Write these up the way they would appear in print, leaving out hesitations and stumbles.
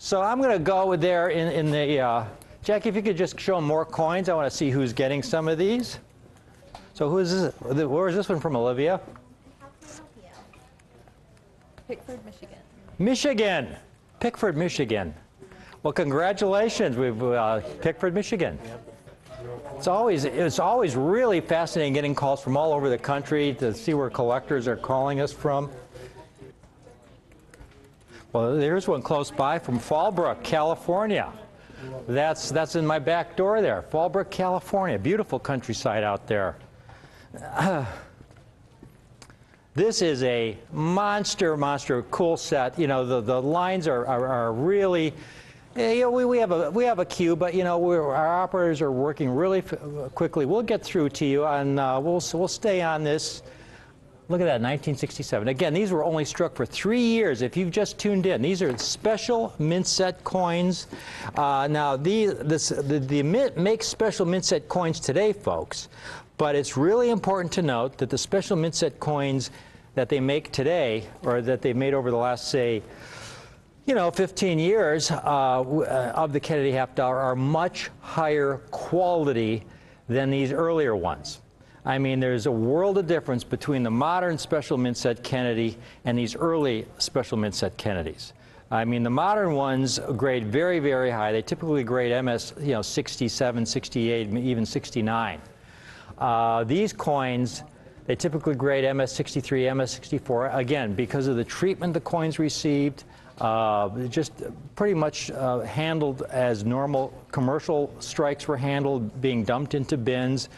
So I'm going to go there in the, Jackie, if you could just show more coins. I want to see who's getting some of these. So who is this? Where is this one from, Olivia? Pickford, Michigan. Michigan. Pickford, Michigan. Well, congratulations. We've Pickford, Michigan. It's always really fascinating getting calls from all over the country to see where collectors are calling us from. Well, there's one close by from Fallbrook, California. That's in my back door there. Fallbrook, California. Beautiful countryside out there. This is a monster cool set. You know, the lines are really, you know, we have a queue, but you know, our operators are working really quickly. We'll get through to you, and we'll stay on this. Look at that, 1967. Again, these were only struck for 3 years. If you've just tuned in, these are special mint set coins. Now, the Mint makes special mint set coins today, folks. But it's really important to note that the special mint set coins that they make today, or that they've made over the last, say, you know, 15 years of the Kennedy half dollar are much higher quality than these earlier ones. I mean, there's a world of difference between the modern special mint set Kennedy and these early special mint set Kennedys. I mean, the modern ones grade very, very high. They typically grade MS, you know, 67, 68, even 69. These coins, they typically grade MS63, MS64, again, because of the treatment the coins received, just pretty much handled as normal commercial strikes were handled, being dumped into bins,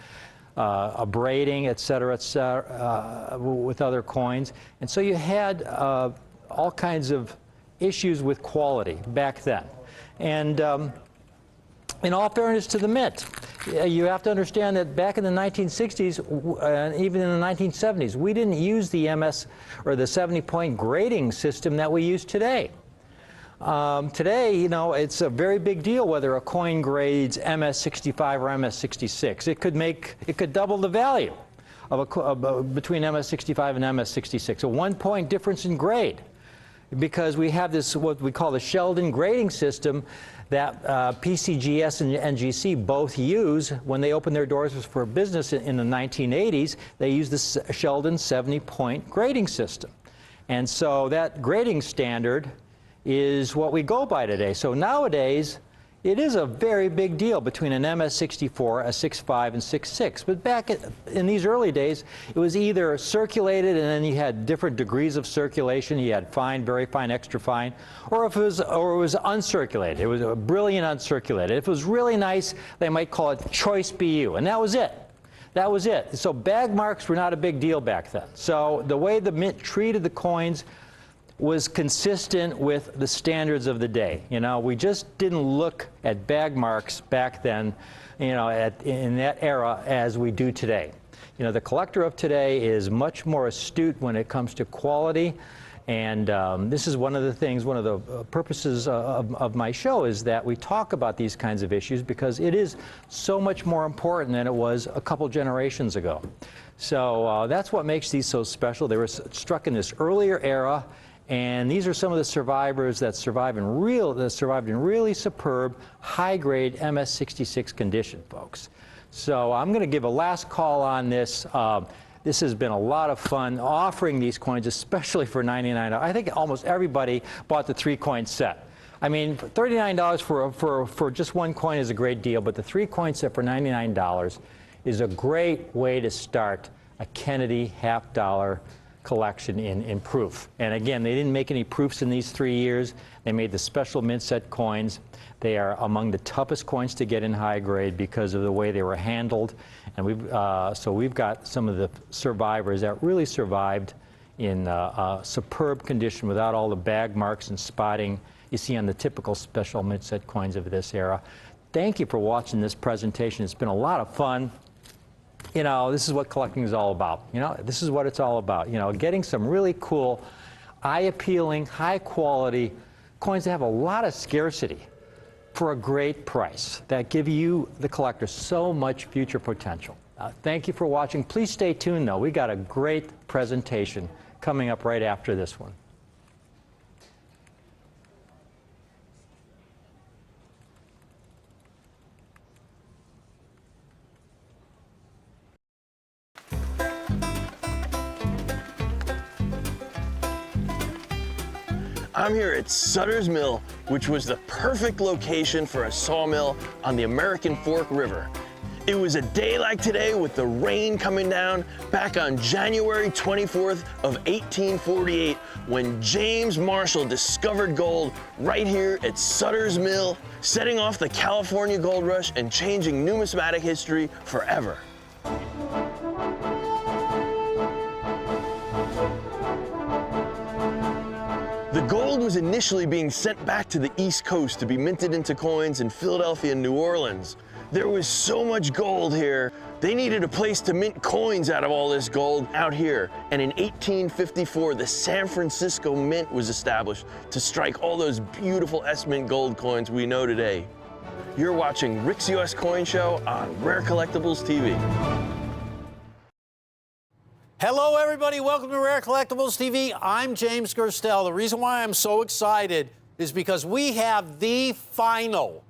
abrading, et cetera, with other coins. And so you had all kinds of issues with quality back then. And in all fairness to the Mint, you have to understand that back in the 1960s and even in the 1970s, we didn't use the MS or the 70-point grading system that we use today. Today, you know, it's a very big deal whether a coin grades MS65 or MS66. It could double the value of between MS65 and MS66. A 1-point difference in grade, because we have this what we call the Sheldon grading system that PCGS and NGC both use when they open their doors for business in the 1980s. They use the Sheldon 70-point grading system. And so that grading standard is what we go by today. So nowadays, it is a very big deal between an MS64, a 6.5, and 6.6. But back in these early days, it was either circulated and then you had different degrees of circulation. You had fine, very fine, extra fine, or it was uncirculated. It was a brilliant uncirculated. If it was really nice, they might call it choice BU, and that was it. That was it. So bag marks were not a big deal back then. So the way the Mint treated the coins was consistent with the standards of the day. You know, we just didn't look at bag marks back then, you know, in that era as we do today. You know, the collector of today is much more astute when it comes to quality, and this is one of the things, one of the purposes of my show is that we talk about these kinds of issues because it is so much more important than it was a couple generations ago. So that's what makes these so special. They were struck in this earlier era. And these are some of the survivors that survived in really superb, high-grade MS66 condition, folks. So I'm going to give a last call on this. This has been a lot of fun offering these coins, especially for $99. I think almost everybody bought the 3-coin set. I mean, $39 for just one coin is a great deal, but the 3-coin set for $99 is a great way to start a Kennedy half dollar collection in proof. And again, they didn't make any proofs in these 3 years. They made the special mint set coins. They are among the toughest coins to get in high grade because of the way they were handled. And so we've got some of the survivors that really survived in superb condition without all the bag marks and spotting you see on the typical special mint set coins of this era. Thank you for watching this presentation. It's been a lot of fun. You know, this is what collecting is all about. You know, this is what it's all about. You know, getting some really cool, eye-appealing, high-quality coins that have a lot of scarcity for a great price that give you, the collector, so much future potential. Thank you for watching. Please stay tuned, though. We got a great presentation coming up right after this one. I'm here at Sutter's Mill, which was the perfect location for a sawmill on the American Fork River. It was a day like today with the rain coming down back on January 24th of 1848 when James Marshall discovered gold right here at Sutter's Mill, setting off the California gold rush and changing numismatic history forever. The gold was initially being sent back to the East Coast to be minted into coins in Philadelphia and New Orleans. There was so much gold here, they needed a place to mint coins out of all this gold out here. And in 1854, the San Francisco Mint was established to strike all those beautiful S-Mint gold coins we know today. You're watching Rick's US Coin Show on Rare Collectibles TV. Hello, everybody. Welcome to Rare Collectibles TV. I'm James Gerstel. The reason why I'm so excited is because we have the final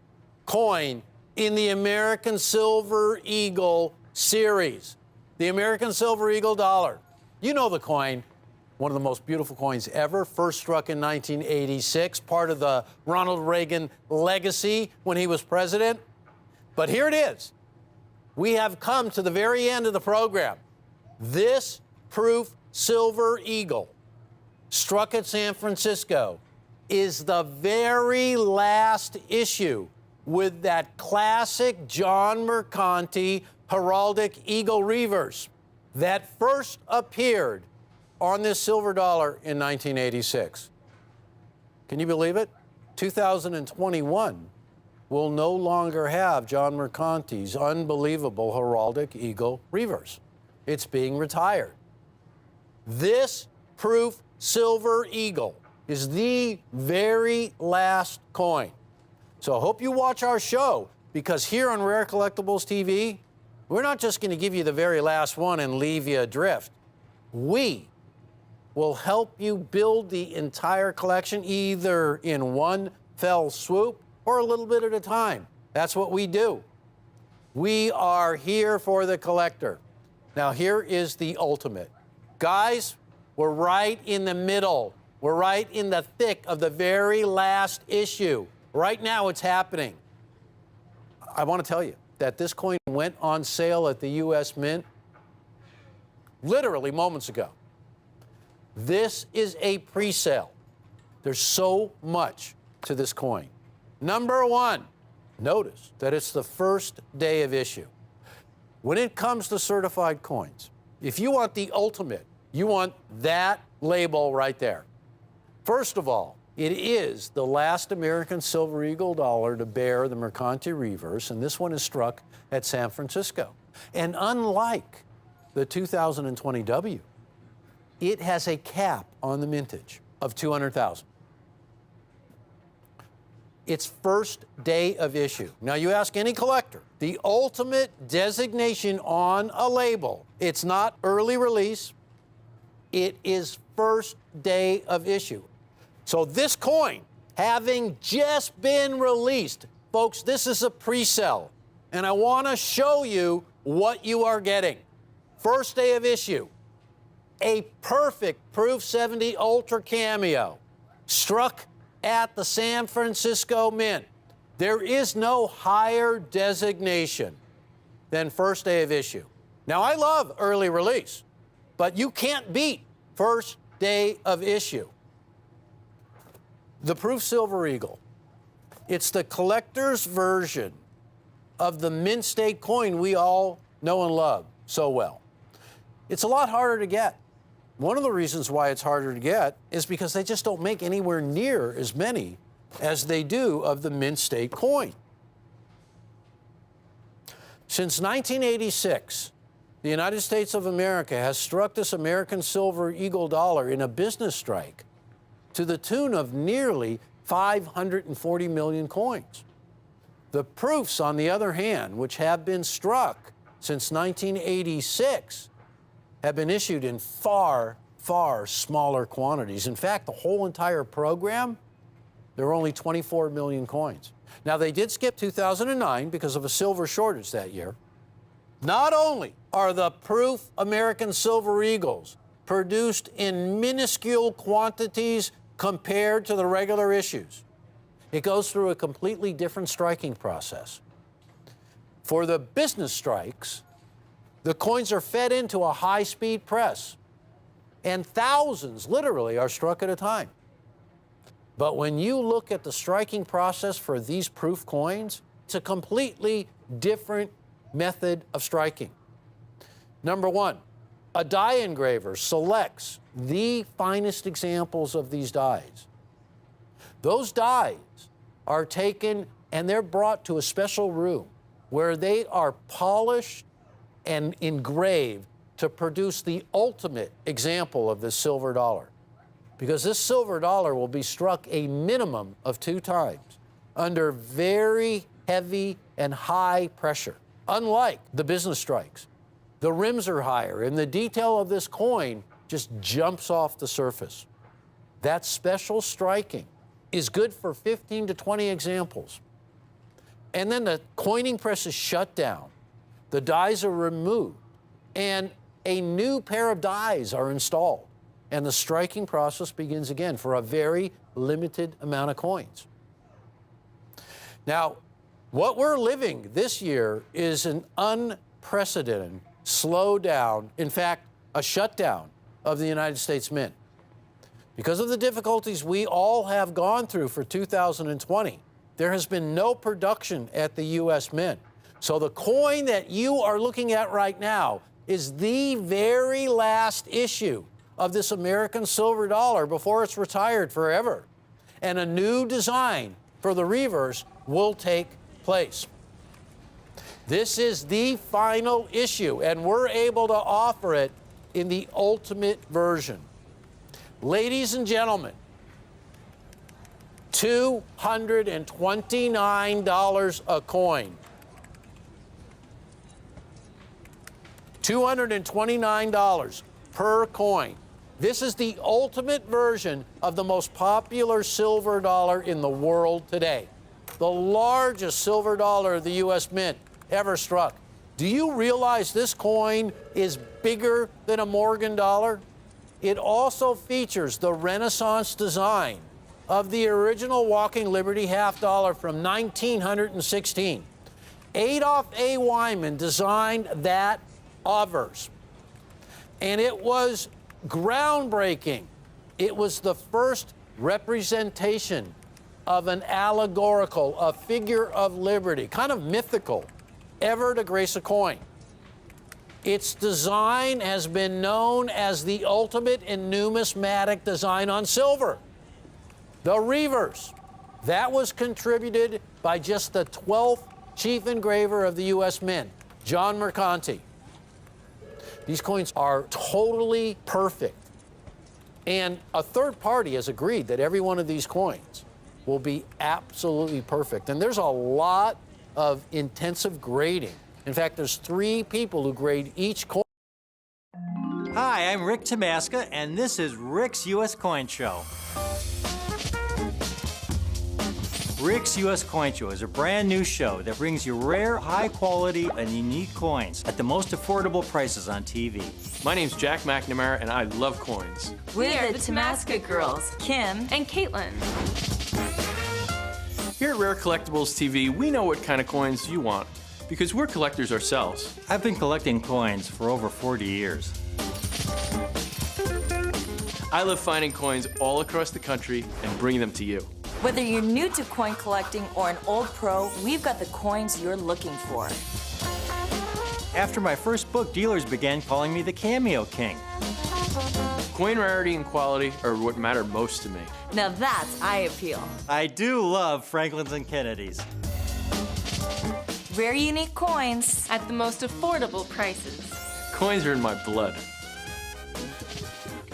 coin in the American Silver Eagle series, the American Silver Eagle dollar. You know the coin, one of the most beautiful coins ever, first struck in 1986, part of the Ronald Reagan legacy when he was president. But here it is. We have come to the very end of the program. This proof Silver Eagle, struck at San Francisco, is the very last issue with that classic John Mercanti heraldic eagle reverse that first appeared on this silver dollar in 1986. Can you believe it? 2021 will no longer have John Mercanti's unbelievable heraldic eagle reverse. It's being retired. This proof Silver Eagle is the very last coin. So I hope you watch our show, because here on Rare Collectibles TV, we're not just going to give you the very last one and leave you adrift. We will help you build the entire collection either in one fell swoop or a little bit at a time. That's what we do. We are here for the collector. Now, here is the ultimate. Guys, we're right in the middle. We're right in the thick of the very last issue. Right now, it's happening. I want to tell you that this coin went on sale at the U.S. Mint literally moments ago. This is a pre-sale. There's so much to this coin. Number one, notice that it's the first day of issue. When it comes to certified coins, if you want the ultimate, you want that label right there. First of all, it is the last American Silver Eagle dollar to bear the Mercanti reverse, and this one is struck at San Francisco. And unlike the 2020 W, it has a cap on the mintage of 200,000. It's first day of issue. Now, you ask any collector, the ultimate designation on a label, it's not early release, it is first day of issue. So this coin, having just been released, folks, this is a pre-sale, and I want to show you what you are getting. First day of issue, a perfect Proof 70 Ultra Cameo, struck at the San Francisco Mint. There is no higher designation than first day of issue. Now, I love early release, but you can't beat first day of issue. The Proof Silver Eagle, it's the collector's version of the mint state coin we all know and love so well. It's a lot harder to get. One of the reasons why it's harder to get is because they just don't make anywhere near as many as they do of the mint state coin. Since 1986, the United States of America has struck this American Silver Eagle dollar in a business strike to the tune of nearly 540 million coins. The proofs, on the other hand, which have been struck since 1986, have been issued in far, far smaller quantities. In fact, the whole entire program, there were only 24 million coins. Now, they did skip 2009 because of a silver shortage that year. Not only are the proof American Silver Eagles produced in minuscule quantities compared to the regular issues. It goes through a completely different striking process. For the business strikes, the coins are fed into a high-speed press, and thousands, literally, are struck at a time. But when you look at the striking process for these proof coins, it's a completely different method of striking. Number one, a die engraver selects the finest examples of these dies. Those dies are taken and they're brought to a special room where they are polished and engraved to produce the ultimate example of this silver dollar. Because this silver dollar will be struck a minimum of 2 times under very heavy and high pressure. Unlike the business strikes, the rims are higher and the detail of this coin just jumps off the surface. That special striking is good for 15 to 20 examples. And then the coining press is shut down, the dies are removed, and a new pair of dies are installed. And the striking process begins again for a very limited amount of coins. Now, what we're living this year is an unprecedented slowdown, in fact, a shutdown of the United States Mint. Because of the difficulties we all have gone through for 2020, there has been no production at the U.S. Mint. So the coin that you are looking at right now is the very last issue of this American silver dollar before it's retired forever. And a new design for the reverse will take place. This is the final issue, and we're able to offer it in the ultimate version. Ladies and gentlemen, $229 a coin. $229 per coin. This is the ultimate version of the most popular silver dollar in the world today. The largest silver dollar of the U.S. Mint ever struck. Do you realize this coin is bigger than a Morgan dollar? It also features the Renaissance design of the original Walking Liberty half dollar from 1916. Adolph A. Wyman designed that obverse, and it was groundbreaking. It was the first representation of an allegorical, a figure of liberty, kind of mythical, ever to grace a coin. Its design has been known as the ultimate in numismatic design on silver. The reverse, that was contributed by just the 12th chief engraver of the U.S. Mint, John Mercanti. These coins are totally perfect. And a third party has agreed that every one of these coins will be absolutely perfect. And there's a lot of intensive grading. In fact, there's 3 people who grade each coin. Hi, I'm Rick Tamaska, and this is Rick's U.S. Coin Show. Rick's U.S. Coin Show is a brand new show that brings you rare, high quality, and unique coins at the most affordable prices on TV. My name's Jack McNamara, and I love coins. We're the Tamaska girls, Kim And Caitlin. Here at Rare Collectibles TV, we know what kind of coins you want, because we're collectors ourselves. I've been collecting coins for over 40 years. I love finding coins all across the country and bringing them to you. Whether you're new to coin collecting or an old pro, we've got the coins you're looking for. After my first book, dealers began calling me the Cameo King. Coin rarity and quality are what matter most to me. Now that's eye appeal. I do love Franklin's and Kennedy's. Rare unique coins. At the most affordable prices. Coins are in my blood.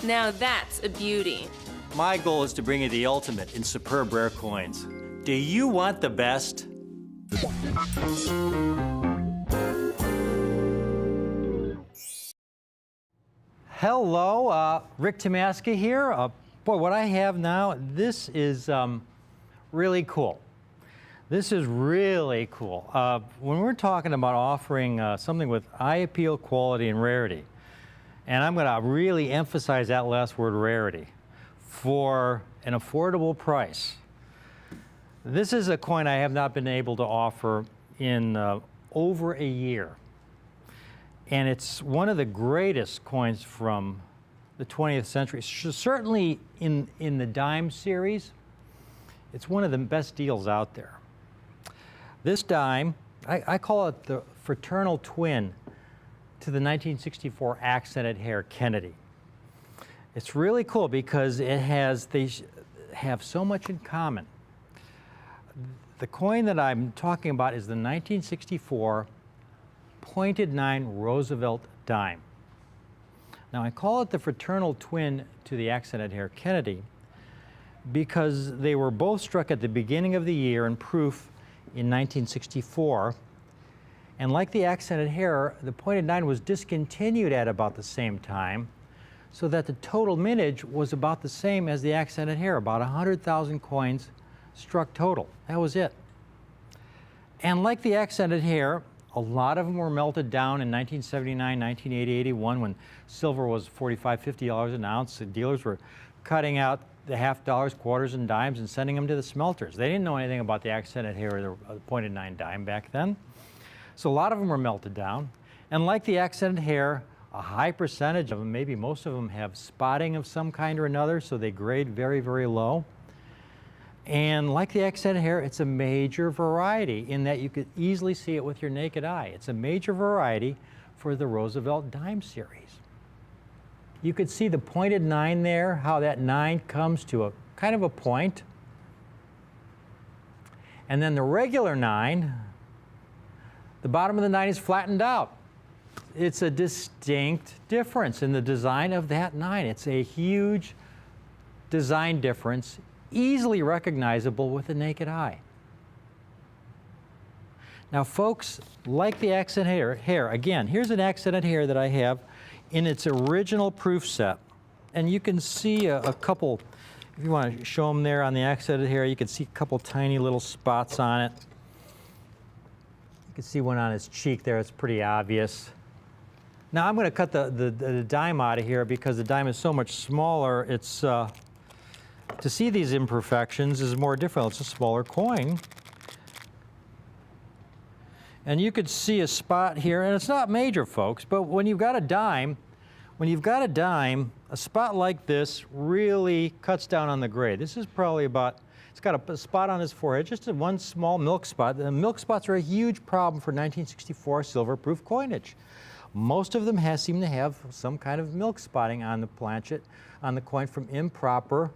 Now that's a beauty. My goal is to bring you the ultimate in superb rare coins. Do you want the best? Hello, Rick Tamaska here. Boy, what I have now, this is really cool. This is really cool. When we're talking about offering something with eye appeal, quality, and rarity, and I'm going to really emphasize that last word, rarity. for an affordable price. This is a coin I have not been able to offer in over a year. And it's one of the greatest coins from the 20th century. Certainly in the dime series, it's one of the best deals out there. This dime, I call it the fraternal twin to the 1964 accented hair Kennedy. It's really cool because they have so much in common. The coin that I'm talking about is the 1964 pointed 9 Roosevelt dime. Now I call it the fraternal twin to the accented hair Kennedy because they were both struck at the beginning of the year in proof in 1964. And like the accented hair, the pointed 9 was discontinued at about the same time, so that the total mintage was about the same as the accented hair, about 100,000 coins struck total. That was it. And like the accented hair, a lot of them were melted down in 1979, 1980, 81, when silver was $45, $50 an ounce. The dealers were cutting out the half dollars, quarters, and dimes and sending them to the smelters. They didn't know anything about the accented hair or the pointed 9 dime back then. So a lot of them were melted down. And like the accented hair, a high percentage of them, maybe most of them, have spotting of some kind or another, so they grade very, very low. And like the accented hair, it's a major variety in that you could easily see it with your naked eye. It's a major variety for the Roosevelt dime series. You could see the pointed 9 there, how that 9 comes to a kind of a point. And then the regular 9, the bottom of the 9 is flattened out. It's a distinct difference in the design of that 9. It's a huge design difference, easily recognizable with the naked eye. Now folks, like the accented hair, again, here's an accented hair that I have in its original proof set. And you can see a couple, if you want to show them there on the accented hair, you can see a couple tiny little spots on it. You can see one on his cheek there, it's pretty obvious. Now I'm going to cut the dime out of here because the dime is so much smaller. It's to see these imperfections is more difficult. It's a smaller coin. And you could see a spot here, and it's not major, folks, but when you've got a dime, a spot like this really cuts down on the grade. This is probably about, it's got a spot on his forehead, just one small milk spot. The milk spots are a huge problem for 1964 silver-proof coinage. Most of them seem to have some kind of milk spotting on the planchet, on the coin, from improper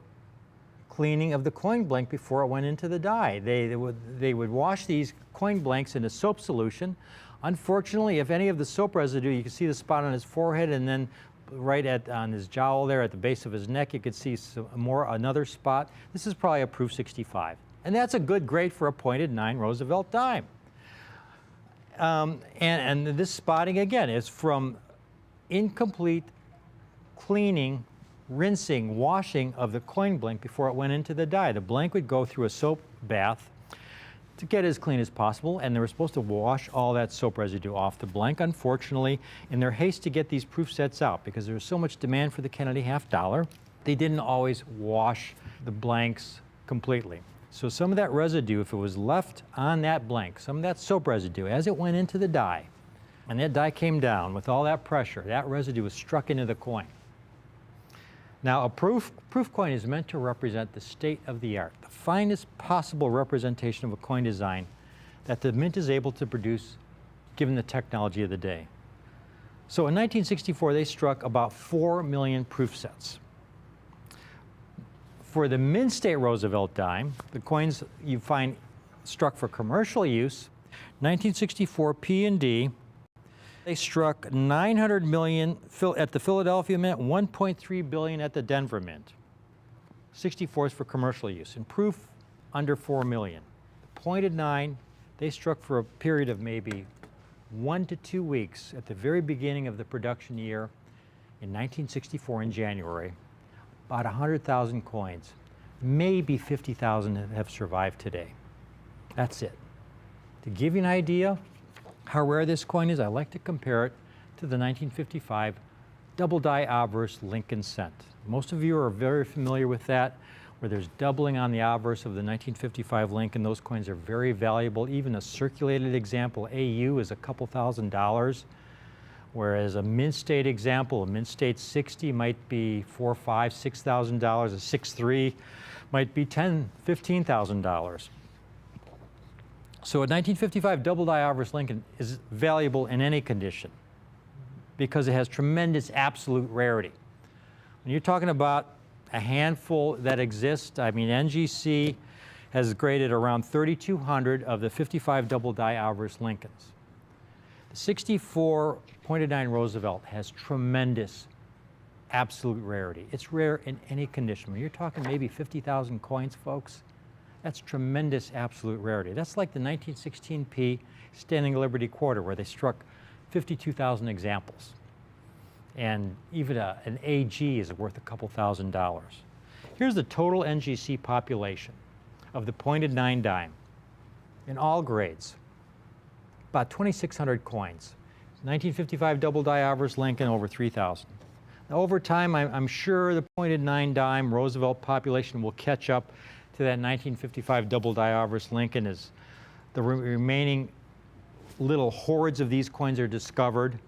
cleaning of the coin blank before it went into the die. They would wash these coin blanks in a soap solution. Unfortunately, if any of the soap residue, you can see the spot on his forehead, and then right on his jowl there at the base of his neck, you could see another spot. This is probably a proof 65. And that's a good grade for a pointed 9 Roosevelt dime. And this spotting, again, is from incomplete cleaning, rinsing, washing of the coin blank before it went into the die. The blank would go through a soap bath to get as clean as possible, and they were supposed to wash all that soap residue off the blank. Unfortunately, in their haste to get these proof sets out, because there was so much demand for the Kennedy half dollar, they didn't always wash the blanks completely. So some of that residue, if it was left on that blank, some of that soap residue, as it went into the die, and that die came down with all that pressure, that residue was struck into the coin. Now, a proof coin is meant to represent the state of the art, the finest possible representation of a coin design that the mint is able to produce given the technology of the day. So in 1964, they struck about 4 million proof sets. For the Mint State Roosevelt dime, the coins you find struck for commercial use, 1964 P&D, they struck 900 million at the Philadelphia Mint, 1.3 billion at the Denver Mint. 64 is for commercial use, and proof under 4 million. The pointed 9, they struck for a period of maybe 1 to 2 weeks at the very beginning of the production year in 1964 in January. About 100,000 coins. Maybe 50,000 have survived today. That's it. To give you an idea how rare this coin is, I like to compare it to the 1955 double die obverse Lincoln cent. Most of you are very familiar with that, where there's doubling on the obverse of the 1955 Lincoln. Those coins are very valuable. Even a circulated example, AU, is a couple $1,000s, whereas a mint state example, a mint state 60 might be $4,000, $5,000, $6,000. A 6.3 might be $10,000, $15,000. So a 1955 double die obverse Lincoln is valuable in any condition because it has tremendous absolute rarity. When you're talking about a handful that exist, I mean, NGC has graded around 3,200 of the 55 double die obverse Lincolns. The 64 pointed nine Roosevelt has tremendous absolute rarity. It's rare in any condition. When you're talking maybe 50,000 coins, folks, that's tremendous absolute rarity. That's like the 1916P Standing Liberty Quarter, where they struck 52,000 examples. And even an AG is worth a couple $1,000s. Here's the total NGC population of the pointed nine dime in all grades. About 2,600 coins. 1955 double die obverse Lincoln, over 3,000. Now, over time, I'm sure the pointed nine dime Roosevelt population will catch up to that 1955 double die obverse Lincoln as the remaining little hordes of these coins are discovered.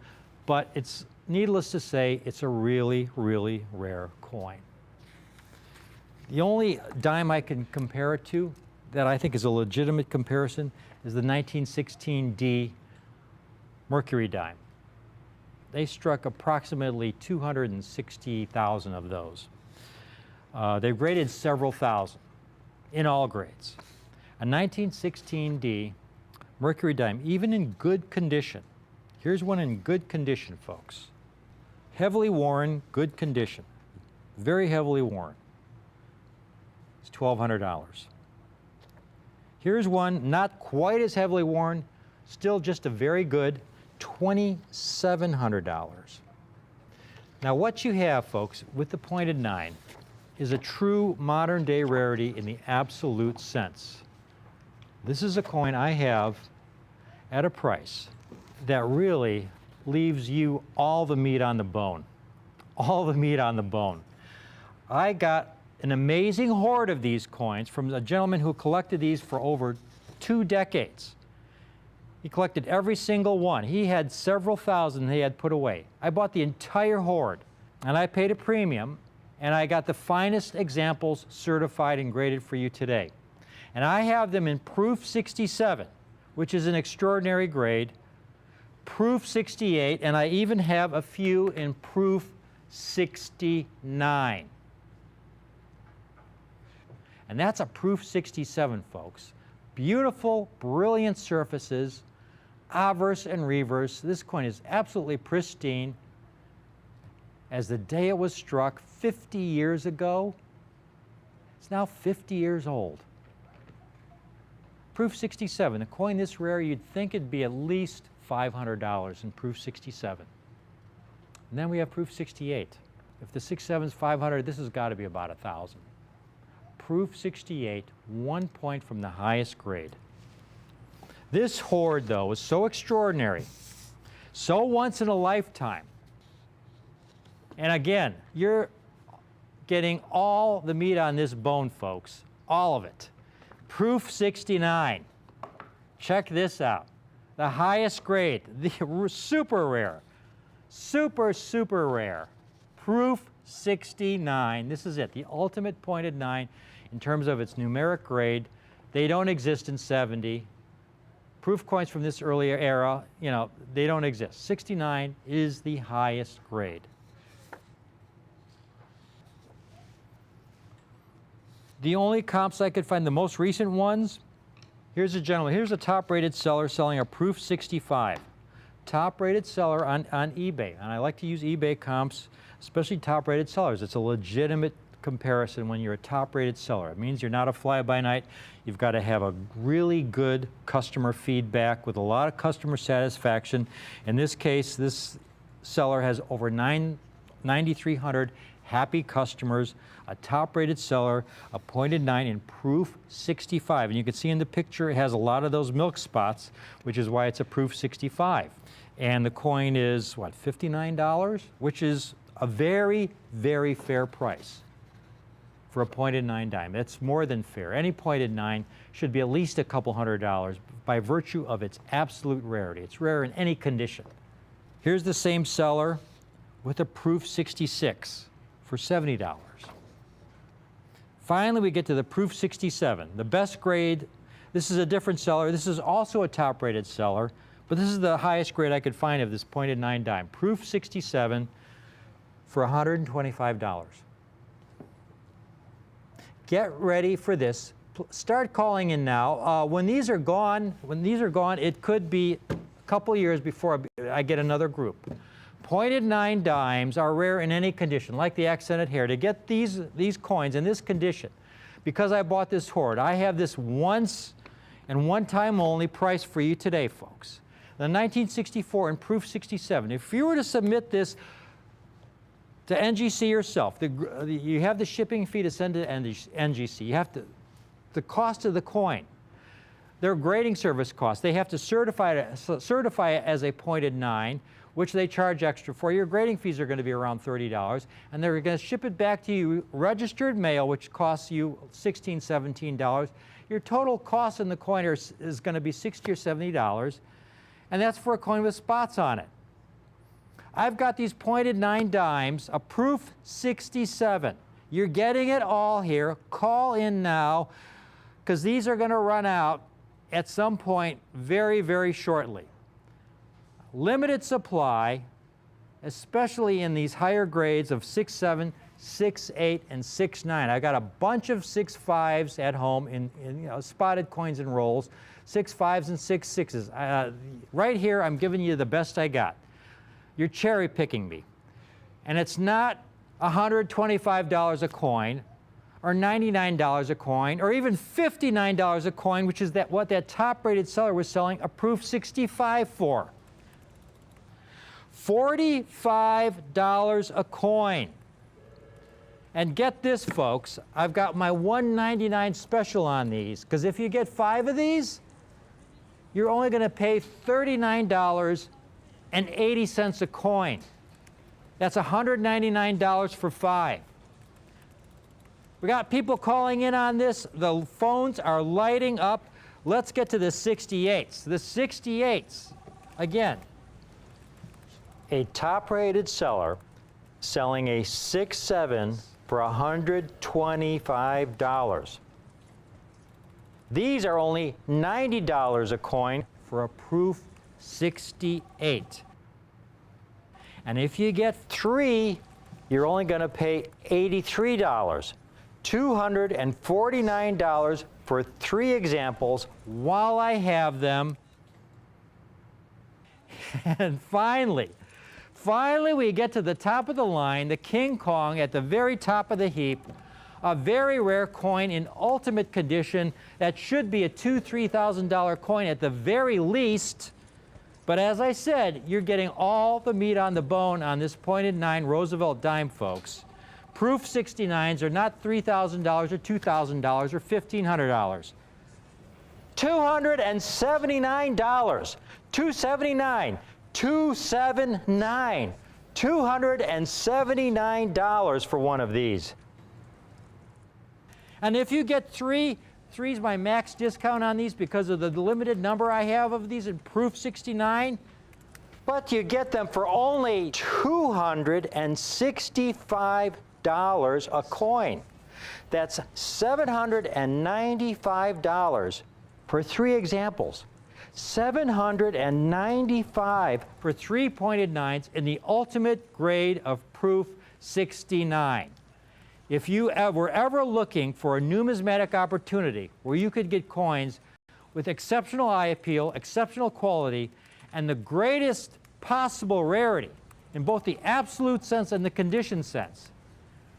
But it's needless to say, it's a really, really rare coin. The only dime I can compare it to that I think is a legitimate comparison is the 1916D Mercury dime. They struck approximately 260,000 of those. They've graded several thousand in all grades. A 1916D Mercury dime, even in good condition. Here's one in good condition, folks. Heavily worn, good condition. Very heavily worn. It's $1,200. Here's one not quite as heavily worn, still just a very good $2,700. Now what you have, folks, with the pointed nine is a true modern day rarity in the absolute sense. This is a coin I have at a price that really leaves you all the meat on the bone. All the meat on the bone. I got an amazing hoard of these coins from a gentleman who collected these for over 2 decades. He collected every single one. He had several thousand he had put away. I bought the entire hoard, and I paid a premium, and I got the finest examples certified and graded for you today. And I have them in Proof 67, which is an extraordinary grade, Proof 68, and I even have a few in Proof 69. And that's a Proof 67, folks. Beautiful, brilliant surfaces, obverse and reverse. This coin is absolutely pristine. As the day it was struck 50 years ago, it's now 50 years old. Proof 67, a coin this rare, you'd think it'd be at least $500 in Proof 67. And then we have Proof 68. If the 67's 500, this has got to be about 1,000. Proof 68, 1 point from the highest grade. This hoard, though, is so extraordinary, so once in a lifetime. And again, you're getting all the meat on this bone, folks, all of it. Proof 69. Check this out. The highest grade, the super rare, super, super rare. Proof 69. This is it, the ultimate pointed nine in terms of its numeric grade. They don't exist in 70. Proof coins from this earlier era, you know, they don't exist. 69 is the highest grade. The only comps I could find, the most recent ones, here's a gentleman, here's a top-rated seller selling a Proof 65. Top-rated seller on eBay, and I like to use eBay comps, especially top-rated sellers. It's a legitimate comparison when you're a top-rated seller. It means you're not a fly-by-night. You've got to have a really good customer feedback with a lot of customer satisfaction. In this case, this seller has over 9,300 happy customers, a top-rated seller, a pointed 9 in proof 65. And you can see in the picture it has a lot of those milk spots, which is why it's a proof 65. And the coin is, what, $59, which is a very, very fair price for a pointed 9 dime. It's more than fair. Any pointed 9 should be at least a couple $100s by virtue of its absolute rarity. It's rare in any condition. Here's the same seller with a proof 66 for $70. Finally, we get to the proof 67, the best grade. This is a different seller. This is also a top-rated seller, but this is the highest grade I could find of this pointed 9 dime. Proof 67 for $125. Get ready for this. Start calling in now. When these are gone, it could be a couple years before I get another group. Pointed 9 dimes are rare in any condition, like the accented hair. To get these coins in this condition, because I bought this hoard, I have this once and one time only price for you today, folks. The 1964 and proof 67. If you were to submit this to NGC yourself, you have the shipping fee to send to NGC. You have the cost of the coin, their grading service costs. They have to certify it as a pointed 9, which they charge extra for. Your grading fees are going to be around $30, and they're going to ship it back to you registered mail, which costs you $16, $17. Your total cost in the coin is going to be $60 or $70, and that's for a coin with spots on it. I've got these pointed 9 dimes, a proof 67. You're getting it all here. Call in now, because these are going to run out at some point very, very shortly. Limited supply, especially in these higher grades of 6.7, 6.8, and 6.9. I got a bunch of 6.5s at home in spotted coins and rolls, 6.5s and 6.6s. Right here, I'm giving you the best I got. You're cherry picking me. And it's not $125 a coin, or $99 a coin, or even $59 a coin, which is what that top-rated seller was selling a proof 65 for. $45 a coin. And get this, folks, I've got my $199 special on these, because if you get 5 of these, you're only going to pay $39.80 a coin. That's $199 for 5. We got people calling in on this. The phones are lighting up. Let's get to the 68s. The 68s, again, a top-rated seller selling a 6.7 for $125. These are only $90 a coin for a proof 68. And if you get 3, you're only going to pay $83. $249 for 3 examples while I have them. And finally, we get to the top of the line, the King Kong at the very top of the heap, a very rare coin in ultimate condition that should be a $2,000, $3,000 coin at the very least. But as I said, you're getting all the meat on the bone on this pointed 9 Roosevelt dime, folks. Proof 69s are not $3,000 or $2,000 or $1,500. $279. $279. $279. $279 for one of these. And if you get 3, 3's my max discount on these because of the limited number I have of these in proof 69. But you get them for only $265 a coin. That's $795 for 3 examples. $795 for 3 pointed 9s in the ultimate grade of proof 69. If you were ever looking for a numismatic opportunity where you could get coins with exceptional eye appeal, exceptional quality, and the greatest possible rarity in both the absolute sense and the condition sense,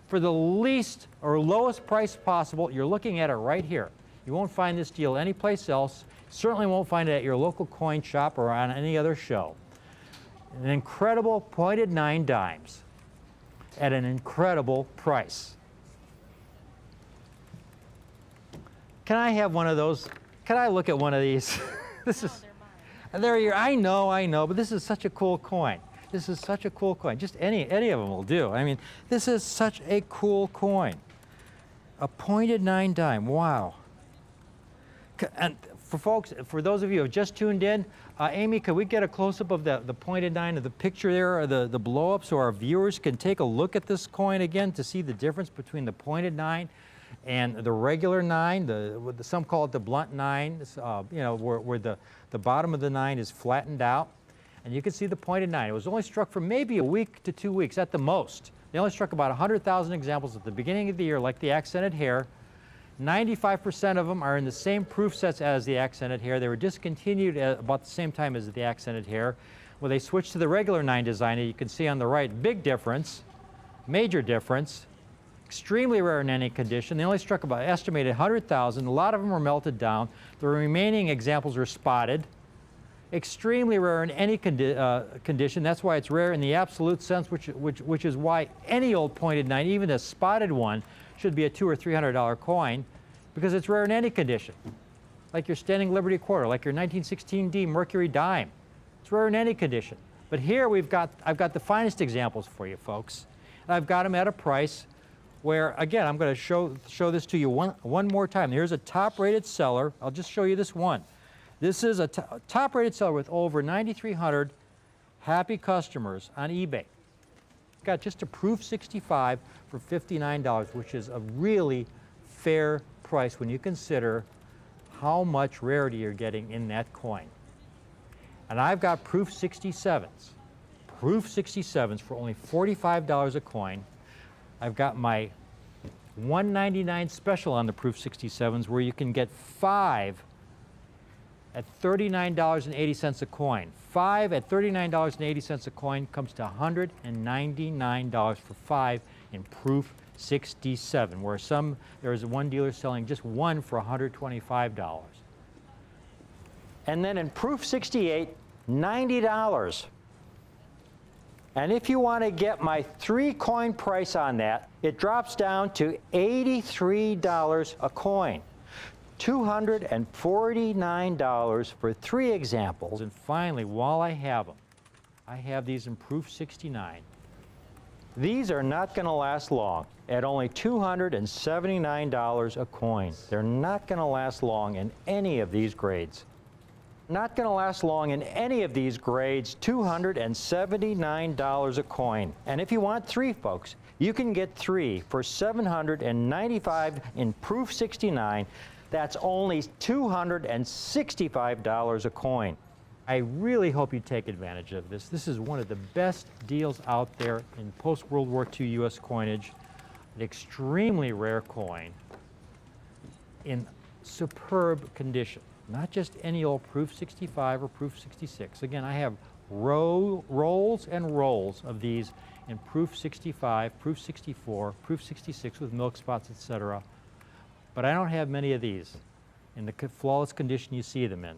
for the least or lowest price possible, you're looking at it right here. You won't find this deal anyplace else. Certainly won't find it at your local coin shop or on any other show. An incredible pointed 9 dimes. at an incredible price. Can I have one of those? Can I look at one of these? This is, there you are. I know, but this is such a cool coin. This is such a cool coin. Just any of them will do. I mean, this is such a cool coin. A pointed 9 dime, wow. And for folks, for those of you who have just tuned in, Amy, could we get a close-up of the pointed 9 of the picture there, or the blow-up, so our viewers can take a look at this coin again to see the difference between the pointed 9 and the regular 9, some call it the blunt 9, you know, where the bottom of the 9 is flattened out. And you can see the pointed 9. It was only struck for maybe a week to 2 weeks at the most. They only struck about 100,000 examples at the beginning of the year, like the accented hair. 95% of them are in the same proof sets as the accented hair. They were discontinued at about the same time as the accented hair. When they switched to the regular 9 design, you can see on the right, big difference, major difference, extremely rare in any condition. They only struck about estimated 100,000. A lot of them were melted down. The remaining examples were spotted. Extremely rare in any condition. That's why it's rare in the absolute sense, which is why any old pointed 9, even a spotted one, should be a $200 or $300 coin, because it's rare in any condition. Like your Standing Liberty quarter, like your 1916D Mercury dime. It's rare in any condition. But here I've got the finest examples for you folks. And I've got them at a price where, again, I'm going to show this to you one more time. Here's a top-rated seller. I'll just show you this one. This is a top-rated seller with over 9,300 happy customers on eBay. Got just a Proof 65 for $59, which is a really fair price when you consider how much rarity you're getting in that coin. And I've got Proof 67s. Proof 67s for only $45 a coin. I've got my $199 special on the Proof 67s, where you can get 5 at $39.80 a coin. 5 at $39.80 a coin comes to $199 for 5 in Proof 67, where there is one dealer selling just one for $125. And then in Proof 68, $90. And if you want to get my 3 coin price on that, it drops down to $83 a coin. $249 for 3 examples. And finally, while I have them, I have these in Proof 69. These are not going to last long at only $279 a coin. They're not going to last long in any of these grades. Not going to last long in any of these grades, $279 a coin. And if you want 3, folks, you can get 3 for $795 in Proof 69. That's only $265 a coin. I really hope you take advantage of this. This is one of the best deals out there in post-World War II U.S. coinage. An extremely rare coin in superb condition. Not just any old Proof 65 or Proof 66. Again, I have rolls and rolls of these in Proof 65, Proof 64, Proof 66 with milk spots, etc. But I don't have many of these in the flawless condition you see them in.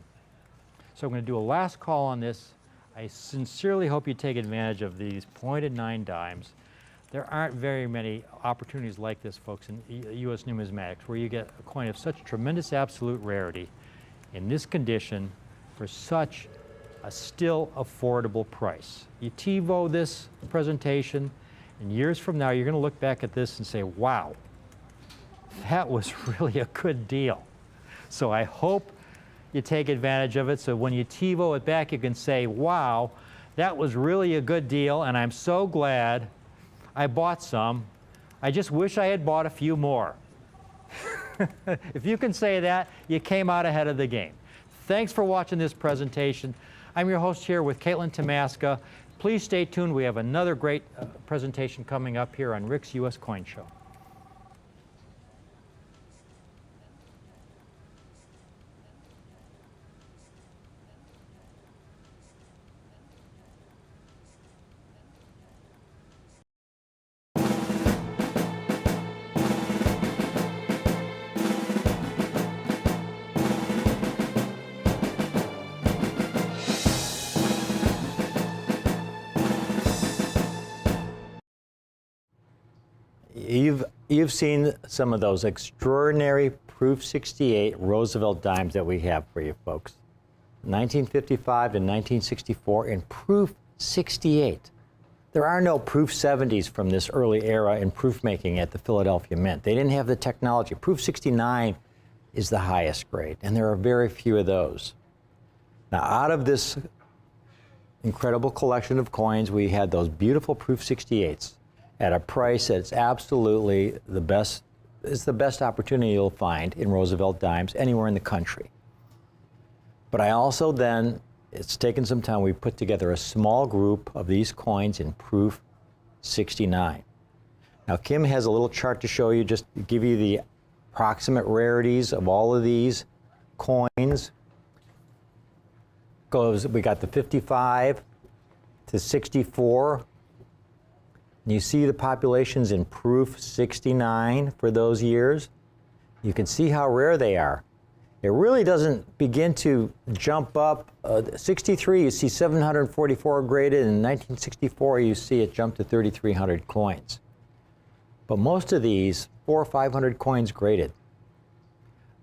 So I'm going to do a last call on this. I sincerely hope you take advantage of these pointed 9 dimes. There aren't very many opportunities like this, folks, in U.S. numismatics, where you get a coin of such tremendous absolute rarity in this condition for such a still affordable price. You TiVo this presentation, and years from now, you're going to look back at this and say, wow, that was really a good deal. So I hope you take advantage of it, so when you TiVo it back, you can say, wow, that was really a good deal, and I'm so glad I bought some. I just wish I had bought a few more. If you can say that, you came out ahead of the game. Thanks for watching this presentation. I'm your host here with Caitlin Tamaska. Please stay tuned. We have another great presentation coming up here on Rick's U.S. Coin Show. you've seen some of those extraordinary Proof 68 Roosevelt dimes that we have for you folks. 1955 and 1964 and Proof 68. There are no Proof 70s from this early era in proof making at the Philadelphia Mint. They didn't have the technology. Proof 69 is the highest grade, and there are very few of those. Now, out of this incredible collection of coins, we had those beautiful Proof 68s at a price that's absolutely the best. It's the best opportunity you'll find in Roosevelt dimes anywhere in the country. But I also then, it's taken some time, we put together a small group of these coins in Proof 69. Now, Kim has a little chart to show you, just to give you the approximate rarities of all of these coins. We got the 55 to 64. And you see the populations in Proof 69 for those years. You can see how rare they are. It really doesn't begin to jump up. 63, you see 744 graded, and in 1964, you see it jump to 3,300 coins. But most of these, 400 or 500 coins graded.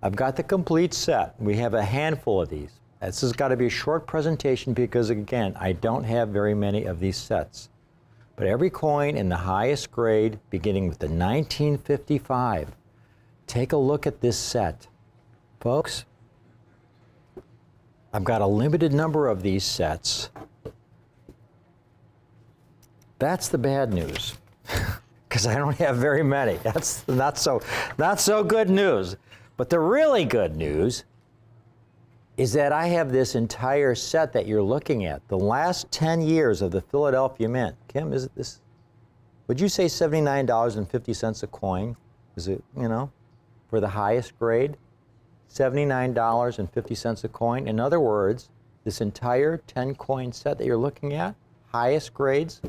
I've got the complete set. We have a handful of these. This has got to be a short presentation because, again, I don't have very many of these sets. But every coin in the highest grade, beginning with the 1955, take a look at this set. Folks, I've got a limited number of these sets. That's the bad news, because I don't have very many. That's not so good news. But the really good news is that I have this entire set that you're looking at. The last 10 years of the Philadelphia Mint. Kim, is it this? Would you say $79.50 a coin? Is it, for the highest grade? $79.50 a coin. In other words, this entire 10-coin set that you're looking at, highest grades,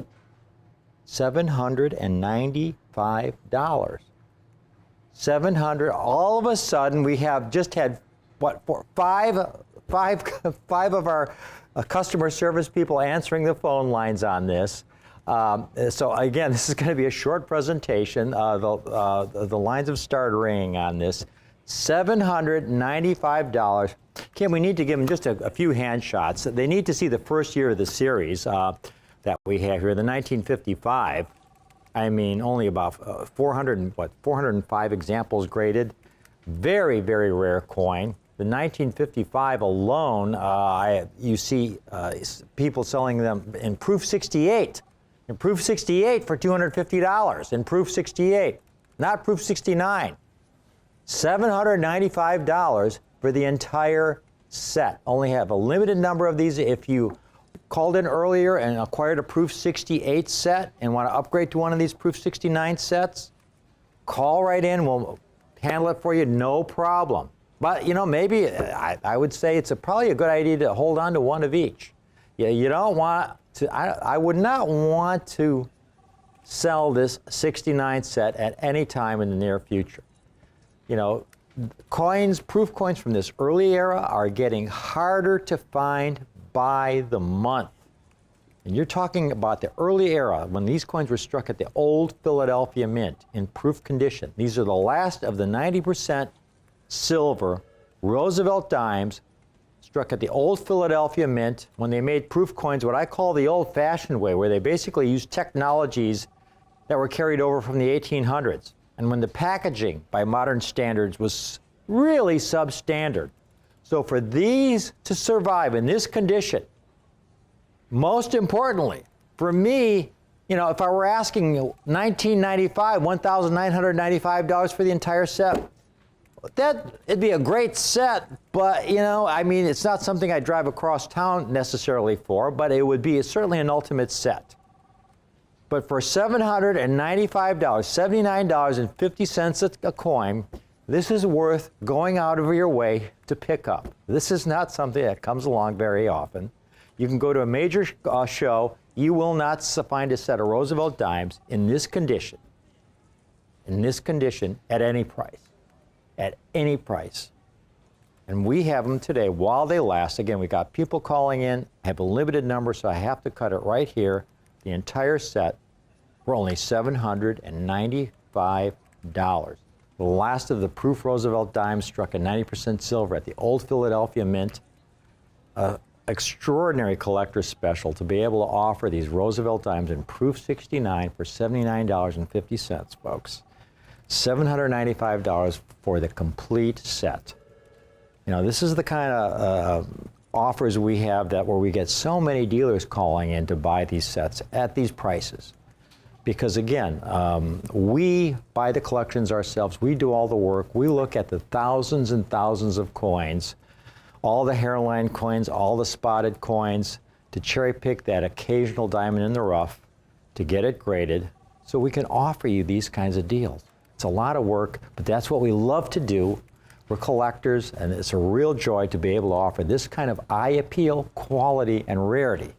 $795. $700. All of a sudden, we have just had five of our customer service people answering the phone lines on this. So again, this is going to be a short presentation. The lines have started ringing on this. $795. Kim, we need to give them just a few hand shots. They need to see the first year of the series that we have here, the 1955. I mean, only about 405 examples graded. Very, very rare coin. The 1955 alone, you see people selling them in Proof 68. In Proof 68 for $250. In Proof 68, not Proof 69. $795 for the entire set. Only have a limited number of these. If you called in earlier and acquired a Proof 68 set and want to upgrade to one of these Proof 69 sets, call right in. We'll handle it for you, no problem. But, maybe I would say it's probably a good idea to hold on to one of each. You don't want to, I would not want to sell this 69 set at any time in the near future. Coins, proof coins from this early era are getting harder to find by the month. And you're talking about the early era when these coins were struck at the old Philadelphia Mint in proof condition. These are the last of the 90% silver Roosevelt dimes struck at the old Philadelphia Mint when they made proof coins what I call the old-fashioned way, where they basically used technologies that were carried over from the 1800s. And when the packaging, by modern standards, was really substandard. So for these to survive in this condition, most importantly, for me, if I were asking $1,995, $1,995 for the entire set, it'd be a great set, but, it's not something I drive across town necessarily for, but it would be certainly an ultimate set. But for $795, $79.50 a coin, this is worth going out of your way to pick up. This is not something that comes along very often. You can go to a major show. You will not find a set of Roosevelt dimes in this condition at any price. At any price. And we have them today while they last. Again, we got people calling in. I have a limited number, so I have to cut it right here. The entire set for only $795. The last of the proof Roosevelt dimes struck a 90% silver at the Old Philadelphia Mint. Extraordinary collector's special to be able to offer these Roosevelt dimes in proof 69 for $79.50, folks. $795 for the complete set. You know, this is the kind of offers we have where we get so many dealers calling in to buy these sets at these prices. Because again, we buy the collections ourselves, we do all the work, we look at the thousands and thousands of coins, all the hairline coins, all the spotted coins, to cherry pick that occasional diamond in the rough, to get it graded, so we can offer you these kinds of deals. It's a lot of work, but that's what we love to do. We're collectors, and it's a real joy to be able to offer this kind of eye appeal, quality, and rarity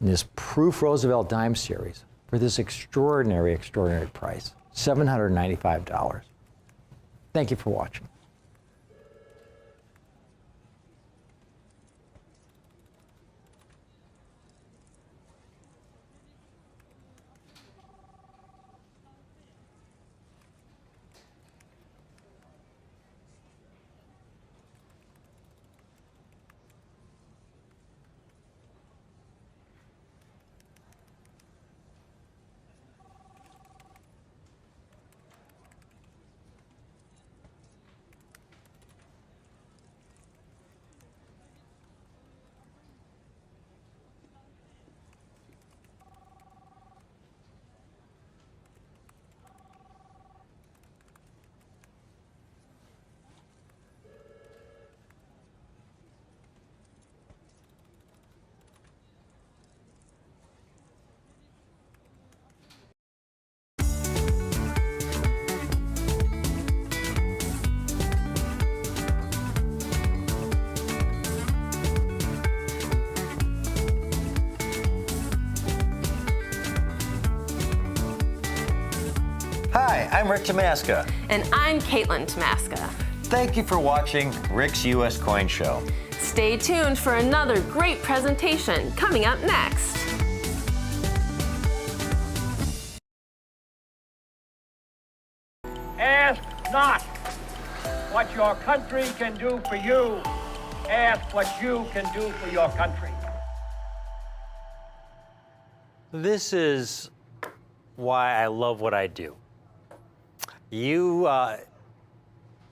in this Proof Roosevelt Dime Series for this extraordinary, extraordinary price, $795. Thank you for watching. Hi, I'm Rick Tamaska. And I'm Caitlin Tamaska. Thank you for watching Rick's U.S. Coin Show. Stay tuned for another great presentation coming up next. Ask not what your country can do for you. Ask what you can do for your country. This is why I love what I do. You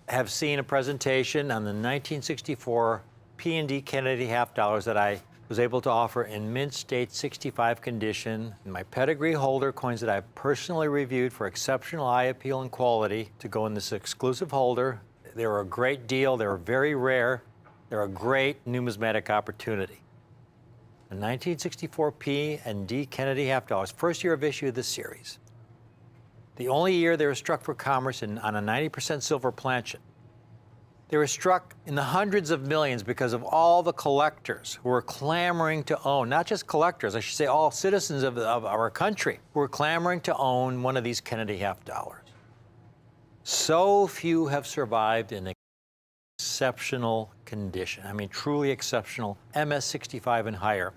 have seen a presentation on the 1964 P&D Kennedy half dollars that I was able to offer in mint state 65 condition. My pedigree holder coins that I've personally reviewed for exceptional eye appeal and quality to go in this exclusive holder. They were a great deal. They were very rare. They're a great numismatic opportunity. The 1964 P&D Kennedy half dollars, first year of issue of this series. The only year they were struck for commerce on a 90% silver planchette. They were struck in the hundreds of millions because of all the collectors who were clamoring to own, not just collectors, I should say all citizens of our country who were clamoring to own one of these Kennedy half dollars. So few have survived in exceptional condition. I mean, truly exceptional, MS65 and higher.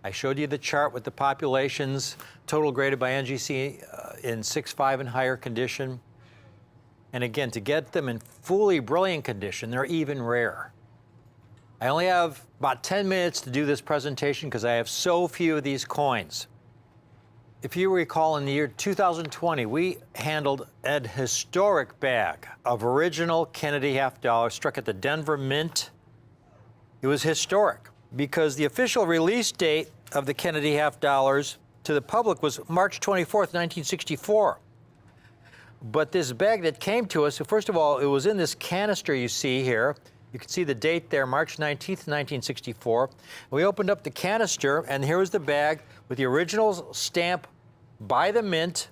I showed you the chart with the populations, total graded by NGC in 6.5 and higher condition. And again, to get them in fully brilliant condition, they're even rarer. I only have about 10 minutes to do this presentation because I have so few of these coins. If you recall, in the year 2020, we handled a historic bag of original Kennedy half dollars struck at the Denver Mint. It was historic because the official release date of the Kennedy half dollars to the public was March 24th, 1964. But this bag that came to us, first of all, it was in this canister you see here. You can see the date there, March 19th, 1964. We opened up the canister, and here was the bag with the original stamp by the Mint,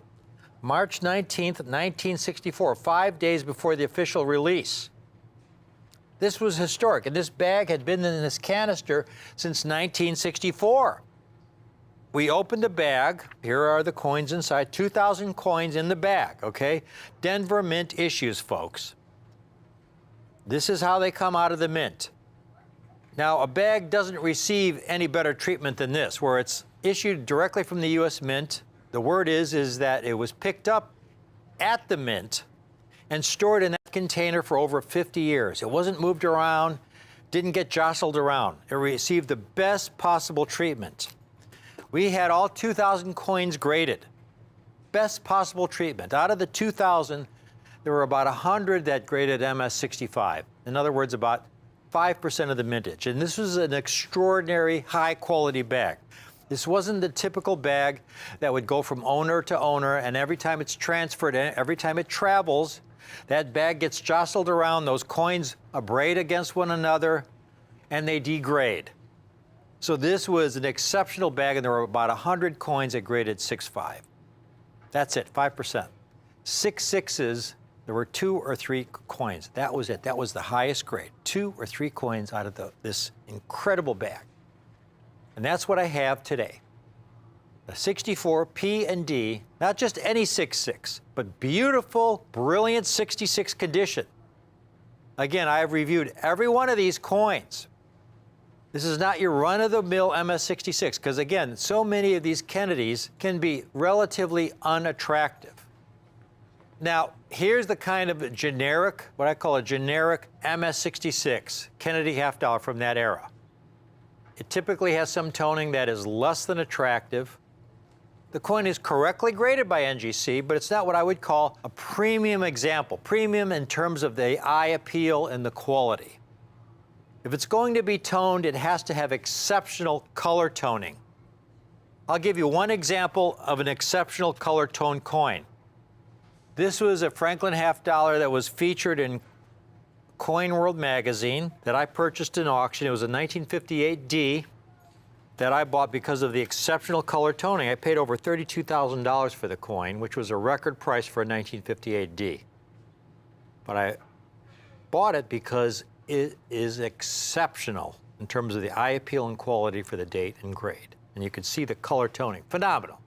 March 19th, 1964, 5 days before the official release. This was historic, and this bag had been in this canister since 1964. We opened the bag. Here are the coins inside, 2,000 coins in the bag, okay? Denver Mint issues, folks. This is how they come out of the Mint. Now, a bag doesn't receive any better treatment than this, where it's issued directly from the U.S. Mint. The word is that it was picked up at the mint and stored in that container for over 50 years. It wasn't moved around, didn't get jostled around. It received the best possible treatment. We had all 2,000 coins graded. Best possible treatment. Out of the 2,000, there were about 100 that graded MS65. In other words, about 5% of the mintage. And this was an extraordinary high quality bag. This wasn't the typical bag that would go from owner to owner, and every time it's transferred, every time it travels, that bag gets jostled around, those coins abrade against one another, and they degrade. So this was an exceptional bag, and there were about 100 coins that graded 6.5. That's it, 5%. 6.6s, there were 2 or 3 coins. That was it. That was the highest grade. 2 or 3 coins out of this incredible bag. And that's what I have today. The 64 P and D, not just any 6.6, but beautiful, brilliant 66 condition. Again, I have reviewed every one of these coins. This is not your run-of-the-mill MS66, because again, so many of these Kennedys can be relatively unattractive. Now, here's the kind of generic, what I call a generic MS66, Kennedy half dollar from that era. It typically has some toning that is less than attractive. The coin is correctly graded by NGC, but it's not what I would call a premium example. Premium in terms of the eye appeal and the quality. If it's going to be toned, it has to have exceptional color toning. I'll give you one example of an exceptional color tone coin. This was a Franklin half dollar that was featured in Coin World magazine that I purchased in auction. It was a 1958D that I bought because of the exceptional color toning. I paid over $32,000 for the coin, which was a record price for a 1958D. But I bought it because it is exceptional in terms of the eye appeal and quality for the date and grade. And you can see the color toning, phenomenal.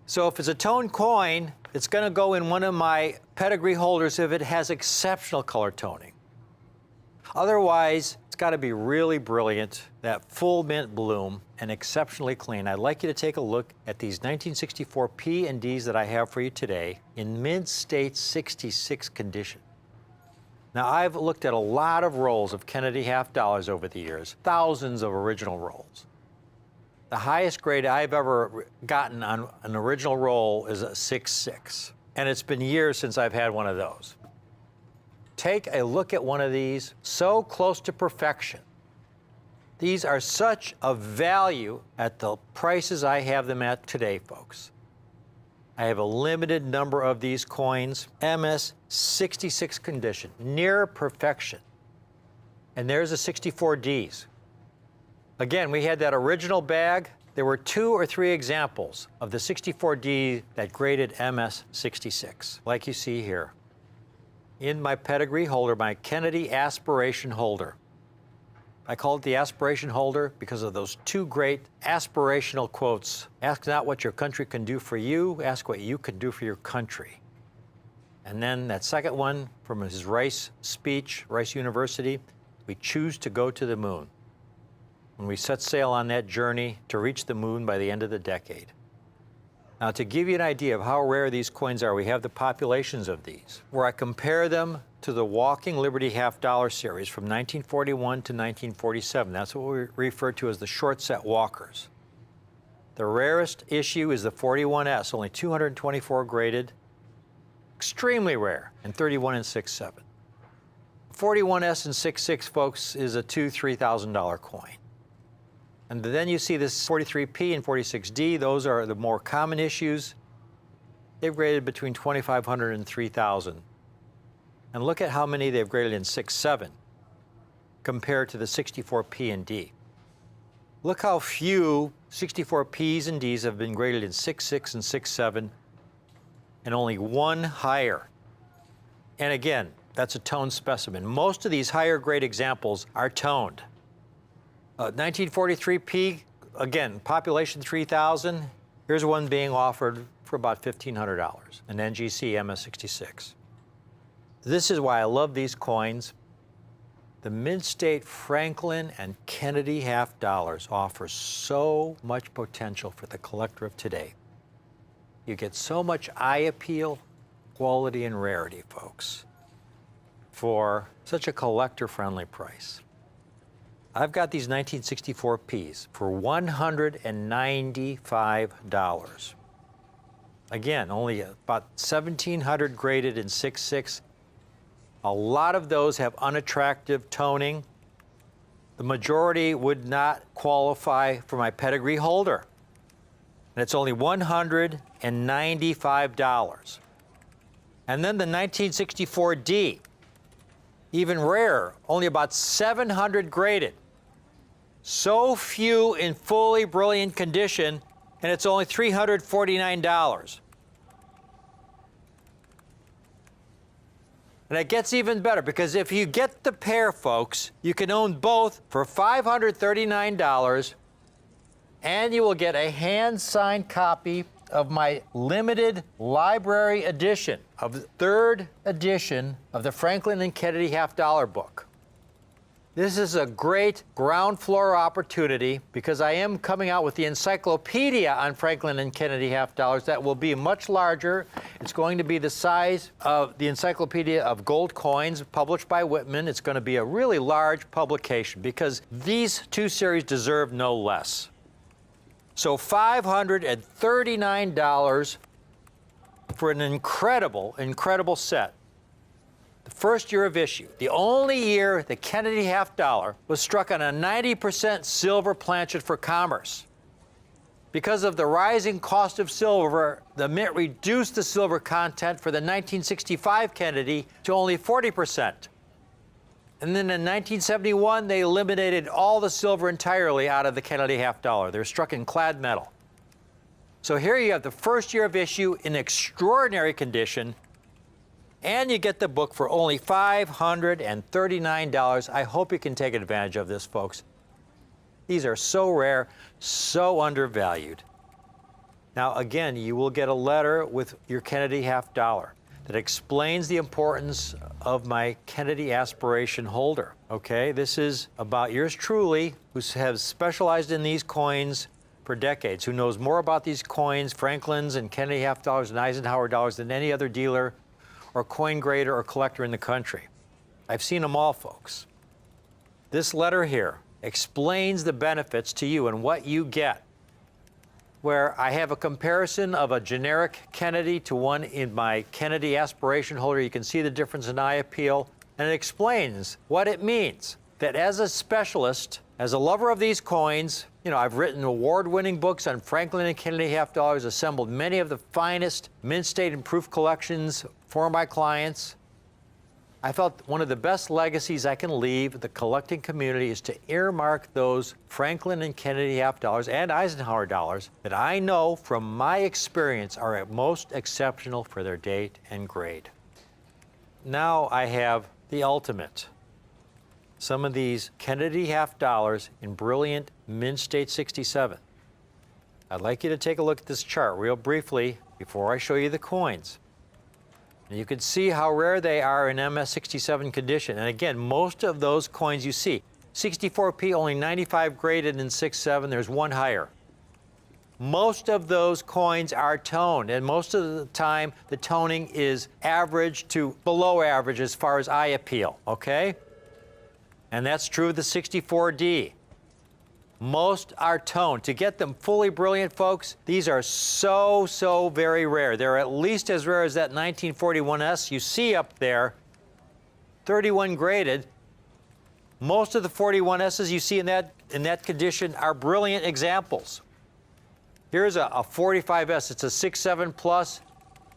So if it's a toned coin, it's going to go in one of my pedigree holders if it has exceptional color toning. Otherwise, it's got to be really brilliant, that full mint bloom, and exceptionally clean. I'd like you to take a look at these 1964 P and Ds that I have for you today in mid-state 66 condition. Now, I've looked at a lot of rolls of Kennedy half dollars over the years, thousands of original rolls. The highest grade I've ever gotten on an original roll is a 6.6, and it's been years since I've had one of those. Take a look at one of these, so close to perfection. These are such a value at the prices I have them at today, folks. I have a limited number of these coins, MS66 condition, near perfection. And there's the 64Ds. Again, we had that original bag. There were 2 or 3 examples of the 64D that graded MS66, like you see here. In my pedigree holder, my Kennedy Aspiration holder. I call it the Aspiration holder because of those 2 great aspirational quotes. Ask not what your country can do for you, ask what you can do for your country. And then that second one from his Rice speech, Rice University, we choose to go to the moon. When we set sail on that journey to reach the moon by the end of the decade. Now, to give you an idea of how rare these coins are, we have the populations of these, where I compare them to the Walking Liberty half dollar series from 1941 to 1947. That's what we refer to as the short set walkers. The rarest issue is the 41S, only 224 graded, extremely rare, and 31 and 6.7. 41S and 6.6, folks, is a $2,000, $3,000 coin. And then you see this 43P and 46D. Those are the more common issues. They've graded between 2,500 and 3,000. And look at how many they've graded in 6.7 compared to the 64P and D. Look how few 64Ps and Ds have been graded in 6.6 and 6.7, and only 1 higher. And again, that's a toned specimen. Most of these higher grade examples are toned. 1943P, again, population 3,000. Here's one being offered for about $1,500, an NGC MS66. This is why I love these coins. The Mint-State Franklin and Kennedy half dollars offer so much potential for the collector of today. You get so much eye appeal, quality and rarity, folks, for such a collector-friendly price. I've got these 1964 Ps for $195. Again, only about 1,700 graded in 6.6. A lot of those have unattractive toning. The majority would not qualify for my pedigree holder. And it's only $195. And then the 1964D, even rarer, only about 700 graded. So few in fully brilliant condition, and it's only $349. And it gets even better, because if you get the pair, folks, you can own both for $539, and you will get a hand-signed copy of my limited library edition of the 3rd edition of the Franklin and Kennedy half-dollar book. This is a great ground floor opportunity, because I am coming out with the encyclopedia on Franklin and Kennedy half-dollars that will be much larger. It's going to be the size of the Encyclopedia of Gold Coins, published by Whitman. It's going to be a really large publication, because these two series deserve no less. So $539 for an incredible, incredible set. The first year of issue, the only year the Kennedy half-dollar was struck on a 90% silver planchet for commerce. Because of the rising cost of silver, the Mint reduced the silver content for the 1965 Kennedy to only 40%. And then in 1971, they eliminated all the silver entirely out of the Kennedy half-dollar. They're struck in clad metal. So here you have the first year of issue in extraordinary condition, and you get the book for only $539. I hope you can take advantage of this, folks. These are so rare, so undervalued. Now, again, you will get a letter with your Kennedy half-dollar that explains the importance of my Kennedy aspiration holder, okay? This is about yours truly, who has specialized in these coins for decades, who knows more about these coins, Franklin's and Kennedy half-dollars and Eisenhower dollars, than any other dealer or coin grader or collector in the country. I've seen them all, folks. This letter here explains the benefits to you and what you get, where I have a comparison of a generic Kennedy to one in my Kennedy aspiration holder. You can see the difference in eye appeal, and it explains what it means that as a specialist, as a lover of these coins, I've written award-winning books on Franklin and Kennedy half-dollars, assembled many of the finest mint state and proof collections for my clients. I felt one of the best legacies I can leave the collecting community is to earmark those Franklin and Kennedy half-dollars and Eisenhower dollars that I know from my experience are at most exceptional for their date and grade. Now I have the ultimate. Some of these Kennedy half-dollars in brilliant mint state 67. I'd like you to take a look at this chart real briefly before I show you the coins. And you can see how rare they are in MS67 condition. And again, most of those coins you see, 64P only 95 graded in 6.7, there's one higher. Most of those coins are toned, and most of the time the toning is average to below average as far as eye appeal, okay? And that's true of the 64D. Most are toned. To get them fully brilliant, folks, these are so very rare. They're at least as rare as that 1941S you see up there, 31 graded. Most of the 41S's you see in that condition are brilliant examples. Here's a 45S. It's a 6.7 plus.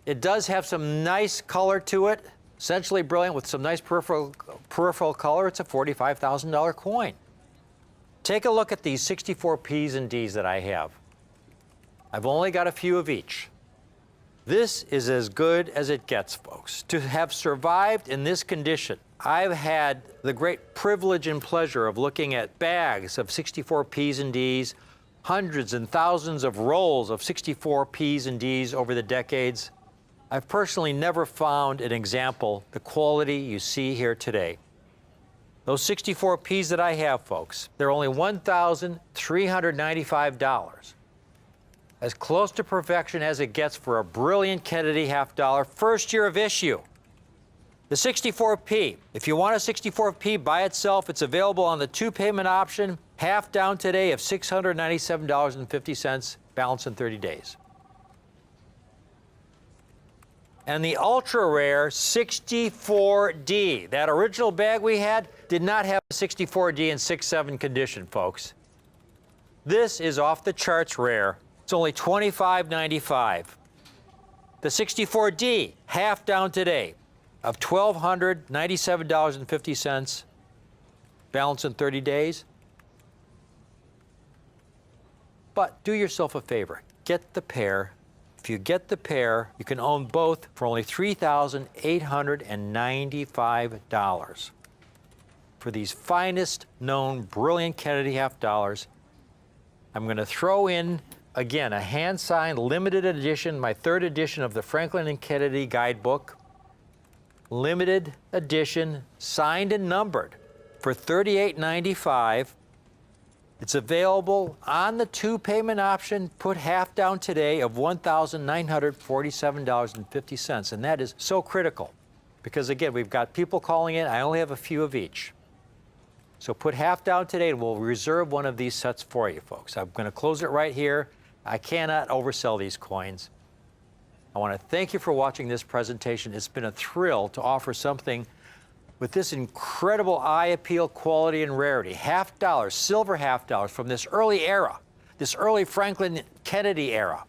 It does have some nice color to it, essentially brilliant with some nice peripheral color. It's a $45,000 coin. Take a look at these 64 Ps and Ds that I have. I've only got a few of each. This is as good as it gets, folks. To have survived in this condition, I've had the great privilege and pleasure of looking at bags of 64 Ps and Ds, hundreds and thousands of rolls of 64 Ps and Ds over the decades. I've personally never found an example the quality you see here today. Those 64 Ps that I have, folks, they're only $1,395. as close to perfection as it gets for a brilliant Kennedy half dollar, first year of issue. The 64p. If you want a 64p by itself, it's available on the 2-payment option, half down today of $697.50, balance in 30 days. And the ultra rare 64D. That original bag we had did not have a 64D in 6.7 condition, folks. This is off the charts rare. It's only $25.95. The 64D, half down today of $1,297.50, balance in 30 days. But do yourself a favor, get the pair. If you get the pair, you can own both for only $3,895. For these finest known brilliant Kennedy half dollars, I'm going to throw in, again, a hand-signed limited edition, my 3rd edition of the Franklin and Kennedy guidebook. Limited edition, signed and numbered for $38.95. It's available on the 2-payment option. Put half down today of $1,947.50. And that is so critical because, again, we've got people calling in. I only have a few of each. So put half down today and we'll reserve one of these sets for you, folks. I'm going to close it right here. I cannot oversell these coins. I want to thank you for watching this presentation. It's been a thrill to offer something with this incredible eye appeal, quality, and rarity. Half dollars, silver half dollars from this early era, this early Franklin Kennedy era.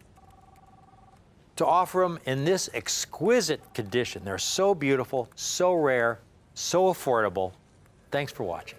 To offer them in this exquisite condition. They're so beautiful, so rare, so affordable. Thanks for watching.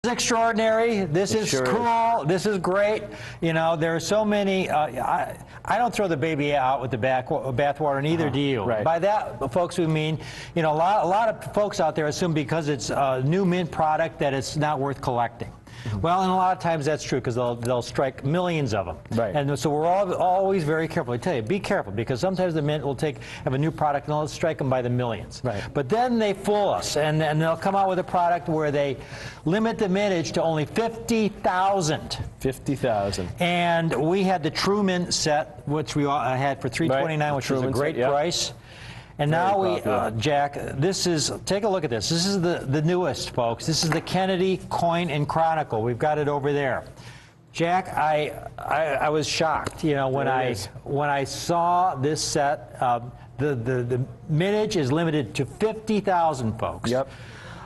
Extraordinary. This is cool. This is great. You know, there are so many. I don't throw the baby out with the bathwater, neither do you. Right. By that, folks, we mean, you know, a lot of folks out there assume because it's a new mint product that it's not worth collecting. Well, and a lot of times that's true because they'll strike millions of them. Right. And so we're always very careful. I tell you, be careful because sometimes the mint will have a new product and they'll strike them by the millions. Right. But then they fool us and they'll come out with a product where they limit the mintage to only 50,000. 50,000. And we had the True Mint set, which we had for $329, Right. which was a Truman great set, yep. price. And Very now popular. Jack, take a look at this. This is the newest, folks. This is the Kennedy Coin and Chronicle. We've got it over there. Jack, I was shocked, you know, when I saw this set. The mintage is limited to 50,000, folks. Yep.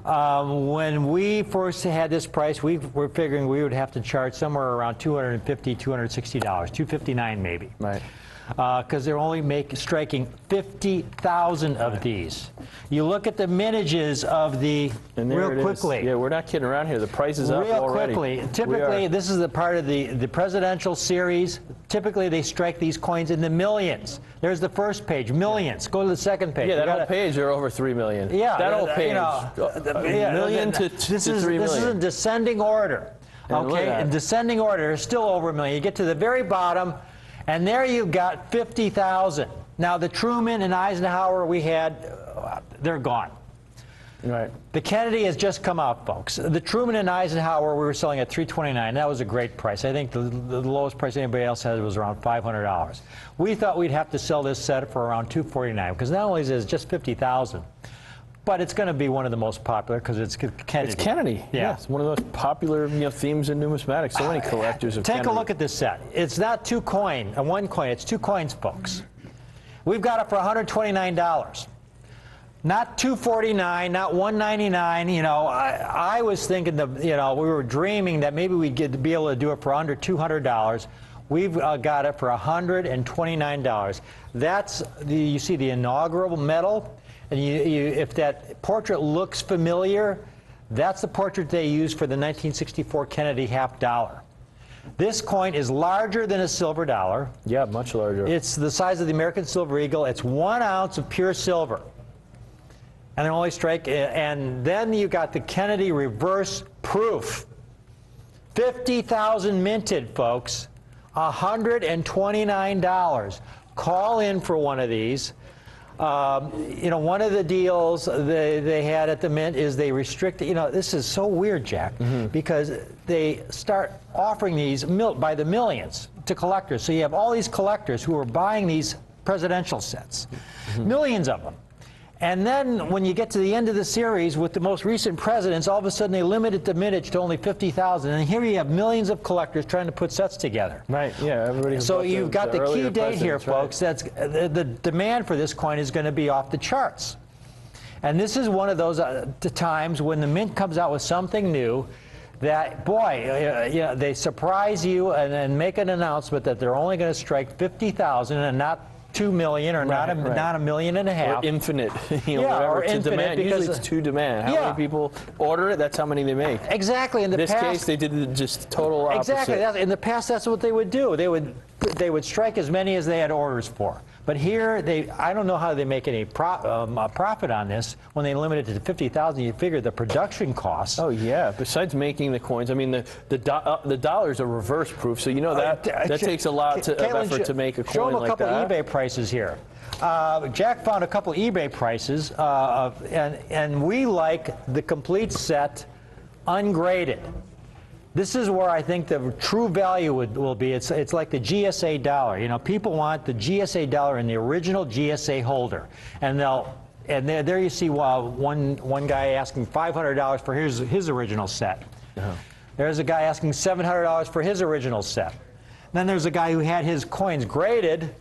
When we first had this price, we were figuring we would have to charge somewhere around $250, $260, $259 maybe. Right. Because they're only striking 50,000 of these. You look at the mintages of the, And there real it quickly. is. Yeah, we're not kidding around here. The price is up Real already. quickly. Typically, this is the part of the presidential series. Typically, they strike these coins in the millions. There's the first page, millions. Go to the second page. Yeah, that whole page are over 3 million. Yeah, that whole page, you know, a million to 3 million. This is in descending order. And look at Okay, that. in descending order, it's still over a million. You get to the very bottom, and there you've got 50,000. Now, the Truman and Eisenhower we had, they're gone. Right. The Kennedy has just come out, folks. The Truman and Eisenhower we were selling at $329. That was a great price. I think the lowest price anybody else had was around $500. We thought we'd have to sell this set for around $249 because not only is it just 50,000, but it's going to be one of the most popular because it's Kennedy. It's Kennedy. Yeah. It's one of the most popular themes in numismatics. So many collectors of Take Kennedy. a look at this set. It's not one coin. It's 2 coins, folks. We've got it for $129. Not $249, not $199. You know, I was thinking that, you know, we were dreaming that maybe we'd be able to do it for under $200. We've got it for $129. That's you see the inaugural medal, and if that portrait looks familiar, that's the portrait they used for the 1964 Kennedy half dollar. This coin is larger than a silver dollar. Yeah, much larger. It's the size of the American Silver Eagle. It's 1 ounce of pure silver. And an only strike, and then you got the Kennedy reverse proof. 50,000 minted, folks. $129. Call in for one of these. You know, one of the deals they had at the Mint is they restricted, you know, this is so weird, Jack, because they start offering these by the millions to collectors. So you have all these collectors who are buying these presidential sets, millions of them. And then when you get to the end of the series with the most recent presidents, all of a sudden they limited the mintage to only 50,000. And here you have millions of collectors trying to put sets together. Right, yeah. Everybody. So you've got the key earlier date here, presidents, right? folks. That's the demand for this coin is going to be off the charts. And this is one of those times when the Mint comes out with something new that, boy, you know, they surprise you and then make an announcement that they're only going to strike 50,000 and not 2 million or not a million and a half. Or infinite, you know, yeah, whatever or to infinite demand. because Usually it's to demand. How yeah. many people order it? That's how many they make. Exactly. In the this past, case, they did just total opposite. exactly. In the past, that's what they would do. They would strike as many as they had orders for. But here, I don't know how they make any profit on this when they limit it to 50,000. You figure the production costs. Oh yeah. Besides making the coins, I mean the dollar's a reverse proof, so you know that takes a lot of effort to make a coin show them a like couple that. eBay prices here. Jack found a couple eBay prices, and we like the complete set ungraded. This is where I think the true value will be. It's like the GSA dollar. You know, people want the GSA dollar in the original GSA holder, and there you see one guy asking $500 for his original set. There's a guy asking $700 for his original set. Then there's a guy who had his coins graded,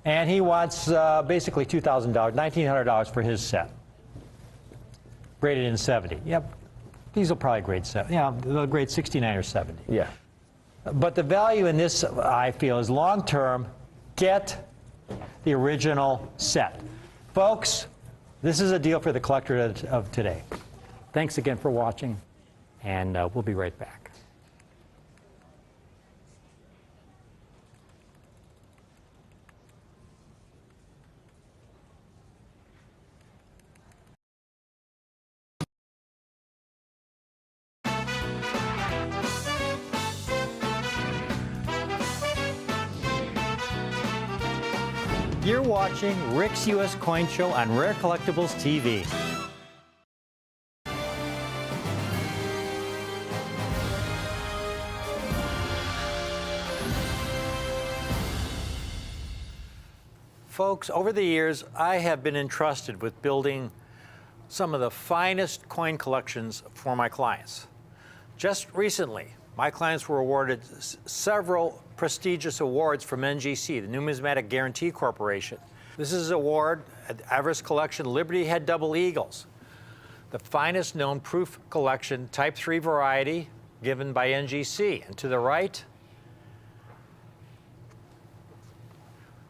and he wants basically $2,000, $1,900 for his set, graded in 70. Yep. These will probably grade 70. Yeah, they'll grade 69 or 70. Yeah. But the value in this, I feel, is long-term. Get the original set. Folks, this is a deal for the collector of today. Thanks again for watching, and we'll be right back. You're watching Rick's U.S. Coin Show on Rare Collectibles TV. Folks, over the years, I have been entrusted with building some of the finest coin collections for my clients. Just recently, my clients were awarded several prestigious awards from NGC, the Numismatic Guarantee Corporation. This is an award at Everest Collection Liberty Head Double Eagles, the finest known proof collection, Type 3 variety, given by NGC. And to the right,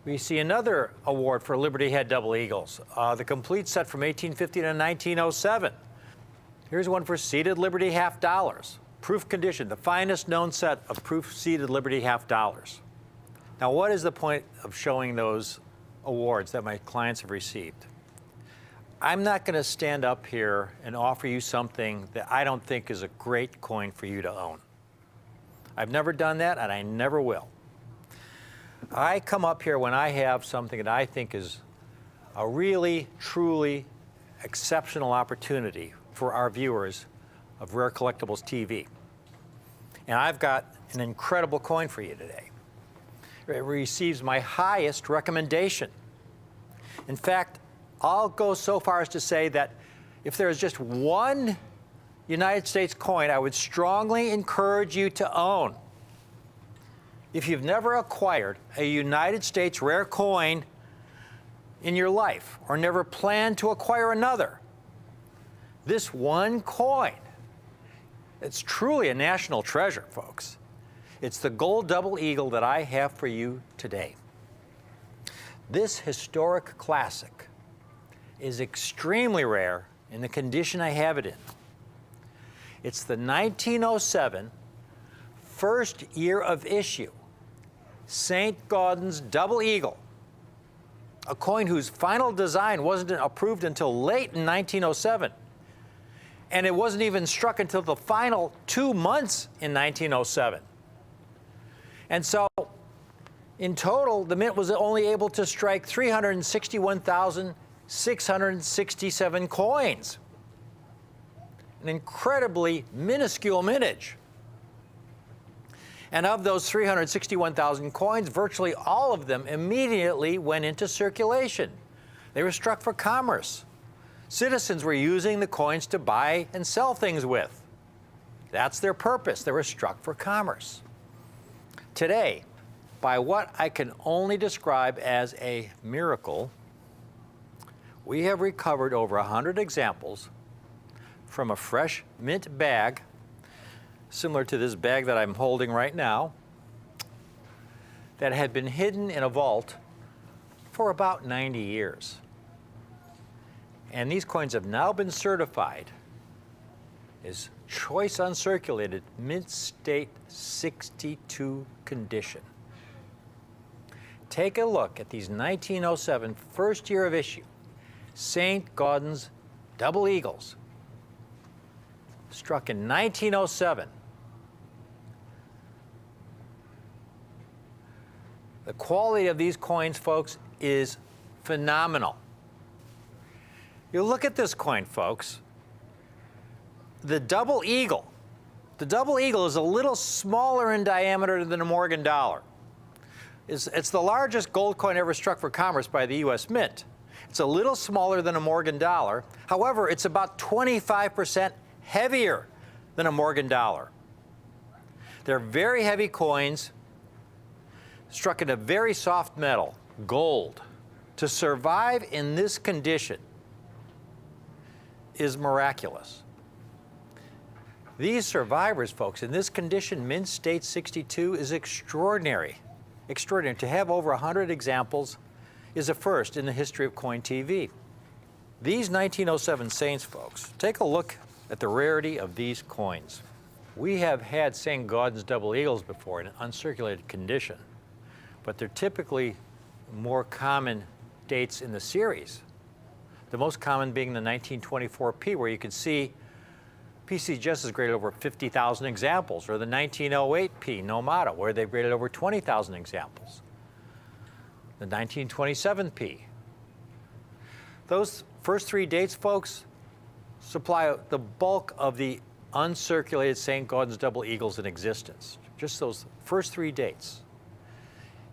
we see another award for Liberty Head Double Eagles, the complete set from 1850 to 1907. Here's one for seated Liberty half dollars. Proof condition, the finest known set of proof seated Liberty half dollars. Now, what is the point of showing those awards that my clients have received? I'm not going to stand up here and offer you something that I don't think is a great coin for you to own. I've never done that, and I never will. I come up here when I have something that I think is a really, truly exceptional opportunity for our viewers of Rare Collectibles TV. And I've got an incredible coin for you today. It receives my highest recommendation. In fact, I'll go so far as to say that if there is just one United States coin I would strongly encourage you to own, if you've never acquired a United States rare coin, in your life or never plan to acquire another, this one coin, it's truly a national treasure, folks. It's the gold double eagle that I have for you today. This historic classic is extremely rare in the condition I have it in. It's the 1907 first year of issue St. Gaudens Double Eagle, a coin whose final design wasn't approved until late in 1907. And it wasn't even struck until the final 2 months in 1907. And so, in total, the Mint was only able to strike 361,667 coins. An incredibly minuscule mintage. And of those 361,000 coins, virtually all of them immediately went into circulation. They were struck for commerce. Citizens were using the coins to buy and sell things with. That's their purpose. They were struck for commerce. Today, by what I can only describe as a miracle, we have recovered over 100 examples from a fresh mint bag, similar to this bag that I'm holding right now, that had been hidden in a vault for about 90 years. And these coins have now been certified as choice uncirculated mint state 62 condition. Take a look at these 1907 first year of issue St. Gaudens Double Eagles, struck in 1907. The quality of these coins, folks, is phenomenal. You look at this coin, folks. The Double Eagle. The Double Eagle is a little smaller in diameter than a Morgan dollar. It's the largest gold coin ever struck for commerce by the U.S. Mint. It's a little smaller than a Morgan dollar. However, it's about 25% heavier than a Morgan dollar. They're very heavy coins, struck in a very soft metal, gold. To survive in this condition is miraculous. These survivors, folks, in this condition, Mint State 62 is extraordinary. Extraordinary. To have over 100 examples is a first in the history of Coin TV. These 1907 Saints, folks, take a look at the rarity of these coins. We have had St. Gaudens Double Eagles before in an uncirculated condition, but they're typically more common dates in the series. The most common being the 1924 P, where you can see PCGS has graded over 50,000 examples, or the 1908 P, Nomata, where they've graded over 20,000 examples. The 1927 P. Those first three dates, folks, supply the bulk of the uncirculated St. Gaudens Double Eagles in existence. Just those first three dates.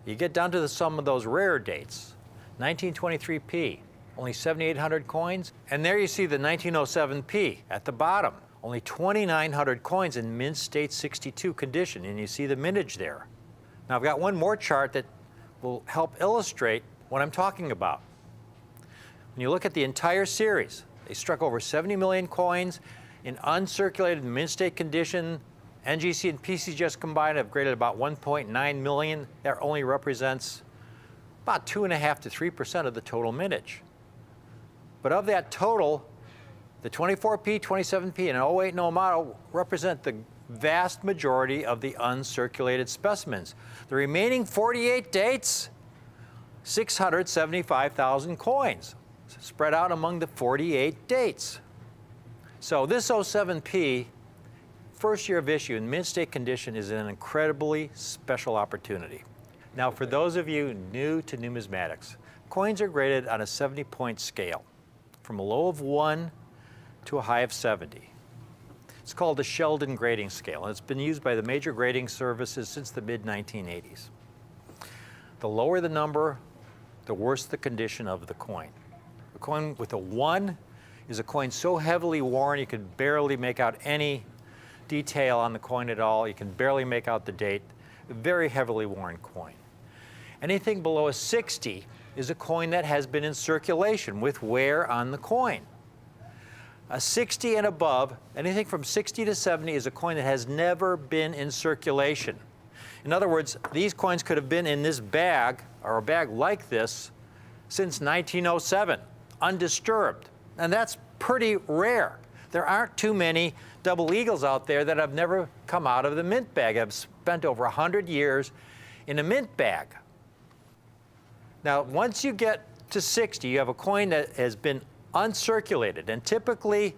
You get down to some of those rare dates. 1923 P, only 7,800 coins. And there you see the 1907 P at the bottom. Only 2,900 coins in Mint State 62 condition, and you see the mintage there. Now I've got one more chart that will help illustrate what I'm talking about. When you look at the entire series, they struck over 70 million coins in uncirculated Mint State condition. NGC and PCGS combined have graded about 1.9 million. That only represents about 2.5% to 3% of the total mintage. But of that total, the 24P, 27P, and 08 Nomata represent the vast majority of the uncirculated specimens. The remaining 48 dates, 675,000 coins, spread out among the 48 dates. So this 07P, first year of issue in mint state condition, is an incredibly special opportunity. Now, for those of you new to numismatics, coins are graded on a 70-point scale, from a low of 1 to a high of 70. It's called the Sheldon grading scale, and it's been used by the major grading services since the mid-1980s. The lower the number, the worse the condition of the coin. A coin with a 1 is a coin so heavily worn you can barely make out any detail on the coin at all. You can barely make out the date. A very heavily worn coin. Anything below a 60 is a coin that has been in circulation with wear on the coin. A 60 and above, anything from 60 to 70, is a coin that has never been in circulation. In other words, these coins could have been in this bag, or a bag like this, since 1907, undisturbed. And that's pretty rare. There aren't too many double eagles out there that have never come out of the mint bag, have spent over 100 years in a mint bag. Now, once you get to 60, you have a coin that has been uncirculated, and typically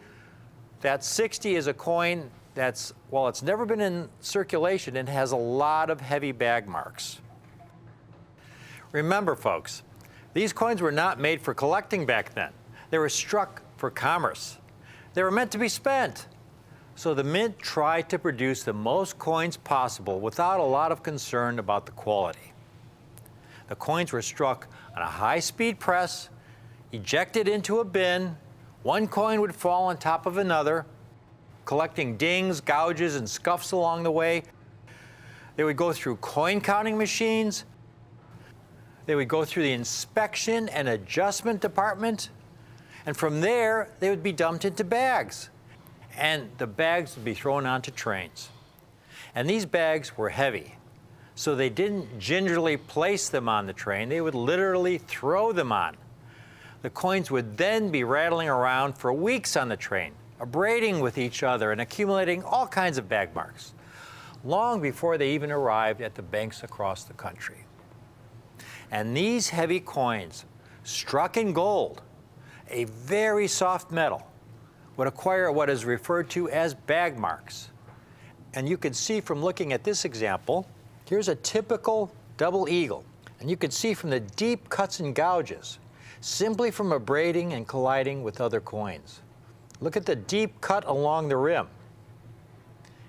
that 60 is a coin that's, well, it's never been in circulation and has a lot of heavy bag marks. Remember, folks, these coins were not made for collecting back then. They were struck for commerce. They were meant to be spent. So the mint tried to produce the most coins possible without a lot of concern about the quality. The coins were struck on a high-speed press, ejected into a bin. One coin would fall on top of another, collecting dings, gouges, and scuffs along the way. They would go through coin counting machines. They would go through the inspection and adjustment department. And from there, they would be dumped into bags. And the bags would be thrown onto trains. And these bags were heavy, so they didn't gingerly place them on the train. They would literally throw them on. The coins would then be rattling around for weeks on the train, abrading with each other and accumulating all kinds of bag marks, long before they even arrived at the banks across the country. And these heavy coins, struck in gold, a very soft metal, would acquire what is referred to as bag marks. And you can see from looking at this example, here's a typical double eagle. And you can see from the deep cuts and gouges, simply from abrading and colliding with other coins. Look at the deep cut along the rim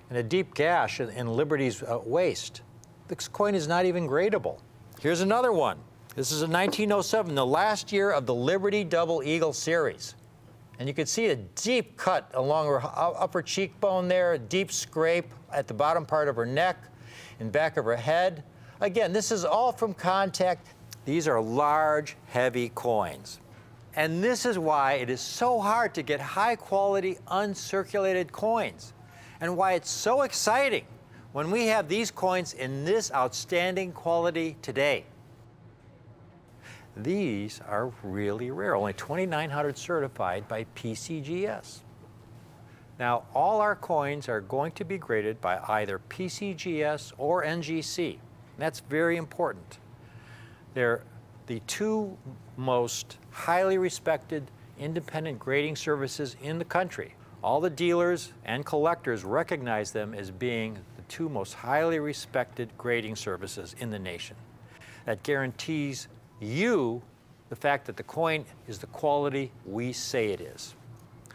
and a deep gash in Liberty's waist. This coin is not even gradable. Here's another one. This is a 1907, the last year of the Liberty Double Eagle series. And you can see a deep cut along her upper cheekbone there, a deep scrape at the bottom part of her neck and back of her head. Again, this is all from contact. These are large, heavy coins. And this is why it is so hard to get high-quality, uncirculated coins, and why it's so exciting when we have these coins in this outstanding quality today. These are really rare, only 2,900 certified by PCGS. Now, all our coins are going to be graded by either PCGS or NGC. That's very important. They're the two most highly respected independent grading services in the country. All the dealers and collectors recognize them as being the two most highly respected grading services in the nation. That guarantees you the fact that the coin is the quality we say it is.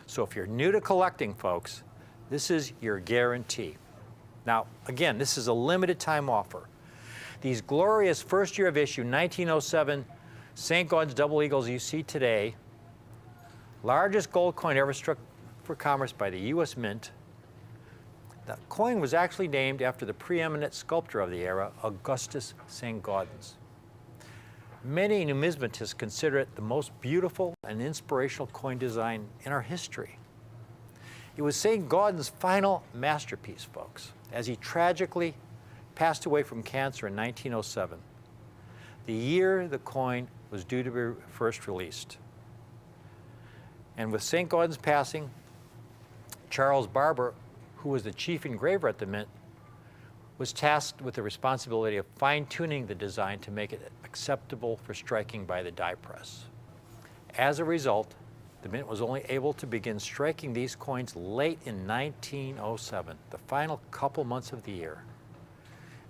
So if you're new to collecting, folks, this is your guarantee. Now, again, this is a limited time offer. These glorious first year of issue 1907 St. Gaudens Double Eagles you see today, largest gold coin ever struck for commerce by the U.S. Mint. The coin was actually named after the preeminent sculptor of the era, Augustus St. Gaudens. Many numismatists consider it the most beautiful and inspirational coin design in our history. It was St. Gaudens' final masterpiece, folks, as he tragically passed away from cancer in 1907, the year the coin was due to be first released. And with St. Gaudens' passing, Charles Barber, who was the chief engraver at the Mint, was tasked with the responsibility of fine-tuning the design to make it acceptable for striking by the die press. As a result, the Mint was only able to begin striking these coins late in 1907, the final couple months of the year.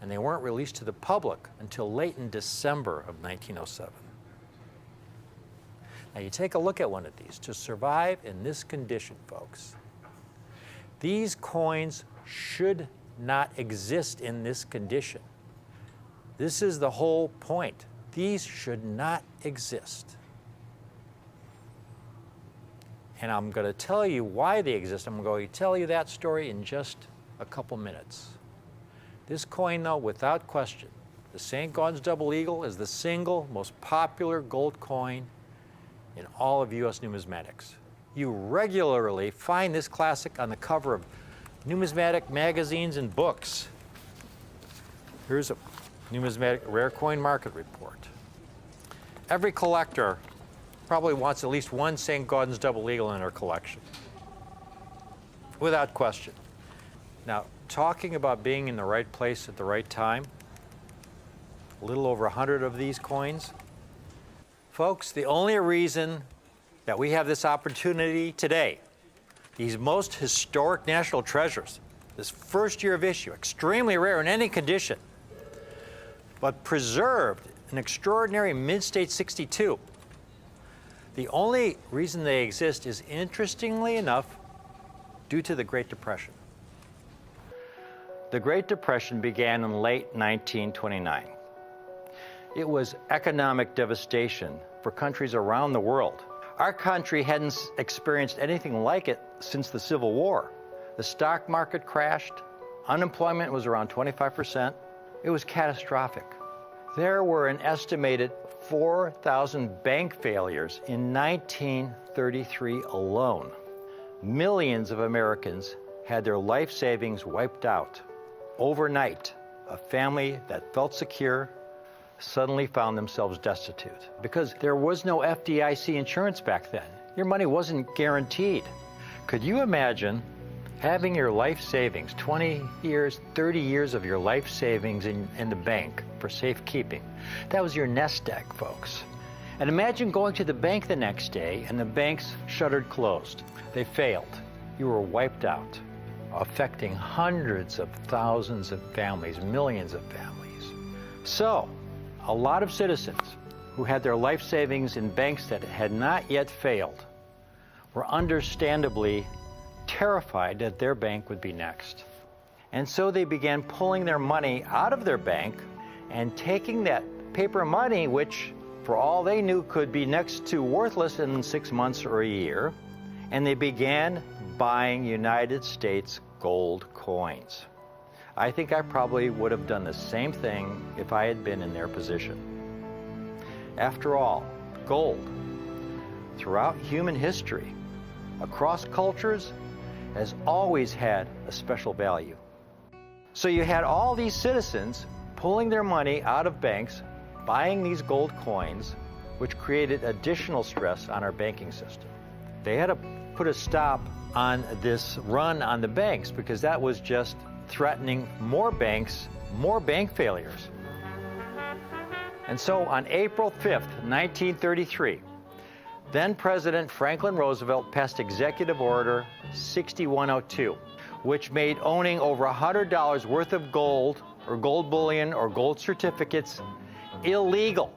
And they weren't released to the public until late in December of 1907. Now you take a look at one of these. To survive in this condition, folks, these coins should not exist in this condition. This is the whole point. These should not exist. And I'm going to tell you why they exist. I'm going to tell you that story in just a couple minutes. This coin, though, without question, The St. Gaudens Double Eagle is the single most popular gold coin in all of U.S. numismatics. You regularly find this classic on the cover of numismatic magazines and books. Here's a numismatic rare coin market report. Every collector probably wants at least one St. Gaudens Double Eagle in their collection, without question. Now, talking about being in the right place at the right time, a little over 100 of these coins. Folks, the only reason that we have this opportunity today, these most historic national treasures, this first year of issue, extremely rare in any condition, but preserved in extraordinary mid-state 62. The only reason they exist is, interestingly enough, due to the Great Depression. The Great Depression began in late 1929. It was economic devastation for countries around the world. Our country hadn't experienced anything like it since the Civil War. The stock market crashed. Unemployment was around 25%. It was catastrophic. There were an estimated 4,000 bank failures in 1933 alone. Millions of Americans had their life savings wiped out. Overnight, a family that felt secure suddenly found themselves destitute because there was no FDIC insurance back then. Your money wasn't guaranteed. Could you imagine having your life savings, 20 years, 30 years of your life savings in the bank for safekeeping? That was your nest egg, folks. And imagine going to the bank the next day and the bank's shuttered closed. They failed. You were wiped out, affecting hundreds of thousands of families, millions of families. So, a lot of citizens who had their life savings in banks that had not yet failed were understandably terrified that their bank would be next. And so they began pulling their money out of their bank and taking that paper money, which for all they knew could be next to worthless in 6 months or a year, and they began buying United States gold coins. I think I probably would have done the same thing if I had been in their position. After all, gold, throughout human history, across cultures, has always had a special value. So you had all these citizens pulling their money out of banks, buying these gold coins, which created additional stress on our banking system. They had to put a stop on this run on the banks because that was just threatening more banks, more bank failures. And so on April 5th, 1933, then President Franklin Roosevelt passed Executive Order 6102, which made owning over $100 worth of gold or gold bullion or gold certificates illegal.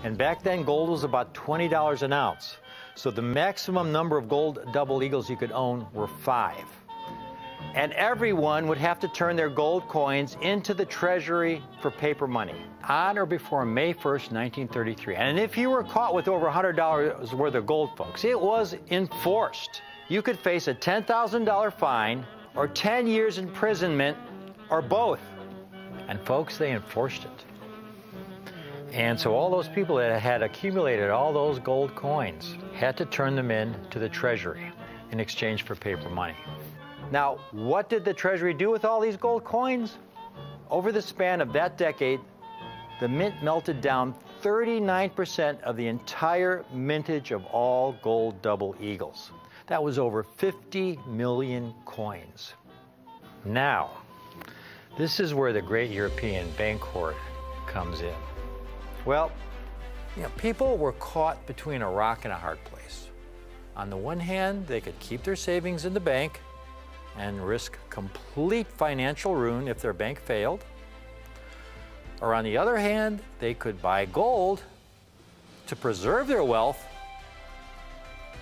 And back then, gold was about $20 an ounce. So the maximum number of gold double eagles you could own were 5. And everyone would have to turn their gold coins into the Treasury for paper money on or before May 1st, 1933. And if you were caught with over $100 worth of gold, folks, it was enforced. You could face a $10,000 fine or 10 years imprisonment or both. And folks, they enforced it. And so all those people that had accumulated all those gold coins had to turn them in to the Treasury in exchange for paper money. Now, what did the Treasury do with all these gold coins? Over the span of that decade, the mint melted down 39% of the entire mintage of all gold double eagles. That was over 50 million coins. Now, this is where the great European bank hoard comes in. Well, people were caught between a rock and a hard place. On the one hand, they could keep their savings in the bank and risk complete financial ruin if their bank failed. Or on the other hand, they could buy gold to preserve their wealth,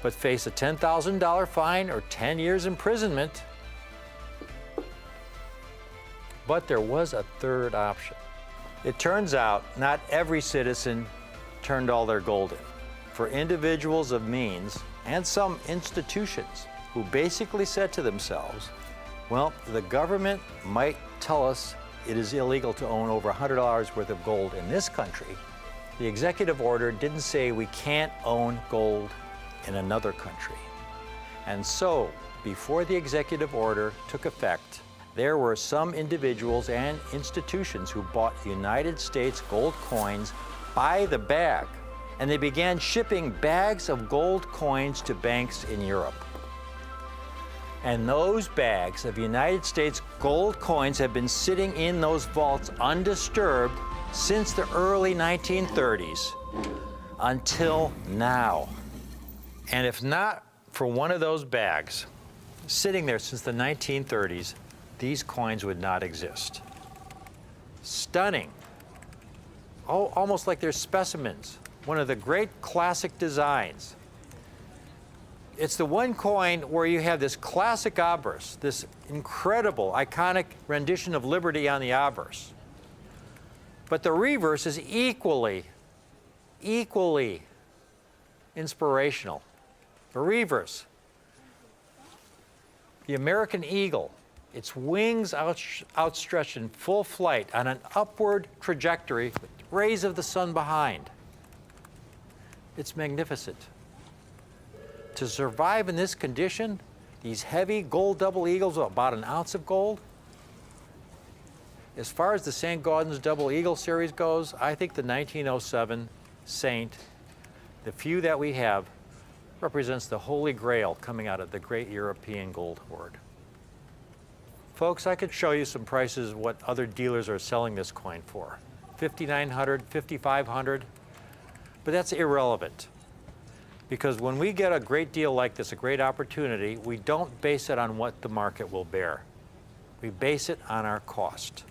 but face a $10,000 fine or 10 years imprisonment. But there was a third option. It turns out not every citizen turned all their gold in. For individuals of means and some institutions who basically said to themselves, well, the government might tell us it is illegal to own over $100 worth of gold in this country, the executive order didn't say we can't own gold in another country. And so, before the executive order took effect, there were some individuals and institutions who bought United States gold coins by the bag, and they began shipping bags of gold coins to banks in Europe. And those bags of United States gold coins have been sitting in those vaults undisturbed since the early 1930s until now. And if not for one of those bags sitting there since the 1930s, these coins would not exist. Stunning. Oh, almost like they're specimens. One of the great classic designs. It's the one coin where you have this classic obverse, this incredible, iconic rendition of Liberty on the obverse. But the reverse is equally inspirational. The reverse, the American eagle, its wings outstretched in full flight on an upward trajectory with rays of the sun behind. It's magnificent. To survive in this condition, these heavy gold double eagles of about an ounce of gold, as far as the St. Gaudens Double Eagle series goes, I think the 1907 Saint, the few that we have, represents the holy grail coming out of the great European gold hoard. Folks, I could show you some prices what other dealers are selling this coin for. $5,900, $5,500, but that's irrelevant. Because when we get a great deal like this, a great opportunity, we don't base it on what the market will bear. We base it on our cost.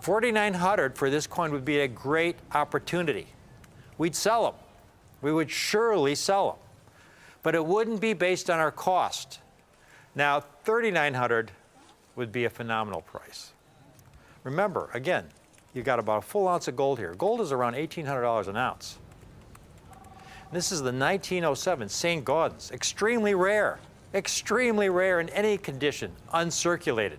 $4,900 for this coin would be a great opportunity. We'd sell them. We would surely sell them. But it wouldn't be based on our cost. Now, $3,900 would be a phenomenal price. Remember, again, you got about a full ounce of gold here. Gold is around $1,800 an ounce. This is the 1907 St. Gaudens, extremely rare in any condition, uncirculated.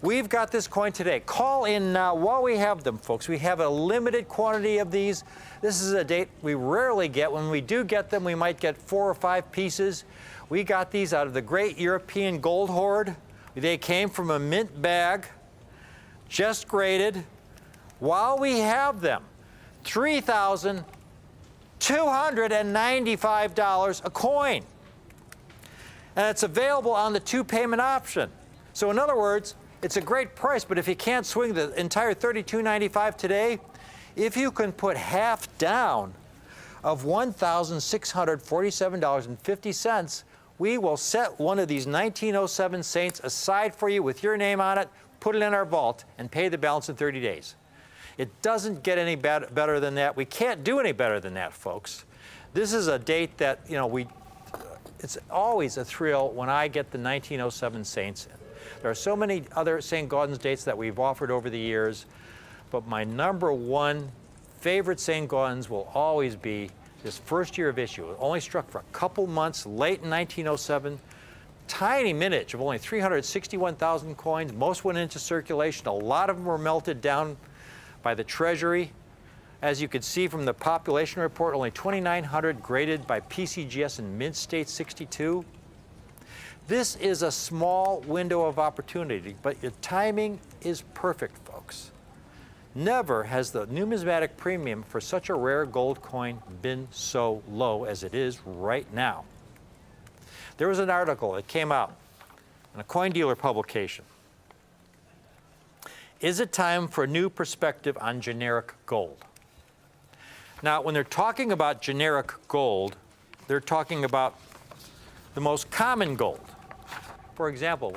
We've got this coin today. Call in now while we have them, folks. We have a limited quantity of these. This is a date we rarely get. When we do get them, we might get 4 or 5 pieces. We got these out of the great European gold hoard. They came from a mint bag, just graded. While we have them, $3,295 a coin. And it's available on the 2-payment option. So in other words, it's a great price, but if you can't swing the entire $32.95 today, if you can put half down of $1,647.50, we will set one of these 1907 Saints aside for you with your name on it, put it in our vault, and pay the balance in 30 days. It doesn't get any better than that. We can't do any better than that, folks. This is a date that, it's always a thrill when I get the 1907 Saints in. There are so many other St. Gaudens dates that we've offered over the years, but my #1 favorite St. Gaudens will always be this first year of issue. It only struck for a couple months late in 1907. Tiny mintage of only 361,000 coins. Most went into circulation. A lot of them were melted down by the Treasury. As you could see from the population report, only 2,900 graded by PCGS in Mint State 62. This is a small window of opportunity, but your timing is perfect, folks. Never has the numismatic premium for such a rare gold coin been so low as it is right now. There was an article that came out in a Coin Dealer publication. Is it time for a new perspective on generic gold? Now, when they're talking about generic gold, they're talking about the most common gold. For example,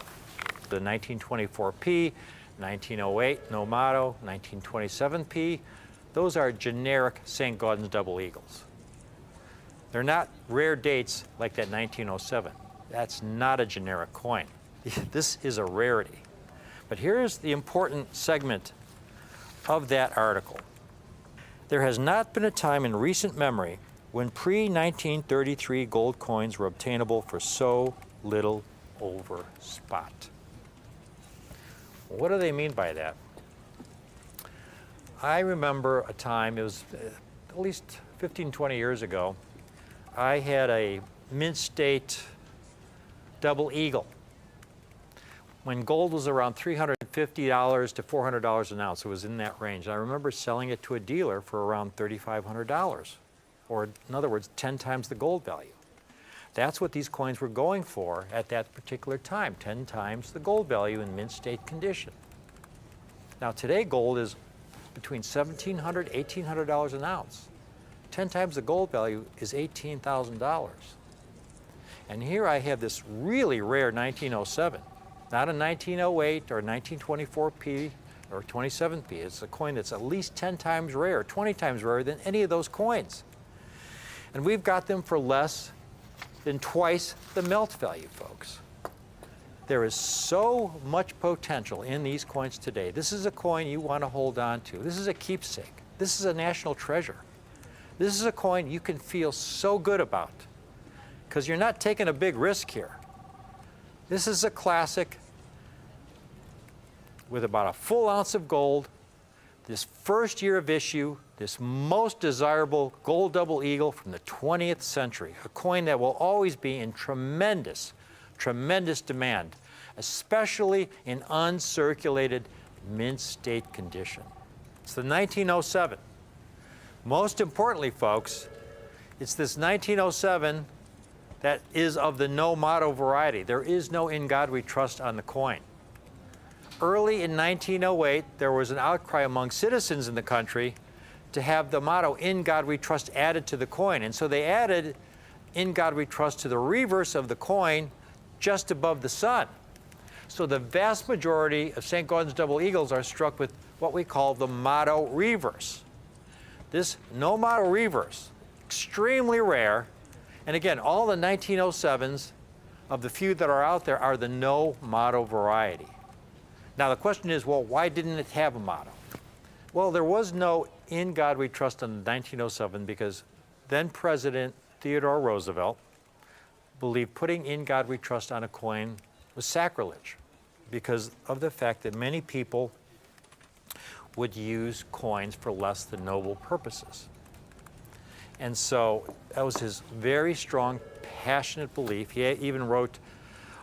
the 1924P, 1908 Nomato, 1927P, those are generic St. Gaudens Double Eagles. They're not rare dates like that 1907. That's not a generic coin. This is a rarity. But here's the important segment of that article. There has not been a time in recent memory when pre-1933 gold coins were obtainable for so little over spot. What do they mean by that? I remember a time, it was at least 15, 20 years ago, I had a Mint State double eagle when gold was around $350 to $400 an ounce. It was in that range. I remember selling it to a dealer for around $3,500, or in other words, 10 times the gold value. That's what these coins were going for at that particular time, 10 times the gold value in mint state condition. Now today gold is between $1,700, $1,800 an ounce. 10 times the gold value is $18,000. And here I have this really rare 1907, not a 1908 or 1924p or 27p. It's a coin that's at least 10 times rare, 20 times rarer than any of those coins. And we've got them for less than twice the melt value, folks. There is so much potential in these coins today. This is a coin you want to hold on to. This is a keepsake. This is a national treasure. This is a coin you can feel so good about because you're not taking a big risk here. This is a classic with about a full ounce of gold, this first year of issue, this most desirable gold double eagle from the 20th century, a coin that will always be in tremendous, tremendous demand, especially in uncirculated mint state condition. It's the 1907. Most importantly, folks, it's this 1907 that is of the no motto variety. There is no "In God We Trust" on the coin. Early in 1908, there was an outcry among citizens in the country to have the motto "In God We Trust" added to the coin. And so they added "In God We Trust" to the reverse of the coin just above the sun. So the vast majority of St. Gordon's double eagles are struck with what we call the motto reverse. This no motto reverse, extremely rare. And again, all the 1907s of the few that are out there are the no motto variety. Now the question is, well, why didn't it have a motto? Well, there was no "In God We Trust" in 1907 because then President Theodore Roosevelt believed putting "In God We Trust" on a coin was sacrilege because of the fact that many people would use coins for less than noble purposes. And so that was his very strong, passionate belief. He even wrote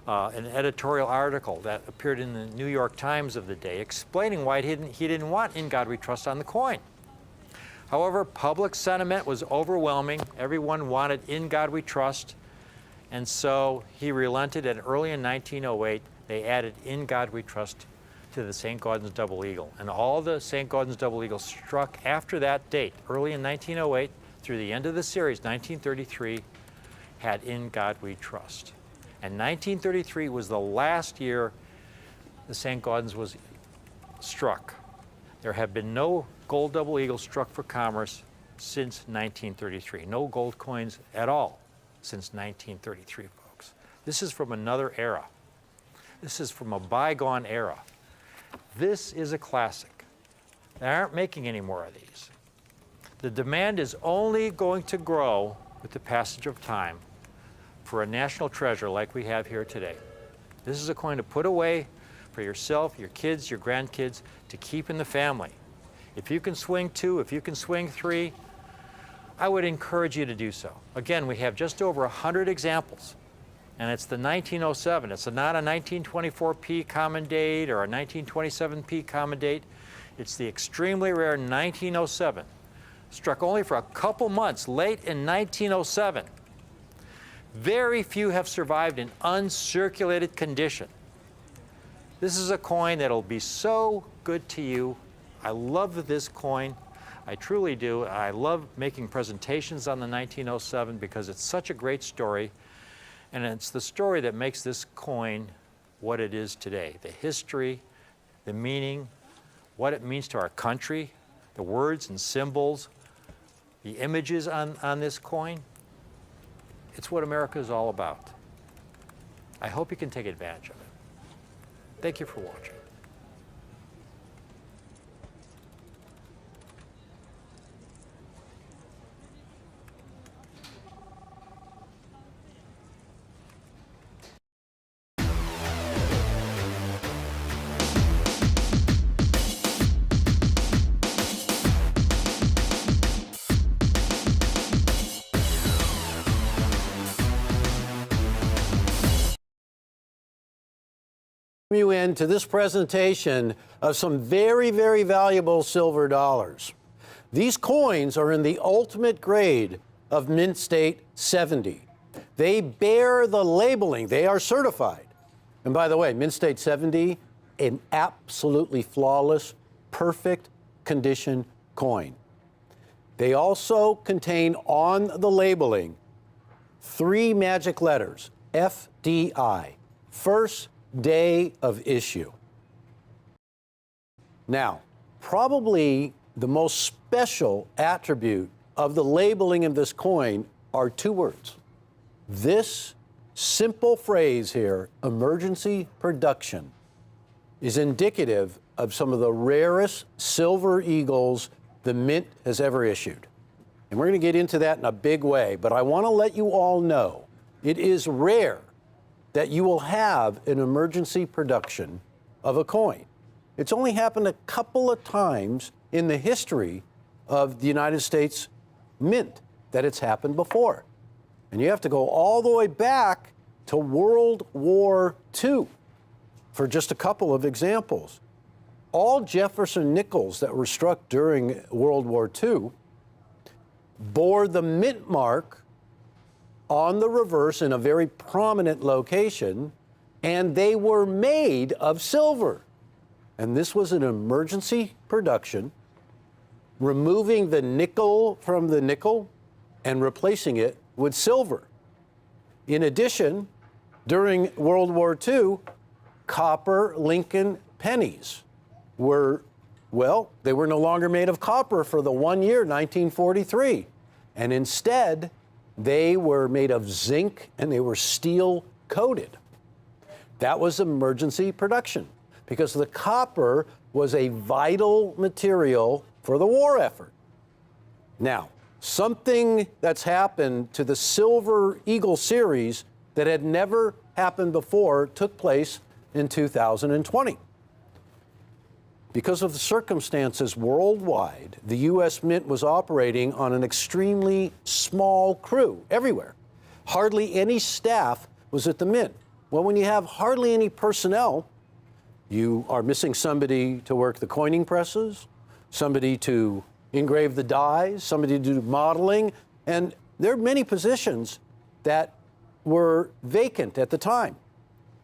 an editorial article that appeared in the New York Times of the day explaining why he didn't want "In God We Trust" on the coin. However, public sentiment was overwhelming. Everyone wanted "In God We Trust." And so he relented, and early in 1908, they added "In God We Trust" to the St. Gordon's double eagle. And all the St. Gordon's double eagles struck after that date, early in 1908 through the end of the series, 1933, had "In God We Trust." And 1933 was the last year the St. Gordon's was struck. There have been no gold double eagles struck for commerce since 1933. No gold coins at all since 1933, folks. This is from another era. This is from a bygone era. This is a classic. They aren't making any more of these. The demand is only going to grow with the passage of time for a national treasure like we have here today. This is a coin to put away for yourself, your kids, your grandkids, to keep in the family. If you can swing 2, if you can swing 3, I would encourage you to do so. Again, we have just over 100 examples, and it's the 1907. It's not a 1924p common date or a 1927p common date. It's the extremely rare 1907, struck only for a couple months late in 1907. Very few have survived in uncirculated condition. This is a coin that'll be so good to you. I love this coin. I truly do. I love making presentations on the 1907 because it's such a great story. And it's the story that makes this coin what it is today. The history, the meaning, what it means to our country, the words and symbols, the images on this coin. It's what America is all about. I hope you can take advantage of it. Thank you for watching. you into this presentation of some very, very valuable silver dollars. These coins are in the ultimate grade of Mint State 70. They bear the labeling. They are certified. And by the way, Mint State 70, an absolutely flawless, perfect condition coin. They also contain on the labeling 3 magic letters, FDI, first day of issue. Now, probably the most special attribute of the labeling of this coin are 2 words. This simple phrase here, emergency production, is indicative of some of the rarest silver eagles the Mint has ever issued. And we're going to get into that in a big way, but I want to let you all know it is rare that you will have an emergency production of a coin. It's only happened a couple of times in the history of the United States Mint that it's happened before. And you have to go all the way back to World War II for just a couple of examples. All Jefferson nickels that were struck during World War II bore the mint mark on the reverse in a very prominent location, and they were made of silver. And this was an emergency production, removing the nickel from the nickel and replacing it with silver. In addition, during World War II, copper Lincoln pennies were, well, they were no longer made of copper for the 1 year, 1943. And instead, they were made of zinc and they were steel coated. That was emergency production because the copper was a vital material for the war effort. Now, something that's happened to the Silver Eagle series that had never happened before took place in 2020. Because of the circumstances worldwide, the U.S. Mint was operating on an extremely small crew everywhere. Hardly any staff was at the Mint. Well, when you have hardly any personnel, you are missing somebody to work the coining presses, somebody to engrave the dies, somebody to do modeling, and there are many positions that were vacant at the time.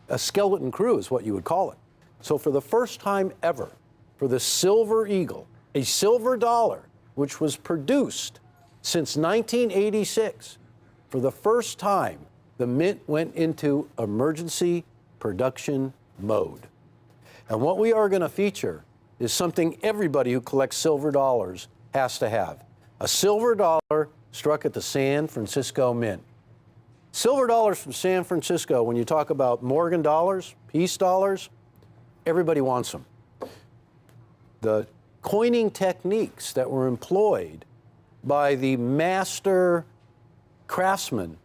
A skeleton crew is what you would call it. So for the first time ever, for the Silver Eagle, a silver dollar, which was produced since 1986, for the first time, the Mint went into emergency production mode. And what we are going to feature is something everybody who collects silver dollars has to have. A silver dollar struck at the San Francisco Mint. Silver dollars from San Francisco, when you talk about Morgan dollars, peace dollars, everybody wants them. The coining techniques that were employed by the master craftsmen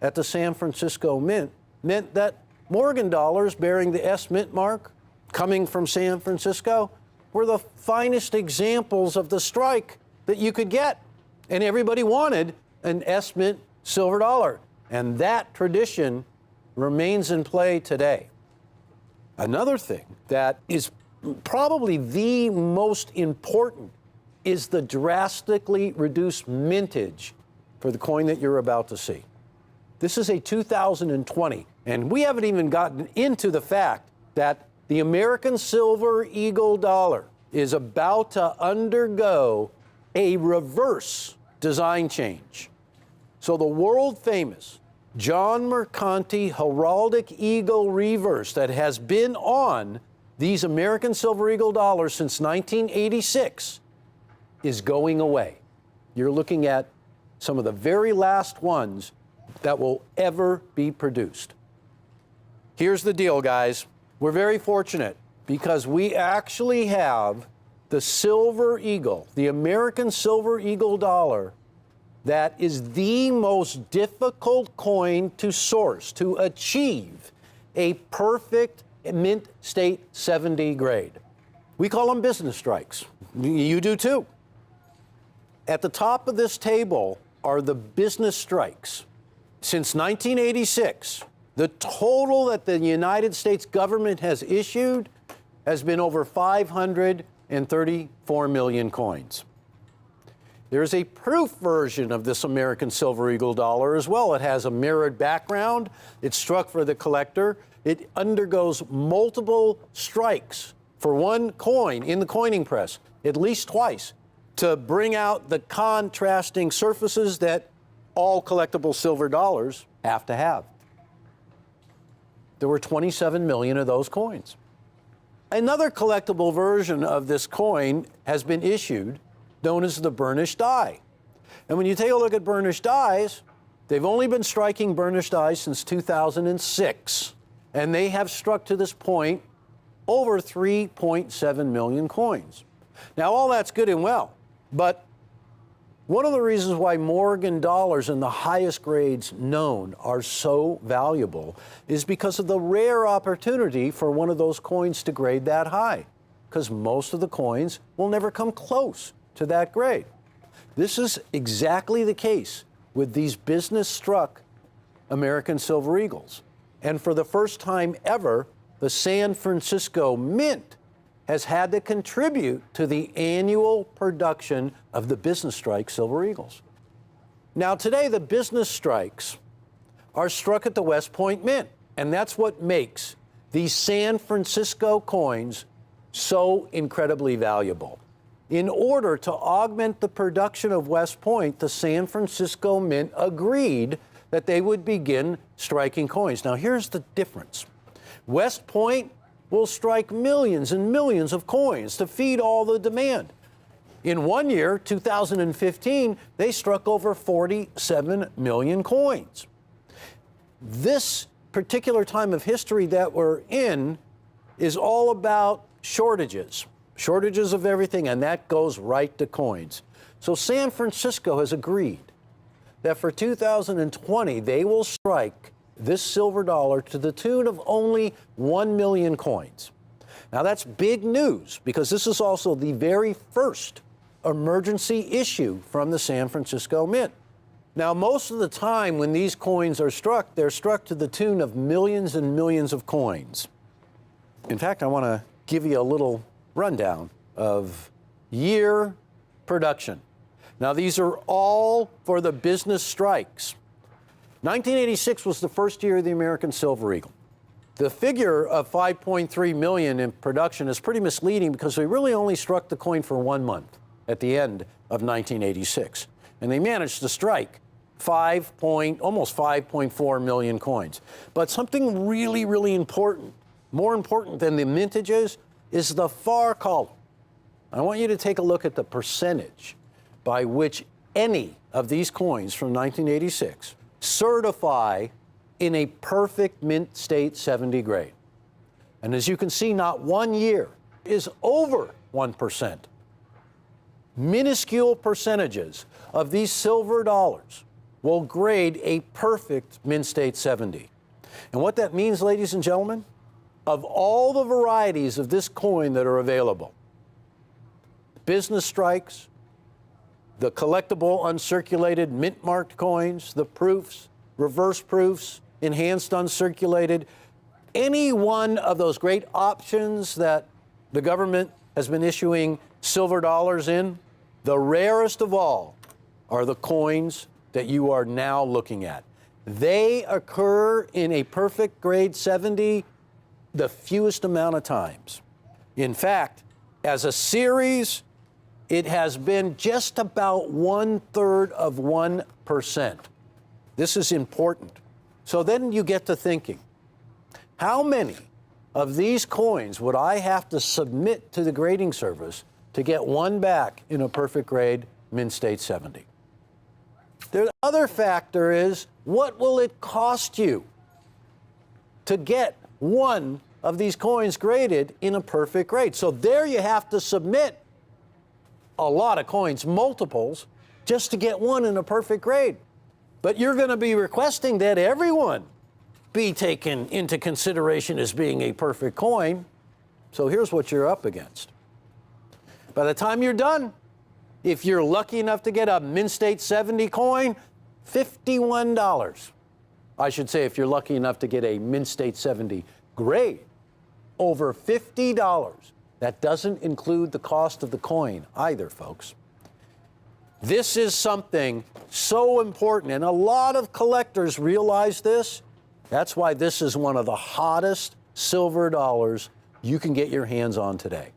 at the San Francisco Mint meant that Morgan dollars bearing the S Mint mark coming from San Francisco were the finest examples of the strike that you could get. And everybody wanted an S Mint silver dollar. And that tradition remains in play today. Another thing that is probably the most important is the drastically reduced mintage for the coin that you're about to see. This is a 2020, and we haven't even gotten into the fact that the American Silver Eagle dollar is about to undergo a reverse design change. So the world famous John Mercanti Heraldic Eagle reverse that has been on these American Silver Eagle dollars since 1986 is going away. You're looking at some of the very last ones that will ever be produced. Here's the deal, guys. We're very fortunate because we actually have the Silver Eagle, the American Silver Eagle dollar, that is the most difficult coin to source, to achieve a perfect Mint State 70 grade. We call them business strikes. You do too. At the top of this table are the business strikes. Since 1986, The total that the United States government has issued has been over 534 million coins. There's a proof version of this American Silver Eagle dollar as well. It has a mirrored background. It's struck for the collector. It undergoes multiple strikes for one coin in the coining press, at least twice, to bring out the contrasting surfaces that all collectible silver dollars have to have. There were 27 million of those coins. Another collectible version of this coin has been issued, known as the burnished die. And when you take a look at burnished dies, they've only been striking burnished dies since 2006, and they have struck to this point over 3.7 million coins. Now, all that's good and well, but one of the reasons why Morgan dollars in the highest grades known are so valuable is because of the rare opportunity for one of those coins to grade that high, because most of the coins will never come close to that grade. This is exactly the case with these business-struck American Silver Eagles. And for the first time ever, the San Francisco Mint has had to contribute to the annual production of the business strike Silver Eagles. Now, today, the business strikes are struck at the West Point Mint, and that's what makes these San Francisco coins so incredibly valuable. In order to augment the production of West Point, the San Francisco Mint agreed that they would begin striking coins. Now, here's the difference. West Point will strike millions and millions of coins to feed all the demand. In one year, 2015, they struck over 47 million coins. This particular time of history that we're in is all about shortages of everything, and that goes right to coins. So San Francisco has agreed that for 2020, they will strike this silver dollar to the tune of only 1 million coins. Now, that's big news because this is also the very first emergency issue from the San Francisco Mint. Now, most of the time when these coins are struck, they're struck to the tune of millions and millions of coins. In fact, I want to give you a little rundown of year production. Now, these are all for the business strikes. 1986 was the first year of the American Silver Eagle. The figure of 5.3 million in production is pretty misleading because they really only struck the coin for 1 month at the end of 1986. And they managed to strike almost 5.4 million coins. But something really, really important, more important than the mintages, is the far column. I want you to take a look at the percentage by which any of these coins from 1986 certify in a perfect mint state 70 grade. And as you can see, not one year is over 1%. Minuscule percentages of these silver dollars will grade a perfect mint state 70. And what that means, ladies and gentlemen, of all the varieties of this coin that are available, business strikes, the collectible uncirculated mint-marked coins, the proofs, reverse proofs, enhanced uncirculated, any one of those great options that the government has been issuing silver dollars in, the rarest of all are the coins that you are now looking at. They occur in a perfect grade 70 the fewest amount of times. In fact, as a series, it has been just about 1/3 of 1%. This is important. So then you get to thinking, how many of these coins would I have to submit to the grading service to get one back in a perfect grade mint state 70? The other factor is, what will it cost you to get one of these coins graded in a perfect grade? So there you have to submit a lot of coins, multiples, just to get one in a perfect grade. But you're going to be requesting that everyone be taken into consideration as being a perfect coin. So here's what you're up against. By the time you're done, if you're lucky enough to get a mint state 70 coin, $51 I should say if you're lucky enough to get a Mint State 70 grade, over $50. That doesn't include the cost of the coin either, folks. This is something so important, and a lot of collectors realize this. That's why this is one of the hottest silver dollars you can get your hands on today.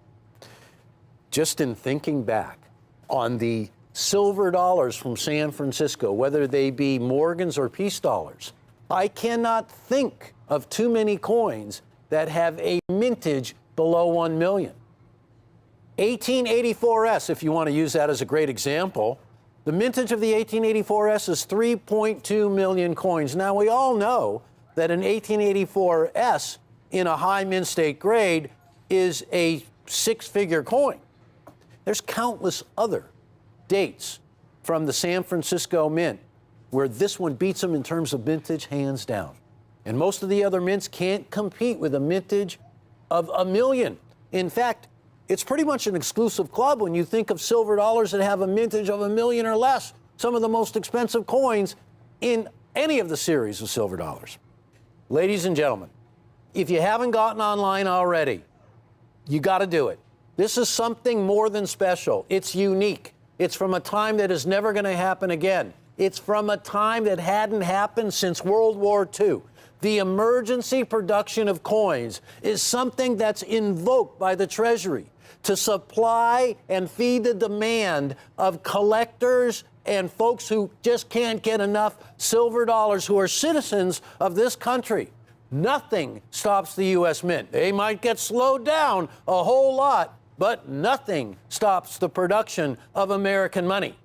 Just in thinking back on the silver dollars from San Francisco, whether they be Morgans or peace dollars, I cannot think of too many coins that have a mintage below 1 million. 1884S, if you want to use that as a great example, the mintage of the 1884S is 3.2 million coins. Now, we all know that an 1884S in a high Mint State grade is a six-figure coin. There's countless other dates from the San Francisco Mint where this one beats them in terms of mintage hands down. And most of the other mints can't compete with a mintage of 1 million. In fact, it's pretty much an exclusive club when you think of silver dollars that have a mintage of 1 million or less. Some of the most expensive coins in any of the series of silver dollars. Ladies and gentlemen, if you haven't gotten online already, you got to do it. This is something more than special. It's unique. It's from a time that is never going to happen again. It's from a time that hadn't happened since World War II. The emergency production of coins is something that's invoked by the Treasury to supply and feed the demand of collectors and folks who just can't get enough silver dollars who are citizens of this country. Nothing stops the U.S. Mint. They might get slowed down a whole lot, but nothing stops the production of American money.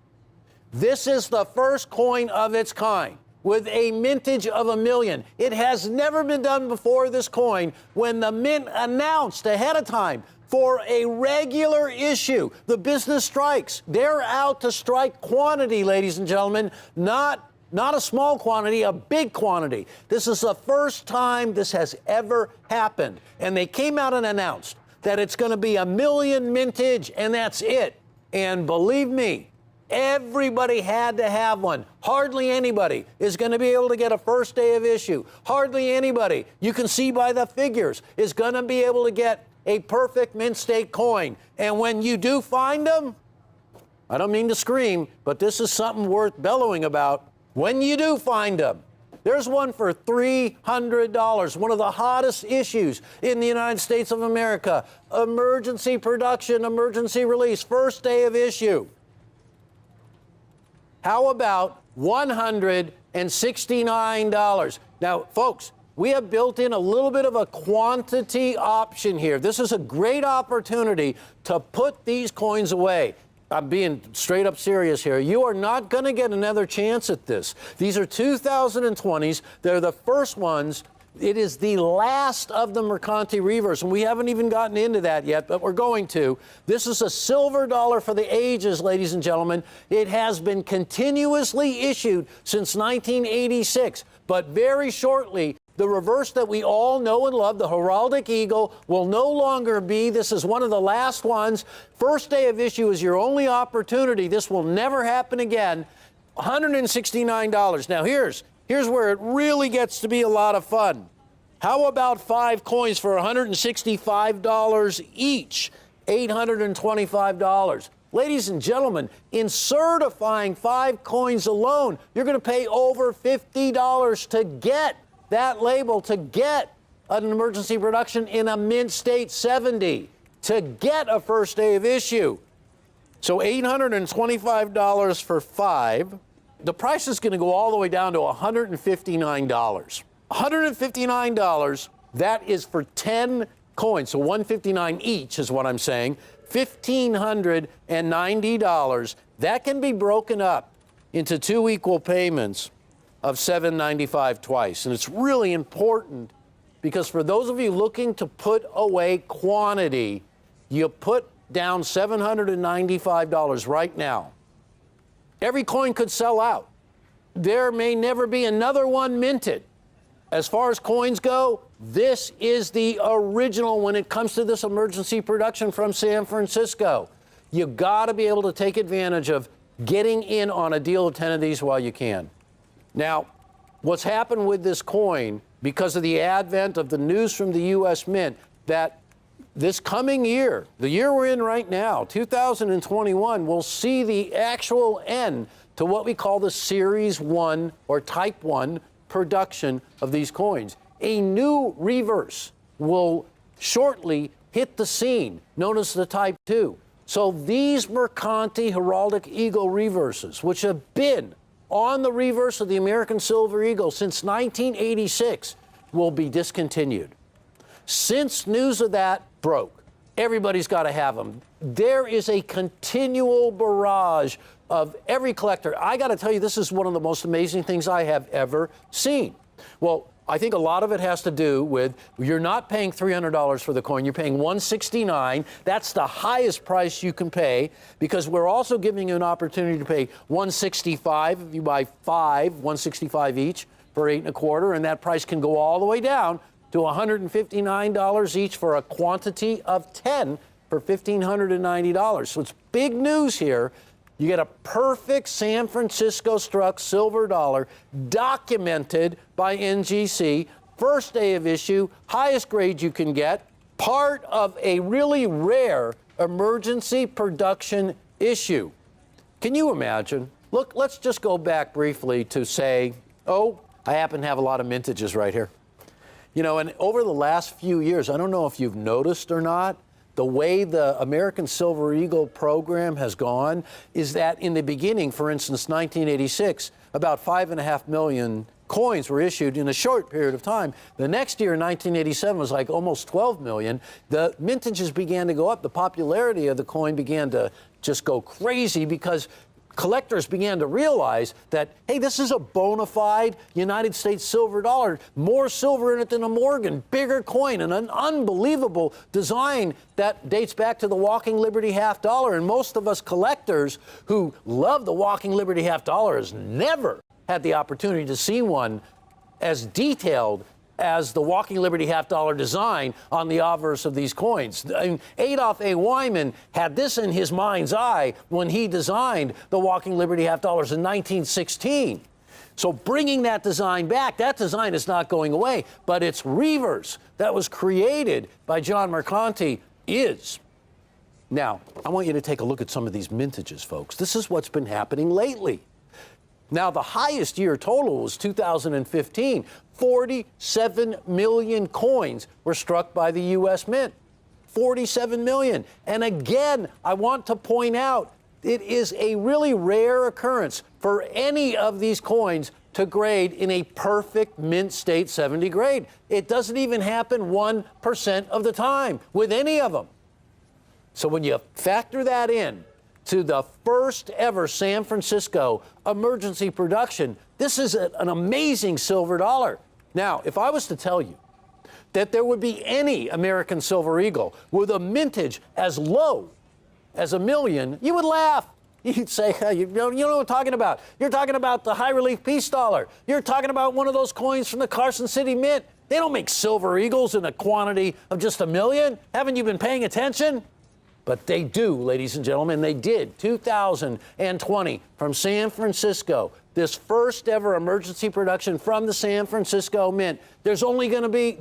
This is the first coin of its kind with a mintage of 1 million. It has never been done before, this coin, when the Mint announced ahead of time for a regular issue. The business strikes. They're out to strike quantity, ladies and gentlemen, not a small quantity, a big quantity. This is the first time this has ever happened. And they came out and announced that it's going to be 1 million mintage, and that's it. And believe me, everybody had to have one. Hardly anybody is going to be able to get a first day of issue. Hardly anybody, you can see by the figures, is going to be able to get a perfect Mint State coin. And when you do find them, I don't mean to scream, but this is something worth bellowing about. When you do find them, there's one for $300, one of the hottest issues in the United States of America. Emergency production, emergency release, first day of How about $169? Now, folks, we have built in a little bit of a quantity option here. This is a great opportunity to put these coins away. I'm being straight up serious here. You are not going to get another chance at this. These are 2020s. They're the first ones. It is the last of the Mercanti Reavers, and we haven't even gotten into that yet, but we're going to. This is a silver dollar for the ages, ladies and gentlemen. It has been continuously issued since 1986, but very shortly, the reverse that we all know and love, the heraldic eagle, will no longer be. This is one of the last ones. First day of issue is your only opportunity. This will never happen again. $169. Now, here's where it really gets to be a lot of fun. How about 5 coins for $165 each? $825. Ladies and gentlemen, in certifying 5 coins alone, you're going to pay over $50 to get that label, to get an emergency production in a Mint State 70, to get a first day of issue. So $825 for 5. The price is going to go all the way down to $159. $159, that is for 10 coins. So $159 each is what I'm saying. $1,590. That can be broken up into 2 equal payments of $795 twice. And it's really important because for those of you looking to put away quantity, you put down $795 right now. Every coin could sell out. There may never be another one minted. As far as coins go, this is the original when it comes to this emergency production from San Francisco. You've got to be able to take advantage of getting in on a deal of 10 of these while you can. Now, what's happened with this coin, because of the advent of the news from the U.S. Mint, that this coming year, the year we're in right now, 2021, will see the actual end to what we call the Series 1 or Type 1 production of these coins. A new reverse will shortly hit the scene, known as the Type 2. So these Mercanti Heraldic Eagle reverses, which have been on the reverse of the American Silver Eagle since 1986, will be discontinued. Since news of that broke, everybody's got to have them. There is a continual barrage of every collector. I got to tell you, this is one of the most amazing things I have ever seen. Well, I think a lot of it has to do with you're not paying $300 for the coin, you're paying $169. That's the highest price you can pay, because we're also giving you an opportunity to pay $165 if you buy 5, $165 each for 8 1/4, and that price can go all the way down to $159 each for a quantity of 10 for $1,590. So it's big news here. You get a perfect San Francisco struck silver dollar, documented by NGC, first day of issue, highest grade you can get, part of a really rare emergency production issue. Can you imagine? Look, let's just go back briefly to say, oh, I happen to have a lot of mintages right here. You know, and over the last few years, I don't know if you've noticed or not, the way the American Silver Eagle program has gone is that in the beginning, for instance, 1986, about 5.5 million coins were issued in a short period of time. The next year, 1987, was like almost 12 million. The mintages began to go up. The popularity of the coin began to just go crazy because collectors began to realize that, hey, this is a bona fide United States silver dollar, more silver in it than a Morgan, bigger coin, and an unbelievable design that dates back to the Walking Liberty half dollar. And most of us collectors who love the Walking Liberty half dollar has never had the opportunity to see one as detailed as the Walking Liberty half dollar design on the obverse of these coins. I mean, Adolph A. Wyman had this in his mind's eye when he designed the Walking Liberty half dollars in 1916. So bringing that design back, that design is not going away, but its reverse that was created by John Mercanti is. Now, I want you to take a look at some of these mintages, folks. This is what's been happening lately. Now, the highest year total was 2015. 47 million coins were struck by the U.S. Mint. 47 million. And again, I want to point out, it is a really rare occurrence for any of these coins to grade in a perfect mint state 70 grade. It doesn't even happen 1% of the time with any of them. So when you factor that in to the first ever San Francisco emergency production, this is an amazing silver dollar. Now, if I was to tell you that there would be any American Silver Eagle with a mintage as low as $1 million, you would laugh. You'd say, hey, you know what I'm talking about. You're talking about the high relief peace dollar. You're talking about one of those coins from the Carson City Mint. They don't make Silver Eagles in a quantity of just $1 million. Haven't you been paying attention? But they do, ladies and gentlemen, they did. 2020 from San Francisco, this first ever emergency production from the San Francisco Mint. There's only going to be,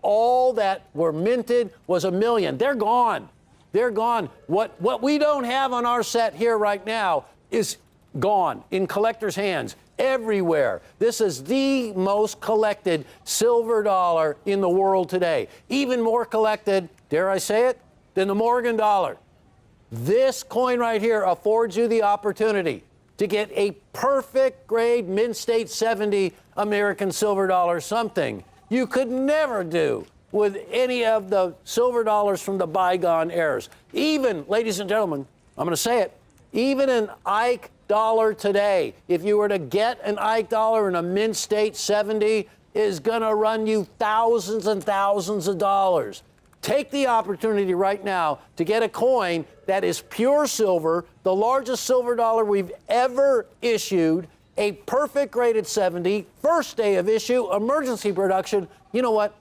all that were minted was $1 million. They're gone. They're gone. What we don't have on our set here right now is gone in collectors' hands everywhere. This is the most collected silver dollar in the world today. Even more collected, dare I say it, than the Morgan dollar. This coin right here affords you the opportunity to get a perfect grade mint state 70 American silver dollar, something you could never do with any of the silver dollars from the bygone eras. Even, ladies and gentlemen, I'm going to say it, even an Ike dollar today, if you were to get an Ike dollar in a mint state 70, is going to run you thousands and thousands of dollars. Take the opportunity right now to get a coin that is pure silver, the largest silver dollar we've ever issued, a perfect graded 70, first day of issue, emergency production. You know what?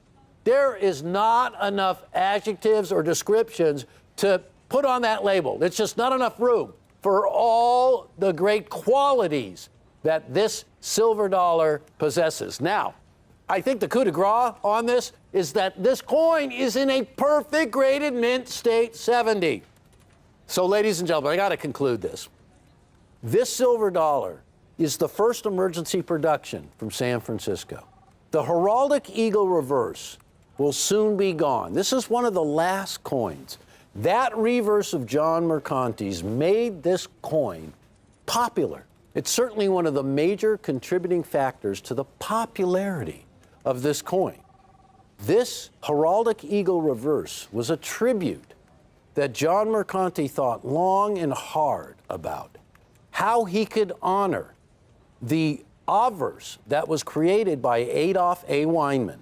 There is not enough adjectives or descriptions to put on that label. It's just not enough room for all the great qualities that this silver dollar possesses. Now, I think the coup de grace on this is that this coin is in a perfect graded mint state 70. So, ladies and gentlemen, I got to conclude this. This silver dollar is the first emergency production from San Francisco. The heraldic eagle reverse will soon be gone. This is one of the last coins. That reverse of John Mercanti's made this coin popular. It's certainly one of the major contributing factors to the popularity of this coin. This heraldic eagle reverse was a tribute that John Mercanti thought long and hard about, how he could honor the obverse that was created by Adolph A. Weinman,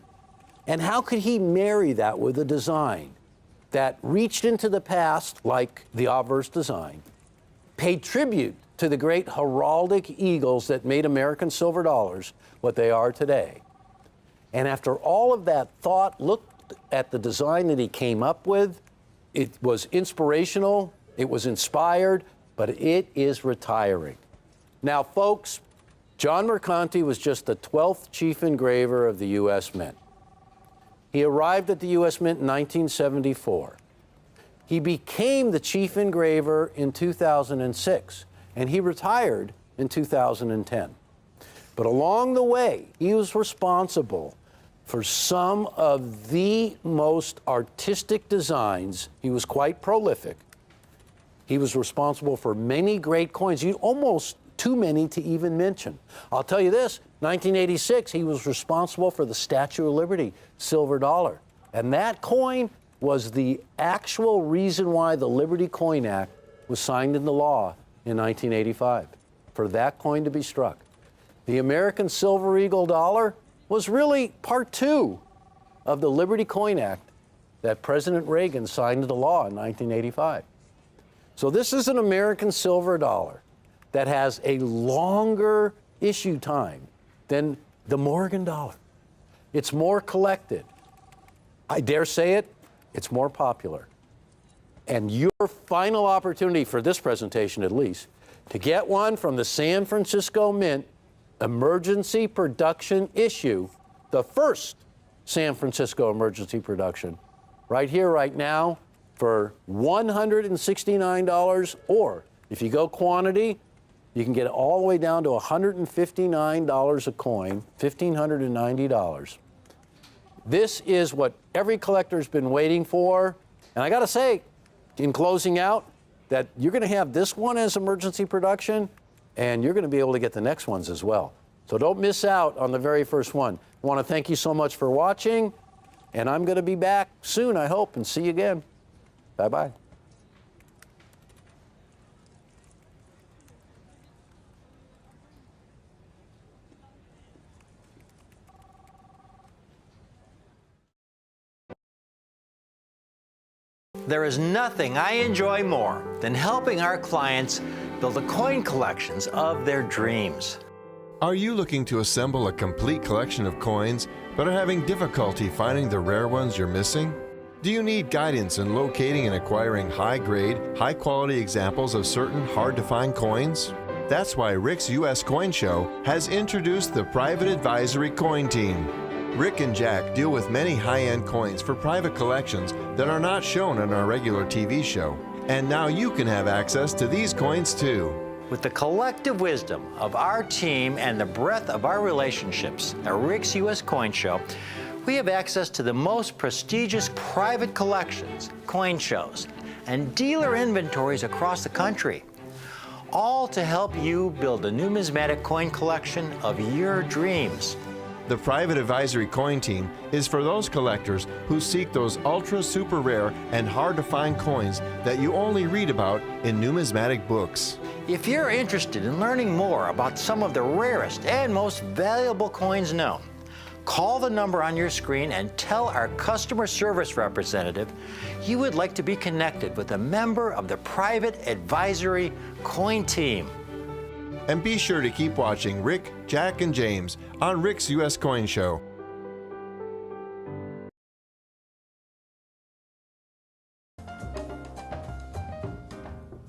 and how could he marry that with a design that reached into the past, like the obverse design, paid tribute to the great heraldic eagles that made American silver dollars what they are today. And after all of that thought, looked at the design that he came up with. It was inspirational, it was inspired, but it is retiring. Now, folks, John Mercanti was just the 12th chief engraver of the U.S. Mint. He arrived at the U.S. Mint in 1974. He became the chief engraver in 2006, and he retired in 2010. But along the way, he was responsible for some of the most artistic designs. He was quite prolific. He was responsible for many great coins, almost too many to even mention. I'll tell you this, 1986, he was responsible for the Statue of Liberty silver dollar. And that coin was the actual reason why the Liberty Coin Act was signed into law in 1985, for that coin to be struck. The American Silver Eagle dollar was really part two of the Liberty Coin Act that President Reagan signed into law in 1985. So this is an American silver dollar that has a longer issue time than the Morgan dollar. It's more collected. I dare say it, it's more popular. And your final opportunity for this presentation, at least, to get one from the San Francisco Mint emergency production issue, the first San Francisco emergency production, right here, right now, for $169, or if you go quantity, you can get it all the way down to $159 a coin, $1,590. This is what every collector's been waiting for. And I got to say, in closing out, that you're going to have this one as emergency production, and you're going to be able to get the next ones as well. So don't miss out on the very first one. I want to thank you so much for watching, and I'm going to be back soon, I hope, and see you again. Bye-bye. There is nothing I enjoy more than helping our clients build the coin collections of their dreams. Are you looking to assemble a complete collection of coins but are having difficulty finding the rare ones you're missing? Do you need guidance in locating and acquiring high-grade, high-quality examples of certain hard-to-find coins? That's why Rick's U.S. Coin Show has introduced the Private Advisory Coin Team. Rick and Jack deal with many high-end coins for private collections that are not shown on our regular TV show. And now you can have access to these coins too. With the collective wisdom of our team and the breadth of our relationships at Rick's U.S. Coin Show, we have access to the most prestigious private collections, coin shows, and dealer inventories across the country, all to help you build a numismatic coin collection of your dreams. The Private Advisory Coin Team is for those collectors who seek those ultra super rare and hard to find coins that you only read about in numismatic books. If you're interested in learning more about some of the rarest and most valuable coins known, call the number on your screen and tell our customer service representative you would like to be connected with a member of the Private Advisory Coin Team. And be sure to keep watching Rick, Jack, and James on Rick's U.S. Coin Show.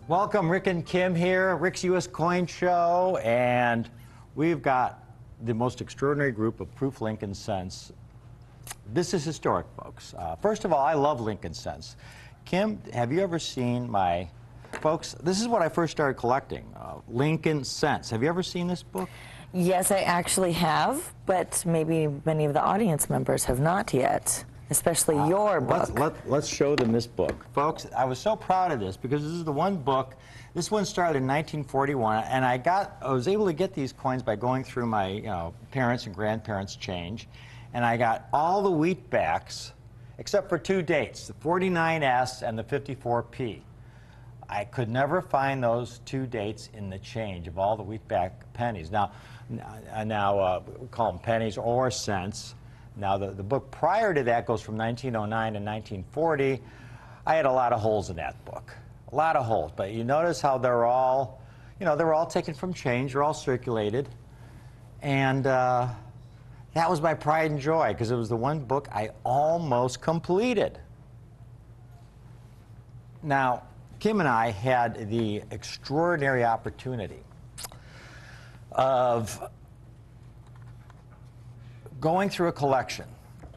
Welcome, Rick and Kim here, Rick's U.S. Coin Show, and we've got the most extraordinary group of proof Lincoln cents. This is historic, folks. First of all, I love Lincoln cents. Kim, have you ever seen my, folks, this is what I first started collecting, Lincoln cents. Have you ever seen this book? Yes, I actually have, but maybe many of the audience members have not yet, especially your book. Let's show them this book. Folks, I was so proud of this because this is the one book, this one started in 1941, and I was able to get these coins by going through my parents' and grandparents' change, and I got all the wheat backs except for 2 dates, the 49S and the 54P. I could never find those 2 dates in the change of all the wheatback pennies. Now we call them pennies or cents. Now, the book prior to that goes from 1909 to 1940. I had a lot of holes in that book, a lot of holes. But you notice how they're all, they're all taken from change, they're all circulated. And that was my pride and joy, because it was the one book I almost completed. Now, Kim and I had the extraordinary opportunity of going through a collection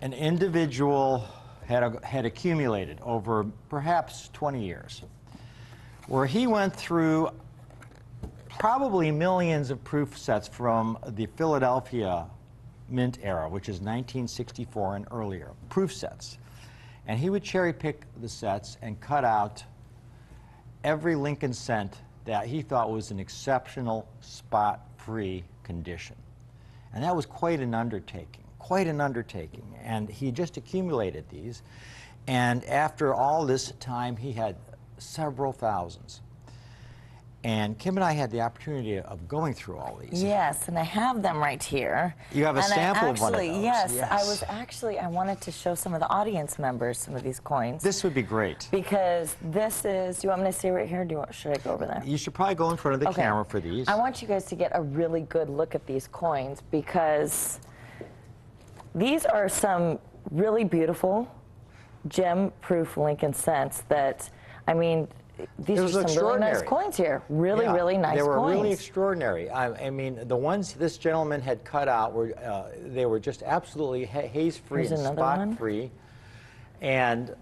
an individual had accumulated over perhaps 20 years, where he went through probably millions of proof sets from the Philadelphia Mint era, which is 1964 and earlier, proof sets. And he would cherry pick the sets and cut out every Lincoln cent that he thought was an exceptional spot-free condition. And that was quite an undertaking, And he just accumulated these. And after all this time, he had several thousands. And Kim and I had the opportunity of going through all these. Yes, and I have them right here. You have a sample of one of those. Yes, I wanted to show some of the audience members some of these coins. This would be great. Because this is, do you want me to stay right here, or should I go over there? You should probably go in front of the camera for these. I want you guys to get a really good look at these coins, because these are some really beautiful gem-proof Lincoln cents that, I mean, these are some really nice coins here. Really nice coins. They were really extraordinary. I mean, the ones this gentleman had cut out were, they were just absolutely haze-free and spot-free. And,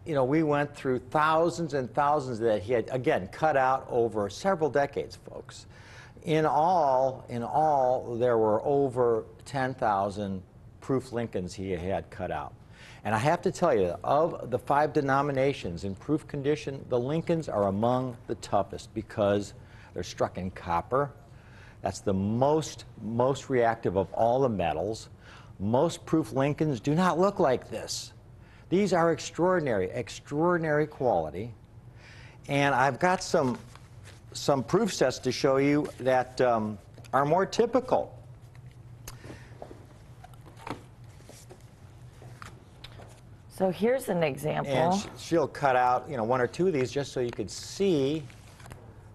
we went through thousands and thousands that he had, again, cut out over several decades, folks. In all, there were over 10,000 proof Lincolns he had cut out. And I have to tell you, of the 5 denominations in proof condition, the Lincolns are among the toughest because they're struck in copper. That's the most reactive of all the metals. Most proof Lincolns do not look like this. These are extraordinary quality. And I've got some proof sets to show you that are more typical. So here's an example. And she'll cut out, 1 or 2 of these just so you could see.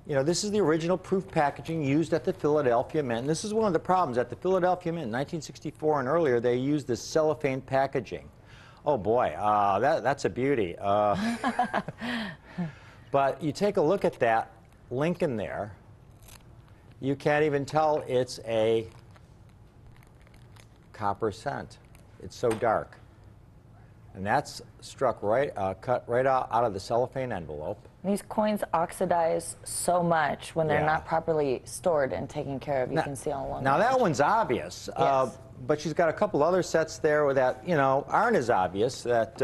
This is the original proof packaging used at the Philadelphia Mint. And this is one of the problems. At the Philadelphia Mint in 1964 and earlier, they used this cellophane packaging. Oh boy, that's a beauty. But you take a look at that Lincoln there, you can't even tell it's a copper cent. It's so dark. And that's struck cut right out of the cellophane envelope. These coins oxidize so much when they're not properly stored and taken care of. You can see all along. Now that one's obvious, but she's got a couple other sets there that aren't as obvious. That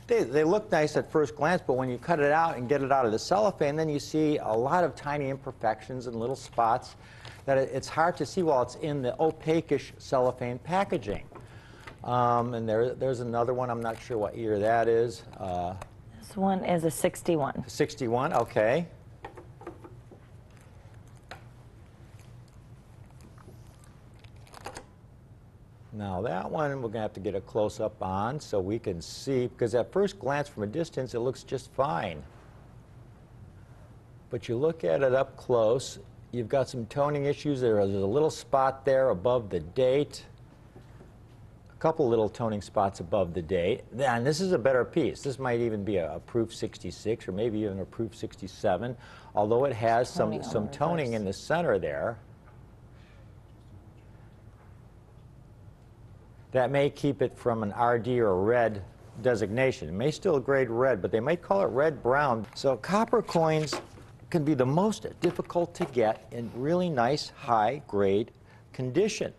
they look nice at first glance, but when you cut it out and get it out of the cellophane, then you see a lot of tiny imperfections and little spots that it's hard to see while it's in the opaque-ish cellophane packaging. And there's another one. I'm not sure what year that is. This one is a 61. 61, okay. Now that one we're going to have to get a close-up on so we can see, because at first glance from a distance it looks just fine. But you look at it up close, you've got some toning issues. There's a little spot there above the date. Couple little toning spots above the date. And this is a better piece. This might even be a proof 66 or maybe even a proof 67, although it has some toning in the center there. that may keep it from an RD or red designation. It may still grade red, but they might call it red-brown. So copper coins can be the most difficult to get in really nice high-grade condition.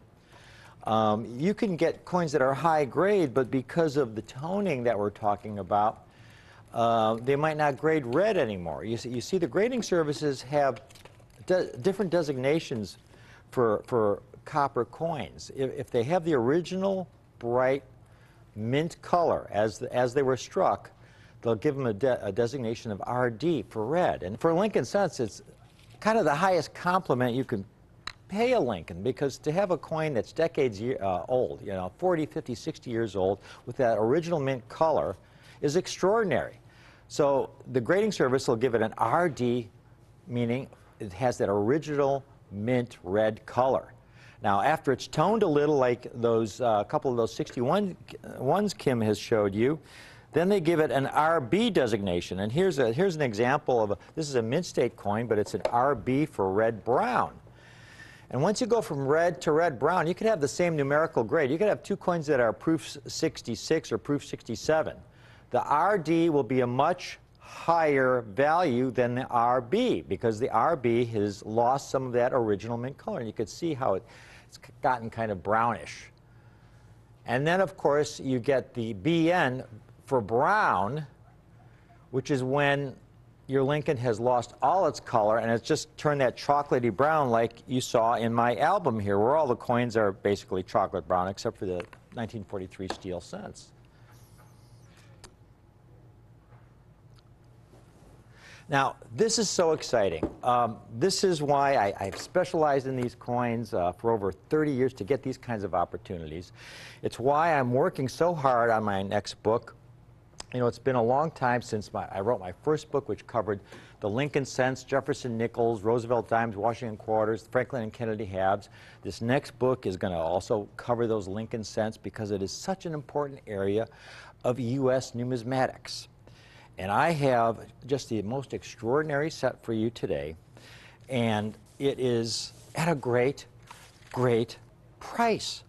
You can get coins that are high grade, but because of the toning that we're talking about, they might not grade red anymore. You see the grading services have different designations for copper coins. If they have the original bright mint color as they were struck, they'll give them a designation of RD for red. And for Lincoln cents, it's kind of the highest compliment you can pay a Lincoln, because to have a coin that's decades old, 40, 50, 60 years old, with that original mint color is extraordinary. So the grading service will give it an RD, meaning it has that original mint red color. Now, after it's toned a little, like those couple of those 61 ones Kim has showed you, then they give it an RB designation. And here's an example of this is a mint state coin, but it's an RB for red-brown. And once you go from red to red-brown, you could have the same numerical grade. You could have two coins that are proof 66 or proof 67. The RD will be a much higher value than the RB, because the RB has lost some of that original mint color. And you could see how it's gotten kind of brownish. And then, of course, you get the BN for brown, which is when your Lincoln has lost all its color and it's just turned that chocolatey brown like you saw in my album here, where all the coins are basically chocolate brown except for the 1943 steel cents. Now, this is so exciting. This is why I've specialized in these coins for over 30 years to get these kinds of opportunities. It's why I'm working so hard on my next book. It's been a long time since I wrote my first book, which covered the Lincoln cents, Jefferson nickels, Roosevelt dimes, Washington quarters, Franklin and Kennedy halves. This next book is going to also cover those Lincoln cents because it is such an important area of U.S. numismatics. And I have just the most extraordinary set for you today, and it is at a great, great price.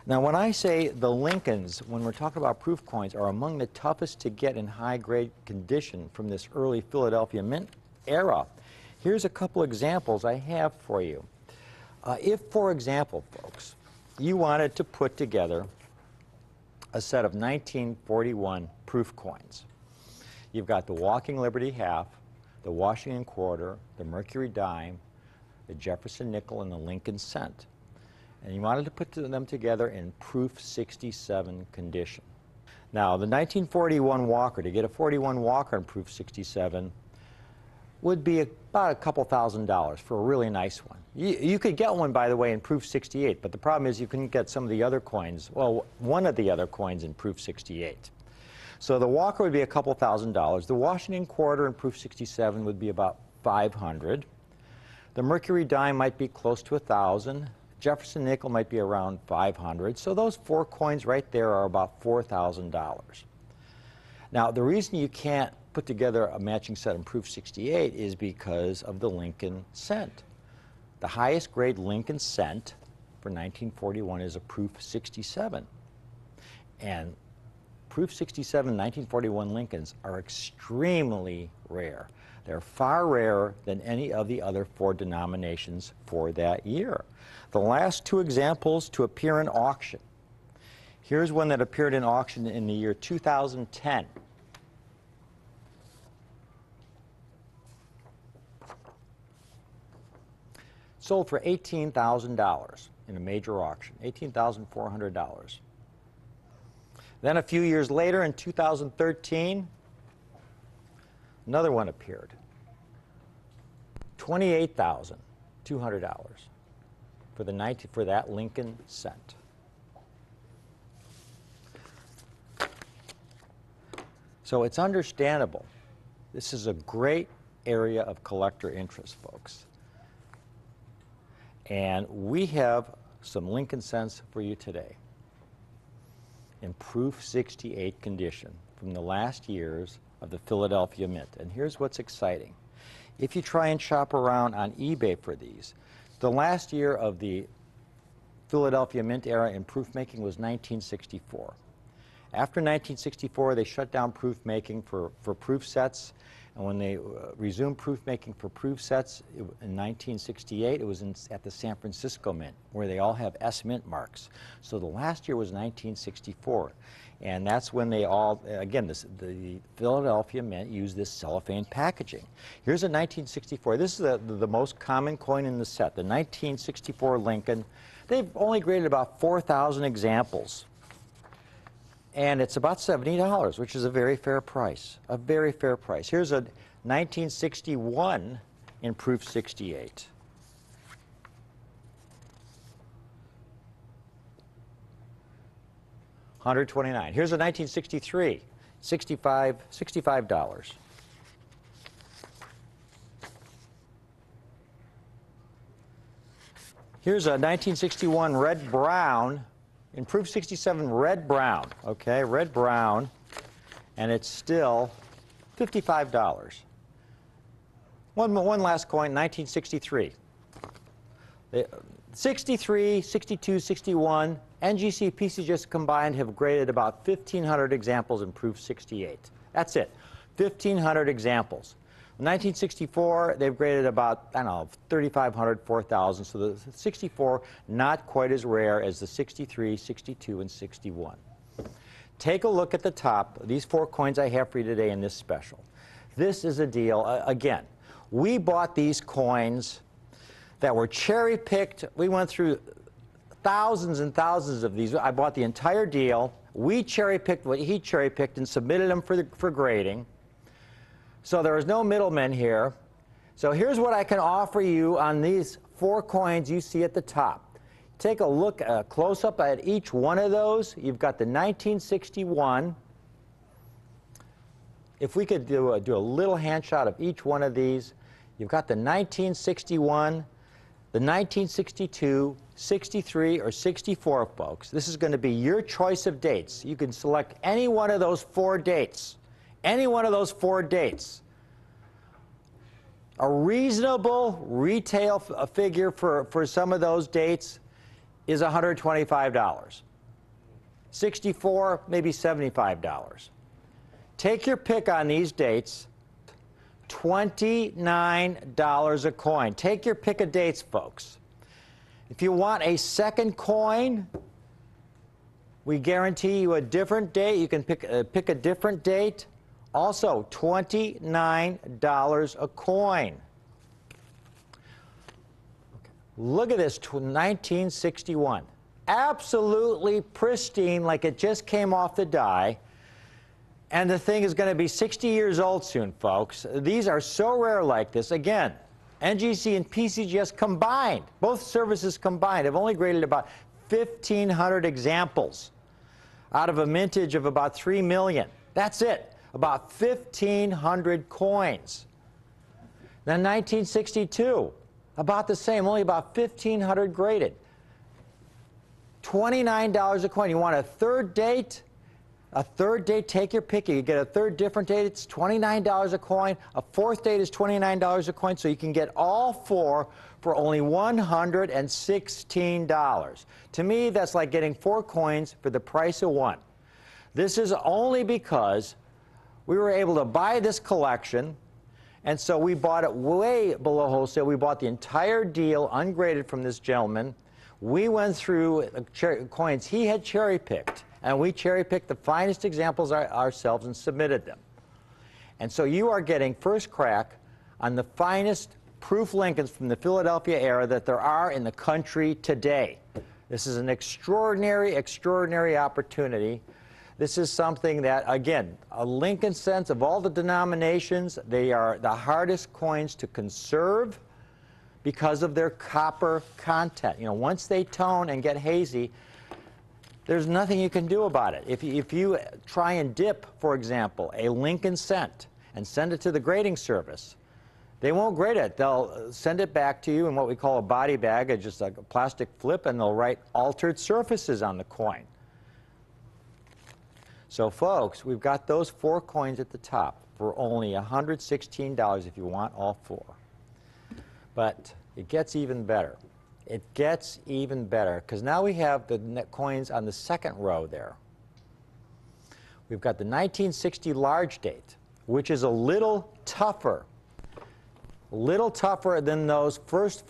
Now, when I say the Lincolns, when we're talking about proof coins, are among the toughest to get in high-grade condition from this early Philadelphia Mint era, here's a couple examples I have for you. If, for example, folks, you wanted to put together a set of 1941 proof coins, you've got the Walking Liberty half, the Washington quarter, the Mercury dime, the Jefferson nickel, and the Lincoln cent. And you wanted to put them together in proof 67 condition. Now, the 1941 Walker, to get a 41 Walker in proof 67, would be about a couple $1,000s for a really nice one. You could get one, by the way, in proof 68, but the problem is you couldn't get some of the other coins, well, one of the other coins in proof 68. So the Walker would be a couple $1,000s. The Washington quarter in proof 67 would be about $500. The Mercury dime might be close to $1,000. Jefferson nickel might be around $500. So those four coins right there are about $4,000. Now, the reason you can't put together a matching set in proof 68 is because of the Lincoln cent. The highest grade Lincoln cent for 1941 is a proof 67. And proof 67 1941 Lincolns are extremely rare. They're far rarer than any of the other four denominations for that year. The last two examples to appear in auction. Here's one that appeared in auction in the year 2010. Sold for $18,000 in a major auction, $18,400. Then a few years later, in 2013, another one appeared, $28,200 for that Lincoln cent. So it's understandable. This is a great area of collector interest, folks. And we have some Lincoln cents for you today in proof 68 condition from the last years of the Philadelphia Mint. And here's what's exciting. If you try and shop around on eBay for these, the last year of the Philadelphia Mint era in proof making was 1964. After 1964, they shut down proof making for proof sets. And when they resumed proof making for proof sets in 1968, it was at the San Francisco Mint, where they all have S Mint marks. So the last year was 1964. And that's when they all, again, the Philadelphia Mint used this cellophane packaging. Here's a 1964. This is the most common coin in the set, the 1964 Lincoln. They've only graded about 4,000 examples. And it's about $70, which is a very fair price, a very fair price. Here's a 1961 in proof 68. $129. Here's a 1963, $65. Here's a 1961 red-brown, in proof 67, red-brown, okay, red-brown, and it's still $55. One last coin, 1963. 63, 62, 61, NGC, PCGS combined have graded about 1,500 examples in proof 68. That's it, 1,500 examples. In 1964, they've graded about, I don't know, 3,500, 4,000. So the 64, not quite as rare as the 63, 62, and 61. Take a look at the top. These 4 coins I have for you today in this special. This is a deal. Again, we bought these coins that were cherry-picked. We went through thousands and thousands of these. I bought the entire deal. We cherry-picked what he cherry-picked and submitted them for grading. So there is no middleman here. So here's what I can offer you on these 4 coins you see at the top. Take a look, a close-up at each one of those. You've got the 1961. If we could do a little hand shot of each one of these, you've got the 1961, the 1962, 63, or 64, folks. This is going to be your choice of dates. You can select any one of those 4 dates. Any one of those 4 dates. A reasonable retail figure for some of those dates is $125. 64, maybe $75. Take your pick on these dates. $29 a coin. Take your pick of dates, folks. If you want a second coin, we guarantee you a different date. You can pick a different date. Also, $29 a coin. Look at this, 1961. Absolutely pristine, like it just came off the die. And the thing is going to be 60 years old soon, folks. These are so rare like this. Again, NGC and PCGS combined, both services combined, have only graded about 1,500 examples out of a mintage of about 3 million. That's it. About 1,500 coins. Then 1962, about the same, only about 1,500 graded. $29 a coin. You want a third date? A third date, take your pick. You get a third different date, it's $29 a coin. A fourth date is $29 a coin, so you can get all 4 for only $116. To me, that's like getting 4 coins for the price of 1. This is only because we were able to buy this collection, and so we bought it way below wholesale. We bought the entire deal ungraded from this gentleman. We went through coins he had cherry-picked, and we cherry-picked the finest examples ourselves and submitted them. And so you are getting first crack on the finest proof Lincolns from the Philadelphia era that there are in the country today. This is an extraordinary, extraordinary opportunity. This is something that, again, a Lincoln cents of all the denominations, they are the hardest coins to conserve because of their copper content. You know, once they tone and get hazy, there's nothing you can do about it. If you try and dip, for example, a Lincoln cent and send it to the grading service, they won't grade it. They'll send it back to you in what we call a body bag, just like a plastic flip, and they'll write altered surfaces on the coin. So, folks, we've got those 4 coins at the top for only $116 if you want all 4. But it gets even better. It gets even better, because now we have the coins on the second row there. We've got the 1960 large date, which is a little tougher than those first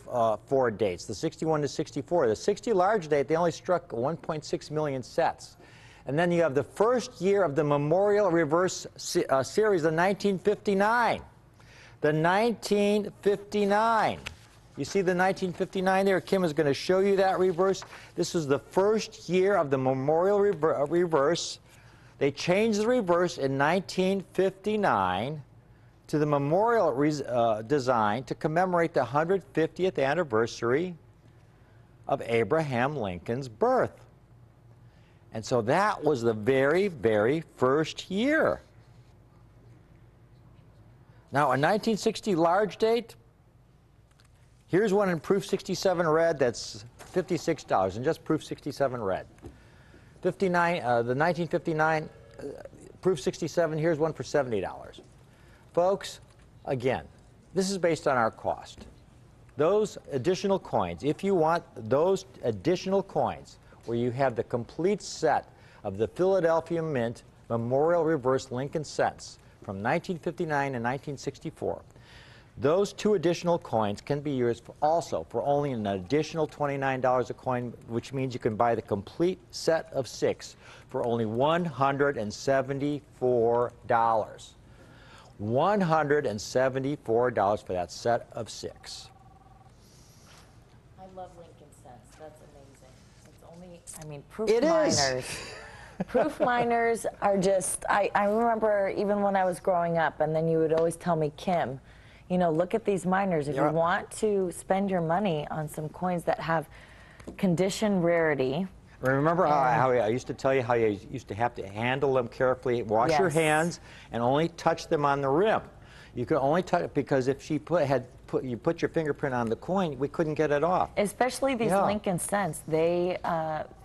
4 dates, the 61 to 64. The 60 large date, they only struck 1.6 million sets. And then you have the first year of the Memorial Reverse series, the 1959. The 1959. You see the 1959 there? Kim is going to show you that reverse. This was the first year of the Memorial Reverse. They changed the reverse in 1959 to the Memorial design to commemorate the 150th anniversary of Abraham Lincoln's birth. And so that was the very, very first year. Now, a 1960 large date, here's one in proof 67 red that's $56, and just proof 67 red. The 1959 proof 67, here's one for $70. Folks, again, this is based on our cost. Those additional coins, if you want those additional coins where you have the complete set of the Philadelphia Mint Memorial Reverse Lincoln cents from 1959 and 1964, those 2 additional coins can be used also for only an additional $29 a coin, which means you can buy the complete set of 6 for only $174. $174 for that set of 6. I love Lincoln cents. That's amazing. It's only, I mean, proof It miners. is. Proof miners are just, I remember even when I was growing up, and then you would always tell me, Kim, you know, look at these miners. If you want to spend your money on some coins that have condition rarity. Remember how I used to tell you how you used to have to handle them carefully, wash your hands, and only touch them on the rim. You could only touch it because if you put your fingerprint on the coin, we couldn't get it off. Especially these Lincoln cents, they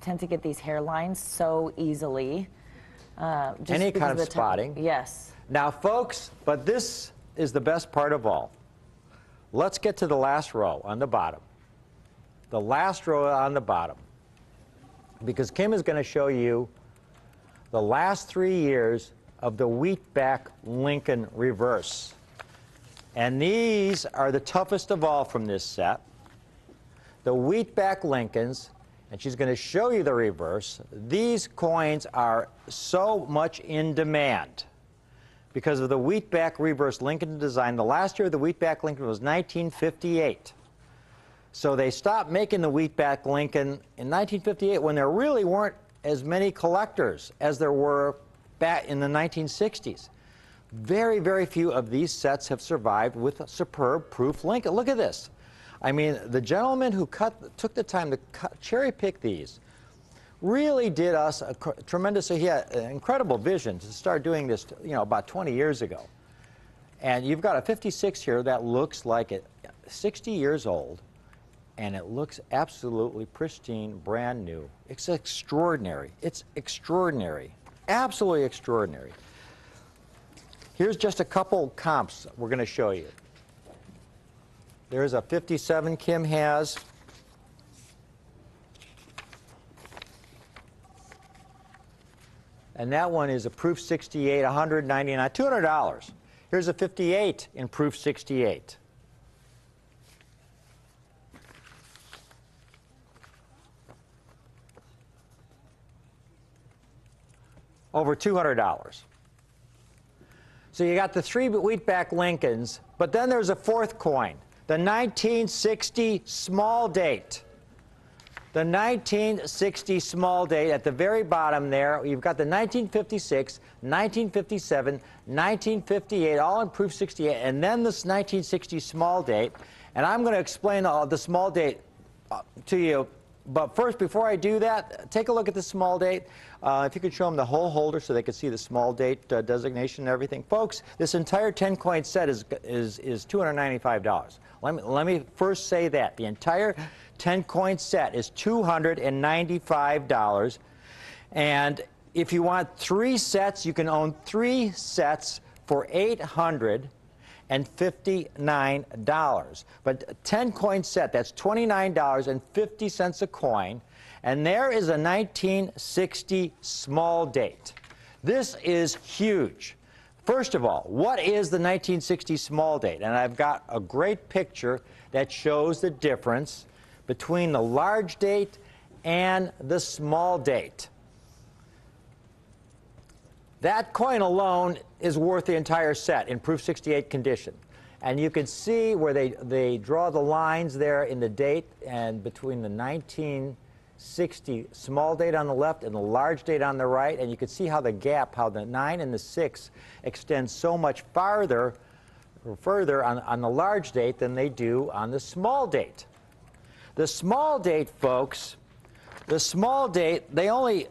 tend to get these hairlines so easily. Just Any kind of spotting. Yes. Now, folks, but this is the best part of all. Let's get to the last row on the bottom. The last row on the bottom. Because Kim is going to show you the last 3 years of the Wheatback Lincoln Reverse. And these are the toughest of all from this set. The Wheatback Lincolns, and she's going to show you the reverse. These coins are so much in demand because of the Wheatback Reverse Lincoln design. The last year of the Wheatback Lincoln was 1958. So they stopped making the Wheatback Lincoln in 1958 when there really weren't as many collectors as there were back in the 1960s. Very, very few of these sets have survived with a superb proof Lincoln. Look at this. I mean, the gentleman who took the time to cherry pick these really did us a tremendous, he had an incredible vision to start doing this, you know, about 20 years ago. And you've got a 56 here that looks like it 60 years old, and it looks absolutely pristine, brand new. It's extraordinary. It's extraordinary. Absolutely extraordinary. Here's just a couple comps we're going to show you. There's a 57 Kim has. And that one is a proof 68, $199, $200. Here's a 58 in proof 68. Over $200. So you got the 3 Wheatback Lincolns, but then there's a 4th coin, the 1960 small date. The 1960 small date at the very bottom there, you've got the 1956, 1957, 1958, all in proof 68, and then this 1960 small date. And I'm going to explain the small date to you. But first, before I do that, take a look at the small date. If you could show them the whole holder so they could see the small date designation and everything. Folks, this entire 10-coin set is $295. Let me first say that. The entire 10-coin set is $295. And if you want 3 sets, you can own 3 sets for $800. $259. But 10 coin set, that's $29.50 a coin. And there is a 1960 small date. This is huge. First of all, what is the 1960 small date? And I've got a great picture that shows the difference between the large date and the small date. That coin alone is worth the entire set in proof 68 condition. And you can see where they draw the lines there in the date and between the 1960 small date on the left and the large date on the right. And you can see how the gap, how the 9 and the 6 extend so much further on the large date than they do on the small date. The small date, folks, the small date, they only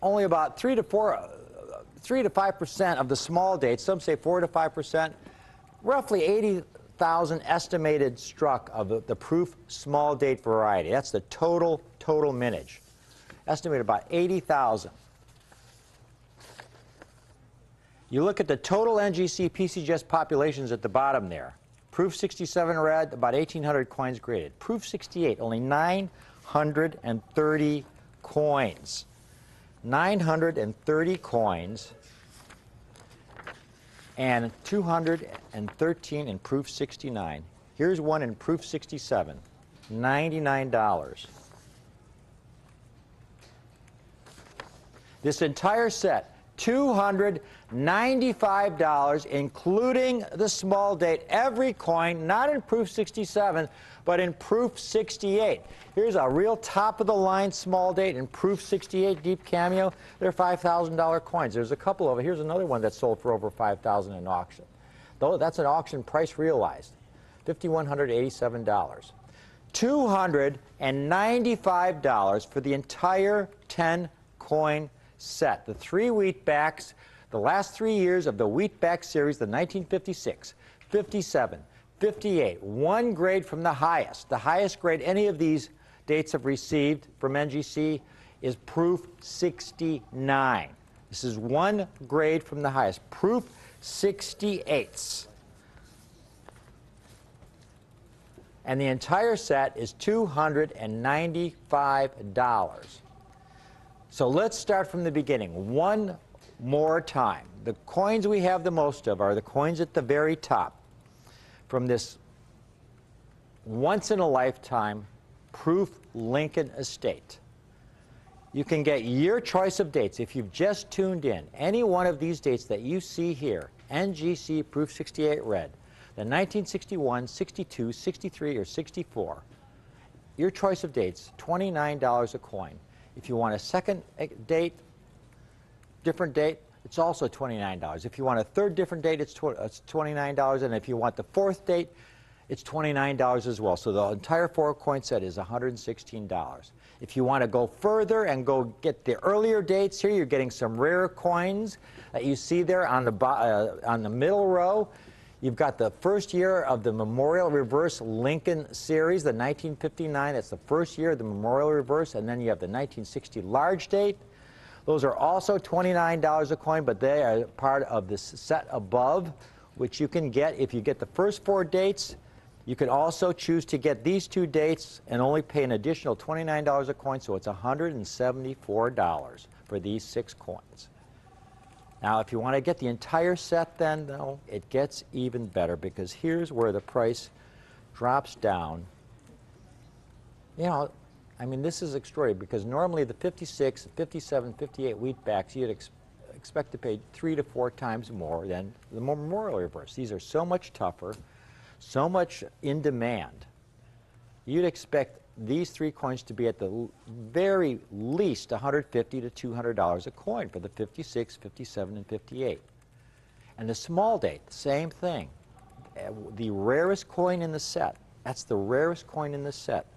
about 3 to 5% of the small dates, some say 4 to 5%, roughly 80,000 estimated struck of the proof small date variety. That's the total mintage. Estimated about 80,000. You look at the total NGC PCGS populations at the bottom there. Proof 67 red, about 1,800 coins graded. Proof 68, only 930 coins. 930 coins and 213 in proof 69. Here's one in proof 67, $99. This entire set, $295, including the small date. Every coin, not in proof 67, but in proof 68. Here's a real top-of-the-line small date in proof 68 deep cameo. They're $5,000 coins. There's a couple of them. Here's another one that sold for over $5,000 in auction. Though that's an auction price realized, $5,187. $295 for the entire 10-coin set. The 3 wheatbacks, the last 3 years of the wheatback series, the 1956, 57, 58, one grade from the highest. The highest grade any of these dates have received from NGC is proof 69. This is one grade from the highest, proof 68. And the entire set is $295. So let's start from the beginning one more time. The coins we have the most of are the coins at the very top from this once-in-a-lifetime proof Lincoln estate. You can get your choice of dates. If you've just tuned in, any one of these dates that you see here, NGC proof 68 red, the 1961, 62, 63, or 64, your choice of dates, $29 a coin. If you want a second date, different date, it's also $29. If you want a third different date, it's $29. And if you want the fourth date, it's $29 as well. So the entire 4-coin set is $116. If you want to go further and go get the earlier dates, here you're getting some rare coins that you see there on the middle row. You've got the first year of the Memorial Reverse Lincoln series, the 1959. That's the first year of the Memorial Reverse. And then you have the 1960 large date. Those are also $29 a coin, but they are part of this set above, which you can get if you get the first 4 dates. You can also choose to get these 2 dates and only pay an additional $29 a coin, so it's $174 for these 6 coins. Now, if you want to get the entire set, then, though, it gets even better, because here's where the price drops down. You know, I mean, this is extraordinary, because normally the 56, 57, 58 wheatbacks, you'd expect to pay 3 to 4 times more than the Memorial Reverse. These are so much tougher, so much in demand. You'd expect these 3 coins to be at the very least $150 to $200 a coin for the 56, 57, and 58. And the small date, same thing. The rarest coin in the set. That's the rarest coin in the set.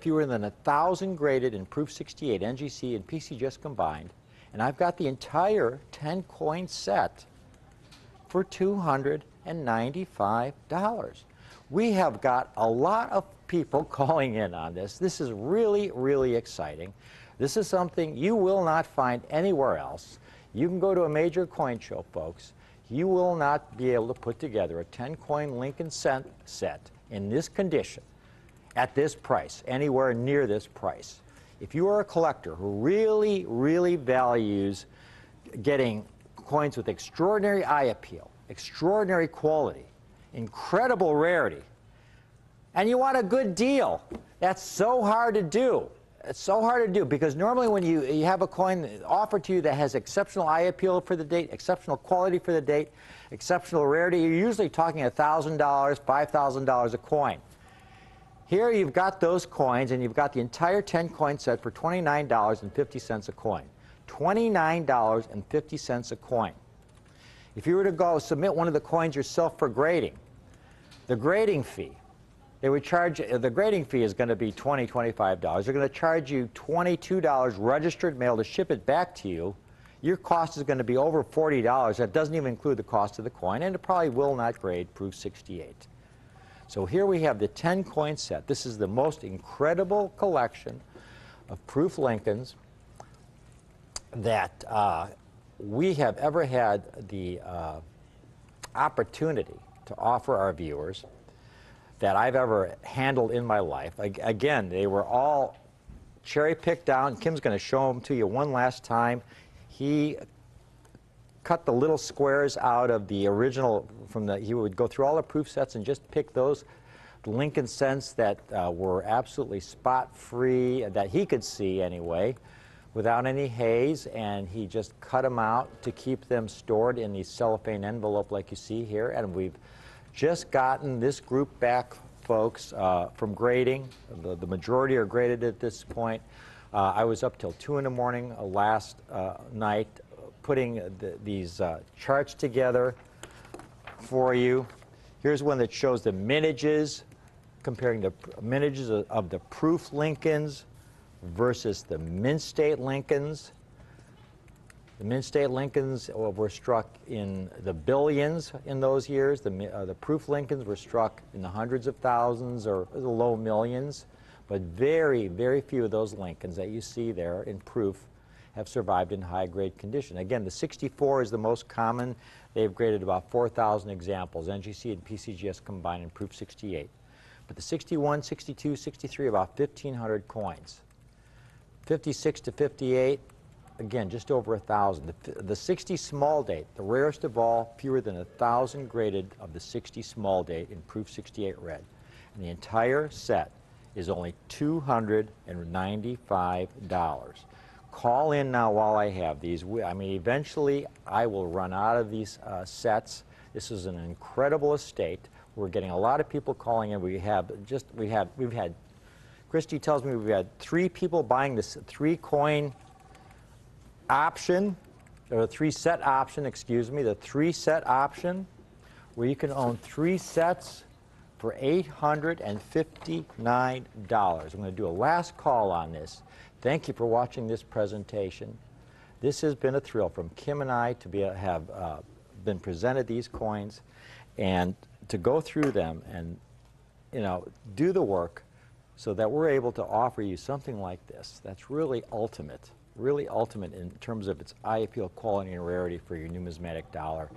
Fewer than 1,000 graded in proof 68, NGC and PCGS combined. And I've got the entire 10-coin set for $295. We have got a lot of people calling in on this. This is really, really exciting. This is something you will not find anywhere else. You can go to a major coin show, folks. you will not be able to put together a 10-coin Lincoln set in this condition at this price, anywhere near this price. If you are a collector who really, really values getting coins with extraordinary eye appeal, extraordinary quality, incredible rarity, and you want a good deal, that's so hard to do. It's so hard to do because normally when you have a coin offered to you that has exceptional eye appeal for the date, exceptional quality for the date, exceptional rarity, you're usually talking $1,000, $5,000 a coin. Here you've got those coins and you've got the entire 10-coin set for $29.50 a coin. $29.50 a coin. If you were to go submit one of the coins yourself for grading, the grading fee, they would charge, the grading fee is going to be $20, $25. They're going to charge you $22 registered mail to ship it back to you. Your cost is going to be over $40. That doesn't even include the cost of the coin, and it probably will not grade Proof 68. So here we have the 10-coin set. This is the most incredible collection of Proof Lincolns that we have ever had the opportunity to offer our viewers, that I've ever handled in my life. Again, they were all cherry-picked down. Kim's going to show them to you one last time. He cut the little squares out of the original, he would go through all the proof sets and just pick those Lincoln cents that were absolutely spot-free, that he could see anyway, without any haze, and he just cut them out to keep them stored in the cellophane envelope like you see here. And we've just gotten this group back, folks, from grading. The majority are graded at this point. I was up till 2 in the morning last night putting these charts together for you. Here's one that shows the mintages, comparing the mintages of the Proof Lincolns versus the Mint State Lincolns. The Mint State Lincolns were struck in the billions in those years. The Proof Lincolns were struck in the hundreds of thousands or the low millions. But very, very few of those Lincolns that you see there in proof have survived in high-grade condition. Again, the 64 is the most common. They've graded about 4,000 examples, NGC and PCGS combined in Proof 68. But the 61, 62, 63, about 1,500 coins. 56 to 58, again, just over 1,000. The 60 small date, the rarest of all, fewer than 1,000 graded of the 60 small date in Proof 68 red. And the entire set is only $295. Call in now while I have these. I mean, eventually I will run out of these sets. This is an incredible estate. We're getting a lot of people calling in. We've had, Christy tells me we've had 3 people buying this 3-coin option, or 3-set option, excuse me, the 3-set option, where you can own 3 sets for $859. I'm going to do a last call on this. Thank you for watching this presentation. This has been a thrill from Kim and I to have been presented these coins and to go through them and, you know, do the work so that we're able to offer you something like this that's really ultimate in terms of its eye appeal, quality, and rarity for your numismatic dollar.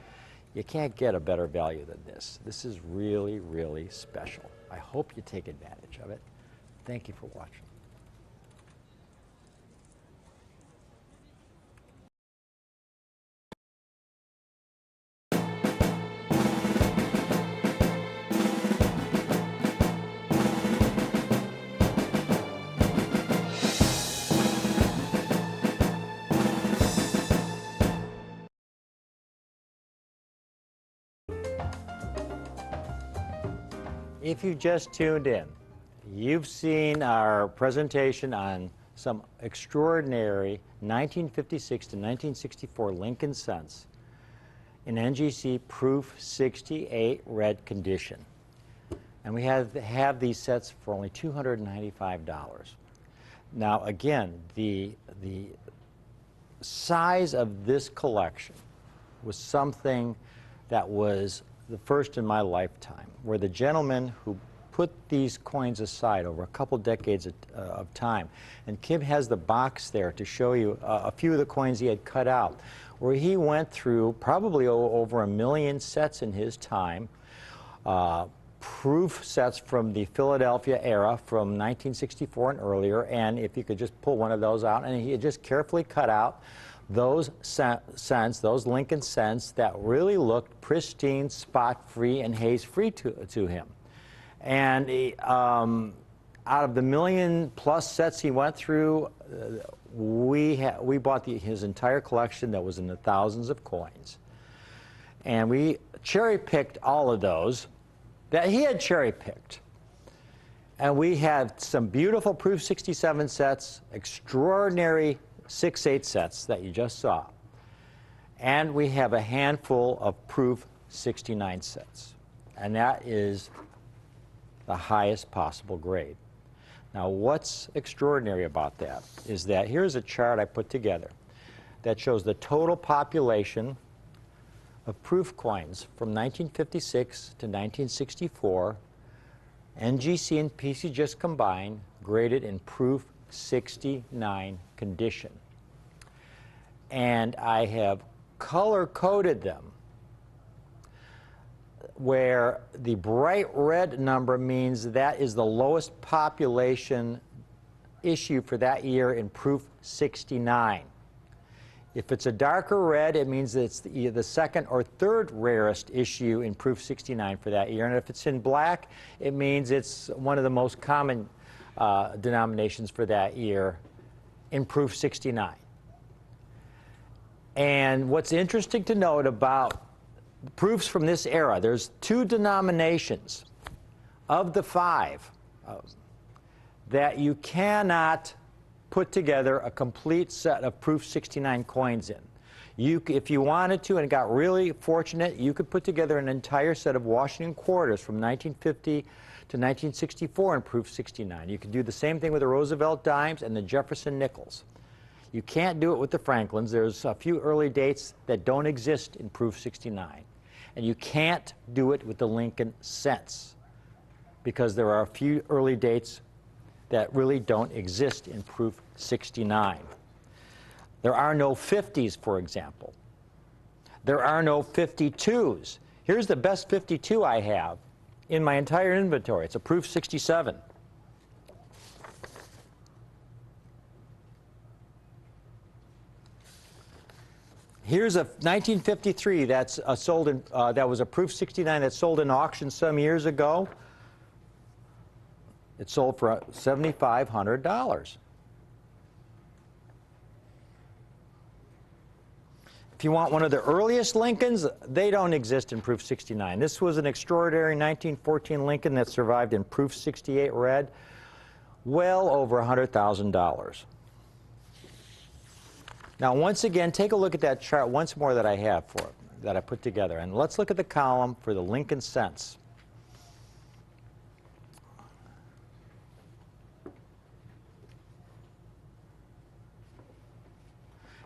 You can't get a better value than this. This is really, really special. I hope you take advantage of it. Thank you for watching. If you just tuned in, you've seen our presentation on some extraordinary 1956 to 1964 Lincoln cents in NGC Proof 68 red condition. And we have these sets for only $295. Now again, the size of this collection was something that was the first in my lifetime, where the gentleman who put these coins aside over a couple decades of time. And Kim has the box there to show you a few of the coins he had cut out, where he went through probably over 1 million sets in his time, proof sets from the Philadelphia era from 1964 and earlier, and if you could just pull one of those out, and he had just carefully cut out those cents, those Lincoln cents that really looked pristine, spot-free, and haze-free to him. And out of the 1 million plus sets he went through, we bought his entire collection that was in the thousands of coins. And we cherry-picked all of those that he had cherry-picked. And we had some beautiful Proof 67 sets, extraordinary 6/8 sets that you just saw. And we have a handful of Proof 69 sets. And that is the highest possible grade. Now, what's extraordinary about that is that here's a chart I put together that shows the total population of proof coins from 1956 to 1964, NGC and PC just combined, graded in Proof 69 condition. And I have color-coded them, where the bright red number means that is the lowest population issue for that year in Proof 69. If it's a darker red, it means that it's the second or third rarest issue in Proof 69 for that year. And if it's in black, it means it's one of the most common denominations for that year in Proof 69. And what's interesting to note about proofs from this era, there's 2 denominations of the 5 that you cannot put together a complete set of Proof 69 coins in. If you wanted to and got really fortunate, you could put together an entire set of Washington quarters from 1950 to 1964 in Proof 69. You could do the same thing with the Roosevelt dimes and the Jefferson nickels. You can't do it with the Franklins. There's a few early dates that don't exist in Proof 69. And you can't do it with the Lincoln cents, because there are a few early dates that really don't exist in Proof 69. There are no 50s, for example. There are no 52s. Here's the best 52 I have in my entire inventory. It's a Proof 67. Here's a 1953 that's sold in, that was a Proof 69 that sold in auction some years ago. It sold for $7,500. If you want one of the earliest Lincolns, they don't exist in Proof 69. This was an extraordinary 1914 Lincoln that survived in Proof 68 red, well over $100,000. Now, once again, take a look at that chart once more that I have that I put together, and let's look at the column for the Lincoln cents.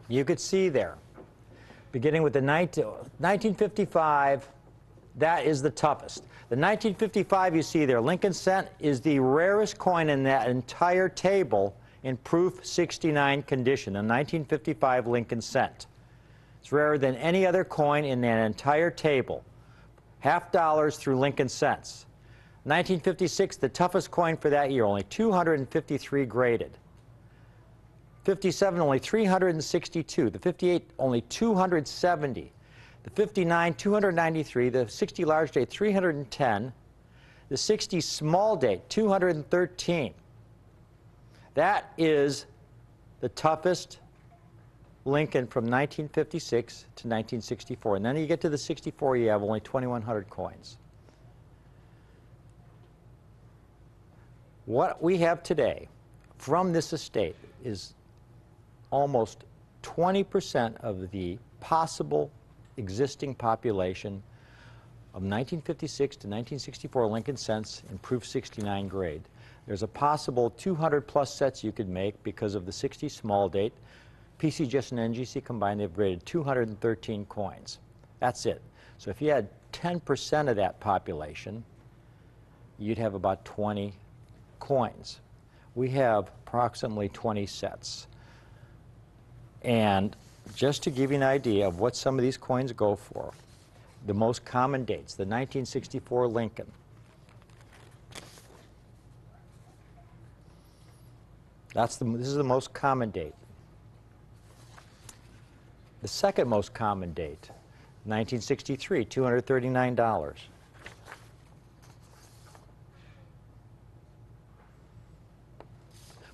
You could see there, beginning with the 1955, that is the toughest. The 1955 you see there, Lincoln cent, is the rarest coin in that entire table in Proof 69 condition, the 1955 Lincoln cent. It's rarer than any other coin in that entire table. $half through Lincoln cents. 1956, the toughest coin for that year, only 253 graded. 57, only 362. The 58, only 270. The 59, 293. The 60 large date, 310. The 60 small date, 213. That is the toughest Lincoln from 1956 to 1964. And then you get to the 64, you have only 2,100 coins. What we have today from this estate is almost 20% of the possible existing population of 1956 to 1964 Lincoln cents in Proof 69 grade. There's a possible 200 plus sets you could make because of the 60 small date. PCGS and NGC combined, they've graded 213 coins. That's it. So if you had 10% of that population, you'd have about 20 coins. We have approximately 20 sets. And just to give you an idea of what some of these coins go for, the most common dates, the 1964 Lincoln. This is the most common date. The second most common date, 1963, $239.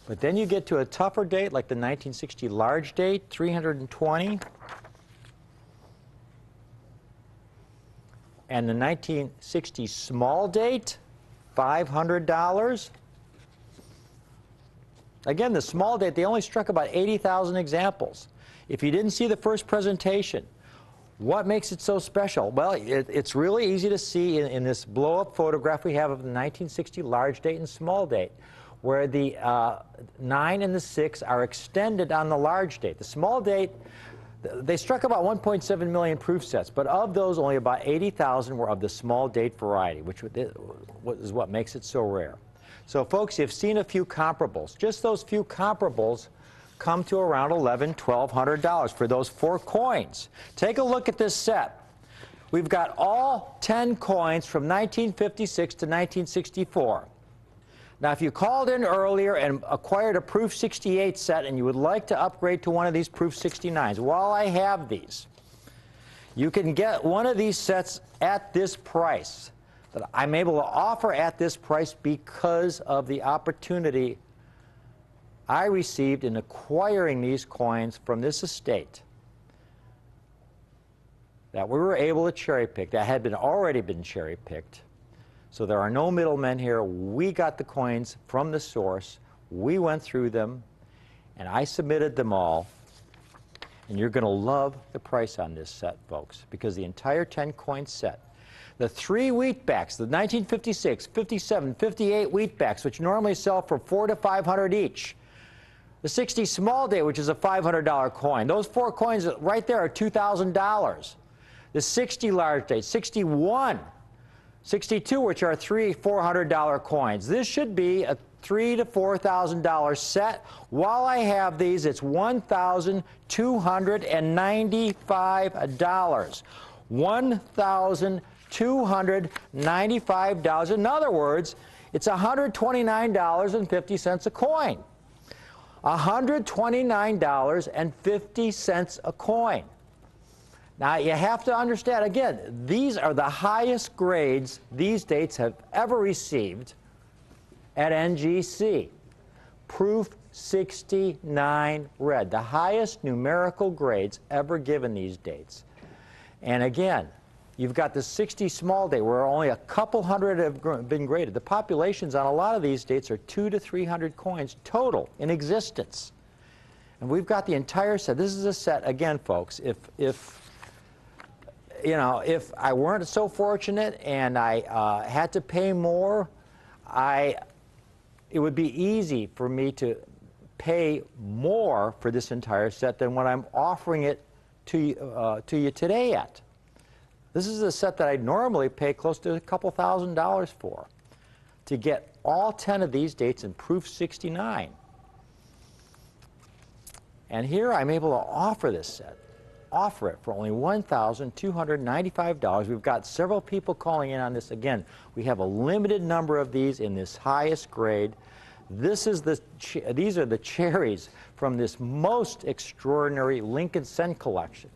But then you get to a tougher date, like the 1960 large date, $320. And the 1960 small date, $500. Again, the small date, they only struck about 80,000 examples. If you didn't see the first presentation, what makes it so special? Well, it's really easy to see in this blow-up photograph we have of the 1960 large date and small date, where the 9 and the 6 are extended on the large date. The small date, they struck about 1.7 million proof sets, but of those, only about 80,000 were of the small date variety, which is what makes it so rare. So, folks, you've seen a few comparables. Just those few comparables come to around $1,100, $1,200 for those 4 coins. Take a look at this set. We've got all 10 coins from 1956 to 1964. Now, if you called in earlier and acquired a Proof 68 set and you would like to upgrade to one of these Proof 69s, while I have these, you can get one of these sets at this price that I'm able to offer at this price because of the opportunity I received in acquiring these coins from this estate that we were able to cherry pick, that had already been cherry picked. So there are no middlemen here. We got the coins from the source. We went through them, and I submitted them all. And you're going to love the price on this set, folks, because the entire 10-coin set, the 3 wheatbacks, the 1956, 57, 58 wheatbacks, which normally sell for $400 to $500 each, the 60 small day, which is a $500 coin, those 4 coins right there are $2,000. The 60 large day, 61, 62, which are $400 coins. This should be a $3,000 to $4,000 set. While I have these, it's $1,295. $1,295. In other words, it's $129.50 a coin. $129.50 a coin. Now, you have to understand, again, these are the highest grades these dates have ever received at NGC. Proof 69 red, the highest numerical grades ever given these dates. And again, you've got the 60 small day where only a couple hundred have been graded. The populations on a lot of these dates are 200 to 300 coins total in existence. And we've got the entire set. This is a set, again, folks, if I weren't so fortunate and I had to pay more, it would be easy for me to pay more for this entire set than what I'm offering it to you today at. This is a set that I'd normally pay close to a couple $1,000s for to get all 10 of these dates in Proof 69. And here I'm able to offer this set. Offer it for only $1,295. We've got several people calling in on this. Again, we have a limited number of these in this highest grade. These are the cherries from this most extraordinary Lincoln Cent collection.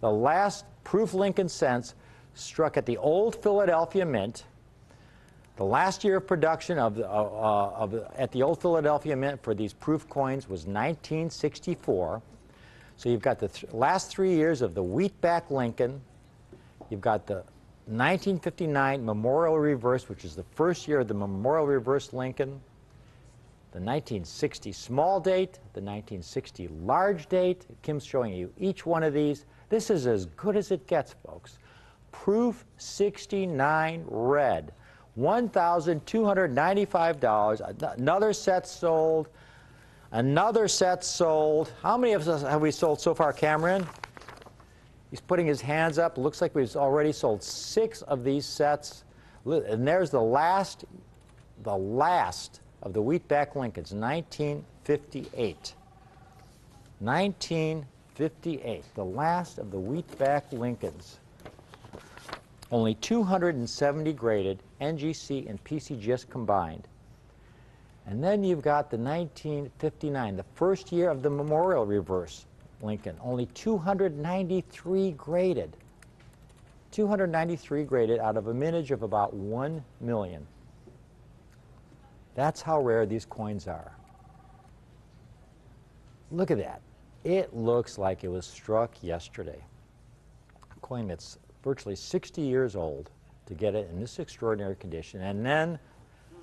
The last Proof Lincoln Cents struck at the Old Philadelphia Mint. The last year of production at the Old Philadelphia Mint for these proof coins was 1964. So you've got the last 3 years of the Wheatback Lincoln. You've got the 1959 Memorial Reverse, which is the first year of the Memorial Reverse Lincoln. The 1960 small date, the 1960 large date. Kim's showing you each one of these. This is as good as it gets, folks. Proof 69 red, $1,295. Another set sold. Another set sold. How many of us have we sold so far, Cameron? He's putting his hands up. Looks like we've already sold 6 of these sets. And there's the last the last of the wheatback Lincolns, 1958. 1958, the last of the wheatback Lincolns. Only 270 graded, NGC and PCGS combined. And then you've got the 1959, the first year of the Memorial Reverse Lincoln. Only 293 graded. 293 graded out of a mintage of about 1 million. That's how rare these coins are. Look at that. It looks like it was struck yesterday. A coin that's virtually 60 years old to get it in this extraordinary condition. And then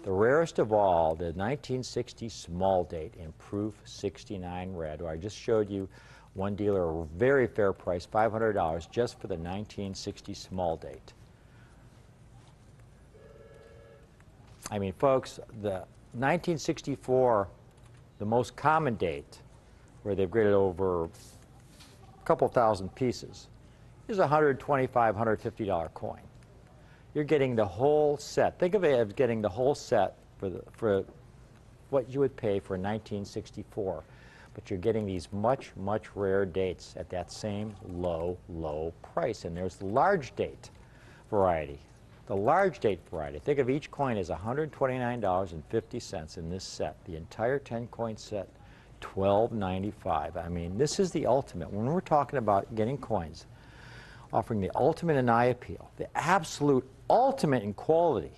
the rarest of all, the 1960 small date in proof 69 red, where I just showed you one dealer a very fair price, $500 just for the 1960 small date. I mean, folks, the 1964, the most common date, where they've graded over a couple thousand pieces, is a $125, $150 coin. You're getting the whole set. Think of it as getting the whole set for what you would pay for a 1964. But you're getting these much, much rare dates at that same low, low price. And there's the large date variety. The large date variety, think of each coin as $129.50 in this set. The entire 10-coin set, $12.95. I mean, this is the ultimate. When we're talking about getting coins, offering the ultimate in eye appeal, the absolute ultimate in quality,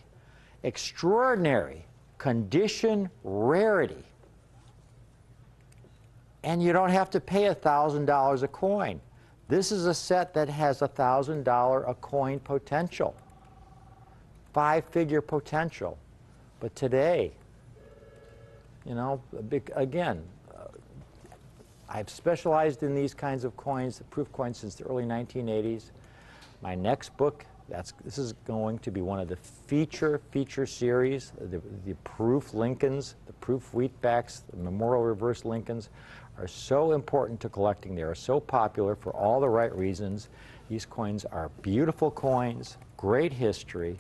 extraordinary condition rarity, and you don't have to pay $1,000 a coin. This is a set that has $1,000 a coin potential, 5-figure potential. But today, you know, again, I've specialized in these kinds of coins, the proof coins, since the early 1980s. My next book, this is going to be one of the feature series, the proof Lincolns, the proof wheatbacks, the Memorial Reverse Lincolns are so important to collecting. They are so popular for all the right reasons. These coins are beautiful coins, great history,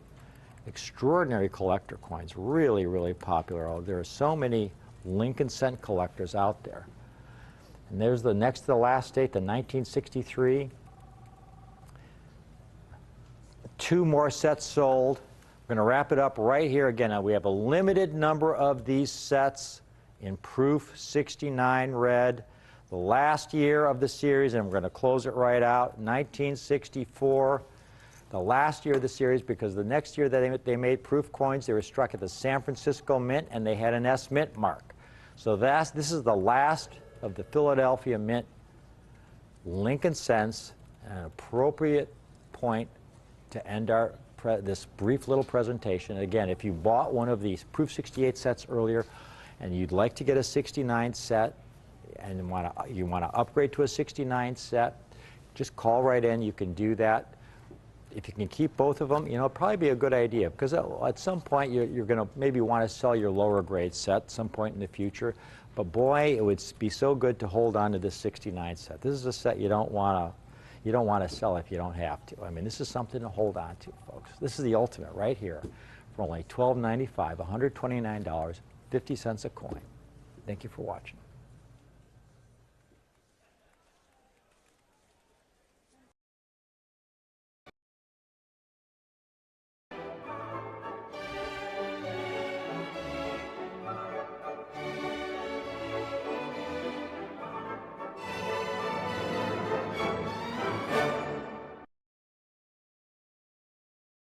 extraordinary collector coins, really, really popular. There are so many Lincoln cent collectors out there. And there's the next to the last date, the 1963. 2 more sets sold. We're going to wrap it up right here again. Now, we have a limited number of these sets in proof 69 red. The last year of the series, and we're going to close it right out, 1964. The last year of the series, because the next year that they made proof coins, they were struck at the San Francisco Mint, and they had an S Mint mark. So this is the last of the Philadelphia Mint Lincoln cents, an appropriate point to end this brief little presentation. Again, if you bought one of these proof 68 sets earlier and you'd like to get a 69 set and you want to upgrade to a 69 set, just call right in. You can do that. If you can keep both of them, you know, it'd probably be a good idea, because at some point you're going to maybe want to sell your lower grade set at some point in the future. But boy, it would be so good to hold on to this 69 set. This is a set you don't want to sell if you don't have to. I mean, this is something to hold on to, folks. This is the ultimate right here for only $12.95, $129.50 a coin. Thank you for watching.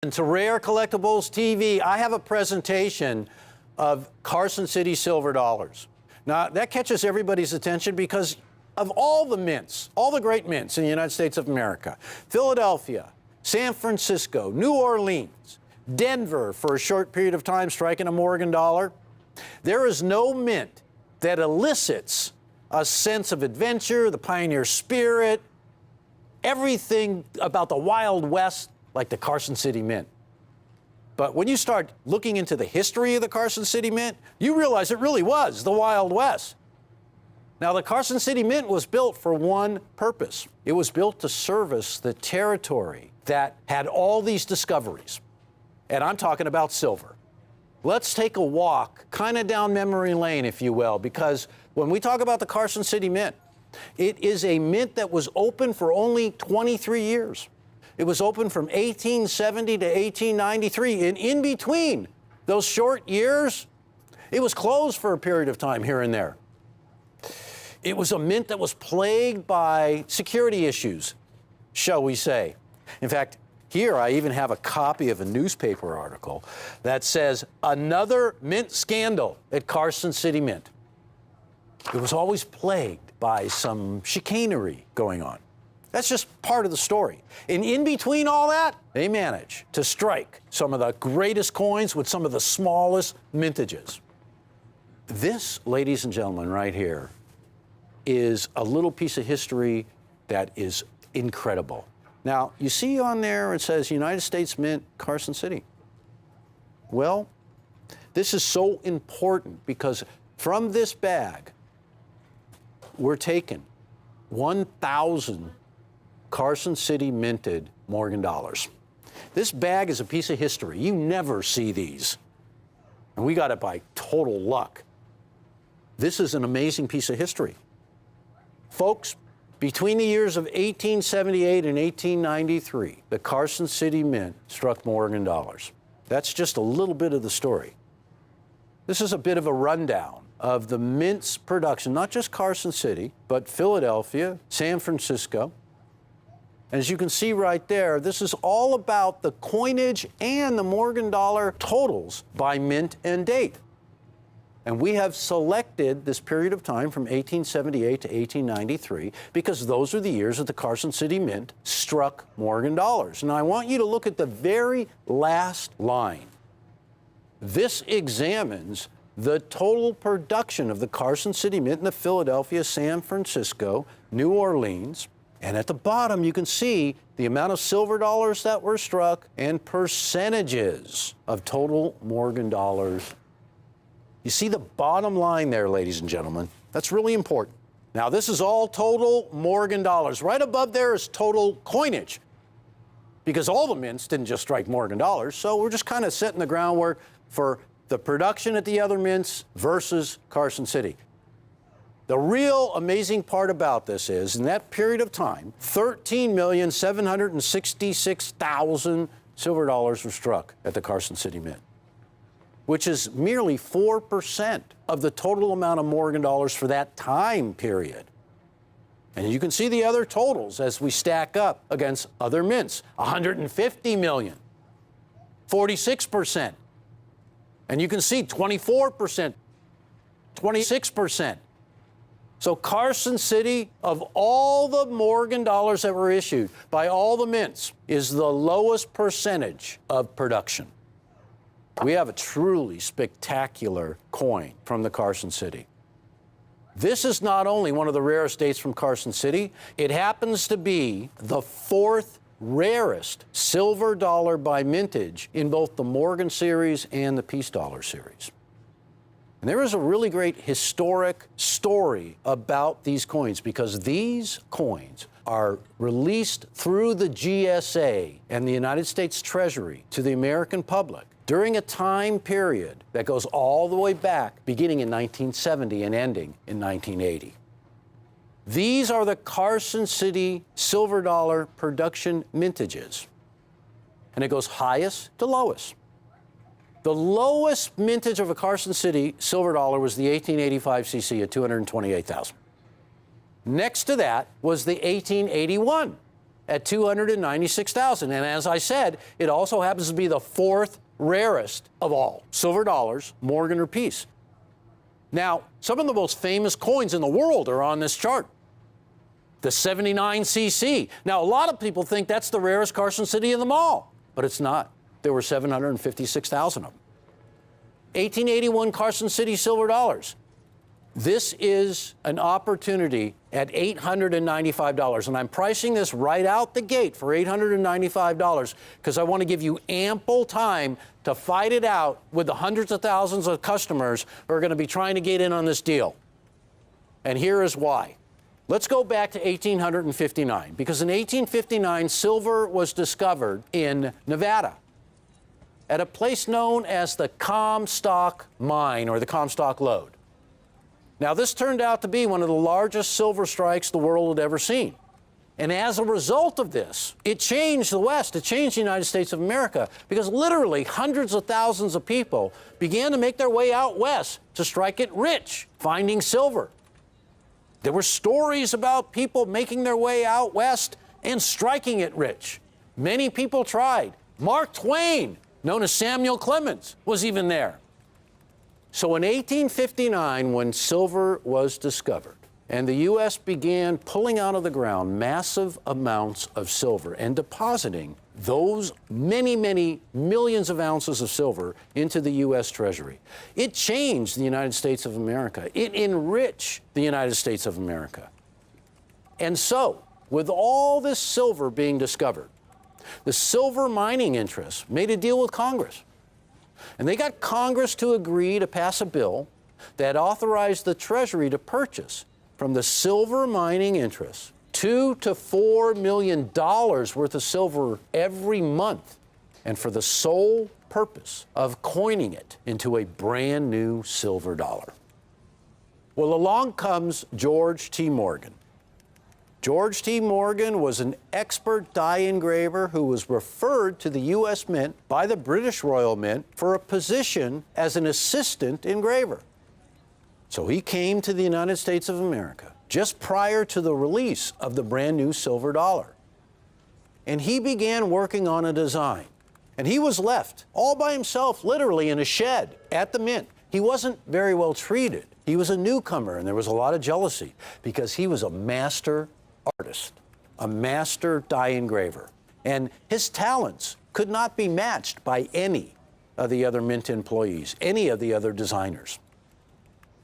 And to Rare Collectibles TV, I have a presentation of Carson City silver dollars. Now, that catches everybody's attention because of all the mints, all the great mints in the United States of America, Philadelphia, San Francisco, New Orleans, Denver, for a short period of time striking a Morgan dollar, there is no mint that elicits a sense of adventure, the pioneer spirit, everything about the Wild West like the Carson City Mint. But when you start looking into the history of the Carson City Mint, you realize it really was the Wild West. Now, the Carson City Mint was built for one purpose. It was built to service the territory that had all these discoveries. And I'm talking about silver. let's take a walk kind of down memory lane, if you will, because when we talk about the Carson City Mint, it is a mint that was open for only 23 years. It was open from 1870 to 1893, and in between those short years, it was closed for a period of time here and there. It was a mint that was plagued by security issues, shall we say. In fact, here I even have a copy of a newspaper article that says, "Another mint scandal at Carson City Mint." It was always plagued by some chicanery going on. That's just part of the story. And in between all that, they managed to strike some of the greatest coins with some of the smallest mintages. This, ladies and gentlemen, right here, is a little piece of history that is incredible. Now, you see on there it says United States Mint, Carson City. Well, this is so important because from this bag, we're taking 1,000 Carson City minted Morgan dollars. This bag is a piece of history. You never see these. And we got it by total luck. This is an amazing piece of history. Folks, between the years of 1878 and 1893, the Carson City Mint struck Morgan dollars. That's just a little bit of the story. This is a bit of a rundown of the mint's production, not just Carson City, but Philadelphia, San Francisco. As you can see right there, this is all about the coinage and the Morgan dollar totals by mint and date. And we have selected this period of time from 1878 to 1893 because those are the years that the Carson City Mint struck Morgan dollars. And I want you to look at the very last line. This examines the total production of the Carson City Mint in the Philadelphia, San Francisco, New Orleans. And at the bottom, you can see the amount of silver dollars that were struck and percentages of total Morgan dollars. You see the bottom line there, ladies and gentlemen. That's really important. Now, this is all total Morgan dollars. Right above there is total coinage, because all the mints didn't just strike Morgan dollars. So we're just kind of setting the groundwork for the production at the other mints versus Carson City. The real amazing part about this is, in that period of time, 13,766,000 silver dollars were struck at the Carson City Mint, which is merely 4% of the total amount of Morgan dollars for that time period. And you can see the other totals as we stack up against other mints. 150 million, 46%. And you can see 24%, 26%. So Carson City, of all the Morgan dollars that were issued by all the mints, is the lowest percentage of production. We have a truly spectacular coin from the Carson City. This is not only one of the rarest dates from Carson City, it happens to be the fourth rarest silver dollar by mintage in both the Morgan series and the Peace Dollar series. And there is a really great historic story about these coins because these coins are released through the GSA and the United States Treasury to the American public during a time period that goes all the way back, beginning in 1970 and ending in 1980. These are the Carson City silver dollar production mintages. And it goes highest to lowest. The lowest mintage of a Carson City silver dollar was the 1885 CC at 228,000. Next to that was the 1881 at 296,000. And as I said, it also happens to be the fourth rarest of all silver dollars, Morgan or Peace. Now, some of the most famous coins in the world are on this chart. The 79 CC. Now, a lot of people think that's the rarest Carson City in them all, but it's not. There were 756,000 of them. 1881 Carson City silver dollars. This is an opportunity at $895, and I'm pricing this right out the gate for $895 because I want to give you ample time to fight it out with the hundreds of thousands of customers who are going to be trying to get in on this deal. And here is why. Let's go back to 1859, because in 1859, silver was discovered in Nevada. at a place known as the Comstock Mine, or the Comstock Lode. Now, this turned out to be one of the largest silver strikes the world had ever seen. And as a result of this, it changed the West. It changed the United States of America, because literally hundreds of thousands of people began to make their way out west to strike it rich, finding silver. There were stories about people making their way out west and striking it rich. Many people tried. Mark Twain, known as Samuel Clemens, was even there. So in 1859, when silver was discovered, and the U.S. began pulling out of the ground massive amounts of silver and depositing those many, many millions of ounces of silver into the U.S. Treasury, it changed the United States of America. It enriched the United States of America. And so, with all this silver being discovered, the silver mining interests made a deal with Congress. And they got Congress to agree to pass a bill that authorized the Treasury to purchase from the silver mining interests $2 to $4 million worth of silver every month, and for the sole purpose of coining it into a brand new silver dollar. Well, along comes George T. Morgan. George T. Morgan was an expert die engraver who was referred to the U.S. Mint by the British Royal Mint for a position as an assistant engraver. So he came to the United States of America just prior to the release of the brand new silver dollar. And he began working on a design. And he was left all by himself, literally in a shed at the Mint. He wasn't very well treated. He was a newcomer, and there was a lot of jealousy because he was a master artist, a master die engraver. And his talents could not be matched by any of the other Mint employees, any of the other designers.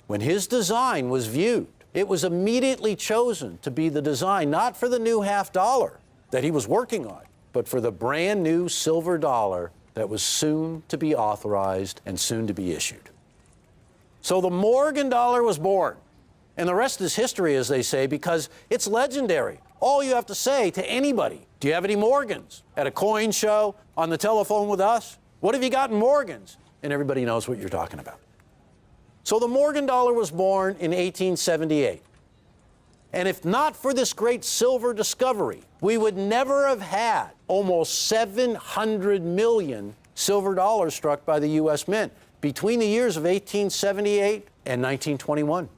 When his design was viewed, it was immediately chosen to be the design, not for the new half dollar that he was working on, but for the brand new silver dollar that was soon to be authorized and soon to be issued. So the Morgan dollar was born. And the rest is history, as they say, because it's legendary. All you have to say to anybody, do you have any Morgans? At a coin show, on the telephone with us? What have you got in Morgans? And everybody knows what you're talking about. So the Morgan dollar was born in 1878. And if not for this great silver discovery, we would never have had almost 700 million silver dollars struck by the U.S. Mint between the years of 1878 and 1921.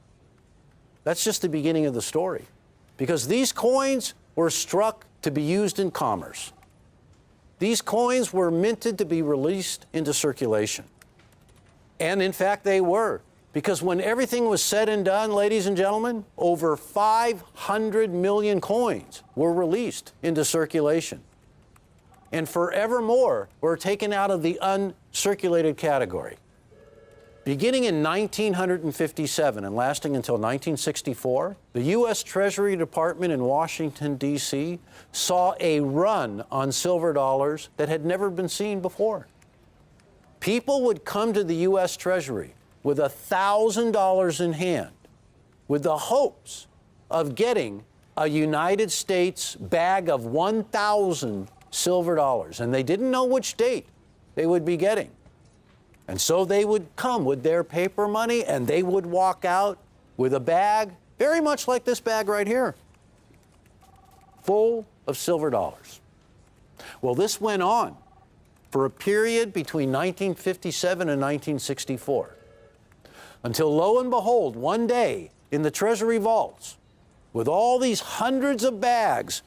That's just the beginning of the story, because these coins were struck to be used in commerce. These coins were minted to be released into circulation. And in fact, they were. Because when everything was said and done, ladies and gentlemen, over 500 million coins were released into circulation. And forevermore were taken out of the uncirculated category. Beginning in 1957 and lasting until 1964, the U.S. Treasury Department in Washington, D.C. saw a run on silver dollars that had never been seen before. People would come to the U.S. Treasury with $1,000 in hand, with the hopes of getting a United States bag of 1,000 silver dollars. And they didn't know which date they would be getting. And so they would come with their paper money, and they would walk out with a bag, very much like this bag right here, full of silver dollars. Well, this went on for a period between 1957 and 1964. Until, lo and behold, one day in the Treasury vaults, with all these hundreds of bags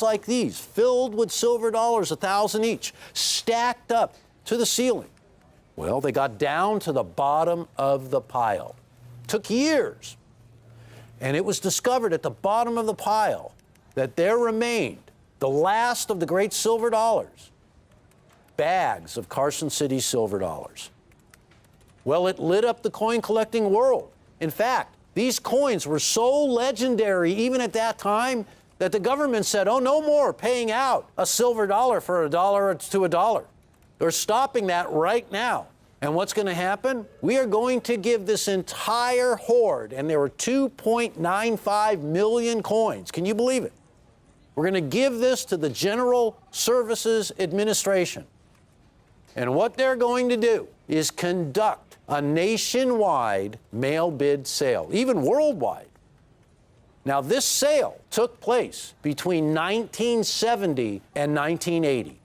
like these, filled with silver dollars, 1,000 each, stacked up to the ceiling. Well, they got down to the bottom of the pile. Took years. And it was discovered at the bottom of the pile that there remained the last of the great silver dollars, bags of Carson City silver dollars. Well, it lit up the coin collecting world. In fact, these coins were so legendary even at that time that the government said, oh, no more paying out a silver dollar for $1 to $1. They're stopping that right now. And what's going to happen? We are going to give this entire hoard, and there were 2.95 million coins. Can you believe it? We're going to give this to the General Services Administration. And what they're going to do is conduct a nationwide mail bid sale, even worldwide. Now, this sale took place between 1970 and 1980.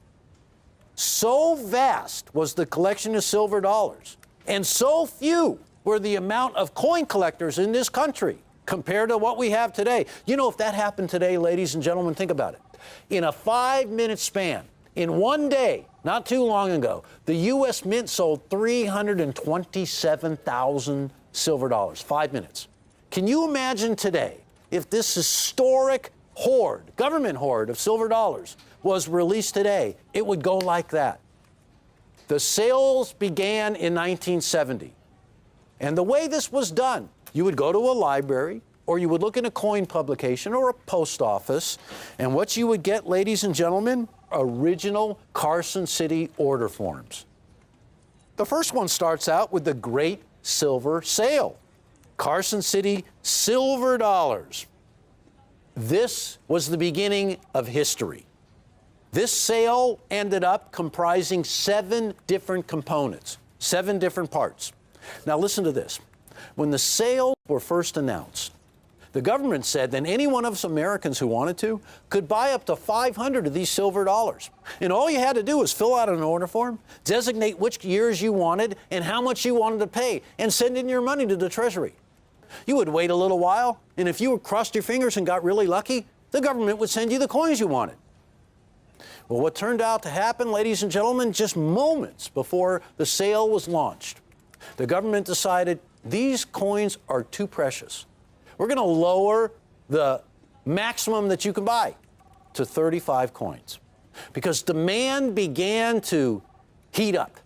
So vast was the collection of silver dollars, and so few were the amount of coin collectors in this country compared to what we have today. You know, if that happened today, ladies and gentlemen, think about it. In a 5-minute span, in one day, not too long ago, the U.S. Mint sold 327,000 silver dollars, 5 minutes. Can you imagine today if this historic hoard, government hoard of silver dollars was released today? It would go like that. The sales began in 1970. And the way this was done, you would go to a library, or you would look in a coin publication or a post office, and what you would get, ladies and gentlemen, original Carson City order forms. The first one starts out with the Great Silver Sale. Carson City silver dollars. This was the beginning of history. This sale ended up comprising 7 different components, 7 different parts. Now listen to this. When the sales were first announced, the government said that any one of us Americans who wanted to could buy up to 500 of these silver dollars. And all you had to do was fill out an order form, designate which years you wanted and how much you wanted to pay, and send in your money to the Treasury. You would wait a little while, and if you crossed your fingers and got really lucky, the government would send you the coins you wanted. Well, what turned out to happen, ladies and gentlemen, just moments before the sale was launched, the government decided these coins are too precious. We're going to lower the maximum that you can buy to 35 coins because demand began to heat up.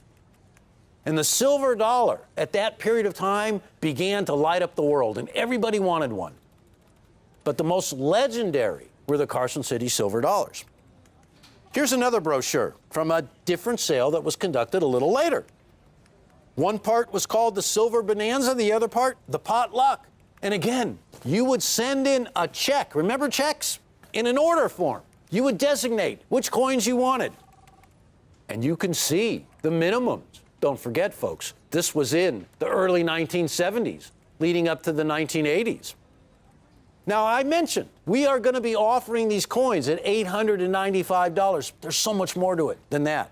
And the silver dollar at that period of time began to light up the world, and everybody wanted one. But the most legendary were the Carson City silver dollars. Here's another brochure from a different sale that was conducted a little later. One part was called the Silver Bonanza, the other part, the Potluck. And again, you would send in a check. Remember checks? In an order form. You would designate which coins you wanted. And you can see the minimums. Don't forget, folks, this was in the early 1970s, leading up to the 1980s. Now, I mentioned we are going to be offering these coins at $895. There's so much more to it than that.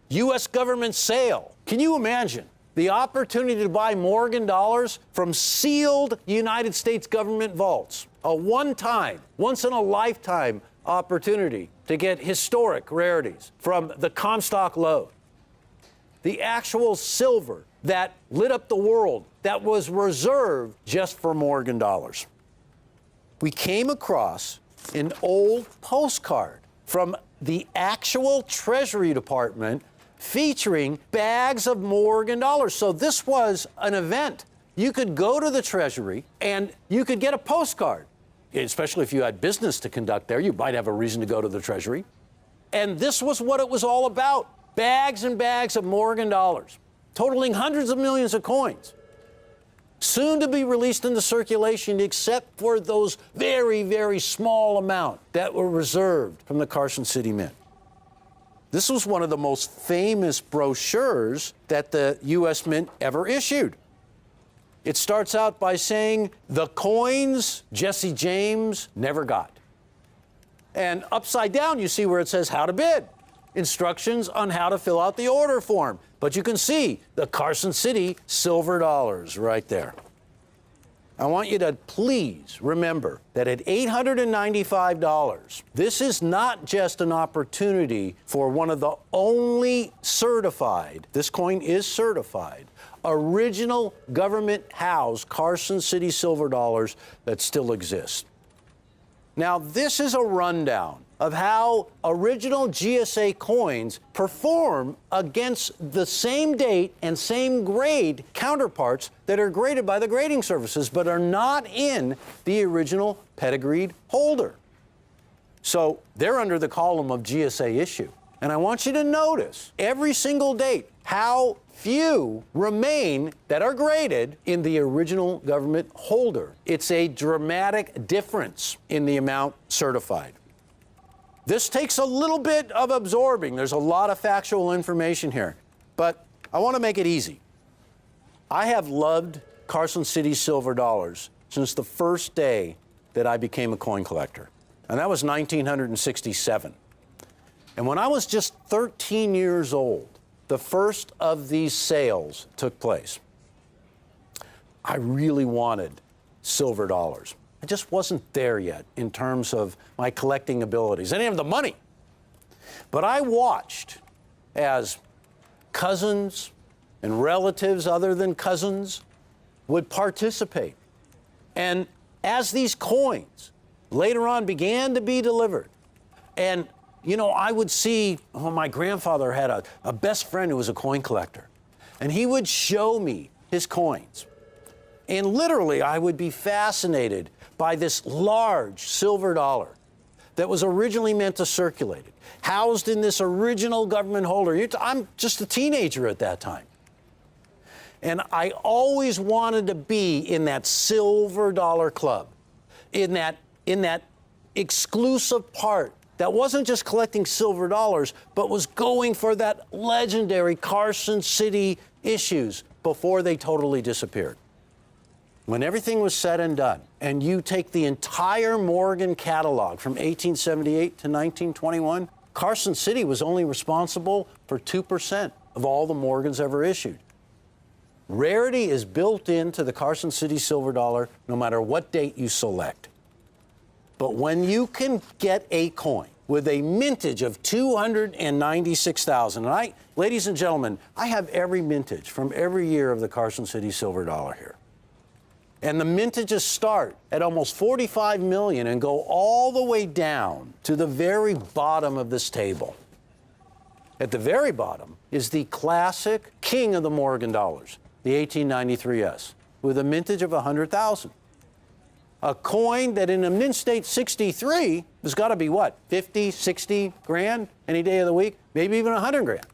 U.S. government sale. Can you imagine the opportunity to buy Morgan dollars from sealed United States government vaults? A one-time, once-in-a-lifetime opportunity to get historic rarities from the Comstock Lode. The actual silver that lit up the world that was reserved just for Morgan dollars. We came across an old postcard from the actual Treasury Department featuring bags of Morgan dollars. So this was an event. You could go to the Treasury and you could get a postcard, especially if you had business to conduct there. You might have a reason to go to the Treasury. And this was what it was all about. Bags and bags of Morgan dollars, totaling hundreds of millions of coins, soon to be released into circulation except for those very, very small amount that were reserved from the Carson City Mint. This was one of the most famous brochures that the U.S. Mint ever issued. It starts out by saying, the coins Jesse James never got. And upside down, you see where it says how to bid. Instructions on how to fill out the order form. But you can see the Carson City silver dollars right there. I want you to please remember that at $895, this is not just an opportunity for one of the only certified, this coin is certified, original government housed Carson City silver dollars that still exist. Now, this is a rundown of how original GSA coins perform against the same date and same grade counterparts that are graded by the grading services but are not in the original pedigreed holder. So they're under the column of GSA issue. And I want you to notice every single date how few remain that are graded in the original government holder. It's a dramatic difference in the amount certified. This takes a little bit of absorbing. There's a lot of factual information here, but I want to make it easy. I have loved Carson City silver dollars since the first day that I became a coin collector, and that was 1967. And when I was just 13 years old, the first of these sales took place. I really wanted silver dollars. I just wasn't there yet in terms of my collecting abilities. I didn't have the money. But I watched as cousins and relatives other than cousins would participate. And as these coins later on began to be delivered, and you know, I would see, my grandfather had a best friend who was a coin collector, and he would show me his coins. And literally, I would be fascinated by this large silver dollar that was originally meant to circulate, housed in this original government holder. I'm just a teenager at that time. And I always wanted to be in that silver dollar club, in that exclusive part that wasn't just collecting silver dollars, but was going for that legendary Carson City issues before they totally disappeared. When everything was said and done, and you take the entire Morgan catalog from 1878 to 1921, Carson City was only responsible for 2% of all the Morgans ever issued. Rarity is built into the Carson City silver dollar no matter what date you select. But when you can get a coin with a mintage of 296,000, and ladies and gentlemen, I have every mintage from every year of the Carson City silver dollar here. And the mintages start at almost 45 million and go all the way down to the very bottom of this table. At the very bottom is the classic king of the Morgan dollars, the 1893S, with a mintage of 100,000. A coin that in a mint state 63 has got to be what, 50, 60 grand any day of the week, maybe even 100 grand.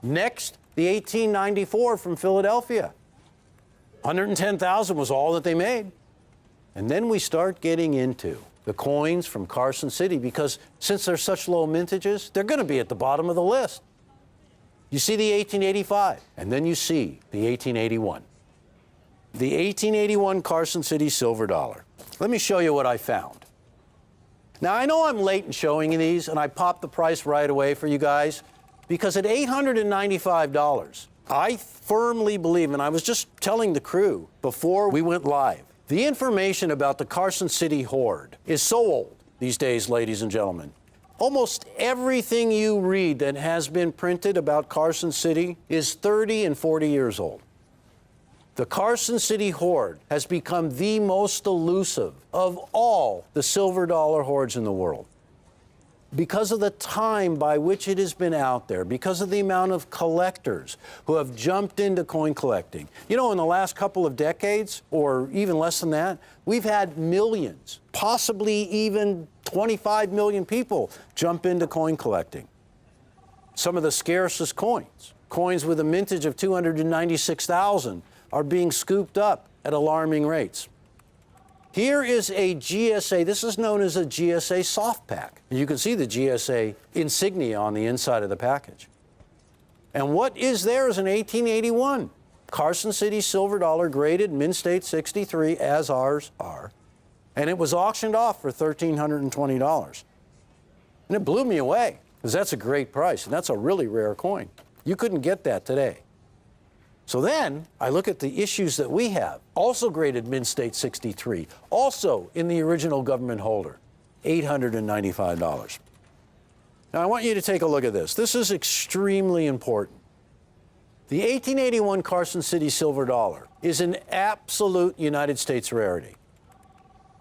Next, the 1894 from Philadelphia. 110,000 was all that they made. And then we start getting into the coins from Carson City because since they're such low mintages, they're going to be at the bottom of the list. You see the 1885, and then you see the 1881. The 1881 Carson City silver dollar. Let me show you what I found. Now, I know I'm late in showing you these, and I popped the price right away for you guys, because at $895, I firmly believe, and I was just telling the crew before we went live, the information about the Carson City hoard is so old these days, ladies and gentlemen. Almost everything you read that has been printed about Carson City is 30 and 40 years old. The Carson City hoard has become the most elusive of all the silver dollar hoards in the world. Because of the time by which it has been out there, because of the amount of collectors who have jumped into coin collecting. You know, in the last couple of decades, or even less than that, we've had millions, possibly even 25 million people jump into coin collecting. Some of the scarcest coins with a mintage of 296,000, are being scooped up at alarming rates. Here is a GSA, this is known as a GSA soft pack. You can see the GSA insignia on the inside of the package. And what is there is an 1881 Carson City silver dollar graded mint state 63, as ours are. And it was auctioned off for $1,320. And it blew me away, because that's a great price, and that's a really rare coin. You couldn't get that today. So then I look at the issues that we have, also graded mint state 63, also in the original government holder, $895. Now I want you to take a look at this. This is extremely important. The 1881 Carson City silver dollar is an absolute United States rarity.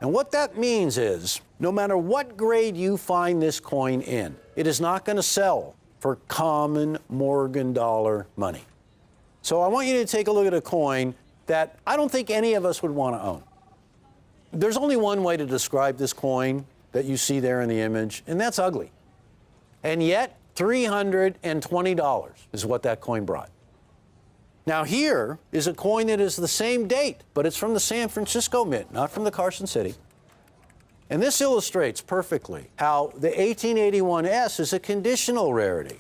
And what that means is, no matter what grade you find this coin in, it is not going to sell for common Morgan dollar money. So I want you to take a look at a coin that I don't think any of us would want to own. There's only one way to describe this coin that you see there in the image, and that's ugly. And yet, $320 is what that coin brought. Now here is a coin that is the same date, but it's from the San Francisco Mint, not from the Carson City. And this illustrates perfectly how the 1881S is a conditional rarity.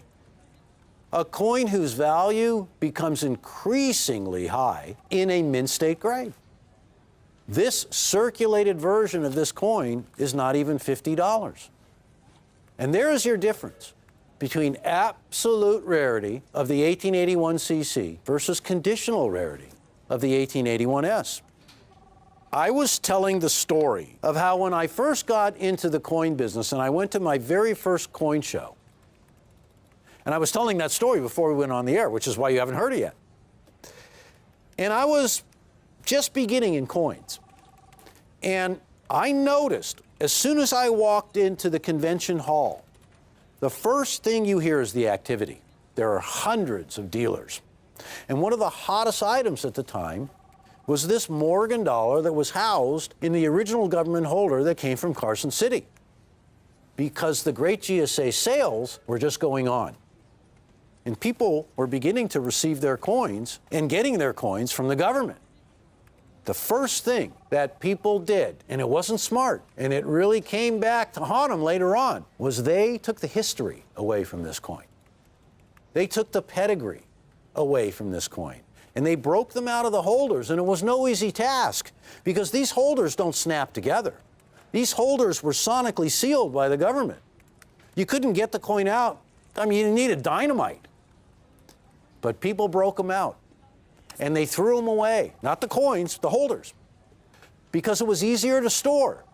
A coin whose value becomes increasingly high in a mint state grade. This circulated version of this coin is not even $50. And there is your difference between absolute rarity of the 1881cc versus conditional rarity of the 1881S. I was telling the story of how when I first got into the coin business and I went to my very first coin show, and I was telling that story before we went on the air, which is why you haven't heard it yet. And I was just beginning in coins. And I noticed as soon as I walked into the convention hall, the first thing you hear is the activity. There are hundreds of dealers. And one of the hottest items at the time was this Morgan dollar that was housed in the original government holder that came from Carson City, because the great GSA sales were just going on. And people were beginning to receive their coins and getting their coins from the government. The first thing that people did, and it wasn't smart, and it really came back to haunt them later on, was they took the history away from this coin. They took the pedigree away from this coin. And they broke them out of the holders, and it was no easy task, because these holders don't snap together. These holders were sonically sealed by the government. You couldn't get the coin out. I mean, you needed dynamite. But people broke them out, and they threw them away. Not the coins, the holders, because it was easier to store.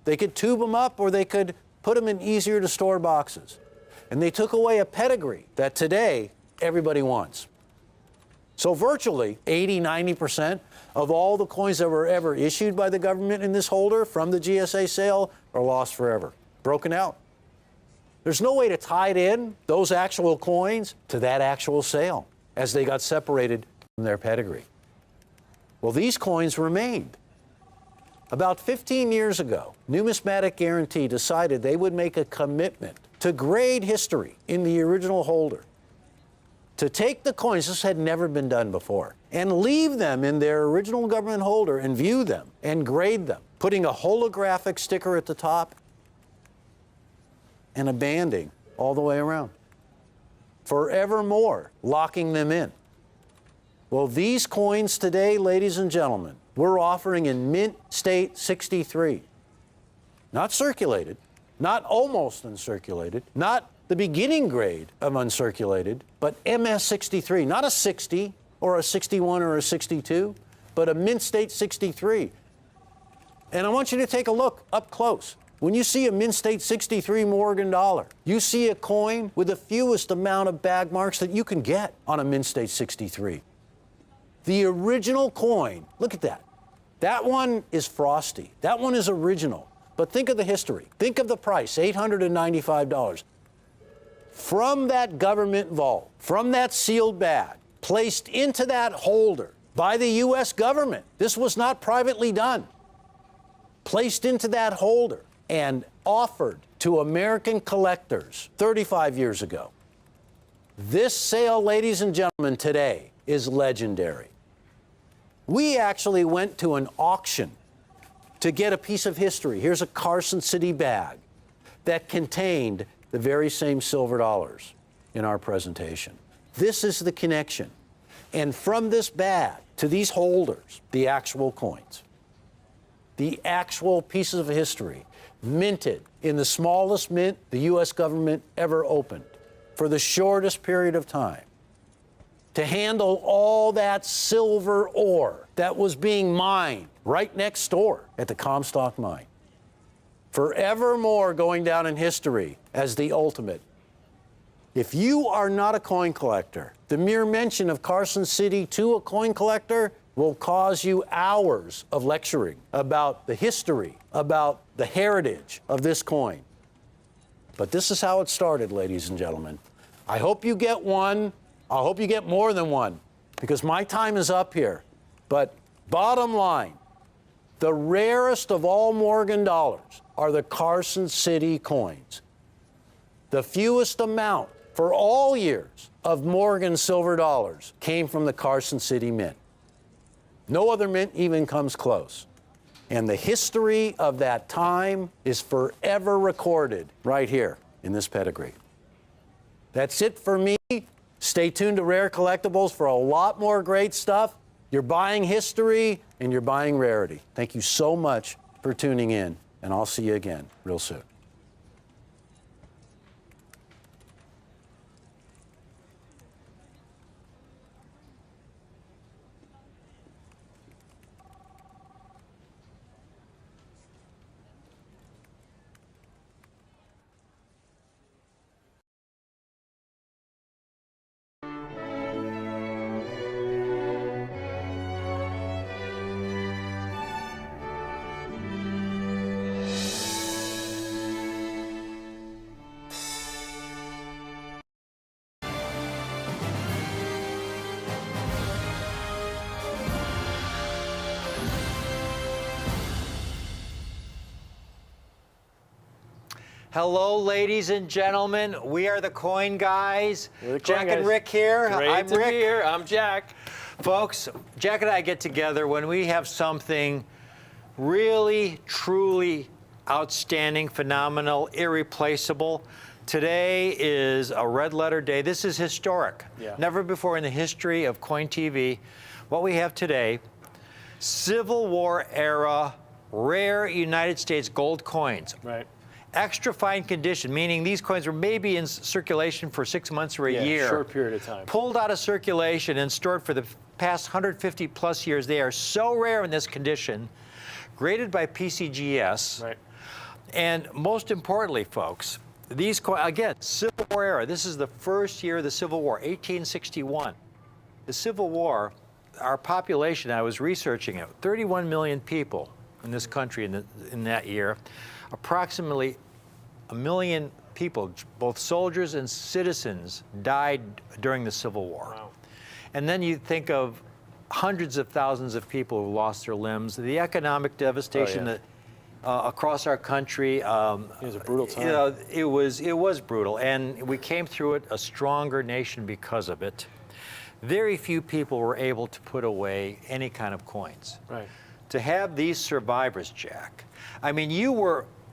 They could tube them up, or they could put them in easier to store boxes. And they took away a pedigree that today everybody wants. So virtually 80–90% of all the coins that were ever issued by the government in this holder from the GSA sale are lost forever, broken out. There's no way to tie it in, those actual coins, to that actual sale, as they got separated from their pedigree. Well, these coins remained. About 15 years ago, Numismatic Guarantee decided they would make a commitment to grade history in the original holder, to take the coins, this had never been done before, and leave them in their original government holder and view them and grade them, putting a holographic sticker at the top and a banding all the way around, forevermore locking them in. Well, these coins today, ladies and gentlemen, we're offering in mint state 63. Not circulated, not almost uncirculated, not the beginning grade of uncirculated, but MS63, not a 60 or a 61 or a 62, but a mint state 63. And I want you to take a look up close. When you see a mint state 63 Morgan dollar, you see a coin with the fewest amount of bag marks that you can get on a mint state 63. The original coin, look at that. That one is frosty. That one is original. But think of the history. Think of the price, $895. From that government vault, from that sealed bag, placed into that holder by the U.S. government. This was not privately done. Placed into that holder and offered to American collectors 35 years ago. This sale, ladies and gentlemen, today is legendary. We actually went to an auction to get a piece of history. Here's a Carson City bag that contained the very same silver dollars in our presentation. This is the connection. And from this bag to these holders, the actual coins, the actual pieces of history, minted in the smallest mint the U.S. government ever opened for the shortest period of time, to handle all that silver ore that was being mined right next door at the Comstock mine. Forevermore going down in history as the ultimate. If you are not a coin collector, the mere mention of Carson City to a coin collector will cause you hours of lecturing about the history, about the heritage of this coin. But this is how it started, ladies and gentlemen. I hope you get one. I hope you get more than one, because my time is up here. But bottom line, the rarest of all Morgan dollars are the Carson City coins. The fewest amount for all years of Morgan silver dollars came from the Carson City Mint. No other mint even comes close. And the history of that time is forever recorded right here in this pedigree. That's it for me. Stay tuned to Rare Collectibles for a lot more great stuff. You're buying history and you're buying rarity. Thank you so much for tuning in, and I'll see you again real soon. Hello, ladies and gentlemen. We are the Coin Guys. Jack and Rick here. I'm Rick. Here. I'm Jack. Folks, Jack and I get together when we have something really, truly outstanding, phenomenal, irreplaceable. Today is a red letter day. This is historic. Yeah. Never before in the history of Coin TV. What we have today, Civil War era rare United States gold coins. Right. Extra fine condition, meaning these coins were maybe in circulation for 6 months or a year. Short period of time. Pulled out of circulation and stored for the past 150 plus years. They are so rare in this condition, graded by PCGS. Right. And most importantly, folks, these coins, again, Civil War era. This is the first year of the Civil War, 1861. The Civil War, our population, I was researching it, 31 million people in this country in that year. Approximately 1 million people, both soldiers and citizens, died during the Civil War. Wow. And then you think of hundreds of thousands of people who lost their limbs, the economic devastation that across our country. It was a brutal time. You know, it was brutal, and we came through it a stronger nation because of it. Very few people were able to put away any kind of coins. Right. To have these survivors, Jack. I mean, you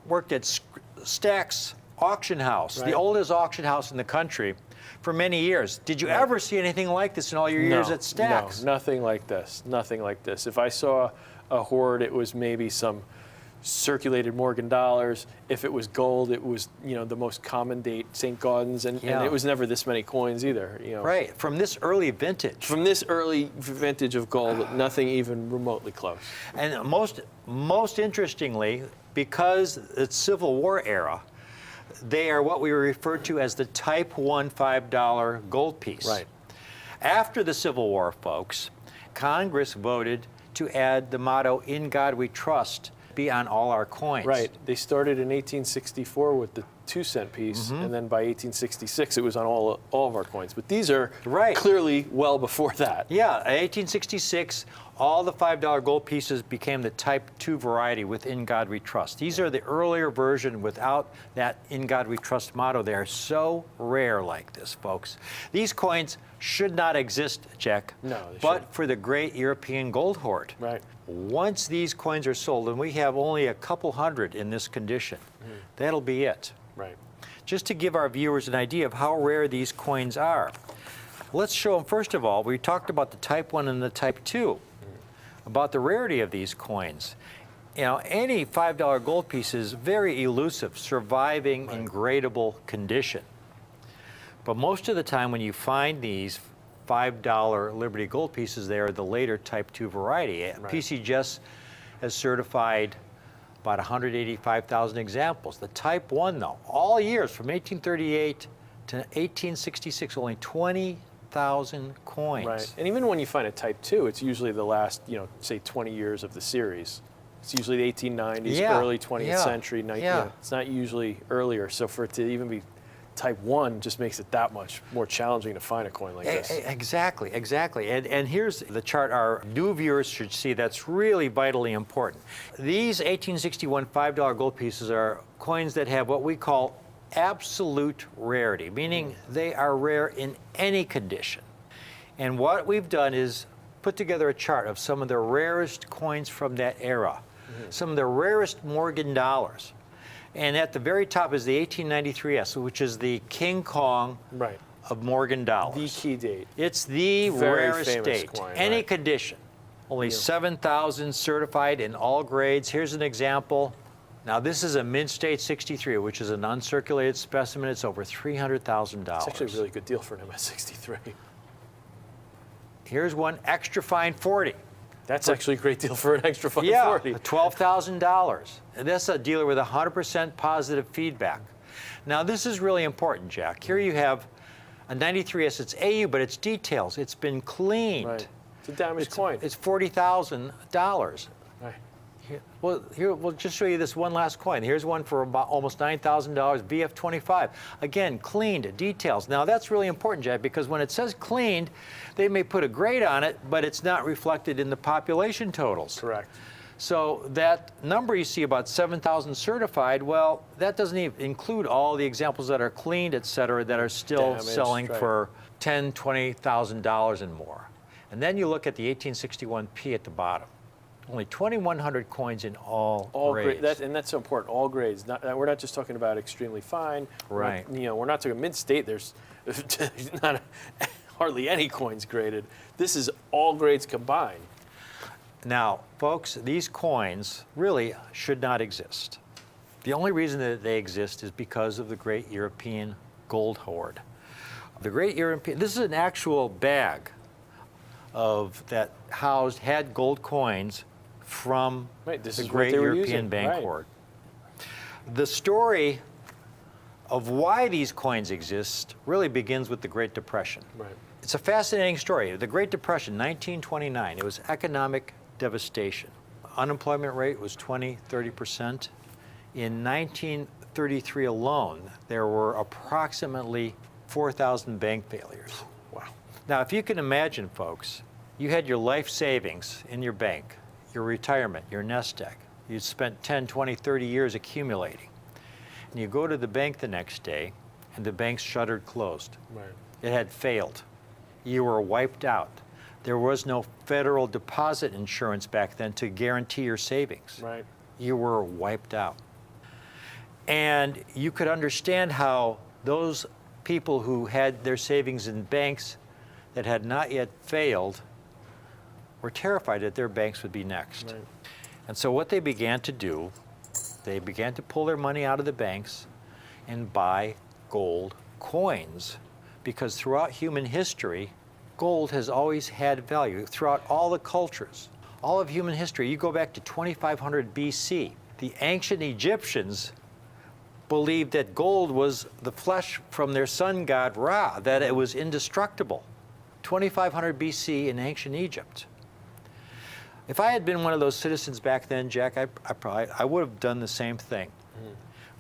worked at Stack's Auction House, Right. the oldest auction house in the country, for many years. Did you ever see anything like this in all your years at Stack's? No, nothing like this. Nothing like this. If I saw a hoard, it was maybe some circulated Morgan dollars. If it was gold, it was, you know, the most common date, St. Gaudens, and it was never this many coins either. You know. Right, from this early vintage. From this early vintage of gold, nothing even remotely close. And most interestingly, because it's Civil War era, they are what we refer to as the Type 1 $5 gold piece. Right. After the Civil War, folks, Congress voted to add the motto, "In God We Trust," be on all our coins. Right. They started in 1864 with the 2-cent piece, and then by 1866 it was on all of our coins. But these are clearly well before that. Yeah, 1866, all the $5 gold pieces became the Type 2 variety with "In God We Trust." These are the earlier version without that "In God We Trust" motto. They are so rare like this, folks. These coins should not exist, Jack, No, they but shouldn't. for the great European gold hoard. Right. Once these coins are sold, and we have only a couple hundred in this condition, that'll be it. Right. Just to give our viewers an idea of how rare these coins are, let's show them, first of all, we talked about the Type 1 and the Type 2, about the rarity of these coins. You know, any $5 gold piece is very elusive, surviving in gradable condition. But most of the time when you find these $5 Liberty gold pieces, they are the later Type 2 variety. PCGS has certified about 185,000 examples. The Type 1, though, all years from 1838 to 1866, only 20,000 coins. Right. And even when you find a Type 2, it's usually the last, you know, say 20 years of the series. It's usually the 1890s, early 20th century. It's not usually earlier. So for it to even be Type 1 just makes it that much more challenging to find a coin like this. Exactly, exactly. And here's the chart our new viewers should see that's really vitally important. These 1861 $5 gold pieces are coins that have what we call absolute rarity, meaning they are rare in any condition. And what we've done is put together a chart of some of the rarest coins from that era. some of the rarest Morgan dollars. And at the very top is the 1893S, which is the King Kong of Morgan dollars. The key date. It's the Very rarest famous date. coin, Any right. condition. Only 7,000 certified in all grades. Here's an example. Now this is a Mint State 63, which is an uncirculated specimen. It's over $300,000. It's actually a really good deal for an MS-63. Here's one extra fine 40. That's actually a great deal for an extra fine Yeah, 40. $12,000. And that's a dealer with 100% positive feedback. Now this is really important, Jack. Here you have a 93S. It's AU, but it's details. It's been cleaned. Right. It's a damaged coin. It's $40,000. Right. Here, we'll just show you this one last coin. Here's one for about almost $9,000, VF25. Again, cleaned, details. Now that's really important, Jack, because when it says cleaned, they may put a grade on it, but it's not reflected in the population totals. Correct. So that number you see about 7,000 certified, well, that doesn't even include all the examples that are cleaned, et cetera, that are still Damaged, selling right. for $10,000, $20,000 and more. And then you look at the 1861P at the bottom. Only 2,100 coins in all grades. And that's so important. All grades. We're not just talking about extremely fine. Right. We're not talking mid-state. There's not hardly any coins graded. This is all grades combined. Now, folks, these coins really should not exist. The only reason that they exist is because of the Great European Gold Hoard. The Great European, this is an actual bag that had gold coins from the Great European Bank Hoard. The story of why these coins exist really begins with the Great Depression. Right. It's a fascinating story. The Great Depression, 1929, it was economic devastation. Unemployment rate was 20–30%. In 1933 alone, there were approximately 4,000 bank failures. Wow. Now, if you can imagine, folks, you had your life savings in your bank, your retirement, your nest egg. You'd spent 10, 20, 30 years accumulating. And you go to the bank the next day, and the bank's shuttered closed. Right. It had failed. You were wiped out. There was no federal deposit insurance back then to guarantee your savings. Right. You were wiped out. And you could understand how those people who had their savings in banks that had not yet failed were terrified that their banks would be next. Right. And so what they began to do, they began to pull their money out of the banks and buy gold coins, because throughout human history, gold has always had value throughout all the cultures. All of human history, you go back to 2500 BC, the ancient Egyptians believed that gold was the flesh from their sun god Ra, that it was indestructible. 2500 BC in ancient Egypt. If I had been one of those citizens back then, Jack, I would have done the same thing.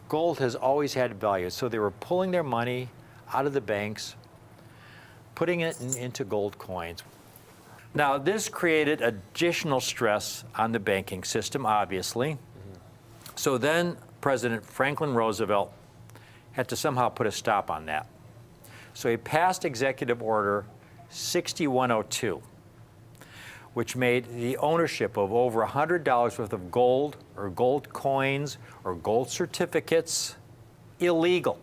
Gold has always had value, so they were pulling their money out of the banks, putting it into gold coins. Now, this created additional stress on the banking system, obviously. So then President Franklin Roosevelt had to somehow put a stop on that. So he passed Executive Order 6102, which made the ownership of over $100 worth of gold or gold coins or gold certificates illegal.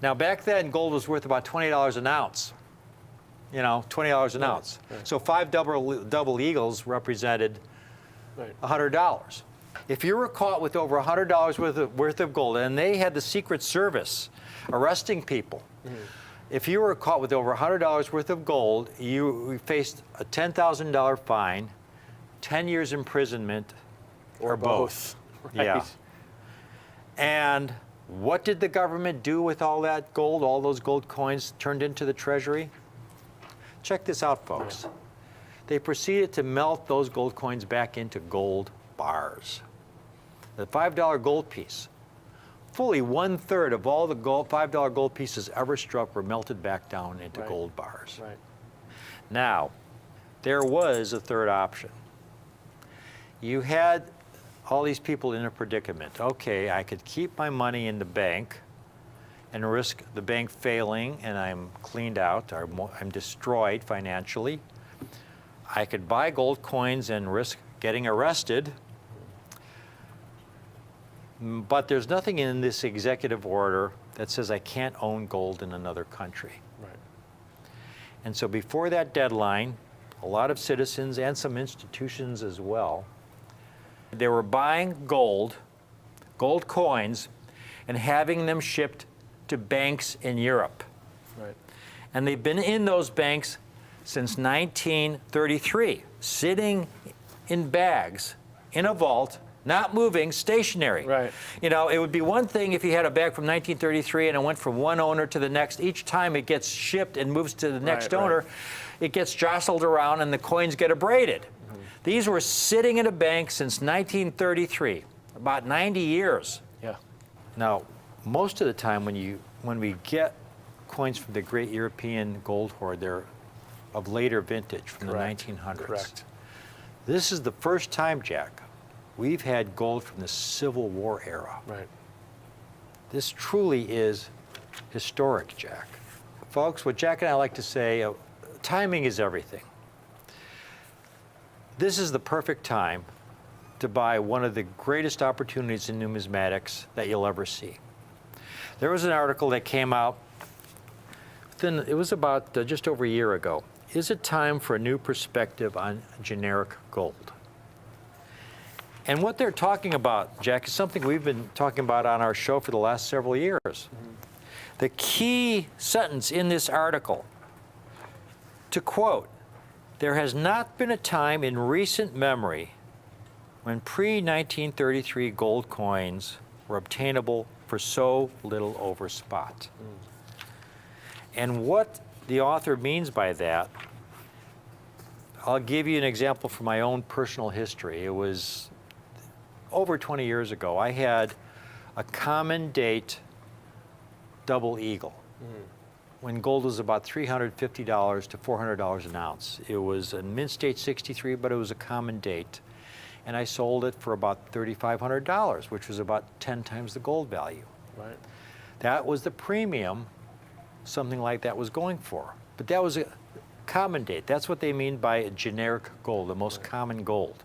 Now, back then, gold was worth about $20 an ounce. You know, $20 an ounce. Right. So 5 double eagles represented $100. If you were caught with over $100 worth of gold, and they had the Secret Service arresting people, if you were caught with over $100 worth of gold, you faced a $10,000 fine, 10 years imprisonment, or both. Right. Yeah. And what did the government do with all that gold, all those gold coins turned into the Treasury? Check this out, folks. They proceeded to melt those gold coins back into gold bars. The $5 gold piece, fully 1/3 of all the $5 gold pieces ever struck were melted back down into gold bars. Right. Now, there was a third option. You had all these people in a predicament. Okay, I could keep my money in the bank and risk the bank failing and I'm cleaned out, or I'm destroyed financially. I could buy gold coins and risk getting arrested, But there's nothing in this executive order that says I can't own gold in another country. Right. And so before that deadline, a lot of citizens and some institutions as well, they were buying gold coins, and having them shipped to banks in Europe. Right. And they've been in those banks since 1933, sitting in bags in a vault, not moving, stationary. Right. You know, it would be one thing if you had a bag from 1933 and it went from one owner to the next. Each time it gets shipped and moves to the next owner, it gets jostled around and the coins get abraded. These were sitting in a bank since 1933, about 90 years. Yeah. Now, most of the time when we get coins from the great European gold hoard, they're of later vintage from the 1900s. Correct. This is the first time, Jack, we've had gold from the Civil War era. Right. This truly is historic, Jack. Folks, what Jack and I like to say, timing is everything. This is the perfect time to buy one of the greatest opportunities in numismatics that you'll ever see. There was an article that came out, it was about just over a year ago. Is it time for a new perspective on generic gold? And what they're talking about, Jack, is something we've been talking about on our show for the last several years. The key sentence in this article, to quote, "There has not been a time in recent memory when pre-1933 gold coins were obtainable for so little over spot." And what the author means by that, I'll give you an example from my own personal history. It was over 20 years ago. I had a common date double eagle when gold was about $350 to $400 an ounce. It was a mint state 63, but it was a common date. And I sold it for about $3,500, which was about 10 times the gold value. Right. That was the premium something like that was going for. But that was a common date. That's what they mean by a generic gold, the most common gold.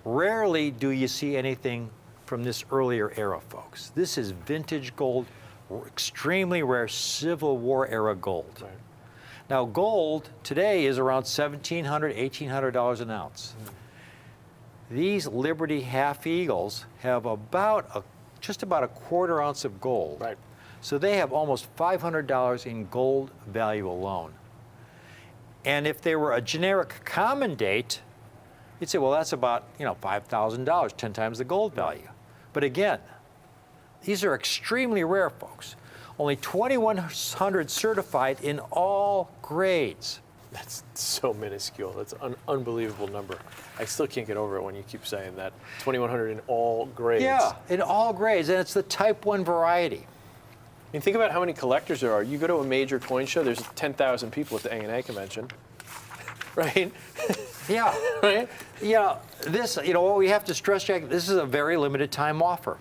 Rarely do you see anything from this earlier era, folks. This is vintage gold, extremely rare Civil War era gold. Right. Now, gold today is around $1,700, $1,800 an ounce. These Liberty Half Eagles have just about a quarter ounce of gold. Right. So they have almost $500 in gold value alone. And if they were a generic common date, you'd say, well, that's about, $5,000, 10 times the gold value. But again, these are extremely rare, folks. Only 2,100 certified in all grades. That's so minuscule. That's an unbelievable number. I still can't get over it when you keep saying that. 2,100 in all grades. Yeah, in all grades, and it's the Type 1 variety. I mean, think about how many collectors there are. You go to a major coin show, there's 10,000 people at the A&A convention, right? Yeah. Right? Yeah, what we have to stress, Jack, this is a very limited time offer.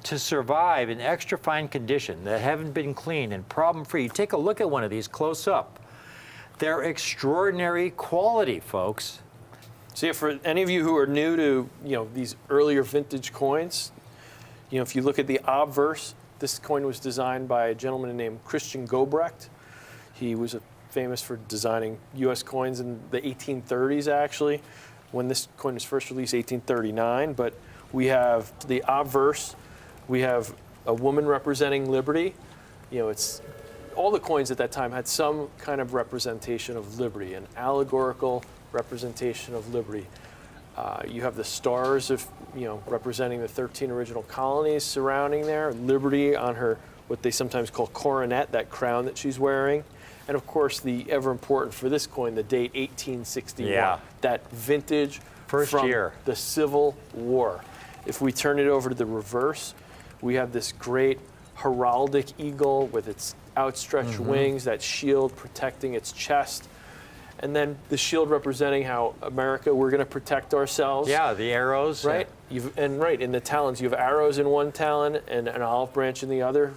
To survive in extra fine condition that haven't been cleaned and problem-free, take a look at one of these close up. They're extraordinary quality, folks. So yeah, for any of you who are new to these earlier vintage coins, if you look at the obverse, this coin was designed by a gentleman named Christian Gobrecht. He was famous for designing U.S. coins in the 1830s, actually, when this coin was first released, 1839. But we have the obverse. We have a woman representing liberty. It's all the coins at that time had some kind of representation of liberty, an allegorical representation of liberty. You have the stars of, representing the 13 original colonies surrounding there, liberty on her, what they sometimes call coronet, that crown that she's wearing. And of course, the ever important for this coin, the date 1861, Yeah. that vintage First from year. the Civil War. If we turn it over to the reverse, we have this great heraldic eagle with its outstretched wings, that shield protecting its chest. And then the shield representing how America, we're going to protect ourselves. Yeah, the arrows. Right? In the talons, you have arrows in one talon and an olive branch in the other,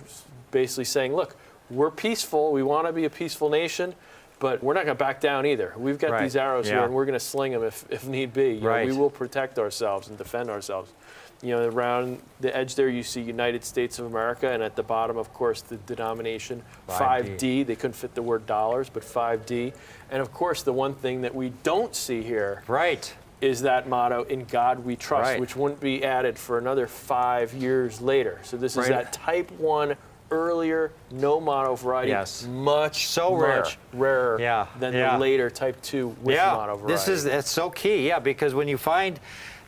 basically saying, look, we're peaceful. We want to be a peaceful nation, but we're not going to back down either. We've got these arrows here, and we're going to sling them if need be. Right. We will protect ourselves and defend ourselves. You know, around the edge there, you see United States of America, and at the bottom, of course, the denomination 5D. They couldn't fit the word dollars, but 5D. And of course, the one thing that we don't see here is that motto, "In God We Trust," which wouldn't be added for another 5 years later. So this is that Type 1 earlier, no motto variety, much rarer than the later Type 2 with motto variety. That's so key, because when you find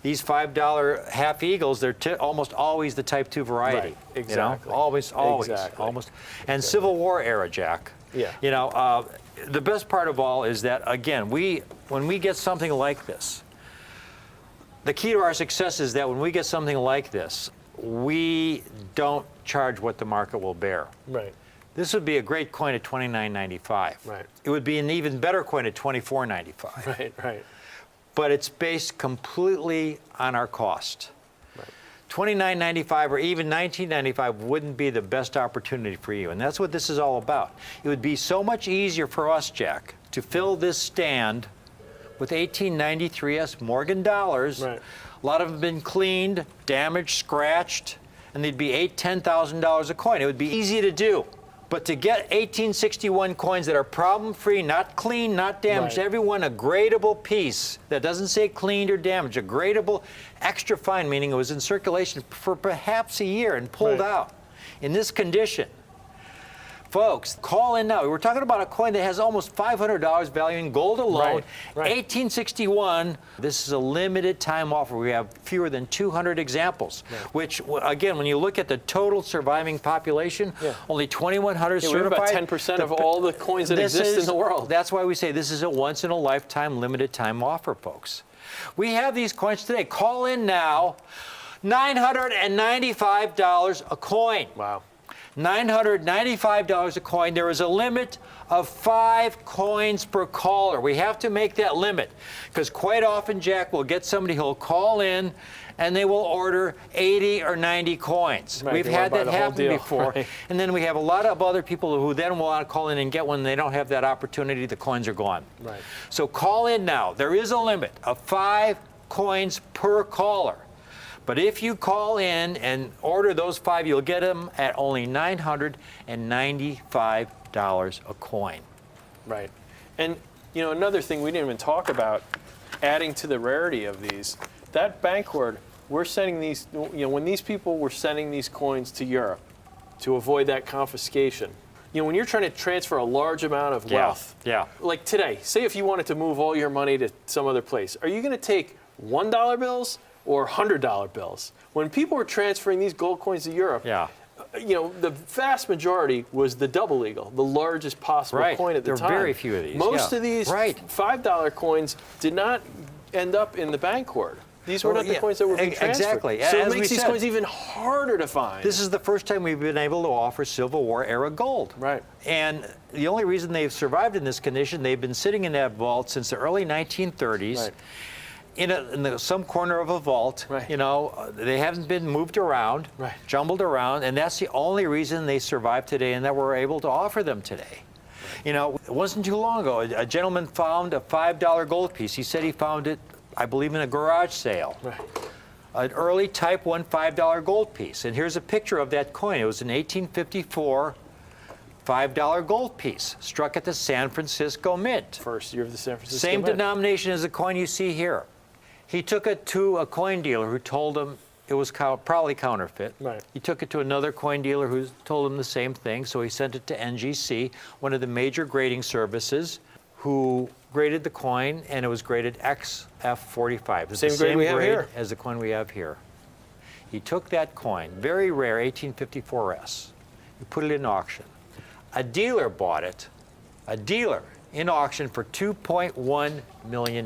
these $5 half eagles, they're almost always the Type 2 variety. Right, exactly. You know? Always, almost. And Civil War era, Jack. Yeah. You know, the best part of all is that, again, when we get something like this, the key to our success is that when we get something like this, we don't charge what the market will bear. Right. This would be a great coin at $29.95. Right. It would be an even better coin at $24.95. Right. But it's based completely on our cost. Right. $29.95 or even $19.95 wouldn't be the best opportunity for you, and that's what this is all about. It would be so much easier for us, Jack, to fill this stand with 1893S Morgan dollars. Right. A lot of them have been cleaned, damaged, scratched, and they'd be $8,000, $10,000 a coin. It would be easy to do. But to get 1861 coins that are problem-free, not clean, not damaged, every one a gradable piece that doesn't say cleaned or damaged, a gradable extra fine, meaning it was in circulation for perhaps a year and pulled out in this condition. Folks, call in now. We're talking about a coin that has almost $500 value in gold alone. 1861. This is a limited time offer. We have fewer than 200 examples, which, again, when you look at the total surviving population, only 2,100 certified. We have about 10% of all the coins that exist in the world. That's why we say this is a once-in-a-lifetime limited time offer, folks. We have these coins today. Call in now. $995 a coin. Wow. $995 a coin. There is a limit of 5 coins per caller. We have to make that limit because quite often, Jack, we'll get somebody who'll call in and they will order 80 or 90 coins. Right, We've had that happen before. And then we have a lot of other people who then will want to call in and get one. They don't have that opportunity. The coins are gone. Right. So call in now. There is a limit of 5 coins per caller. But if you call in and order those 5, you'll get them at only $995 a coin. Right. And, you know, another thing we didn't even talk about, adding to the rarity of these, that Bancord, we're sending these, you know, when these people were sending these coins to Europe to avoid that confiscation, you know, when you're trying to transfer a large amount of wealth, like today, say if you wanted to move all your money to some other place, are you going to take $1 bills or $100 bills? When people were transferring these gold coins to Europe, you know, the vast majority was the double eagle, the largest possible coin at the time. There are very few of these. Most of these $5 coins did not end up in the Bancord. These were not the coins that were being transferred. Exactly. So As it makes these coins even harder to find. This is the first time we've been able to offer Civil War era gold. Right. And the only reason they've survived in this condition, they've been sitting in that vault since the early 1930s. Right. In some corner of a vault, you know, they haven't been moved around, jumbled around, and that's the only reason they survive today and that we're able to offer them today. You know, it wasn't too long ago, a gentleman found a $5 gold piece. He said he found it, I believe, in a garage sale. An early Type 1 $5 gold piece. And here's a picture of that coin. It was an 1854 $5 gold piece struck at the San Francisco Mint. First year of the San Francisco Same Mint. denomination as the coin you see here. He took it to a coin dealer who told him it was probably counterfeit. He took it to another coin dealer who told him the same thing, so he sent it to NGC, one of the major grading services, who graded the coin, and it was graded XF45. It's same the grade same we have grade here. as the coin we have here. He took that coin, very rare, 1854S. He put it in auction. A dealer bought it, in auction for $2.1 million.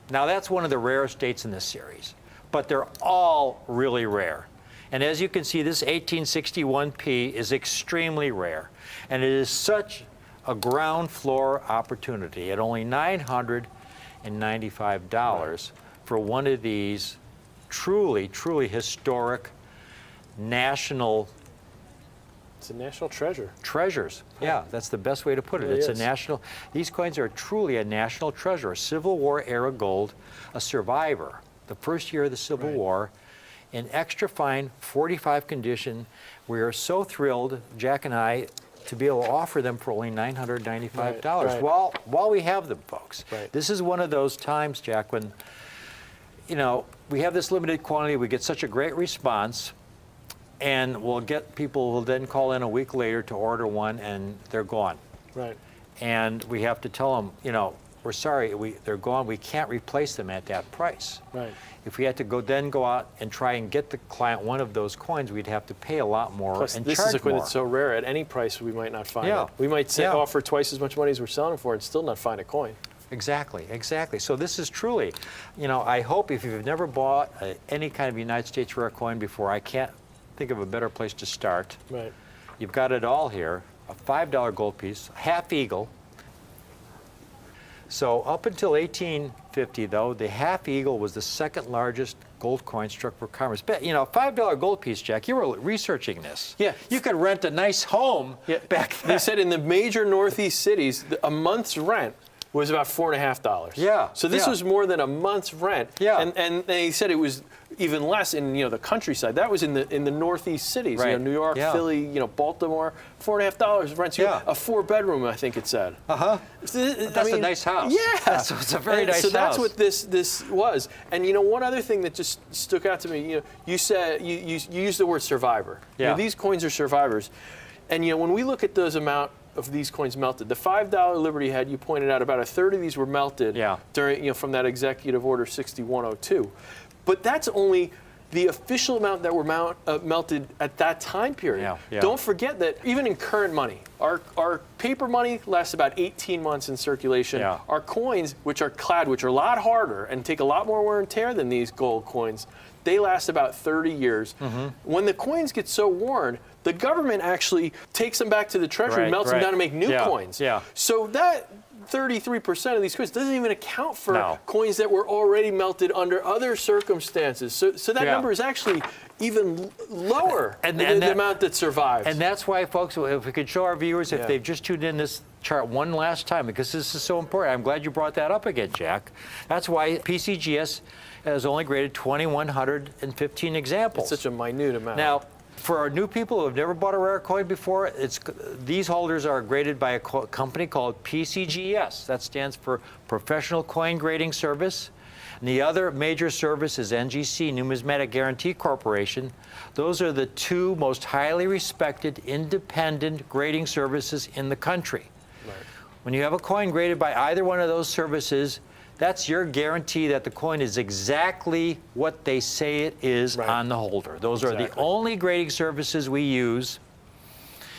Now, that's one of the rarest dates in this series, but they're all really rare. And as you can see, this 1861P is extremely rare, and it is such a ground floor opportunity at only $995 for one of these truly, truly historic national. It's a national treasure. Treasures. Yeah, that's the best way to put it. Really It's is. a national. These coins are truly a national treasure. A Civil War era gold, a survivor. The first year of the Civil War, in extra fine 45 condition. We are so thrilled, Jack and I, to be able to offer them for only $995 Right. while we have them, folks. Right. This is one of those times, Jack, when, you know, we have this limited quantity, we get such a great response, and we'll get people will then call in a week later to order one, and they're gone. Right. And we have to tell them, you know, we're sorry, they're gone. We can't replace them at that price. Right. If we had to go out and try and get the client one of those coins, we'd have to pay a lot more Plus, and this charge is a coin more. that's so rare. At any price, we might not find Yeah. it. We might say, Yeah. offer twice as much money as we're selling it for and still not find a coin. Exactly, exactly. So this is truly, you know, I hope if you've never bought any kind of United States rare coin before, I can't think of a better place to start. Right. You've got it all here. A $5 gold piece, half eagle. So up until 1850, though, the half eagle was the second largest gold coin struck for commerce. But, you know, a $5 gold piece, Jack, you were researching this. Yeah. You could rent a nice home back then. They said in the major Northeast cities, a month's rent was about $4.50. Yeah, So this yeah. was more than a month's rent. Yeah. And they said it was even less in, you know, the countryside. That was in the Northeast cities. Right. You know, New York, Yeah. Philly, you know, Baltimore. $4.50 rents you Yeah. a 4-bedroom, I think it said. Uh-huh. That's That's a nice house. Yeah. It's a very And nice so that's house. what this was. And you know, one other thing that just stuck out to me, you know, you said you used the word survivor. You know, Yeah. these coins are survivors. And you know, when we look at those amount of these coins melted, the $5 Liberty Head, you pointed out about a third of these were melted during, you know, from that Executive Order 6102. But that's only the official amount that were melted at that time period. Yeah, yeah. Don't forget that even in current money, our paper money lasts about 18 months in circulation. Yeah. Our coins, which are clad, which are a lot harder and take a lot more wear and tear than these gold coins, they last about 30 years. Mm-hmm. When the coins get so worn, the government actually takes them back to the treasury, Right, melts them right. down to make new Yeah, coins. yeah. So that 33% of these coins doesn't even account for No. coins that were already melted under other circumstances. So that Yeah. number is actually even lower And than the that- amount that survives. And that's why, folks, if we could show our viewers, if Yeah. they've just tuned in this chart one last time, because this is so important. I'm glad you brought that up again, Jack. That's why PCGS has only graded 2,115 examples. It's such a minute amount. Now, for our new people who have never bought a rare coin before, these holders are graded by a company called PCGS. That stands for Professional Coin Grading Service. And the other major service is NGC, Numismatic Guarantee Corporation. Those are the two most highly respected independent grading services in the country. Right. When you have a coin graded by either one of those services, that's your guarantee that the coin is exactly what they say it is on the holder. Those are the Exactly. only grading services we use.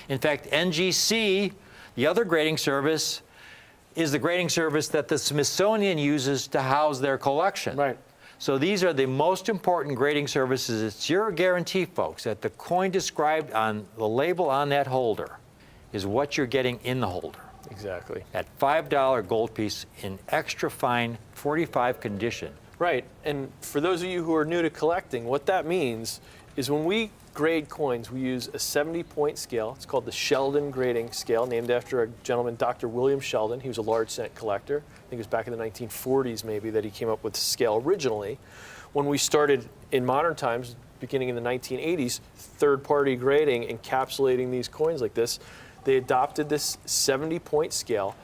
In fact, NGC, the other grading service, is the grading service that the Smithsonian uses to house their collection. Right. So these are the most important grading services. It's your guarantee, folks, that the coin described on the label on that holder is what you're getting in the holder. Exactly. That $5 gold piece in extra fine 45 condition. Right, and for those of you who are new to collecting, what that means is when we grade coins, we use a 70-point scale. It's called the Sheldon grading scale, named after a gentleman, Dr. William Sheldon. He was a large cent collector. I think it was back in the 1940s maybe that he came up with the scale originally. When we started in modern times, beginning in the 1980s, third-party grading, encapsulating these coins like this, they adopted this 70-point scale.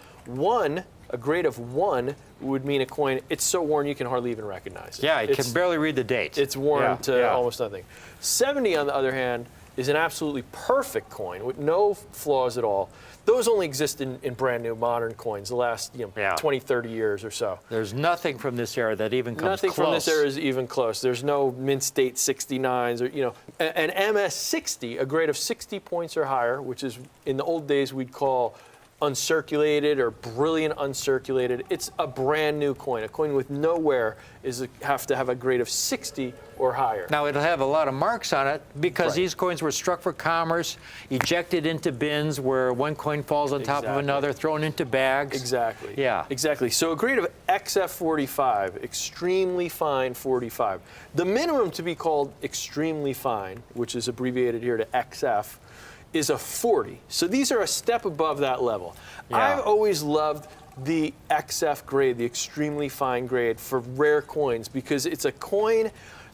A grade of 1 would mean a coin, it's so worn you can hardly even recognize it. Yeah, you It's- can barely read the date. It's worn Yeah, to yeah. almost nothing. 70, on the other hand, is an absolutely perfect coin with no flaws at all. Those only exist in brand new modern coins the last 20, 30 years or so. There's nothing from this era that even comes Nothing close. from this era is even close. There's no mint state 69s or, an MS60, a grade of 60 points or higher, which is in the old days we'd call uncirculated or brilliant uncirculated. It's a brand new coin. A coin with no wear have to have a grade of 60 or higher. Now, it'll have a lot of marks on it because Right. these coins were struck for commerce, ejected into bins where one coin falls on top of Exactly. another, thrown into bags. Exactly. Yeah. Exactly. So a grade of XF45, extremely fine 45. The minimum to be called extremely fine, which is abbreviated here to XF, is a 40. So these are a step above that level. Yeah. I've always loved the XF grade, the extremely fine grade for rare coins, because it's a coin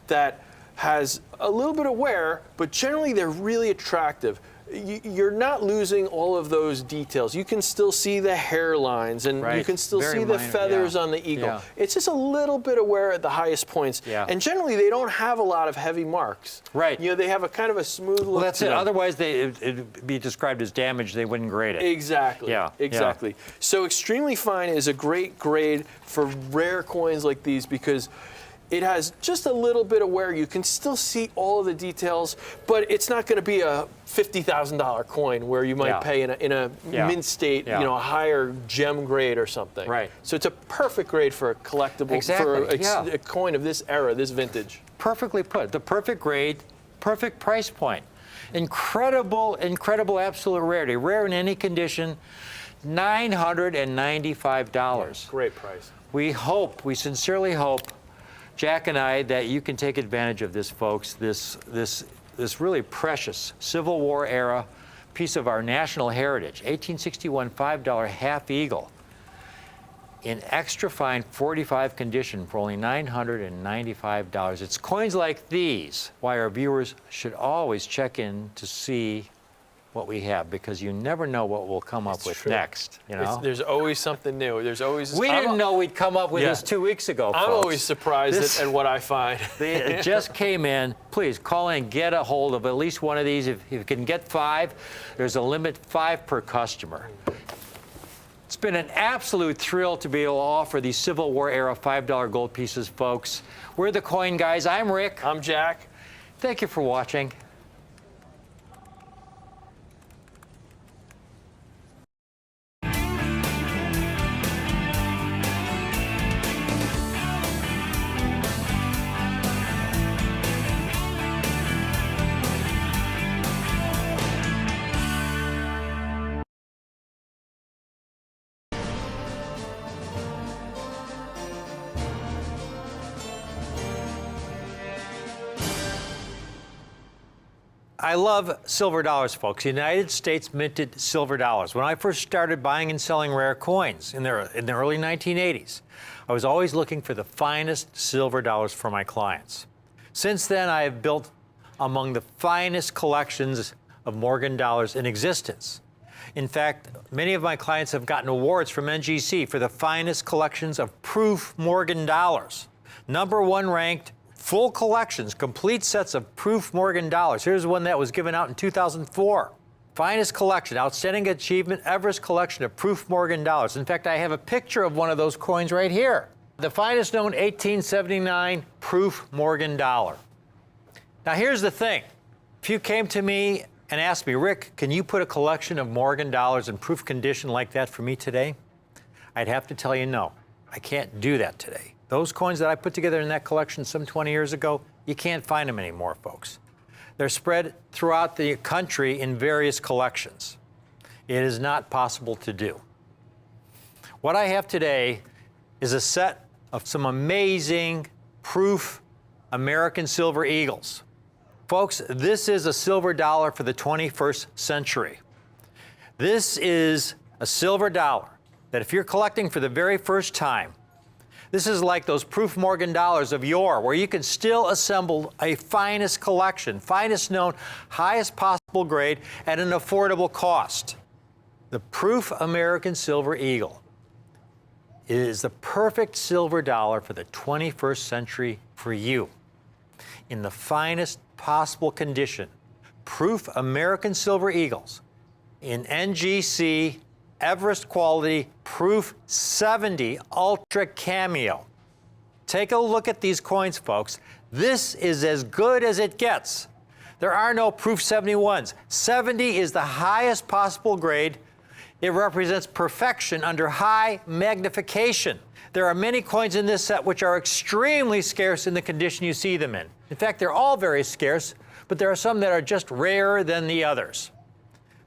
that has a little bit of wear, but generally they're really attractive. You're not losing all of those details. You can still see the hairlines, and you can still see the feathers on the eagle. Yeah. It's just a little bit of wear at the highest points. Yeah. And generally, they don't have a lot of heavy marks. Right. You know, they have a kind of a smooth look. Well, that's to it. them. Otherwise, it'd be described as damage. They wouldn't grade it. Exactly. Yeah. Exactly. So extremely fine is a great grade for rare coins like these because it has just a little bit of wear. You can still see all of the details, but it's not going to be a $50,000 coin where you might pay in a mint state, you know, a higher gem grade or something. Right. So it's a perfect grade for a collectible, for a coin of this era, this vintage. Perfectly put. The perfect grade, perfect price point. Incredible, incredible absolute rarity. Rare in any condition. $995. Great price. We sincerely hope, Jack and I, that you can take advantage of this, folks, this really precious Civil War era piece of our national heritage, 1861 $5 half eagle in extra fine 45 condition for only $995. It's coins like these why our viewers should always check in to see what we have, because you never know what we'll come up with next. You know, there's always something new. There's always. We didn't know we'd come up with this 2 weeks ago, folks. I'm always surprised at what I find. It just came in. Please call in and get a hold of at least one of these. If you can get 5, there's a limit 5 per customer. It's been an absolute thrill to be able to offer these Civil War era $5 gold pieces, folks. We're the Coin Guys. I'm Rick. I'm Jack. Thank you for watching. I love silver dollars, folks. United States minted silver dollars. When I first started buying and selling rare coins in the early 1980s, I was always looking for the finest silver dollars for my clients. Since then, I have built among the finest collections of Morgan dollars in existence. In fact, many of my clients have gotten awards from NGC for the finest collections of proof Morgan dollars. #1 ranked full collections, complete sets of proof Morgan dollars. Here's one that was given out in 2004. Finest collection, outstanding achievement, Everest collection of proof Morgan dollars. In fact, I have a picture of one of those coins right here. The finest known 1879 proof Morgan dollar. Now here's the thing. If you came to me and asked me, Rick, can you put a collection of Morgan dollars in proof condition like that for me today? I'd have to tell you no. I can't do that today. Those coins that I put together in that collection some 20 years ago, you can't find them anymore, folks. They're spread throughout the country in various collections. It is not possible to do. What I have today is a set of some amazing proof American silver eagles. Folks, this is a silver dollar for the 21st century. This is a silver dollar that if you're collecting for the very first time, this is like those proof Morgan dollars of yore, where you can still assemble a finest collection, finest known, highest possible grade at an affordable cost. The proof American Silver Eagle is the perfect silver dollar for the 21st century for you. In the finest possible condition, proof American Silver Eagles in NGC Everest quality proof 70 Ultra Cameo. Take a look at these coins, folks. This is as good as it gets. There are no proof 71s. 70 is the highest possible grade. It represents perfection under high magnification. There are many coins in this set which are extremely scarce in the condition you see them in. In fact, they're all very scarce, but there are some that are just rarer than the others.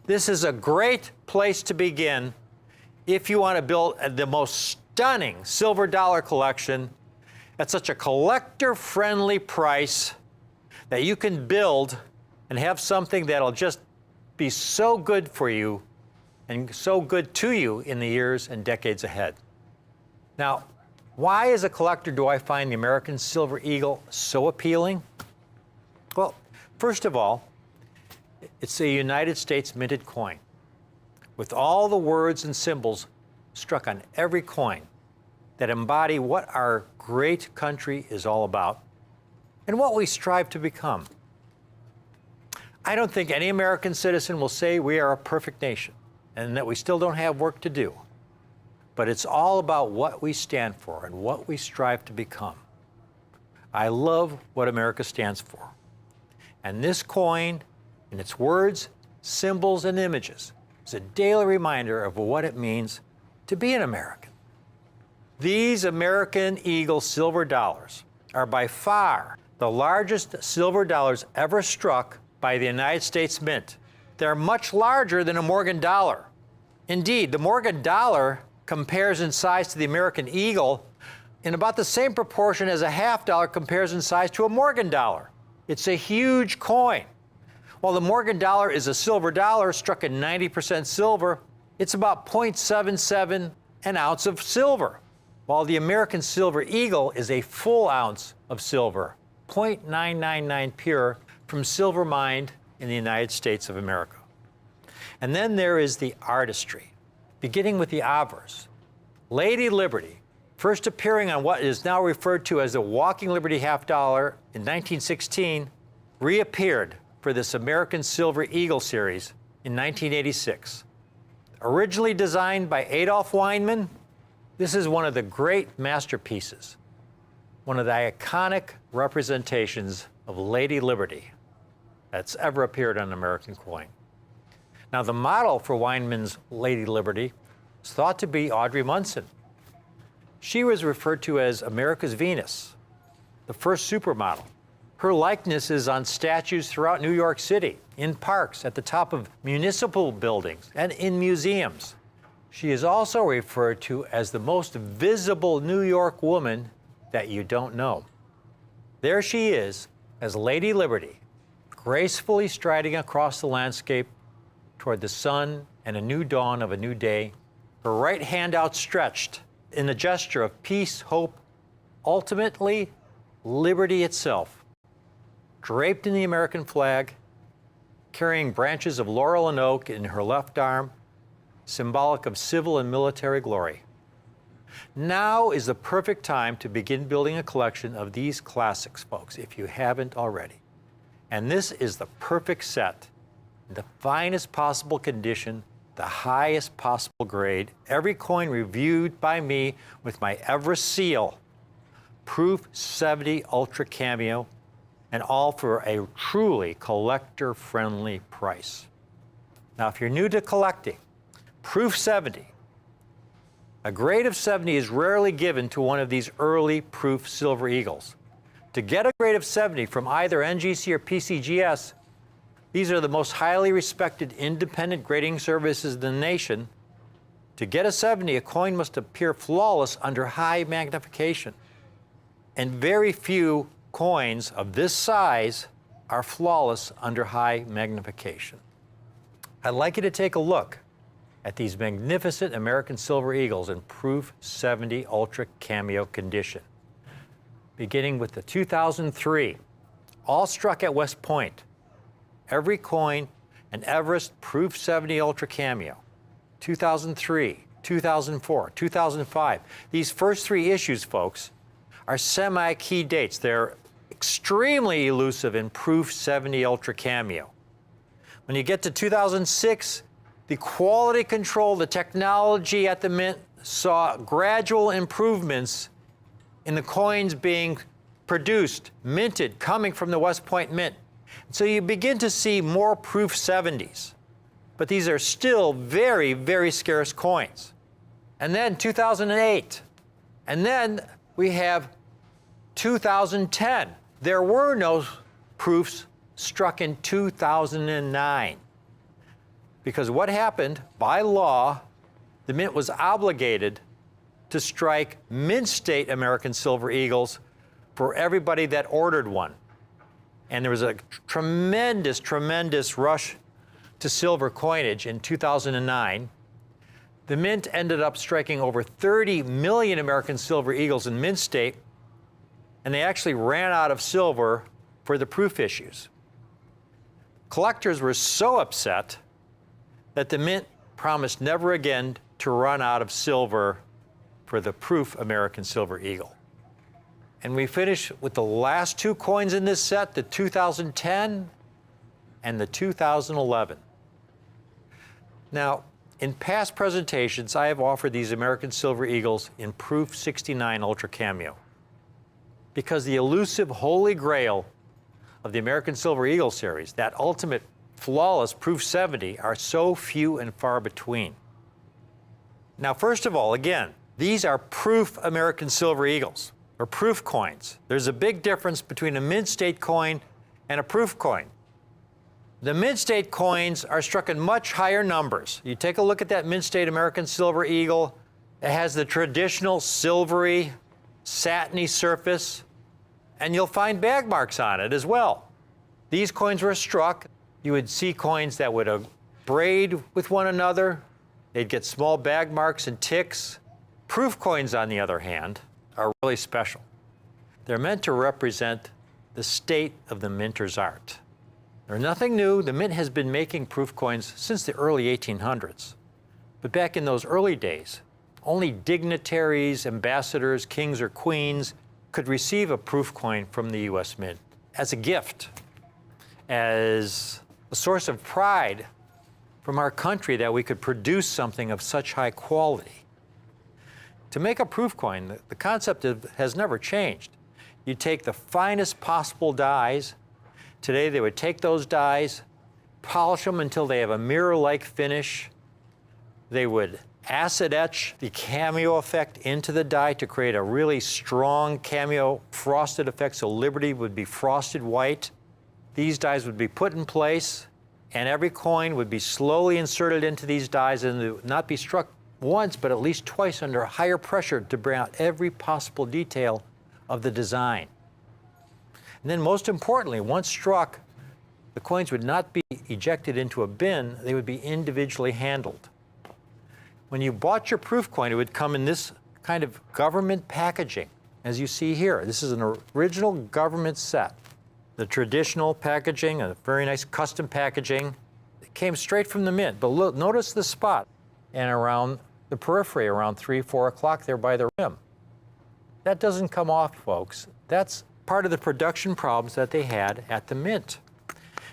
This is a great place to begin if you want to build the most stunning silver dollar collection at such a collector-friendly price that you can build and have something that'll just be so good for you and so good to you in the years and decades ahead. Now, why as a collector do I find the American Silver Eagle so appealing? Well, first of all, it's a United States minted coin with all the words and symbols struck on every coin that embody what our great country is all about and what we strive to become. I don't think any American citizen will say we are a perfect nation and that we still don't have work to do. But it's all about what we stand for and what we strive to become. I love what America stands for. And this coin, in its words, symbols, and images, is a daily reminder of what it means to be an American. These American Eagle silver dollars are by far the largest silver dollars ever struck by the United States Mint. They're much larger than a Morgan dollar. Indeed, the Morgan dollar compares in size to the American Eagle in about the same proportion as a half dollar compares in size to a Morgan dollar. It's a huge coin. While the Morgan dollar is a silver dollar struck in 90% silver, it's about 0.77 an ounce of silver, while the American Silver Eagle is a full ounce of silver, 0.999 pure, from silver mined in the United States of America. And then there is the artistry, beginning with the obverse. Lady Liberty, first appearing on what is now referred to as the Walking Liberty half dollar in 1916, reappeared for this American Silver Eagle series in 1986. Originally designed by Adolph Weinman, this is one of the great masterpieces, one of the iconic representations of Lady Liberty that's ever appeared on an American coin. Now, the model for Weinman's Lady Liberty is thought to be Audrey Munson. She was referred to as America's Venus, the first supermodel. Her likeness is on statues throughout New York City, in parks, at the top of municipal buildings, and in museums. She is also referred to as the most visible New York woman that you don't know. There she is as Lady Liberty, gracefully striding across the landscape toward the sun and a new dawn of a new day, her right hand outstretched in a gesture of peace, hope, ultimately liberty itself, draped in the American flag, carrying branches of laurel and oak in her left arm, symbolic of civil and military glory. Now is the perfect time to begin building a collection of these classics, folks, if you haven't already. And this is the perfect set, in the finest possible condition, the highest possible grade, every coin reviewed by me with my Everest seal, Proof 70 Ultra Cameo, and all for a truly collector-friendly price. Now, if you're new to collecting, Proof 70, a grade of 70 is rarely given to one of these early Proof Silver Eagles. To get a grade of 70 from either NGC or PCGS, these are the most highly respected independent grading services in the nation. To get a 70, a coin must appear flawless under high magnification. And very few coins of this size are flawless under high magnification. I'd like you to take a look at these magnificent American Silver Eagles in Proof 70 Ultra Cameo condition. Beginning with the 2003, all struck at West Point. Every coin, an Everest Proof 70 Ultra Cameo. 2003, 2004, 2005. These first three issues, folks, are semi-key dates. They're extremely elusive in Proof 70 Ultra Cameo. When you get to 2006, the quality control, the technology at the Mint saw gradual improvements in the coins being produced, minted, coming from the West Point Mint. So you begin to see more Proof 70s, but these are still very, very scarce coins. And then 2008, and then we have 2010. There were no proofs struck in 2009. Because what happened, by law, the Mint was obligated to strike Mint State American Silver Eagles for everybody that ordered one. And there was a tremendous, tremendous rush to silver coinage in 2009. The Mint ended up striking over 30 million American Silver Eagles in Mint State, and they actually ran out of silver for the proof issues. Collectors were so upset that the mint promised never again to run out of silver for the proof American Silver Eagle. And we finish with the last two coins in this set, the 2010 and the 2011. Now, in past presentations, I have offered these American Silver Eagles in Proof 69 Ultra Cameo, because the elusive holy grail of the American Silver Eagle series, that ultimate flawless Proof 70, are so few and far between. Now, first of all, again, these are Proof American Silver Eagles, or proof coins. There's a big difference between a mint state coin and a proof coin. The mint state coins are struck in much higher numbers. You take a look at that mint state American Silver Eagle. It has the traditional silvery, satiny surface, and you'll find bag marks on it as well. These coins were struck. You would see coins that would braid with one another. They'd get small bag marks and ticks. Proof coins, on the other hand, are really special. They're meant to represent the state of the minter's art. They're nothing new. The mint has been making proof coins since the early 1800s. But back in those early days, only dignitaries, ambassadors, kings, or queens could receive a proof coin from the U.S. Mint as a gift, as a source of pride from our country that we could produce something of such high quality. To make a proof coin, the concept has never changed. You take the finest possible dies. Today, they would take those dies, polish them until they have a mirror-like finish. They would acid etch the cameo effect into the die to create a really strong cameo frosted effect, so Liberty would be frosted white. These dies would be put in place, and every coin would be slowly inserted into these dies and would not be struck once, but at least twice under higher pressure to bring out every possible detail of the design. And then most importantly, once struck, the coins would not be ejected into a bin, they would be individually handled. When you bought your proof coin, it would come in this kind of government packaging, as you see here. This is an original government set. The traditional packaging, a very nice custom packaging. It came straight from the mint, but look, notice the spot and around the periphery, around 3, 4 o'clock there by the rim. That doesn't come off, folks. That's part of the production problems that they had at the mint.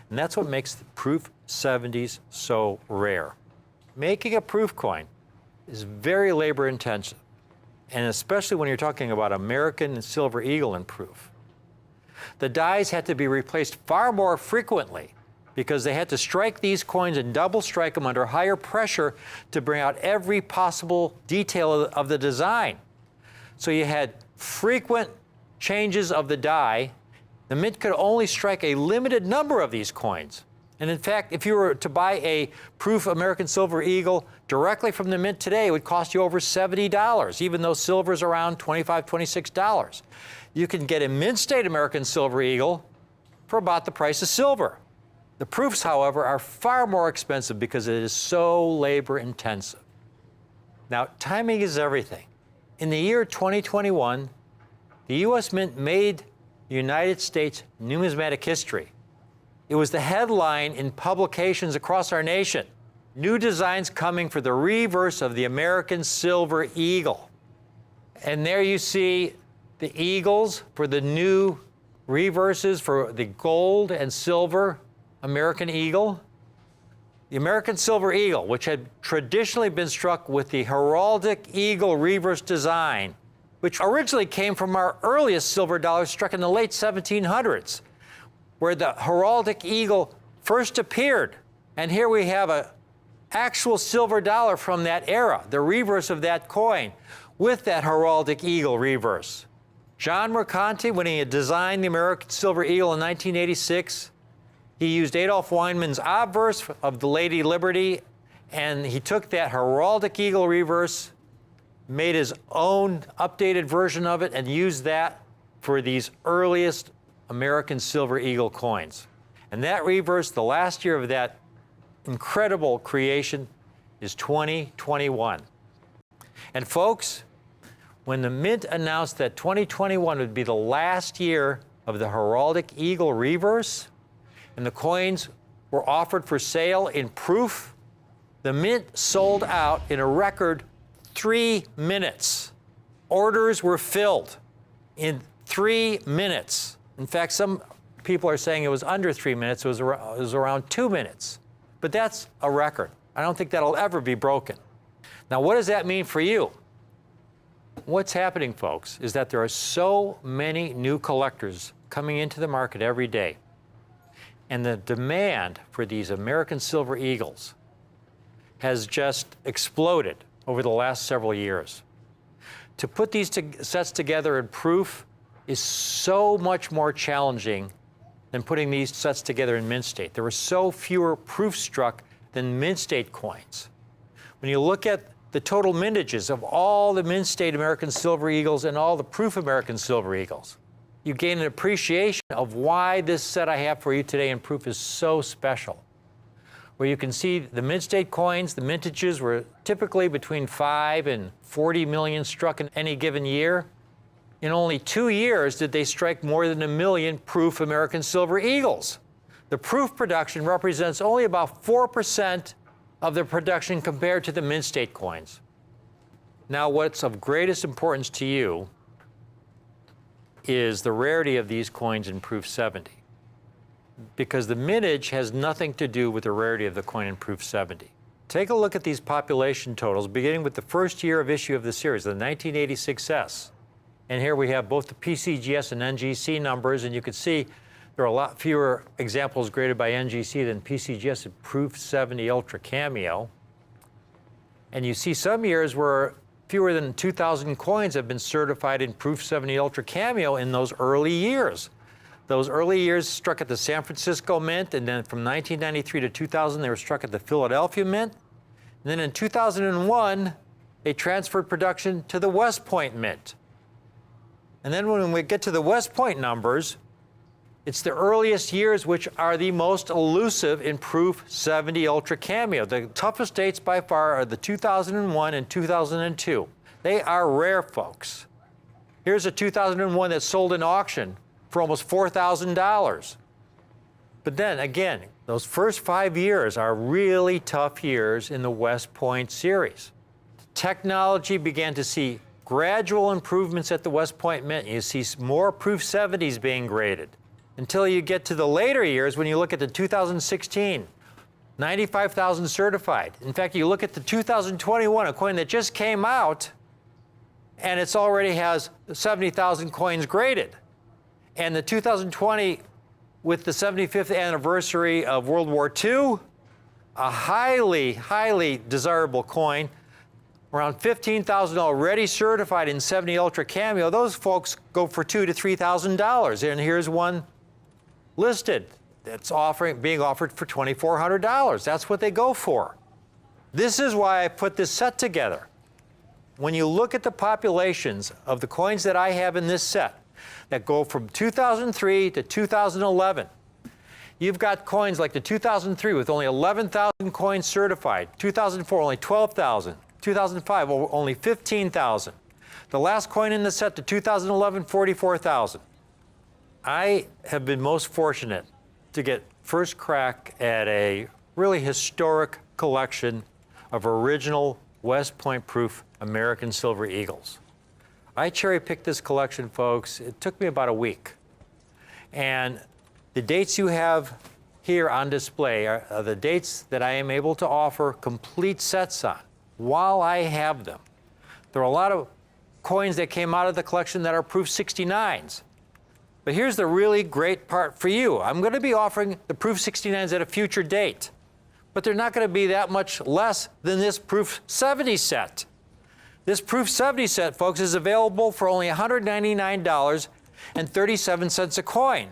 And that's what makes the Proof 70s so rare. Making a proof coin is very labor intensive, and especially when you're talking about American Silver Eagle in proof. The dies had to be replaced far more frequently because they had to strike these coins and double strike them under higher pressure to bring out every possible detail of the design. So you had frequent changes of the die. The mint could only strike a limited number of these coins. And in fact, if you were to buy a proof American Silver Eagle directly from the mint today, it would cost you over $70, even though silver is around $25, $26. You can get a mint state American Silver Eagle for about the price of silver. The proofs, however, are far more expensive because it is so labor intensive. Now, timing is everything. In the year 2021, the U.S. Mint made the United States numismatic history. It was the headline in publications across our nation. New designs coming for the reverse of the American Silver Eagle. And there you see the eagles for the new reverses for the gold and silver American Eagle. The American Silver Eagle, which had traditionally been struck with the heraldic eagle reverse design, which originally came from our earliest silver dollars struck in the late 1700s, where the heraldic eagle first appeared. And here we have an actual silver dollar from that era, the reverse of that coin, with that heraldic eagle reverse. John Mercanti, when he had designed the American Silver Eagle in 1986, he used Adolph Weinman's obverse of the Lady Liberty, and he took that heraldic eagle reverse, made his own updated version of it, and used that for these earliest American Silver Eagle coins. And that reverse, the last year of that incredible creation, is 2021. And folks, when the Mint announced that 2021 would be the last year of the heraldic eagle reverse, and the coins were offered for sale in proof. The mint sold out in a record 3 minutes. Orders were filled in 3 minutes. In fact, some people are saying it was under 3 minutes. It was around 2 minutes. But that's a record. I don't think that'll ever be broken. Now, what does that mean for you? What's happening, folks, is that there are so many new collectors coming into the market every day. And the demand for these American Silver Eagles has just exploded over the last several years. To put these sets together in proof is so much more challenging than putting these sets together in mint state. There were so fewer proofs struck than mint state coins. When you look at the total mintages of all the mint state American Silver Eagles and all the proof American Silver Eagles, you gain an appreciation of why this set I have for you today in proof is so special. Where you can see the mint state coins, the mintages were typically between 5 and 40 million struck in any given year. In only 2 years did they strike more than 1 million proof American Silver Eagles. The proof production represents only about 4% of the production compared to the mint state coins. Now, what's of greatest importance to you is the rarity of these coins in proof 70. Because the mintage has nothing to do with the rarity of the coin in proof 70. Take a look at these population totals, beginning with the first year of issue of the series, the 1986S. And here we have both the PCGS and NGC numbers, and you can see there are a lot fewer examples graded by NGC than PCGS in proof 70 Ultra Cameo. And you see some years where fewer than 2,000 coins have been certified in proof 70 Ultra Cameo in those early years. Those early years struck at the San Francisco Mint, and then from 1993 to 2000, they were struck at the Philadelphia Mint. And then in 2001, they transferred production to the West Point Mint. And then when we get to the West Point numbers, it's the earliest years which are the most elusive in proof 70 Ultra Cameo. The toughest dates by far are the 2001 and 2002. They are rare, folks. Here's a 2001 that sold in auction for almost $4,000. But then again, those first 5 years are really tough years in the West Point series. Technology began to see gradual improvements at the West Point Mint. You see more proof 70s being graded until you get to the later years when you look at the 2016, 95,000 certified. In fact, you look at the 2021, a coin that just came out, and it's already has 70,000 coins graded. And the 2020, with the 75th anniversary of World War II, a highly, highly desirable coin, around 15,000 already certified in 70 Ultra Cameo. Those folks go for $2,000 to $3,000. And here's one listed that's being offered for $2,400. That's what they go for. This is why I put this set together. When you look at the populations of the coins that I have in this set that go from 2003 to 2011, you've got coins like the 2003 with only 11,000 coins certified, 2004 only 12,000, 2005 only 15,000. The last coin in the set, the 2011, 44,000. I have been most fortunate to get first crack at a really historic collection of original West Point proof American Silver Eagles. I cherry-picked this collection, folks. It took me about a week. And the dates you have here on display are the dates that I am able to offer complete sets on while I have them. There are a lot of coins that came out of the collection that are proof 69s. But here's the really great part for you. I'm going to be offering the proof 69s at a future date, but they're not going to be that much less than this proof 70 set. This proof 70 set, folks, is available for only $199.37 a coin.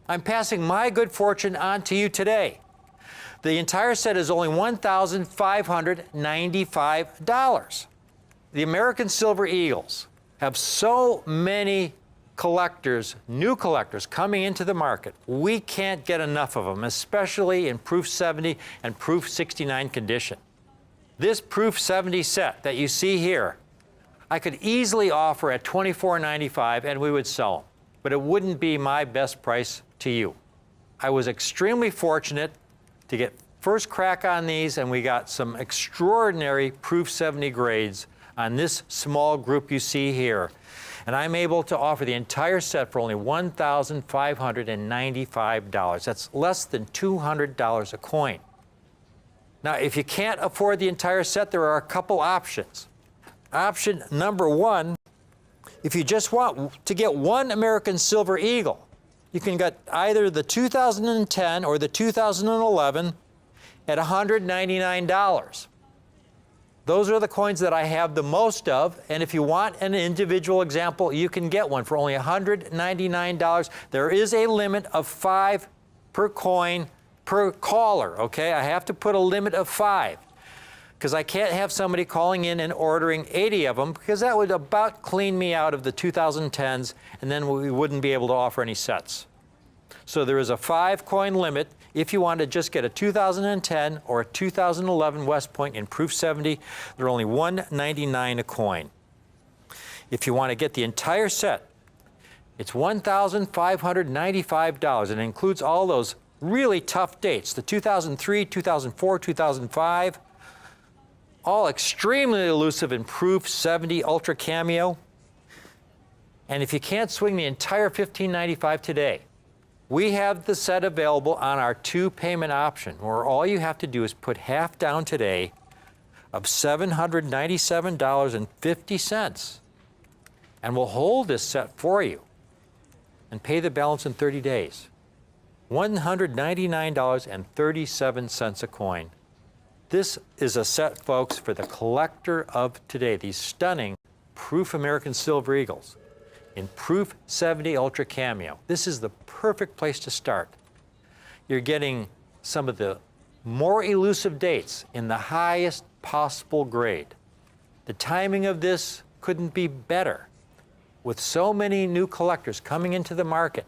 I'm passing my good fortune on to you today. The entire set is only $1,595. The American Silver Eagles have so many collectors, new collectors coming into the market. We can't get enough of them, especially in proof 70 and proof 69 condition. This proof 70 set that you see here, I could easily offer at $24.95 and we would sell them. but it wouldn't be my best price to you. I was extremely fortunate to get first crack on these, and we got some extraordinary Proof 70 grades on this small group you see here. And I'm able to offer the entire set for only $1,595. That's less than $200 a coin. Now, if you can't afford the entire set, there are a couple options. Option number one, if you just want to get one American Silver Eagle, you can get either the 2010 or the 2011 at $199. Those are the coins that I have the most of, and if you want an individual example, you can get one for only $199. There is a limit of 5 per coin per caller, okay? I have to put a limit of 5 because I can't have somebody calling in and ordering 80 of them, because that would about clean me out of the 2010s, and then we wouldn't be able to offer any sets. So there is a 5 coin limit. If you want to just get a 2010 or a 2011 West Point in Proof 70, they're only $199 a coin. If you want to get the entire set, it's $1,595, and it includes all those really tough dates, the 2003, 2004, 2005, all extremely elusive in Proof 70 Ultra Cameo. And if you can't swing the entire $1,595 today, we have the set available on our 2-payment option, where all you have to do is put half down today of $797.50, and we'll hold this set for you and pay the balance in 30 days. $199.37 a coin. This is a set, folks, for the collector of today. These stunning Proof American Silver Eagles in Proof 70 Ultra Cameo. This is the perfect place to start. You're getting some of the more elusive dates in the highest possible grade. The timing of this couldn't be better. With so many new collectors coming into the market,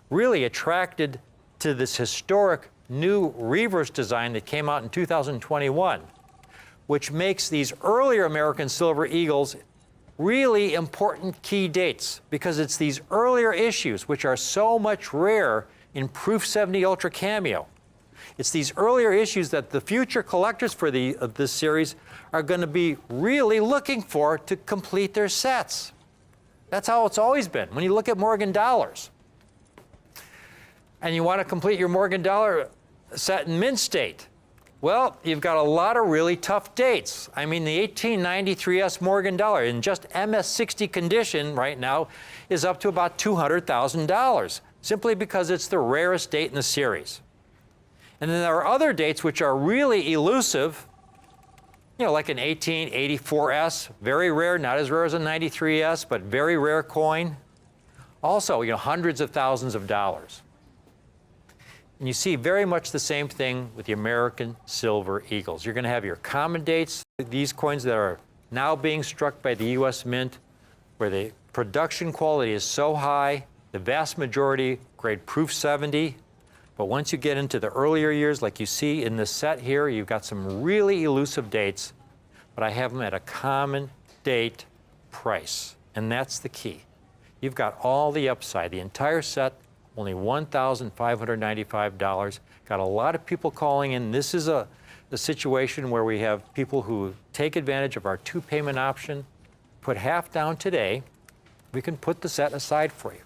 really attracted to this historic new reverse design that came out in 2021, which makes these earlier American Silver Eagles really important key dates, because it's these earlier issues which are so much rarer in Proof 70 Ultra Cameo. It's these earlier issues that the future collectors for this series are going to be really looking for to complete their sets. That's how it's always been. When you look at Morgan dollars, and you want to complete your Morgan dollar set in mint state, well, you've got a lot of really tough dates. I mean, the 1893S Morgan dollar in just MS60 condition right now is up to about $200,000, simply because it's the rarest date in the series. And then there are other dates which are really elusive, you know, like an 1884S, very rare, not as rare as a 93S, but very rare coin. Also, you know, hundreds of thousands of dollars. And you see very much the same thing with the American Silver Eagles. You're going to have your common dates, these coins that are now being struck by the U.S. Mint, where the production quality is so high, the vast majority grade Proof 70. But once you get into the earlier years, like you see in this set here, you've got some really elusive dates, but I have them at a common date price. And that's the key. You've got all the upside, the entire set, only $1,595. Got a lot of people calling in. This is a situation where we have people who take advantage of our 2-payment option, put half down today. We can put the set aside for you.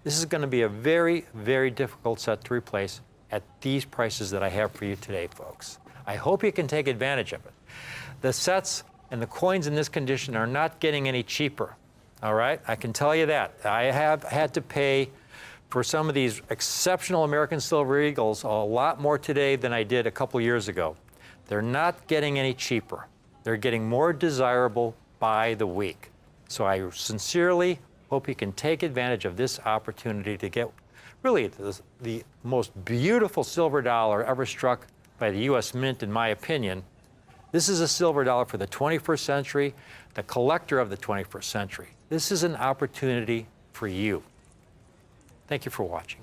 This is going to be a very, very difficult set to replace at these prices that I have for you today, folks. I hope you can take advantage of it. The sets and the coins in this condition are not getting any cheaper, all right? I can tell you that. I have had to pay for some of these exceptional American Silver Eagles a lot more today than I did a couple years ago. They're not getting any cheaper. They're getting more desirable by the week. So I sincerely hope you can take advantage of this opportunity to get really the most beautiful silver dollar ever struck by the U.S. Mint, in my opinion. This is a silver dollar for the 21st century, the collector of the 21st century. This is an opportunity for you. Thank you for watching.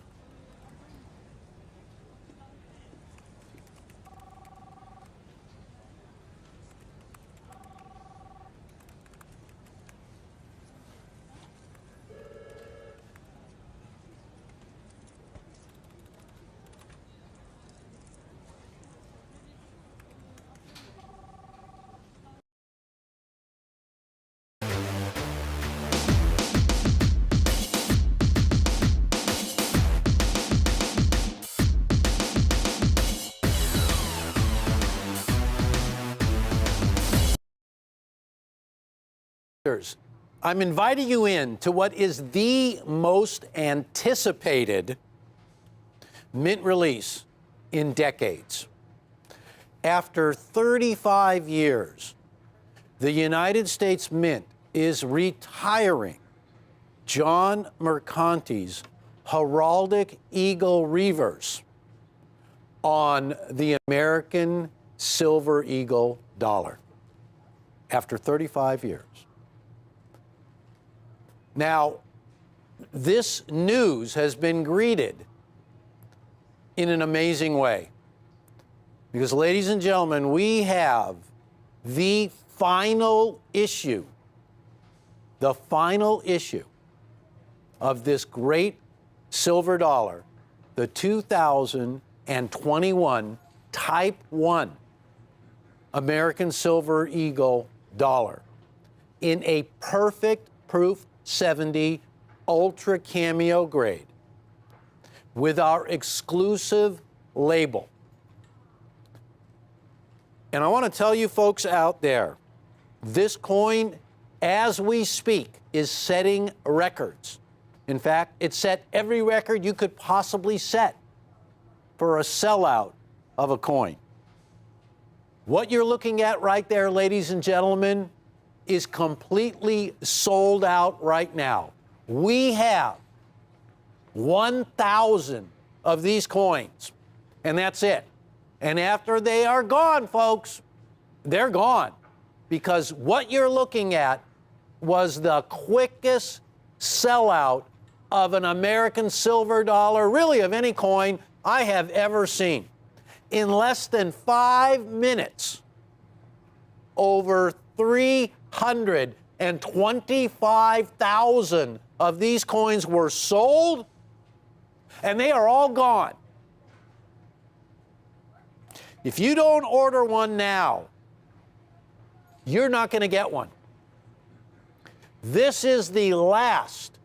collectors, I'm inviting you in to what is the most anticipated mint release in decades. After 35 years, the United States Mint is retiring John Mercanti's Heraldic Eagle Reverse on the American Silver Eagle dollar after 35 years. Now, this news has been greeted in an amazing way because, ladies and gentlemen, we have the final issue of this great silver dollar, the 2021 Type 1 American Silver Eagle dollar in a perfect proof 70 ultra cameo grade with our exclusive label. And I want to tell you folks out there, this coin, as we speak, is setting records. In fact, it set every record you could possibly set for a sellout of a coin. What you're looking at right there, ladies and gentlemen, is completely sold out right now. We have 1,000 of these coins, and that's it. And after they are gone, folks, they're gone. Because what you're looking at was the quickest sellout of an American silver dollar, really of any coin I have ever seen. In less than 5 minutes, over 325,000 of these coins were sold, and they are all gone. If you don't order one now, you're not going to get one. This is the last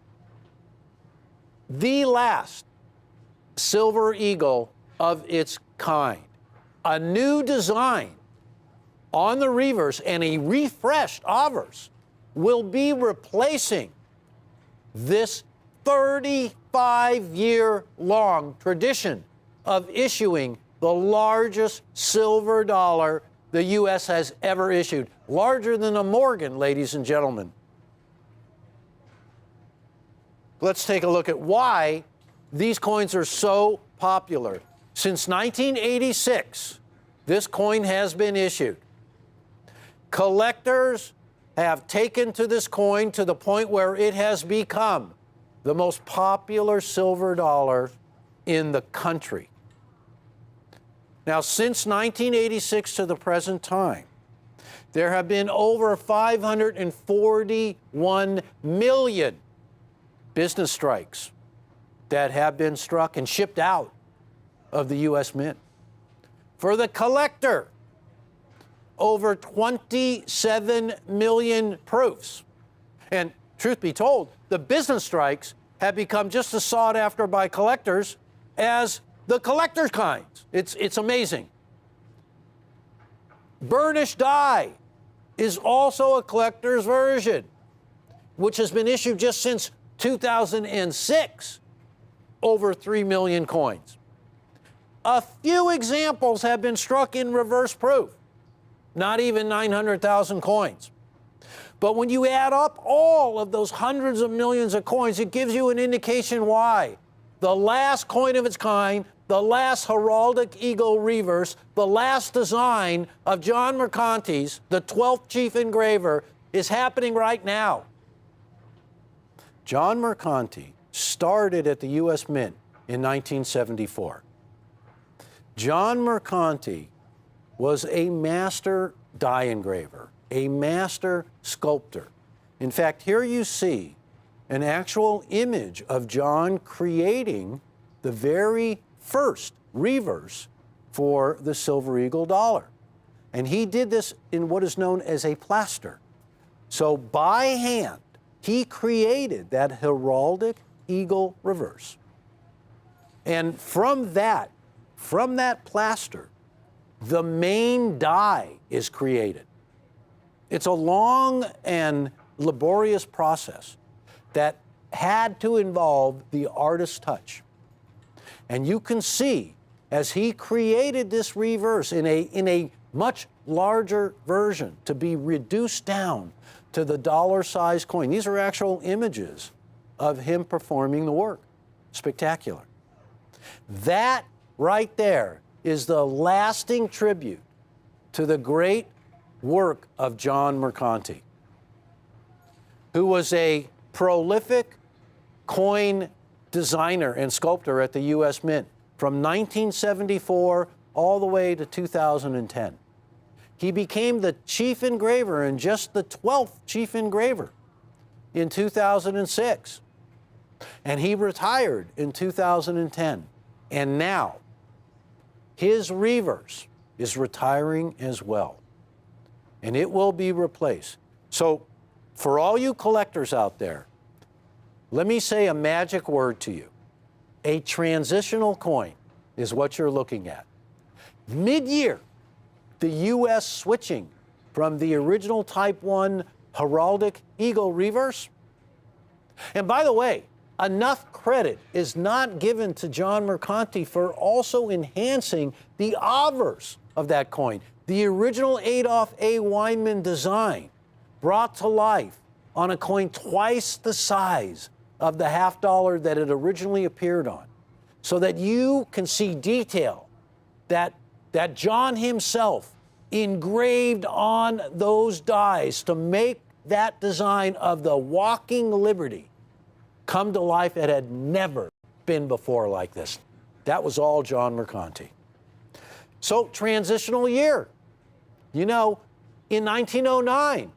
Silver Eagle of its kind. A new design on the reverse and a refreshed obverse will be replacing this 35-year-long tradition of issuing the largest silver dollar the U.S. has ever issued. Larger than a Morgan, ladies and gentlemen. Let's take a look at why these coins are so popular. Since 1986, this coin has been issued. Collectors have taken to this coin to the point where it has become the most popular silver dollar in the country. Now, since 1986 to the present time, there have been over 541 million business strikes that have been struck and shipped out of the U.S. Mint. For the collector, over 27 million proofs. And truth be told, the business strikes have become just as sought after by collectors as the collector's kinds. It's amazing. Burnished die is also a collector's version, which has been issued just since 2006, over 3 million coins. A few examples have been struck in reverse proof, not even 900,000 coins. But when you add up all of those hundreds of millions of coins, it gives you an indication why the last coin of its kind, the last Heraldic Eagle Reverse, the last design of John Mercanti's, the 12th chief engraver, is happening right now. John Mercanti started at the U.S. Mint in 1974. John Mercanti was a master die engraver, a master sculptor. In fact, here you see an actual image of John creating the very first reverse for the Silver Eagle dollar. And he did this in what is known as a plaster. So by hand, he created that Heraldic Eagle reverse. And from that plaster, the main die is created. It's a long and laborious process that had to involve the artist's touch. And you can see, as he created this reverse in a much larger version to be reduced down to the dollar-sized coin. These are actual images of him performing the work. Spectacular. That right there is the lasting tribute to the great work of John Mercanti, who was a prolific coin designer and sculptor at the U.S. Mint from 1974 all the way to 2010. He became the chief engraver and just the 12th chief engraver in 2006. And he retired in 2010. And now, his reverse is retiring as well. And it will be replaced. So, for all you collectors out there, let me say a magic word to you. A transitional coin is what you're looking at. Mid-year, the U.S. switching from the original Type 1 heraldic eagle reverse. And by the way, enough credit is not given to John Mercanti for also enhancing the obverse of that coin. The original Adolph A. Weinman design brought to life on a coin twice the size of the $half that it originally appeared on, so that you can see detail that John himself engraved on those dies to make that design of the walking liberty come to life. It had never been before like this. That was all John Mercanti. So, transitional year. You know, in 1909,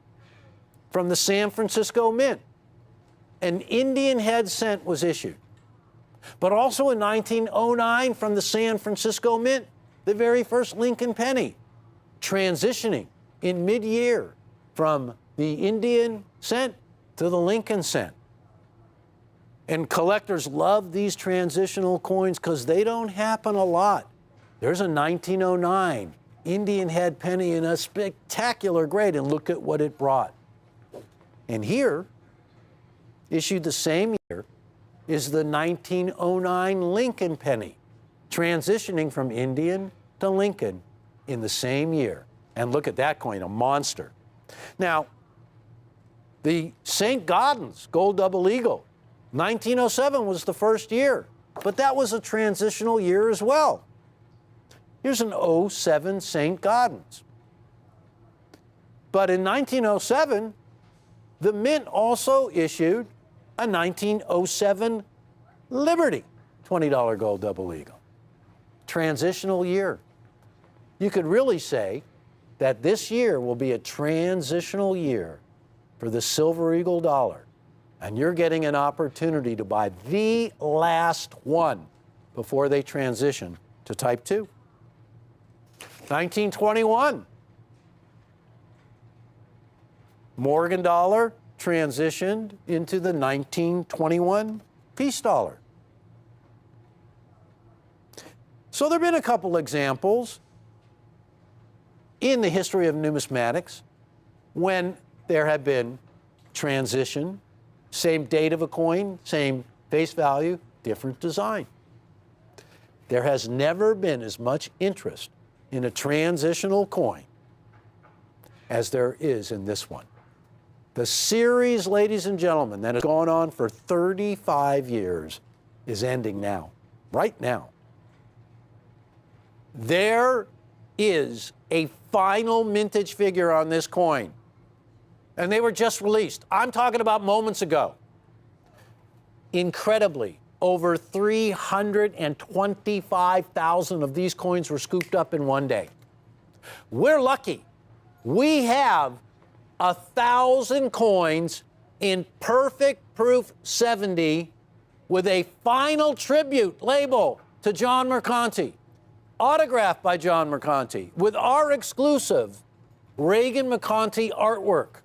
from the San Francisco Mint, an Indian head cent was issued. But also in 1909, from the San Francisco Mint, the very first Lincoln penny, transitioning in mid-year from the Indian cent to the Lincoln cent. And collectors love these transitional coins because they don't happen a lot. There's a 1909 Indian head penny in a spectacular grade, and look at what it brought. And here, issued the same year, is the 1909 Lincoln penny, transitioning from Indian to Lincoln in the same year. And look at that coin, a monster. Now, the St. Gaudens Gold Double Eagle, 1907 was the first year, but that was a transitional year as well. Here's an 07 St. Gaudens. But in 1907, the Mint also issued a 1907 Liberty $20 Gold Double Eagle. Transitional year. You could really say that this year will be a transitional year for the Silver Eagle dollar. And you're getting an opportunity to buy the last one before they transition to Type 2. 1921. Morgan dollar transitioned into the 1921 peace dollar. So there have been a couple examples in the history of numismatics when there have been transition, same date of a coin, same face value, different design. There has never been as much interest in a transitional coin as there is in this one. The series, ladies and gentlemen, that has gone on for 35 years is ending now, right now. There is a final mintage figure on this coin, and they were just released. I'm talking about moments ago. Incredibly, over 325,000 of these coins were scooped up in one day. We're lucky. We have 1,000 coins in perfect proof 70 with a final tribute label to John Mercanti, autographed by John Mercanti, with our exclusive Reagan Mercanti artwork.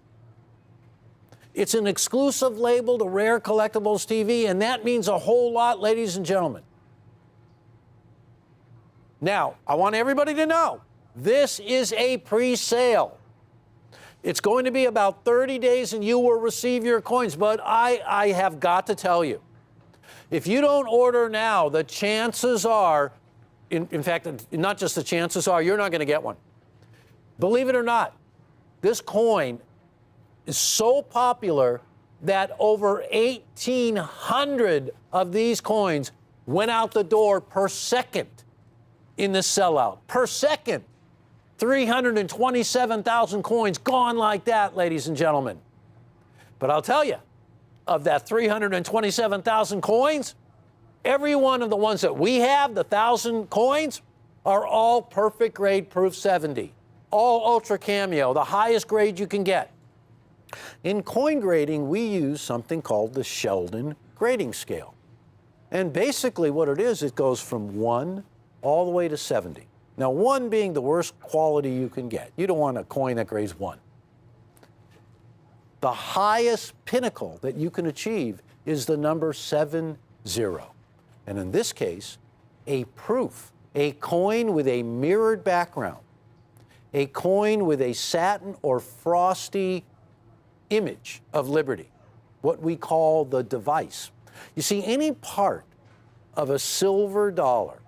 It's an exclusive label to Rare Collectibles TV, and that means a whole lot, ladies and gentlemen. Now, I want everybody to know, this is a pre-sale. It's going to be about 30 days and you will receive your coins. But I have got to tell you, if you don't order now, the chances are, in fact, not just the chances are, you're not going to get one. Believe it or not, this coin is so popular that over 1,800 of these coins went out the door per second in the sellout. Per second. 327,000 coins gone like that, ladies and gentlemen. But I'll tell you, of that 327,000 coins, every one of the ones that we have, the 1,000 coins, are all perfect grade proof 70. All ultra cameo, the highest grade you can get. In coin grading, we use something called the Sheldon grading scale. And basically what it is, it goes from 1 all the way to 70. Now, 1 being the worst quality you can get. You don't want a coin that grades 1. The highest pinnacle that you can achieve is the number 70. And in this case, a proof, a coin with a mirrored background, a coin with a satin or frosty image of liberty, what we call the device. You see, any part of a silver dollar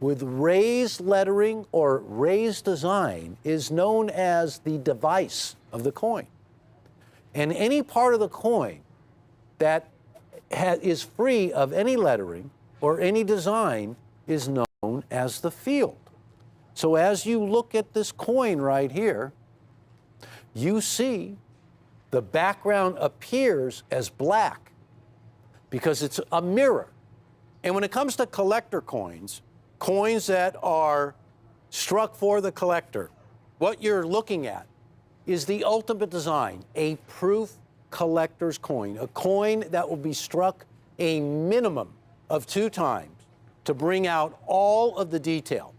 with raised lettering or raised design is known as the device of the coin. And any part of the coin that is free of any lettering or any design is known as the field. So as you look at this coin right here, you see the background appears as black because it's a mirror. And when it comes to collector coins, coins that are struck for the collector, what you're looking at is the ultimate design, a proof collector's coin, a coin that will be struck a minimum of 2 times to bring out all of the detail.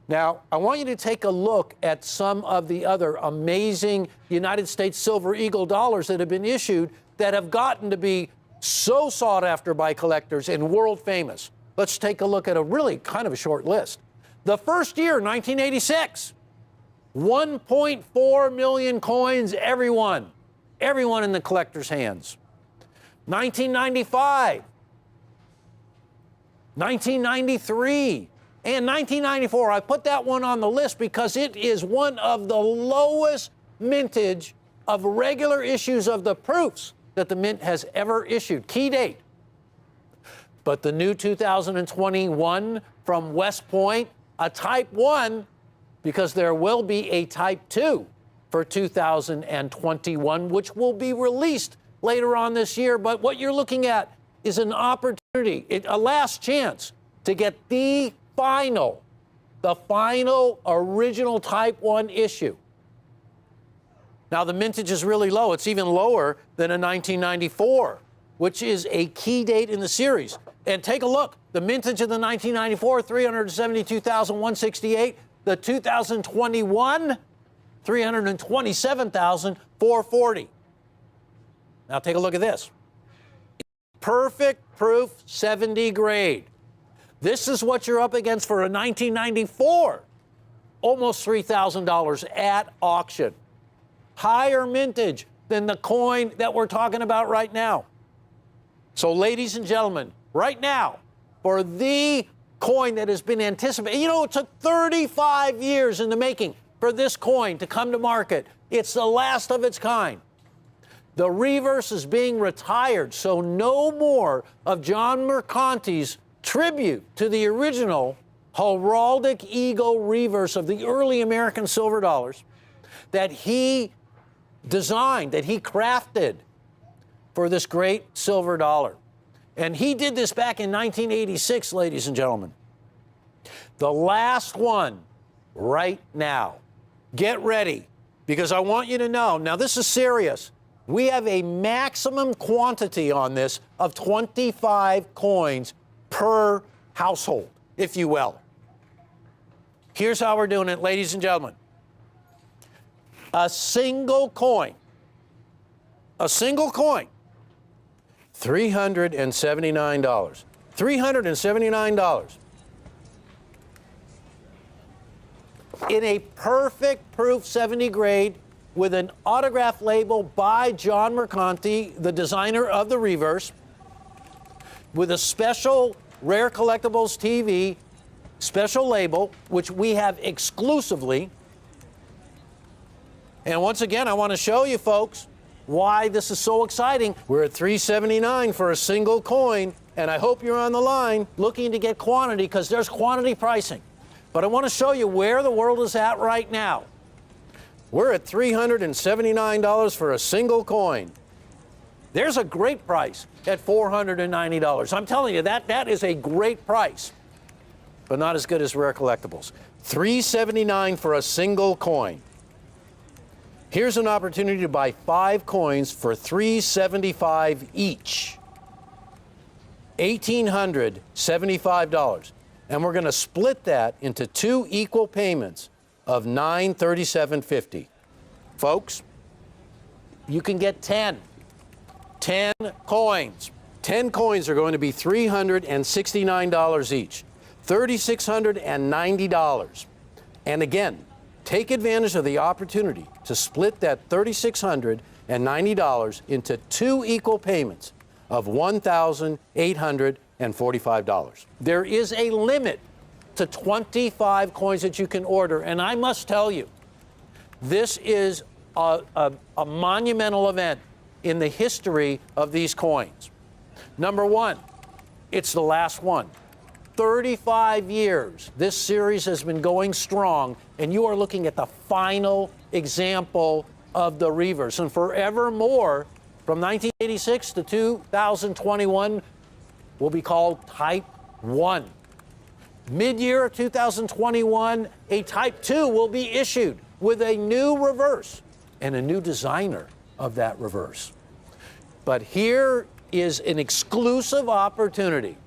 Now, I want you to take a look at some of the other amazing United States Silver Eagle dollars that have been issued that have gotten to be so sought after by collectors and world famous. Let's take a look at a really kind of a short list. The first year, 1986, 1.4 million coins, everyone in the collector's hands. 1995, 1993, and 1994. I put that one on the list because it is one of the lowest mintage of regular issues of the proofs that the Mint has ever issued. Key date. But the new 2021 from West Point, a Type 1, because there will be a Type 2 for 2021, which will be released later on this year. But what you're looking at is an opportunity, a last chance to get the final original Type 1 issue. Now, the mintage is really low. It's even lower than a 1994, which is a key date in the series. And take a look. The mintage of the 1994, 372,168. The 2021, 327,440. Now take a look at this. Perfect proof 70 grade. This is what you're up against for a 1994. Almost $3,000 at auction. Higher mintage than the coin that we're talking about right now. So ladies and gentlemen, right now, for the coin that has been anticipated, you know, it took 35 years in the making for this coin to come to market. It's the last of its kind. The reverse is being retired, so no more of John Mercanti's tribute to the original heraldic eagle reverse of the early American silver dollars that he designed, that he crafted for this great silver dollar. And he did this back in 1986, ladies and gentlemen. The last one right now. Get ready, because I want you to know, now this is serious. We have a maximum quantity on this of 25 coins per household, if you will. Here's how we're doing it, ladies and gentlemen. A single coin, $379. $379. in a perfect proof 70 grade with an autograph label by John Mercanti, the designer of the reverse, with a special Rare Collectibles TV special label, which we have exclusively. And once again, I want to show you folks why this is so exciting. We're at $3.79 for a single coin, and I hope you're on the line looking to get quantity, because there's quantity pricing. But I want to show you where the world is at right now. We're at $379 for a single coin. There's a great price at $490. I'm telling you, that is a great price, but not as good as Rare Collectibles. $379 for a single coin. Here's an opportunity to buy 5 coins for $375 each. $1,875. And we're going to split that into 2 equal payments of $937.50. Folks, you can get 10 coins. 10 coins are going to be $369 each, $3,690. And again, take advantage of the opportunity to split that $3,690 into 2 equal payments of $1,845. There is a limit to 25 coins that you can order, and I must tell you, this is a monumental event in the history of these coins. Number one, it's the last one. 35 years, this series has been going strong, and you are looking at the final example of the reverse. And forevermore, from 1986 to 2021, will be called Type 1. Mid-year of 2021, a Type 2 will be issued with a new reverse and a new designer of that reverse. But here is an exclusive opportunity.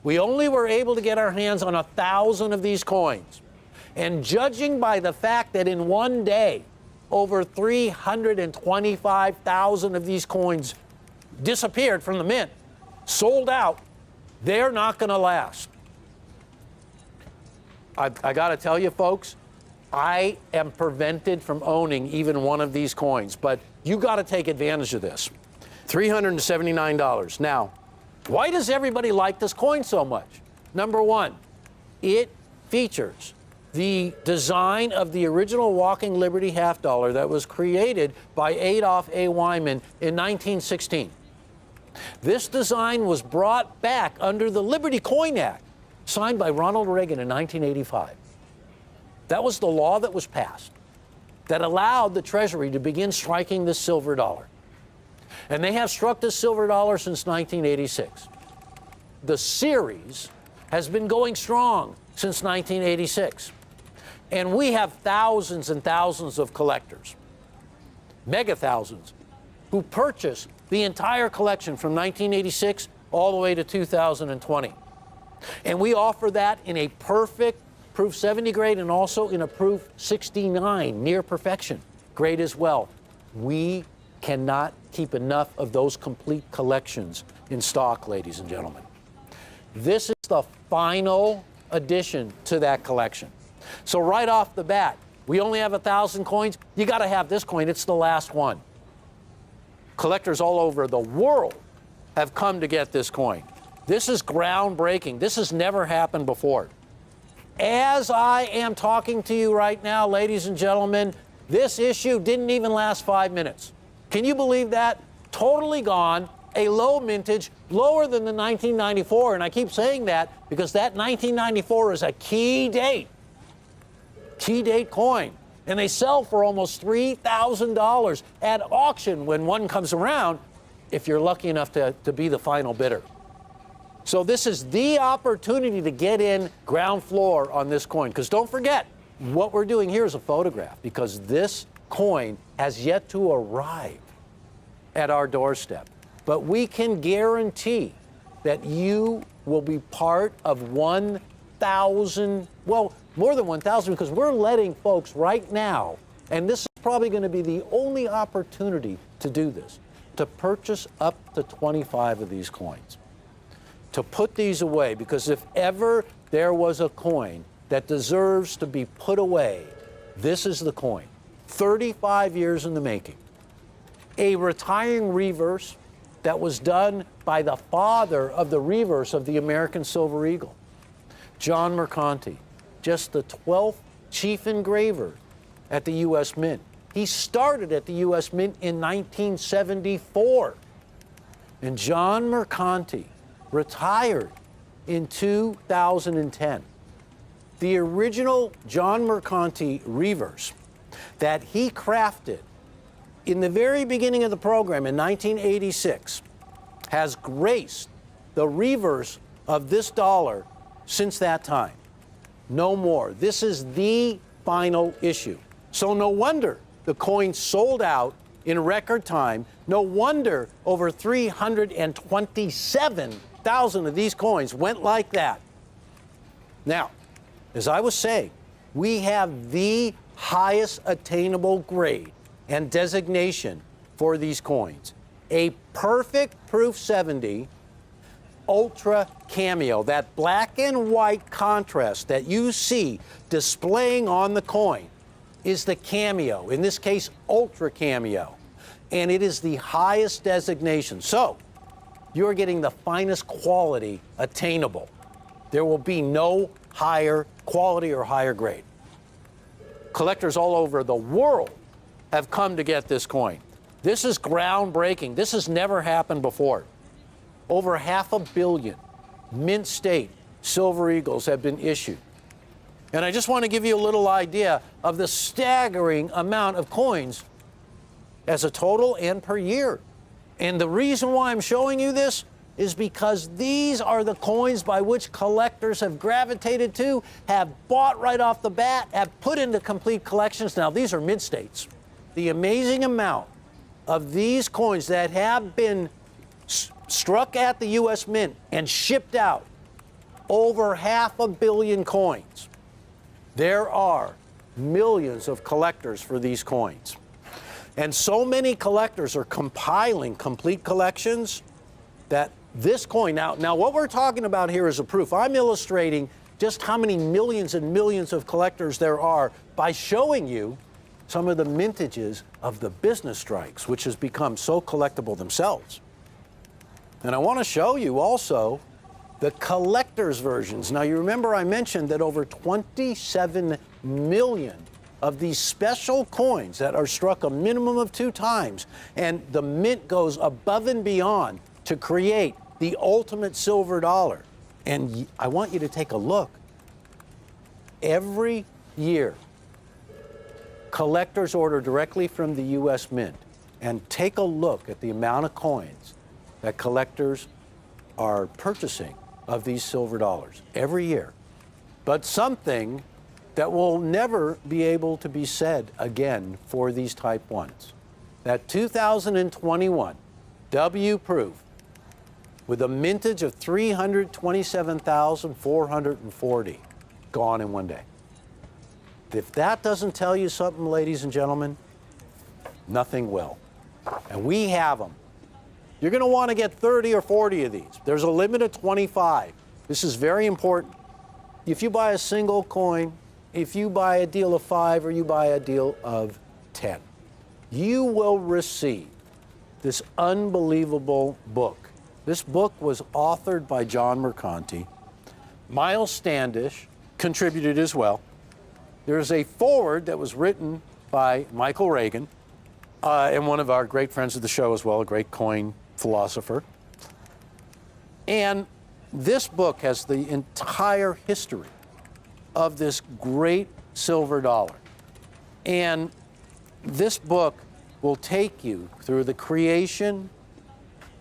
We only were able to get our hands on 1,000 of these coins. And judging by the fact that in one day, over 325,000 of these coins disappeared from the mint, sold out, they're not going to last. I got to tell you, folks, I am prevented from owning even one of these coins, but you got to take advantage of this. $379. Now, why does everybody like this coin so much? Number one, it features the design of the original Walking Liberty half dollar that was created by Adolph A. Wyman in 1916. This design was brought back under the Liberty Coin Act, signed by Ronald Reagan in 1985. That was the law that was passed that allowed the Treasury to begin striking the silver dollar. And they have struck the silver dollar since 1986. The series has been going strong since 1986. And we have thousands and thousands of collectors, mega thousands, who purchase the entire collection from 1986 all the way to 2020. And we offer that in a perfect proof 70 grade and also in a proof 69, near perfection grade as well. We cannot keep enough of those complete collections in stock, ladies and gentlemen. This is the final addition to that collection. So right off the bat, we only have 1,000 coins. You got to have this coin. It's the last one. Collectors all over the world have come to get this coin. This is groundbreaking. This has never happened before. As I am talking to you right now, ladies and gentlemen, this issue didn't even last 5 minutes. Can you believe that? Totally gone, a low mintage, lower than the 1994, and I keep saying that because that 1994 is a key date coin, and they sell for almost $3,000 at auction when one comes around, if you're lucky enough to be the final bidder. So this is the opportunity to get in ground floor on this coin, because don't forget, what we're doing here is a photograph, because this coin has yet to arrive at our doorstep. But we can guarantee that you will be part of 1,000, well, more than 1,000, because we're letting folks right now, and this is probably going to be the only opportunity to do this, to purchase up to 25 of these coins, to put these away, because if ever there was a coin that deserves to be put away, this is the coin. 35 years in the making. A retiring reverse that was done by the father of the reverse of the American Silver Eagle, John Mercanti, just the 12th chief engraver at the U.S. Mint. He started at the U.S. Mint in 1974. And John Mercanti retired in 2010. The original John Mercanti reverse that he crafted in the very beginning of the program in 1986 has graced the reverse of this dollar since that time. No more. This is the final issue. So no wonder the coin sold out in record time. No wonder over 327,000 of these coins went like that. Now, as I was saying, we have the highest attainable grade and designation for these coins. A perfect proof 70 Ultra Cameo, that black and white contrast that you see displaying on the coin is the Cameo, in this case, Ultra Cameo. And it is the highest designation. So, you're getting the finest quality attainable. There will be no higher quality or higher grade. Collectors all over the world have come to get this coin. This is groundbreaking. This has never happened before. Over 500 million mint state Silver Eagles have been issued. And I just want to give you a little idea of the staggering amount of coins as a total and per year. And the reason why I'm showing you this is because these are the coins by which collectors have gravitated to, have bought right off the bat, have put into complete collections. Now, these are mint states. The amazing amount of these coins that have been struck at the U.S. Mint and shipped out, over 500 million coins. There are millions of collectors for these coins. And so many collectors are compiling complete collections that this coin, now what we're talking about here is a proof. I'm illustrating just how many millions and millions of collectors there are by showing you some of the mintages of the business strikes, which has become so collectible themselves. And I want to show you also the collector's versions. Now, you remember I mentioned that over 27 million of these special coins that are struck a minimum of 2 times, and the mint goes above and beyond to create the ultimate silver dollar. And I want you to take a look. Every year, collectors order directly from the U.S. Mint, and take a look at the amount of coins that collectors are purchasing of these silver dollars every year. But something that will never be able to be said again for these Type 1s. That 2021 W proof with a mintage of 327,440 gone in one day. If that doesn't tell you something, ladies and gentlemen, nothing will. And we have them. You're going to want to get 30 or 40 of these. There's a limit of 25. This is very important. If you buy a single coin, if you buy a deal of 5 or you buy a deal of 10, you will receive this unbelievable book. This book was authored by John Mercanti. Miles Standish contributed as well. There's a foreword that was written by Michael Reagan, and one of our great friends of the show as well, a great coin philosopher. And this book has the entire history of this great silver dollar. And this book will take you through the creation,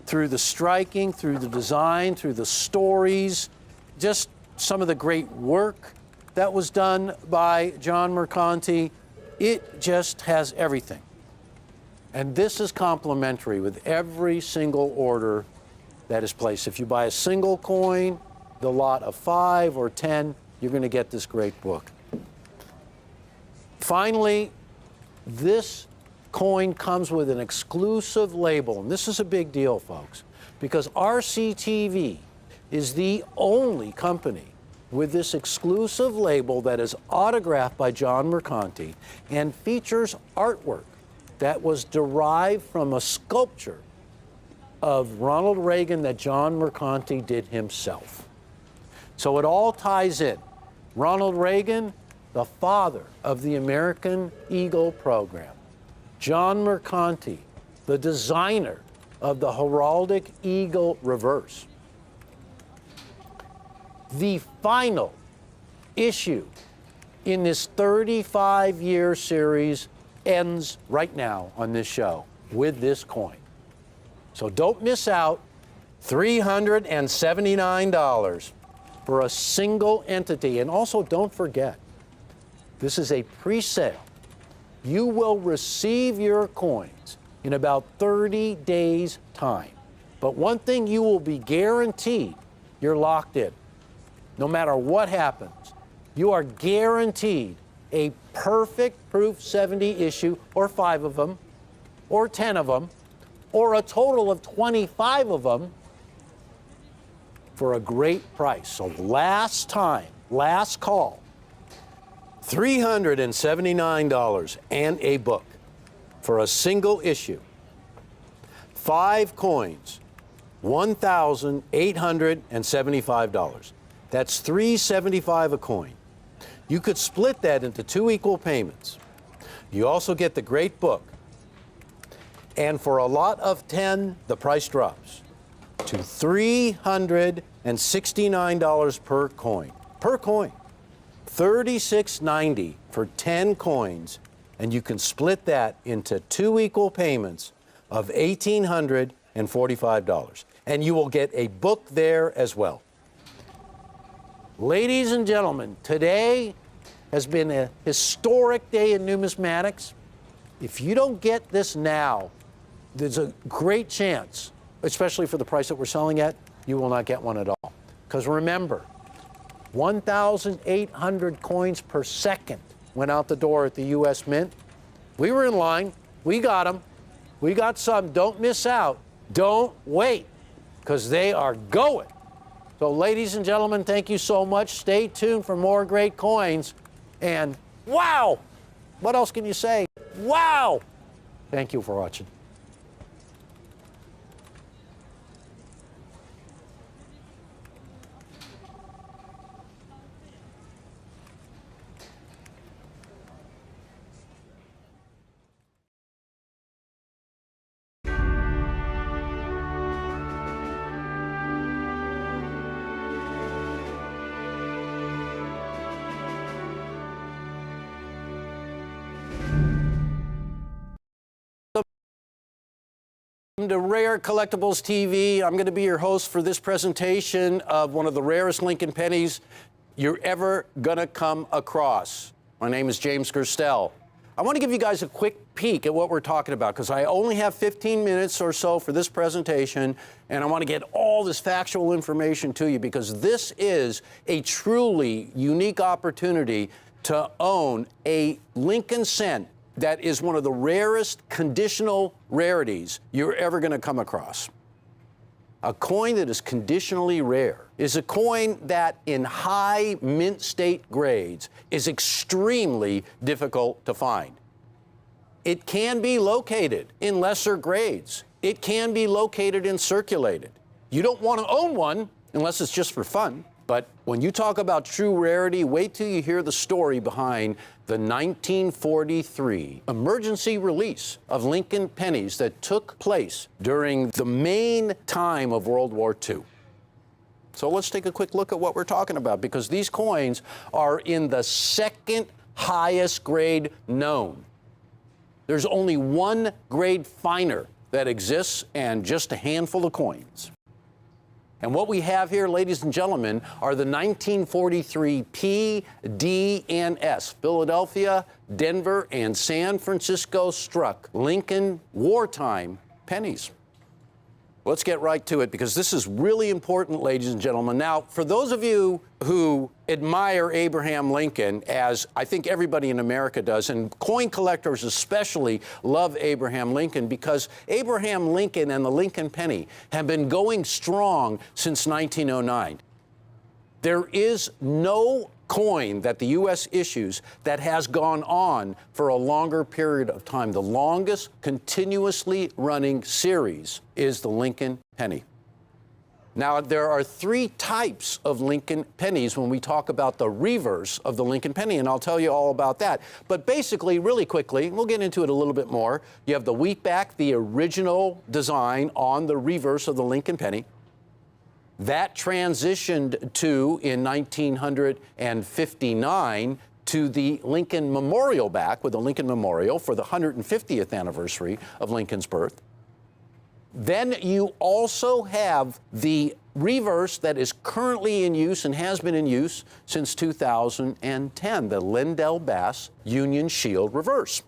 through the striking, through the design, through the stories, just some of the great work that was done by John Mercanti. It just has everything. And this is complimentary with every single order that is placed. If you buy a single coin, the lot of 5 or 10, you're going to get this great book. Finally, this coin comes with an exclusive label. And this is a big deal, folks, because RCTV is the only company with this exclusive label that is autographed by John Mercanti and features artwork that was derived from a sculpture of Ronald Reagan that John Mercanti did himself. So it all ties in. Ronald Reagan, the father of the American Eagle program. John Mercanti, the designer of the heraldic eagle reverse. The final issue in this 35-year series ends right now on this show with this coin. So don't miss out. $379 for a single entity. And also don't forget, this is a pre-sale. You will receive your coins in about 30 days' time. But one thing you will be guaranteed, you're locked in. No matter what happens, you are guaranteed a perfect Proof 70 issue, or 5 of them, or 10 of them, or a total of 25 of them for a great price. So last time, last call, $379 and a book for a single issue. 5 coins, $1,875. That's $375 a coin. You could split that into 2 equal payments. You also get the great book. And for a lot of 10, the price drops to $369 per coin. Per coin. $36.90 for 10 coins, and you can split that into 2 equal payments of $1,845. And you will get a book there as well. Ladies and gentlemen, today has been a historic day in numismatics. If you don't get this now, there's a great chance, especially for the price that we're selling at, you will not get one at all. Because remember, 1,800 coins per second went out the door at the U.S. Mint. We were in line. We got them. We got some. Don't miss out. Don't wait, because they are going. So, ladies and gentlemen, thank you so much. Stay tuned for more great coins. And wow! What else can you say? Wow! Thank you for watching. Welcome to Rare Collectibles TV. I'm going to be your host for this presentation of one of the rarest Lincoln pennies you're ever going to come across. My name is James Gerstel. I want to give you guys a quick peek at what we're talking about, because I only have 15 minutes or so for this presentation, and I want to get all this factual information to you, because this is a truly unique opportunity to own a Lincoln cent that is one of the rarest conditional rarities you're ever going to come across. A coin that is conditionally rare is a coin that in high mint state grades is extremely difficult to find. It can be located in lesser grades. It can be located and circulated. You don't want to own one unless it's just for fun. But when you talk about true rarity, wait till you hear the story behind the 1943 emergency release of Lincoln pennies that took place during the main time of World War II. So let's take a quick look at what we're talking about, because these coins are in the second highest grade known. There's only one grade finer that exists, and just a handful of coins. And what we have here, ladies and gentlemen, are the 1943 P, D, and S, Philadelphia, Denver, and San Francisco struck Lincoln wartime pennies. Let's get right to it, because this is really important, ladies and gentlemen. Now, for those of you who admire Abraham Lincoln, as I think everybody in America does, and coin collectors especially love Abraham Lincoln, because Abraham Lincoln and the Lincoln penny have been going strong since 1909. There is no coin that the U.S. issues that has gone on for a longer period of time. The longest continuously running series is the Lincoln penny. Now, there are three types of Lincoln pennies when we talk about the reverse of the Lincoln penny, and I'll tell you all about that. But basically, really quickly, we'll get into it a little bit more. You have the wheatback, the original design on the reverse of the Lincoln penny. That transitioned to, in 1959, to the Lincoln Memorial back with the Lincoln Memorial for the 150th anniversary of Lincoln's birth. Then you also have the reverse that is currently in use and has been in use since 2010, the Lindell Bass Union Shield reverse.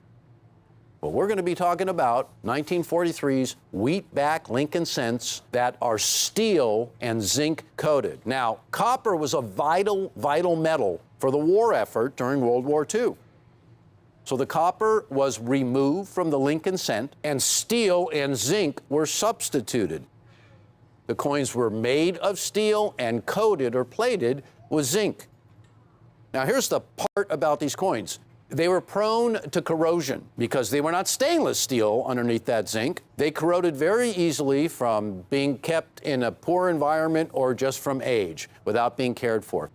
Well, we're going to be talking about 1943's wheatback Lincoln cents that are steel and zinc coated. Now, copper was a vital metal for the war effort during World War II. So the copper was removed from the Lincoln cent, and steel and zinc were substituted. The coins were made of steel and coated or plated with zinc. Now, here's the part about these coins. They were prone to corrosion because they were not stainless steel underneath that zinc. They corroded very easily from being kept in a poor environment or just from age without being cared for.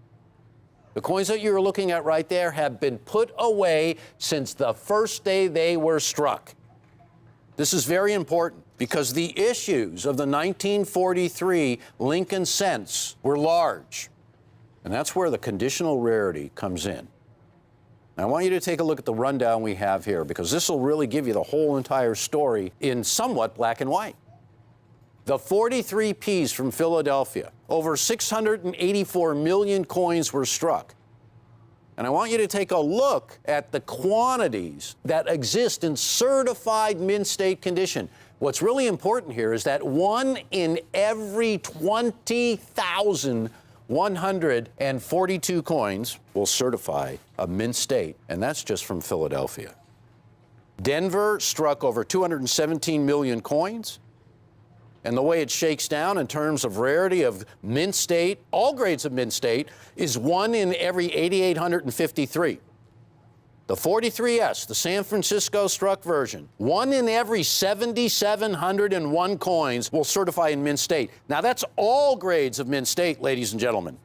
The coins that you're looking at right there have been put away since the first day they were struck. This is very important because the issues of the 1943 Lincoln cents were large, and that's where the conditional rarity comes in. Now, I want you to take a look at the rundown we have here because this will really give you the whole entire story in somewhat black and white. The 43 Ps from Philadelphia, over 684 million coins were struck. And I want you to take a look at the quantities that exist in certified mint state condition. What's really important here is that 1 in every 20,142 coins will certify a mint state, and that's just from Philadelphia. Denver struck over 217 million coins. And the way it shakes down in terms of rarity of mint state, all grades of mint state, is 1 in every 8,853. The 43S, the San Francisco struck version, 1 in every 7,701 coins will certify in mint state. Now, that's all grades of mint state, ladies and gentlemen.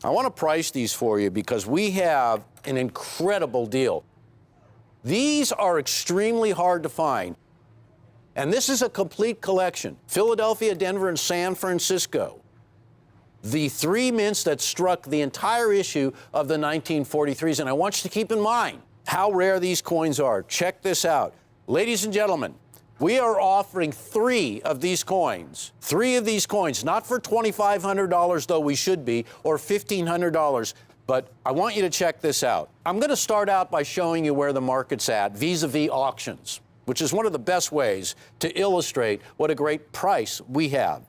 I want to price these for you because we have an incredible deal. These are extremely hard to find. And this is a complete collection. Philadelphia, Denver, and San Francisco. The three mints that struck the entire issue of the 1943s. And I want you to keep in mind how rare these coins are. Check this out. Ladies and gentlemen, we are offering 3 of these coins. 3 of these coins, not for $2,500, though we should be, or $1,500. But I want you to check this out. I'm going to start out by showing you where the market's at vis-a-vis auctions, which is one of the best ways to illustrate what a great price we have.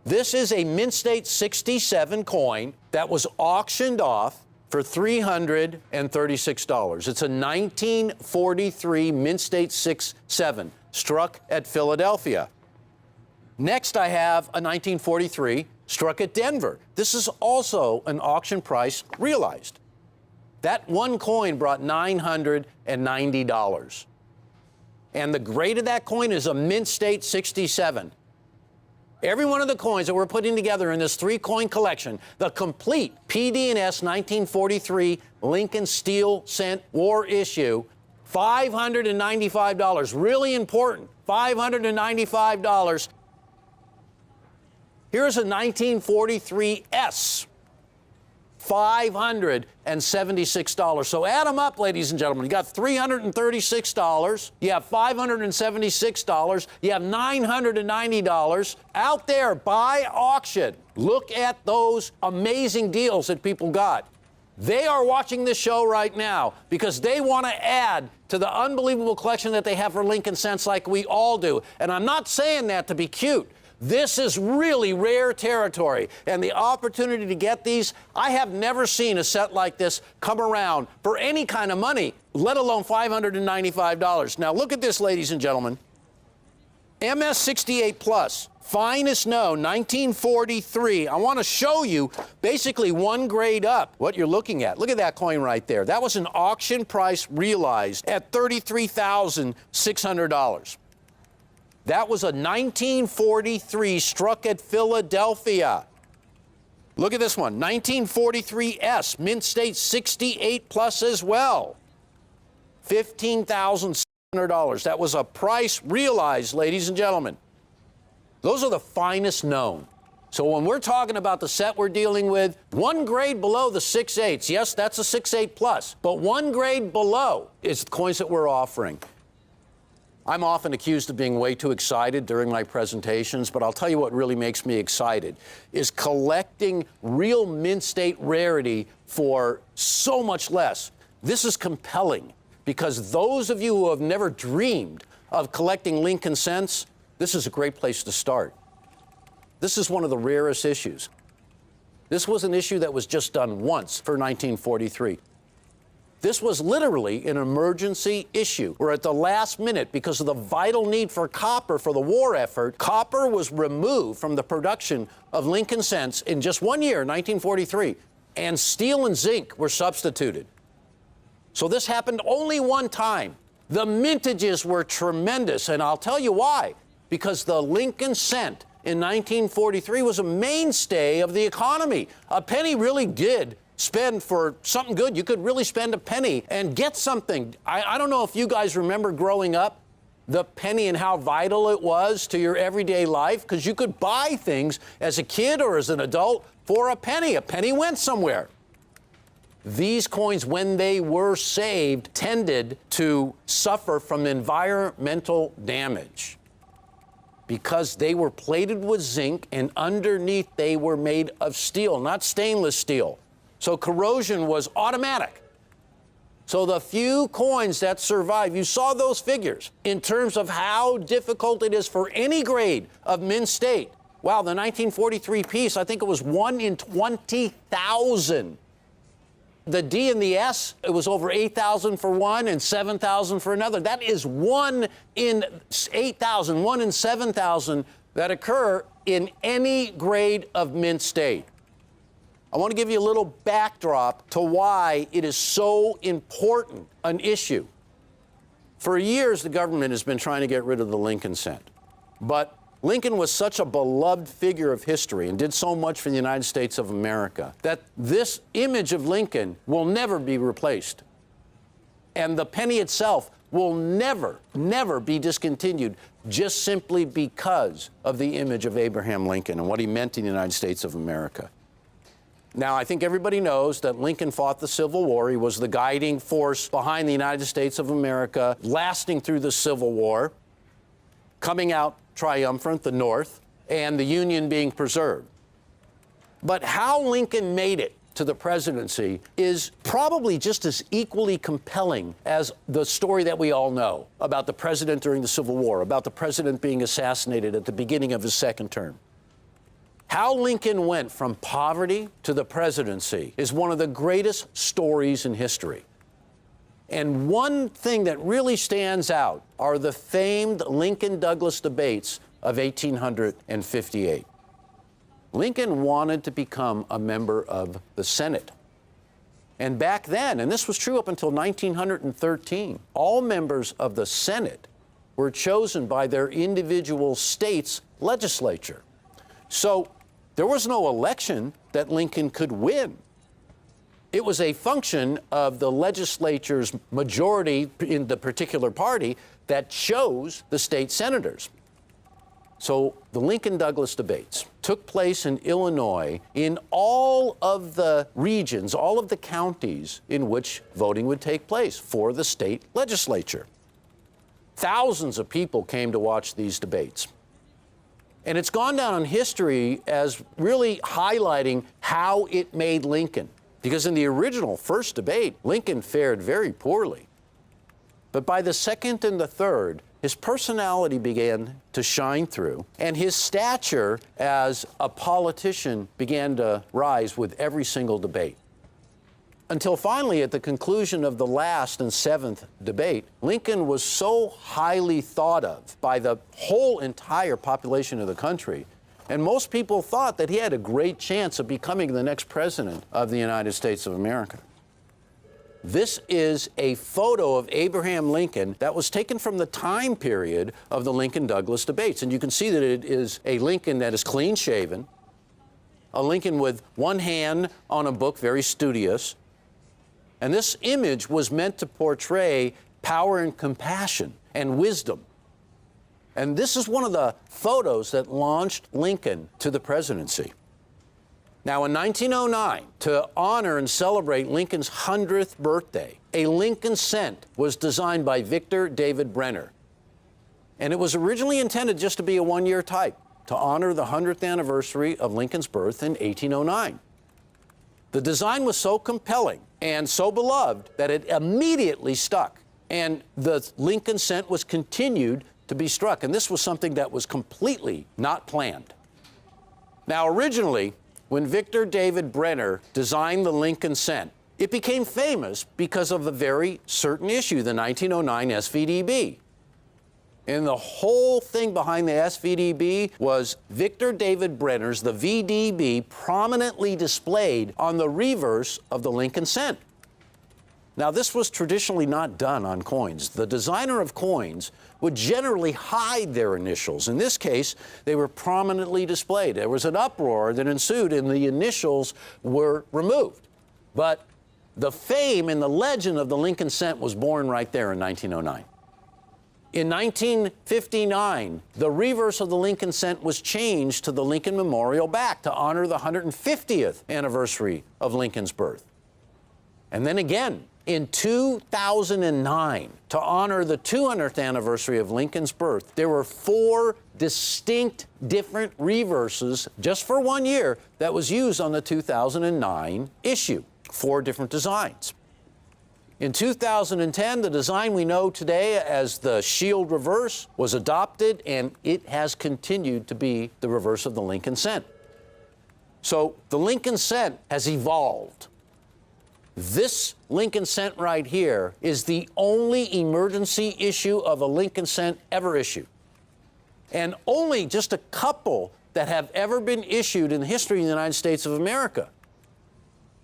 This is a Mint State 67 coin that was auctioned off for $336. It's a 1943 Mint State 67 struck at Philadelphia. Next, I have a 1943 struck at Denver. This is also an auction price realized. That one coin brought $990. And the grade of that coin is a Mint State 67. Every one of the coins that we're putting together in this 3-coin collection, the complete PD&S 1943 Lincoln Steel Cent War issue, $595. Really important, $595. Here's a 1943S. $576. So add them up, ladies and gentlemen. You got $336. You have $576. You have $990 out there by auction. Look at those amazing deals that people got. They are watching this show right now because they want to add to the unbelievable collection that they have for Lincoln cents like we all do. And I'm not saying that to be cute. This is really rare territory, and the opportunity to get these, I have never seen a set like this come around for any kind of money, let alone $595. Now look at this, ladies and gentlemen. MS68 Plus, Finest known, 1943. I want to show you basically one grade up what you're looking at. Look at that coin right there. That was an auction price realized at $33,600. That was a 1943 struck at Philadelphia. Look at this one, 1943S, mint state 68 plus as well. $15,600. That was a price realized, ladies and gentlemen. Those are the finest known. So when we're talking about the set we're dealing with, one grade below the 6/8, yes, that's a 6/8 plus, but one grade below is the coins that we're offering. I'm often accused of being way too excited during my presentations, but I'll tell you what really makes me excited is collecting real mint state rarity for so much less. This is compelling because those of you who have never dreamed of collecting Lincoln cents, this is a great place to start. This is one of the rarest issues. This was an issue that was just done once for 1943. This was literally an emergency issue where at the last minute, because of the vital need for copper for the war effort, copper was removed from the production of Lincoln cents in just 1 year, 1943, and steel and zinc were substituted. So this happened only one time. The mintages were tremendous, and I'll tell you why. Because the Lincoln cent in 1943 was a mainstay of the economy. A penny really did spend for something good. You could really spend a penny and get something. I don't know if you guys remember growing up, the penny and how vital it was to your everyday life, because you could buy things as a kid or as an adult for a penny. A penny went somewhere. These coins, when they were saved, tended to suffer from environmental damage because they were plated with zinc and underneath they were made of steel, not stainless steel. So corrosion was automatic. So the few coins that survive, you saw those figures in terms of how difficult it is for any grade of mint state. Wow, the 1943 piece, I think it was 1 in 20,000. The D and the S, it was over 8,000 for one and 7,000 for another. That is 1 in 8,000, 1 in 7,000 that occur in any grade of mint state. I want to give you a little backdrop to why it is so important an issue. For years, the government has been trying to get rid of the Lincoln cent. But Lincoln was such a beloved figure of history and did so much for the United States of America that this image of Lincoln will never be replaced. And the penny itself will never, never be discontinued just simply because of the image of Abraham Lincoln and what he meant in the United States of America. Now, I think everybody knows that Lincoln fought the Civil War. He was the guiding force behind the United States of America, lasting through the Civil War, coming out triumphant, the North, and the Union being preserved. But how Lincoln made it to the presidency is probably just as equally compelling as the story that we all know about the president during the Civil War, about the president being assassinated at the beginning of his second term. How Lincoln went from poverty to the presidency is one of the greatest stories in history. And one thing that really stands out are the famed Lincoln-Douglas debates of 1858. Lincoln wanted to become a member of the Senate. And back then, and this was true up until 1913, all members of the Senate were chosen by their individual state's legislature. So there was no election that Lincoln could win. It was a function of the legislature's majority in the particular party that chose the state senators. So the Lincoln-Douglas debates took place in Illinois in all of the regions, all of the counties in which voting would take place for the state legislature. Thousands of people came to watch these debates. And it's gone down in history as really highlighting how it made Lincoln. Because in the original first debate, Lincoln fared very poorly. But by the second and the third, his personality began to shine through, and his stature as a politician began to rise with every single debate. Until finally, at the conclusion of the last and seventh debate, Lincoln was so highly thought of by the whole entire population of the country, and most people thought that he had a great chance of becoming the next president of the United States of America. This is a photo of Abraham Lincoln that was taken from the time period of the Lincoln-Douglas debates. And you can see that it is a Lincoln that is clean-shaven, a Lincoln with one hand on a book, very studious. And this image was meant to portray power and compassion and wisdom. And this is one of the photos that launched Lincoln to the presidency. Now, in 1909, to honor and celebrate Lincoln's 100th birthday, a Lincoln cent was designed by Victor David Brenner. And it was originally intended just to be a one-year type to honor the 100th anniversary of Lincoln's birth in 1809. The design was so compelling and so beloved that it immediately stuck, and the Lincoln cent was continued to be struck. And this was something that was completely not planned. Now, originally, when Victor David Brenner designed the Lincoln cent, it became famous because of a very certain issue, the 1909 SVDB. And the whole thing behind the SVDB was Victor David Brenner's, the VDB, prominently displayed on the reverse of the Lincoln cent. Now, this was traditionally not done on coins. The designer of coins would generally hide their initials. In this case, they were prominently displayed. There was an uproar that ensued, and the initials were removed. But the fame and the legend of the Lincoln cent was born right there in 1909. In 1959, the reverse of the Lincoln cent was changed to the Lincoln Memorial back to honor the 150th anniversary of Lincoln's birth. And then again, in 2009, to honor the 200th anniversary of Lincoln's birth, there were 4 distinct different reverses just for 1 year that was used on the 2009 issue. 4 different designs. In 2010, the design we know today as the shield reverse was adopted, and it has continued to be the reverse of the Lincoln cent. So the Lincoln cent has evolved. This Lincoln cent right here is the only emergency issue of a Lincoln cent ever issued. And only just a couple that have ever been issued in the history of the United States of America.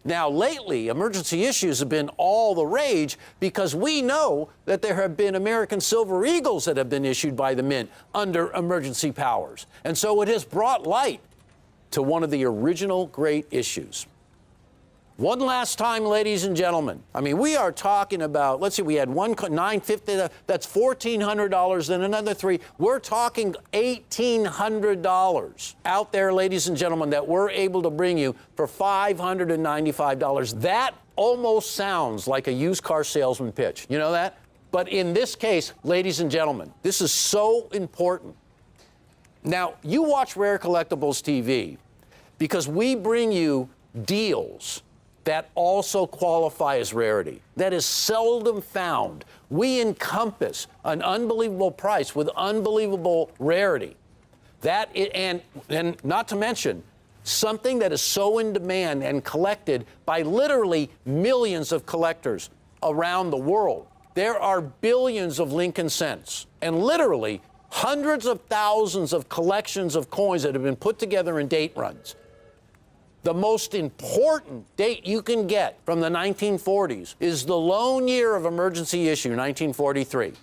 Now, lately, emergency issues have been all the rage because we know that there have been American Silver Eagles that have been issued by the Mint under emergency powers. And so it has brought light to one of the original great issues. One last time, ladies and gentlemen. I mean, we are talking about, let's see, we had one $950, that's $1,400, then another 3. We're talking $1,800 out there, ladies and gentlemen, that we're able to bring you for $595. That almost sounds like a used car salesman pitch. You know that? But in this case, ladies and gentlemen, this is so important. Now, you watch Rare Collectibles TV because we bring you deals that also qualify as rarity. That is seldom found. We encompass an unbelievable price with unbelievable rarity. And not to mention, something that is so in demand and collected by literally millions of collectors around the world. There are billions of Lincoln cents and literally hundreds of thousands of collections of coins that have been put together in date runs. The most important date you can get from the 1940s is the lone year of emergency issue, 1943.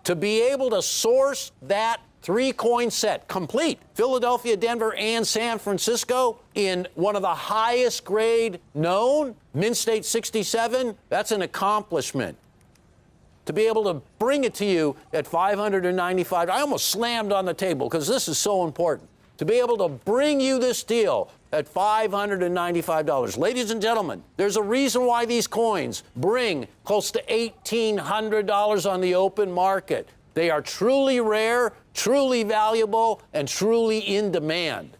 To be able to source that 3-coin set, complete, Philadelphia, Denver, and San Francisco, in one of the highest grade known, Mint State 67, that's an accomplishment. To be able to bring it to you at $595, I almost slammed on the table because this is so important. To be able to bring you this deal at $595. Ladies and gentlemen, there's a reason why these coins bring close to $1,800 on the open market. They are truly rare, truly valuable, and truly in demand.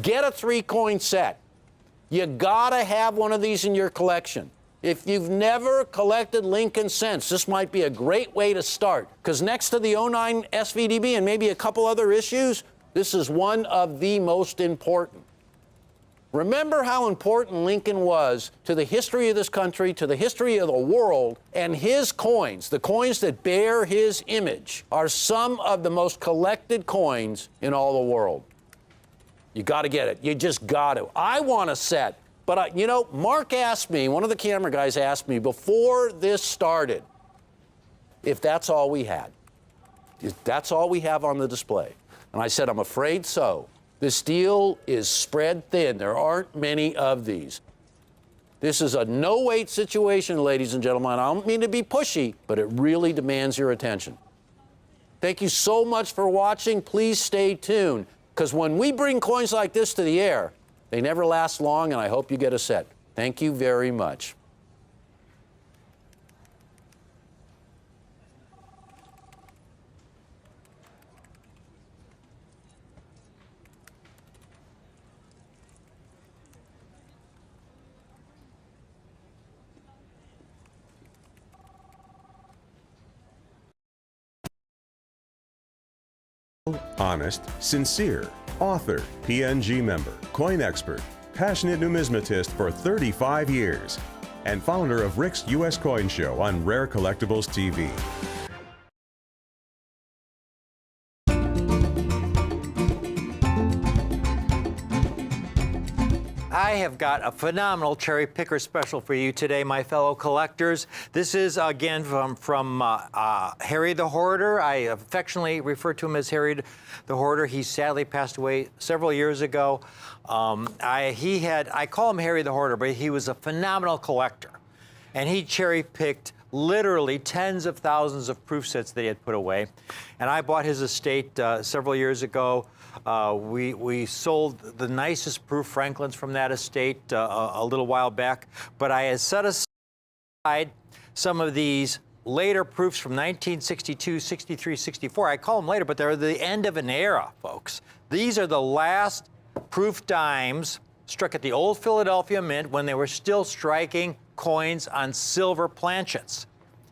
Get a 3-coin set. You gotta have one of these in your collection. If you've never collected Lincoln cents, this might be a great way to start, because next to the 09 SVDB and maybe a couple other issues, this is one of the most important. Remember how important Lincoln was to the history of this country, to the history of the world, and his coins, the coins that bear his image, are some of the most collected coins in all the world. You got to get it. You just got to. I want a set, but you know, Mark asked me, one of the camera guys asked me before this started, if that's all we had. If that's all we have on the display. And I said, I'm afraid so. This deal is spread thin. There aren't many of these. This is a no-wait situation, ladies and gentlemen. I don't mean to be pushy, but it really demands your attention. Thank you so much for watching. Please stay tuned, because when we bring coins like this to the air, they never last long, and I hope you get a set. Thank you very much. Honest, sincere, author, PNG member, coin expert, passionate numismatist for 35 years, and founder of Rick's U.S. Coin Show on Rare Collectibles TV. I have got a phenomenal cherry picker special for you today, my fellow collectors. This is again from Harry the Hoarder. I affectionately refer to him as Harry the Hoarder. He sadly passed away several years ago. I call him Harry the Hoarder, but he was a phenomenal collector, and he cherry picked literally tens of thousands of proof sets that he had put away. And I bought his estate several years ago. We sold the nicest proof Franklins from that estate a little while back, but I had set aside some of these later proofs from 1962, 63, 64. I call them later, but they're the end of an era, folks. These are the last proof dimes struck at the old Philadelphia Mint when they were still striking coins on silver planchets.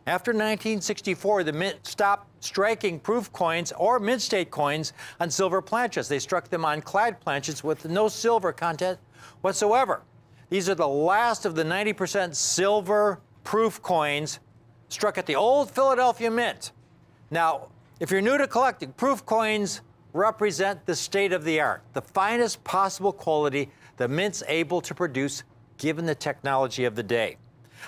After 1964, the Mint stopped striking proof coins or Mint State coins on silver planchets. They struck them on clad planchets with no silver content whatsoever. These are the last of the 90% silver proof coins struck at the old Philadelphia Mint. Now, if you're new to collecting, proof coins represent the state of the art, the finest possible quality the Mint's able to produce given the technology of the day.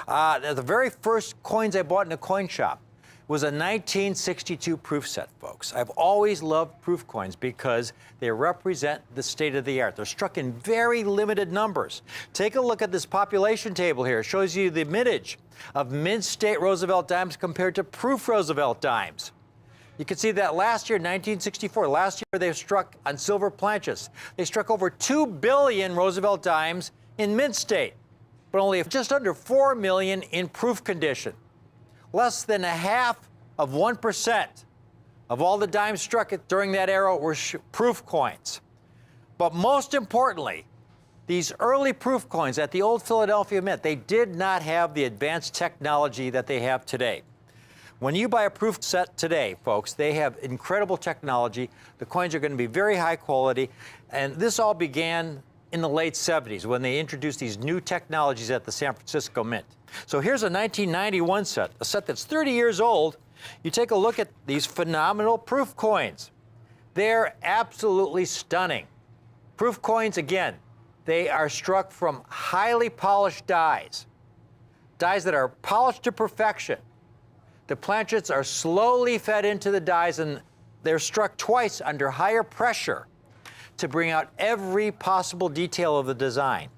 The very first coins I bought in a coin shop was a 1962 proof set, folks. I've always loved proof coins because they represent the state of the art. They're struck in very limited numbers. Take a look at this population table here. It shows you the mintage of Mint State Roosevelt dimes compared to proof Roosevelt dimes. You can see that last year, 1964, last year they struck on silver planchets. They struck over 2 billion Roosevelt dimes in Mint State, but only just under 4 million in proof condition. Less than 0.5% of all the dimes struck during that era were proof coins. But most importantly, these early proof coins at the old Philadelphia Mint, they did not have the advanced technology that they have today. When you buy a proof set today, folks, they have incredible technology. The coins are going to be very high quality. And this all began in the late 70s when they introduced these new technologies at the San Francisco Mint. So here's a 1991 set, a set that's 30 years old. You take a look at these phenomenal proof coins. They're absolutely stunning. Proof coins, again, they are struck from highly polished dies, dies that are polished to perfection. The planchets are slowly fed into the dies, and they're struck twice under higher pressure to bring out every possible detail of the design.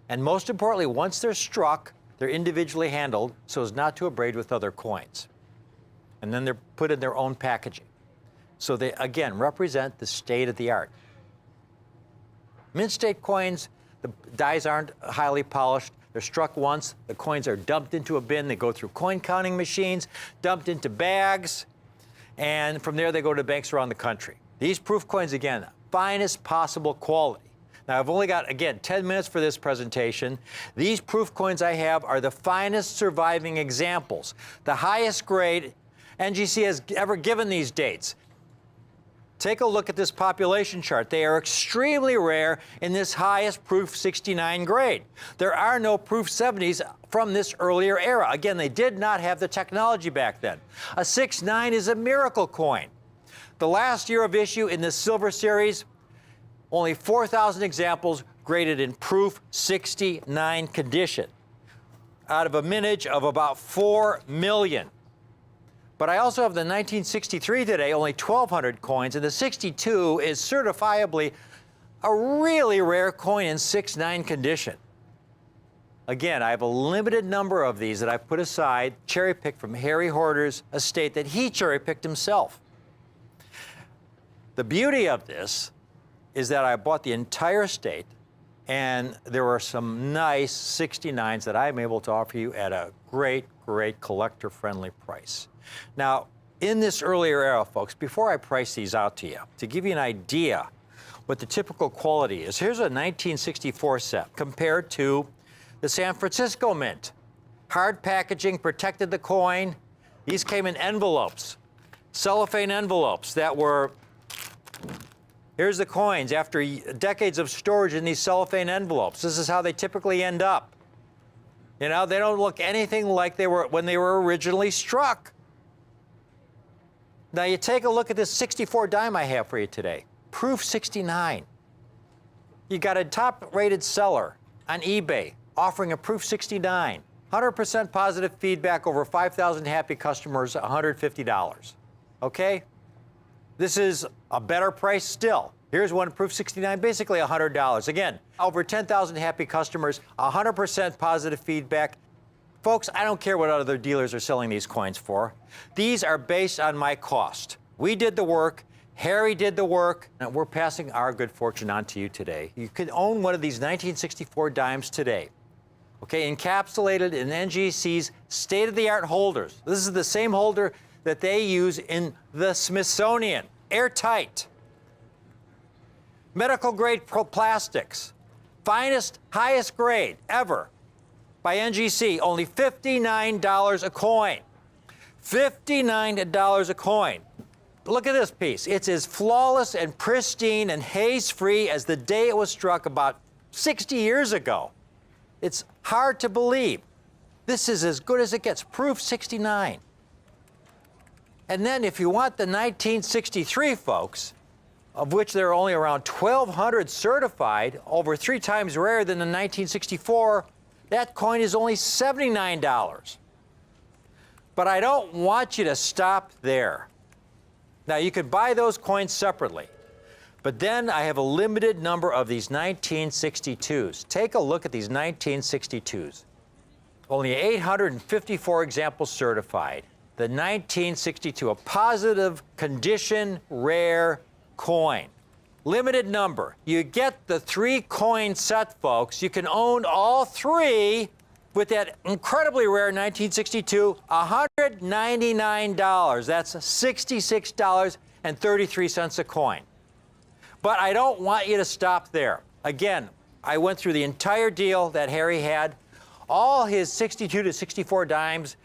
And most importantly, once they're struck, they're individually handled so as not to abrade with other coins. And then they're put in their own packaging. So they, again, represent the state of the art. Mint State coins, the dies aren't highly polished. They're struck once, the coins are dumped into a bin, they go through coin counting machines, dumped into bags, and from there they go to banks around the country. These proof coins, again, finest possible quality. Now, I've only got, again, 10 minutes for this presentation. These proof coins I have are the finest surviving examples, the highest grade NGC has ever given these dates. Take a look at this population chart. They are extremely rare in this highest proof 69 grade. There are no proof 70s from this earlier era. Again, they did not have the technology back then. A 6.9 is a miracle coin. The last year of issue in the silver series, only 4,000 examples graded in proof 69 condition out of a mintage of about 4 million. But I also have the 1963 today, only 1,200 coins, and the 62 is certifiably a really rare coin in 6.9 condition. Again, I have a limited number of these that I've put aside, cherry-picked from Harry Hoarder's estate that he cherry-picked himself. The beauty of this is that I bought the entire estate, and there are some nice 69s that I'm able to offer you at a great, great collector-friendly price. Now, in this earlier era, folks, before I price these out to you, to give you an idea what the typical quality is, here's a 1964 set compared to the San Francisco Mint. Hard packaging protected the coin. These came in envelopes, cellophane envelopes that were, here's the coins after decades of storage in these cellophane envelopes. This is how they typically end up. You know, they don't look anything like they were when they were originally struck. Now you take a look at this 64 dime I have for you today. Proof 69. You got a top-rated seller on eBay offering a proof 69. 100% positive feedback, over 5,000 happy customers, $150. Okay? This is a better price still. Here's one proof 69, basically $100. Again, over 10,000 happy customers, 100% positive feedback. Folks, I don't care what other dealers are selling these coins for. These are based on my cost. We did the work, Harry did the work, and we're passing our good fortune on to you today. You can own one of these 1964 dimes today. Okay, encapsulated in NGC's state-of-the-art holders. This is the same holder that they use in the Smithsonian, airtight. Medical grade plastics, finest, highest grade ever by NGC, only $59 a coin. $59 a coin. Look at this piece. It's as flawless and pristine and haze-free as the day it was struck about 60 years ago. It's hard to believe. This is as good as it gets, proof 69. And then if you want the 1963, folks, of which there are only around 1,200 certified, over 3 times rarer than the 1964, that coin is only $79. But I don't want you to stop there. Now, you could buy those coins separately, but then I have a limited number of these 1962s. Take a look at these 1962s. Only 854 examples certified. The 1962, a positive condition, rare coin. Limited number. You get the 3-coin set, folks. You can own all 3 with that incredibly rare 1962, $199. That's $66.33 a coin. But I don't want you to stop there. Again, I went through the entire deal that Harry had, all his 62 to 64 dimes.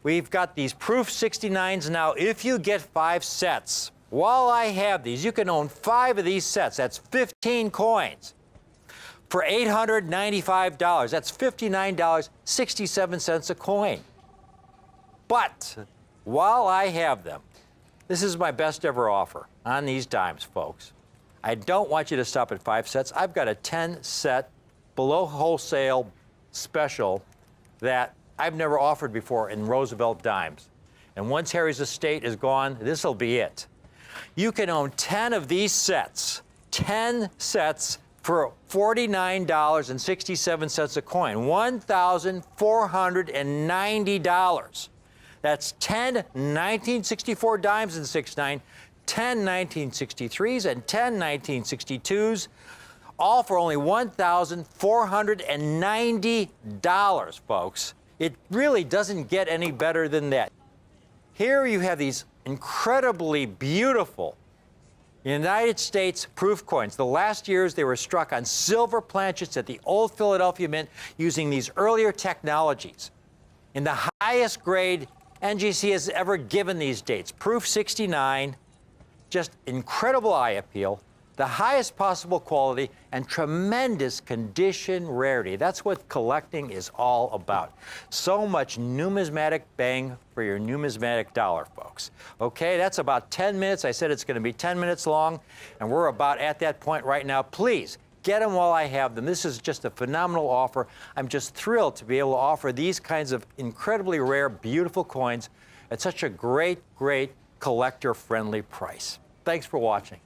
We've got these proof 69s now. If you get 5 sets, while I have these, you can own 5 of these sets. That's 15 coins for $895. That's $59.67 a coin. But while I have them, this is my best ever offer on these dimes, folks. I don't want you to stop at 5 sets. I've got a 10-set below wholesale special that I've never offered before in Roosevelt dimes. And once Harry's estate is gone, this will be it. You can own 10 of these sets, 10 sets for $49.67 a coin, $1,490. That's 10 1964 dimes in 6.9, 10 1963s, and 10 1962s, all for only $1,490, folks. It really doesn't get any better than that. Here you have these incredibly beautiful United States proof coins. The last years they were struck on silver planchets at the old Philadelphia Mint using these earlier technologies. In the highest grade NGC has ever given these dates, proof 69, just incredible eye appeal, the highest possible quality, and tremendous condition rarity. That's what collecting is all about. So much numismatic bang for your numismatic dollar, folks. Okay, that's about 10 minutes. I said it's going to be 10 minutes long, and we're about at that point right now. Please, get them while I have them. This is just a phenomenal offer. I'm just thrilled to be able to offer these kinds of incredibly rare, beautiful coins at such a great, great collector-friendly price. Thanks for watching.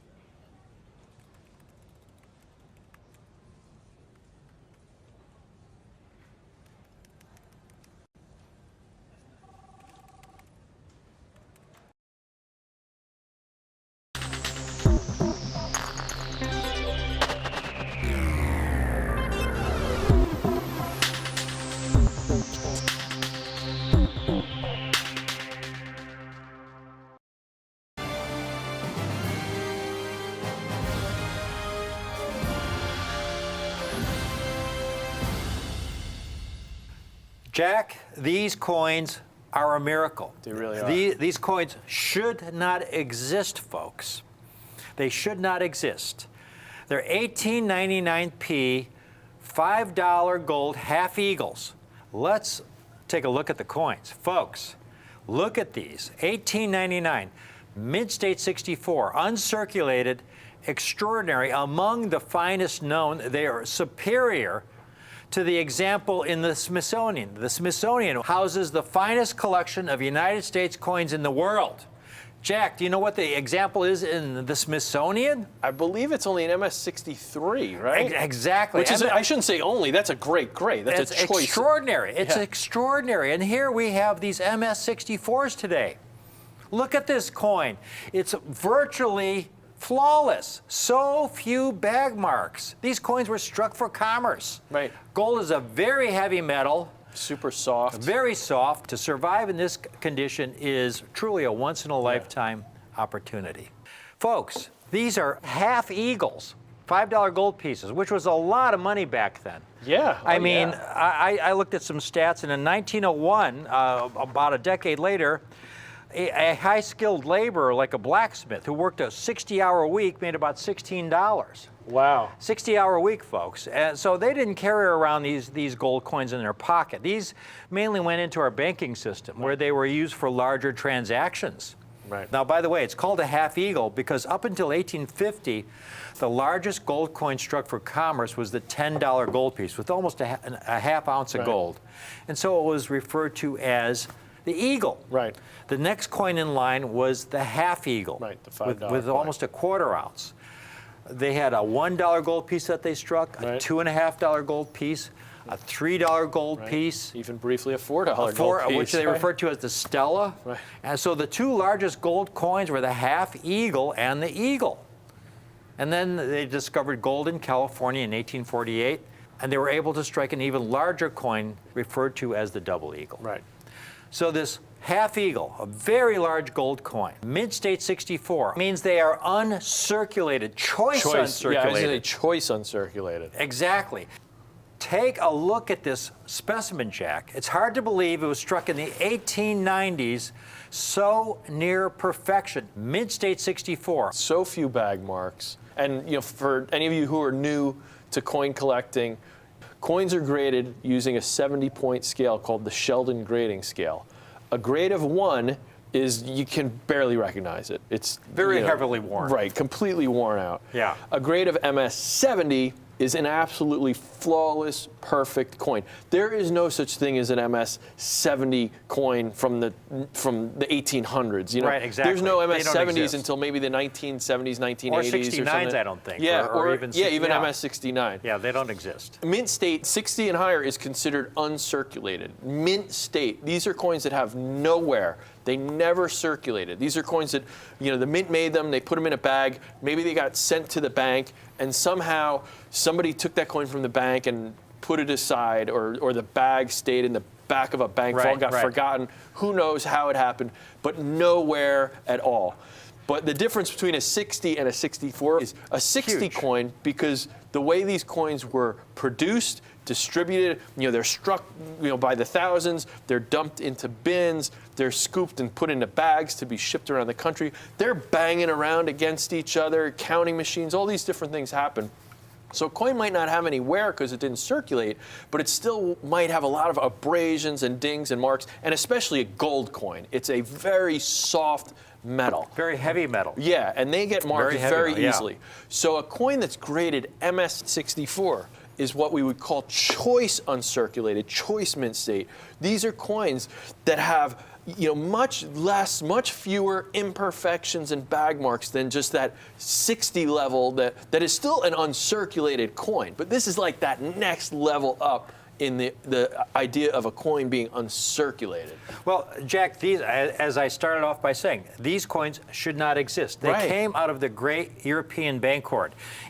Jack, these coins are a miracle. They really are. These coins should not exist, folks. They should not exist. They're 1899p, $5 gold half eagles. Let's take a look at the coins. Folks, look at these. 1899, mint state 64, uncirculated, extraordinary, among the finest known. They are superior to the example in the Smithsonian. The Smithsonian houses the finest collection of United States coins in the world. Jack, do you know what the example is in the Smithsonian? I believe it's only an MS-63, right? Exactly. Which is, I shouldn't say only, that's a great. That's a choice. Extraordinary. It's extraordinary. And here we have these MS-64s today. Look at this coin. It's virtually flawless. So few bag marks. These coins were struck for commerce. Right. Gold is a very heavy metal. Super soft. Very soft. To survive in this condition is truly a once-in-a-lifetime opportunity. Folks, these are half eagles, $5 gold pieces, which was a lot of money back then. Yeah. I mean, I looked at some stats, and in 1901, about a decade later, a high-skilled laborer like a blacksmith who worked a 60-hour week made about $16. Wow. 60-hour week, folks. And so they didn't carry around these gold coins in their pocket. These mainly went into our banking system, where they were used for larger transactions. Right. Now, by the way, it's called a half eagle because up until 1850, the largest gold coin struck for commerce was the $10 gold piece with almost a half ounce of gold. And so it was referred to as the eagle. Right. The next coin in line was the half eagle. Right, the $5 with almost a quarter ounce. They had a $1 gold piece that they struck, a $2.50 gold piece, a $3 gold piece. Even briefly a $4 gold piece. Which they referred to as the Stella. Right. And so the two largest gold coins were the half eagle and the eagle. And then they discovered gold in California in 1848, and they were able to strike an even larger coin referred to as the double eagle. Right. So this half eagle, a very large gold coin, mint state 64, means they are uncirculated, choice uncirculated. Yeah, it's a choice uncirculated. Exactly. Take a look at this specimen, Jack. It's hard to believe it was struck in the 1890s, so near perfection. Mint state 64. So few bag marks. And for any of you who are new to coin collecting, coins are graded using a 70-point scale called the Sheldon grading scale. A grade of 1 is you can barely recognize it. It's very heavily worn. Right, completely worn out. Yeah. A grade of MS-70 is an absolutely flawless, perfect coin. There is no such thing as an MS-70 coin from the 1800s. Right, exactly. There's no MS-70s until maybe the 1970s, 1980s. Or 69s, I don't think. Yeah, or even MS-69. Yeah, they don't exist. Mint state 60 and higher is considered uncirculated. Mint state, these are coins that have no wear. They never circulated. These are coins that, the mint made them, they put them in a bag, maybe they got sent to the bank, and somehow somebody took that coin from the bank and put it aside, or the bag stayed in the back of a bank vault, got forgotten. Who knows how it happened, but nowhere at all. But the difference between a 60 and a 64 is a 60 coin, because the way these coins were produced, distributed, they're struck, by the thousands, they're dumped into bins, they're scooped and put into bags to be shipped around the country. They're banging around against each other, counting machines, all these different things happen. So a coin might not have any wear because it didn't circulate, but it still might have a lot of abrasions and dings and marks, and especially a gold coin. It's a very soft metal. Very heavy metal. Yeah, and they get marked very metal, yeah. easily. So a coin that's graded MS64 is what we would call choice uncirculated, choice mint state. These are coins that have much less, much fewer imperfections and bag marks than just that 60 level that is still an uncirculated coin. But this is like that next level up in the idea of a coin being uncirculated. Well, Jack, these, as I started off by saying, these coins should not exist. They came out of the Great European Bank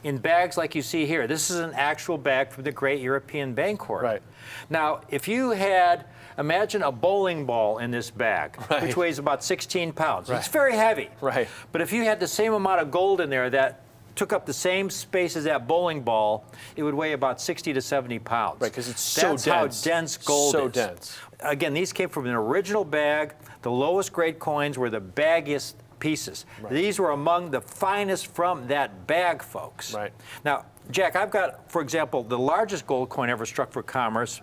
in bags like you see here. This is an actual bag from the Great European Bank. Right. Now, if you had, imagine a bowling ball in this bag, which weighs about 16 pounds. It's very heavy. Right. But if you had the same amount of gold in there that took up the same space as that bowling ball, it would weigh about 60 to 70 pounds. Right, because it's so dense. That's how dense gold is. So dense. Again, these came from an original bag. The lowest grade coins were the baggiest pieces. These were among the finest from that bag, folks. Right. Now, Jack, I've got, for example, the largest gold coin ever struck for commerce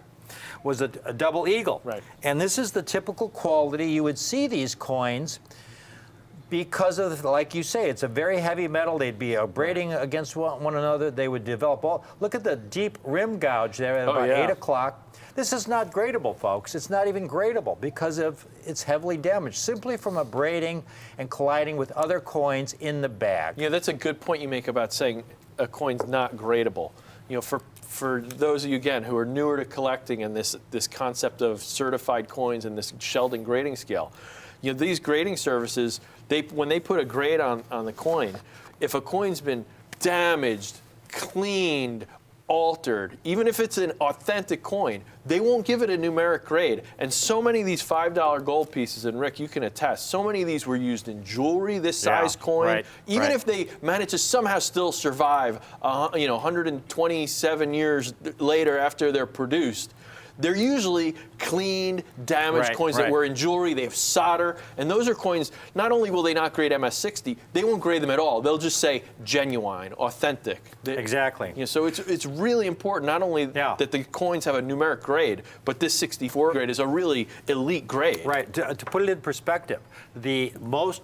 was a double eagle. Right. And this is the typical quality you would see these coins because of, like you say, it's a very heavy metal. They'd be abrading against one another. They would develop all. Look at the deep rim gouge there at about 8 o'clock. This is not gradable, folks. It's not even gradable because of it's heavily damaged simply from abrading and colliding with other coins in the bag. Yeah, that's a good point you make about saying a coin's not gradable. For those of you, again, who are newer to collecting and this concept of certified coins and this Sheldon grading scale, these grading services, when they put a grade on the coin, if a coin's been damaged, cleaned, altered, even if it's an authentic coin, they won't give it a numeric grade. And so many of these $5 gold pieces, and Rick, you can attest, so many of these were used in jewelry, this size coin. Even if they manage to somehow still survive, 127 years later after they're produced, they're usually cleaned, damaged coins that were in jewelry. They have solder. And those are coins, not only will they not grade MS60, they won't grade them at all. They'll just say genuine, authentic. Exactly. So it's really important not only that the coins have a numeric grade, but this 64 grade is a really elite grade. Right. To put it in perspective, the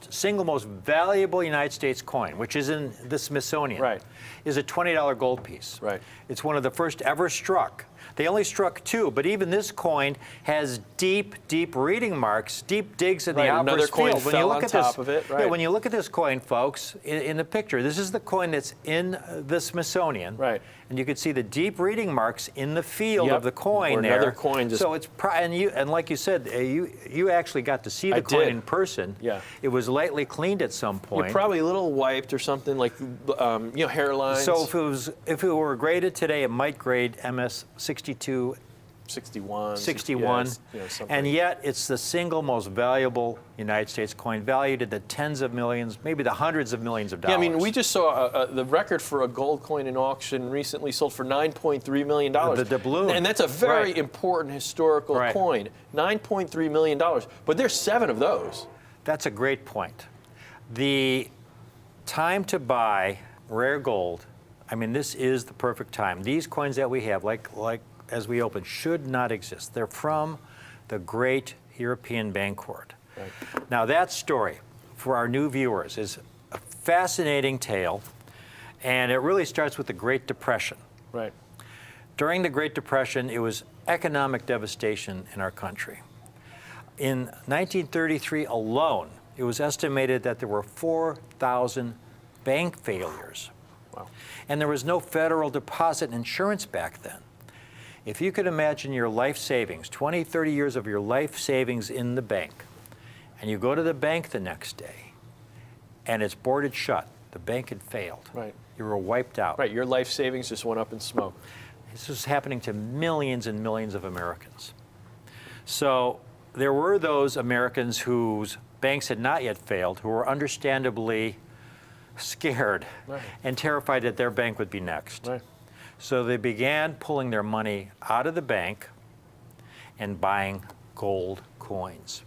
single most valuable United States coin, which is in the Smithsonian, is a $20 gold piece. Right. It's one of the first ever struck. They only struck 2, but even this coin has deep, deep reading marks, deep digs in the Another outburst coin field. fell on top of it. Yeah, when you look at this coin, folks, in the picture, this is the coin that's in the Smithsonian. Right. And you can see the deep reading marks in the field of the coin there. Another coin just... So it's and like you said, you actually got to see the coin in person. Yeah. It was lightly cleaned at some point. You're probably a little wiped or something, like hairlines. So if it were graded today, it might grade MS62. 61. And yet it's the single most valuable United States coin, valued at the tens of millions, maybe the hundreds of millions of dollars. Yeah, I mean, we just saw the record for a gold coin in auction recently sold for $9.3 million. The doubloon. And that's a very important historical coin, $9.3 million. But there's 7 of those. That's a great point. The time to buy rare gold, I mean, this is the perfect time. These coins that we have, like as we open, should not exist. They're from the Great European Bank. Now that story, for our new viewers, is a fascinating tale, and it really starts with the Great Depression. Right. During the Great Depression, it was economic devastation in our country. In 1933 alone, it was estimated that there were 4,000 bank failures. Wow. And there was no federal deposit insurance back then. If you could imagine your life savings, 20, 30 years of your life savings in the bank, and you go to the bank the next day, and it's boarded shut, the bank had failed. Right. You were wiped out. Right, your life savings just went up in smoke. This was happening to millions and millions of Americans. So there were those Americans whose banks had not yet failed, who were understandably scared and terrified that their bank would be next. Right. So they began pulling their money out of the bank and buying gold coins.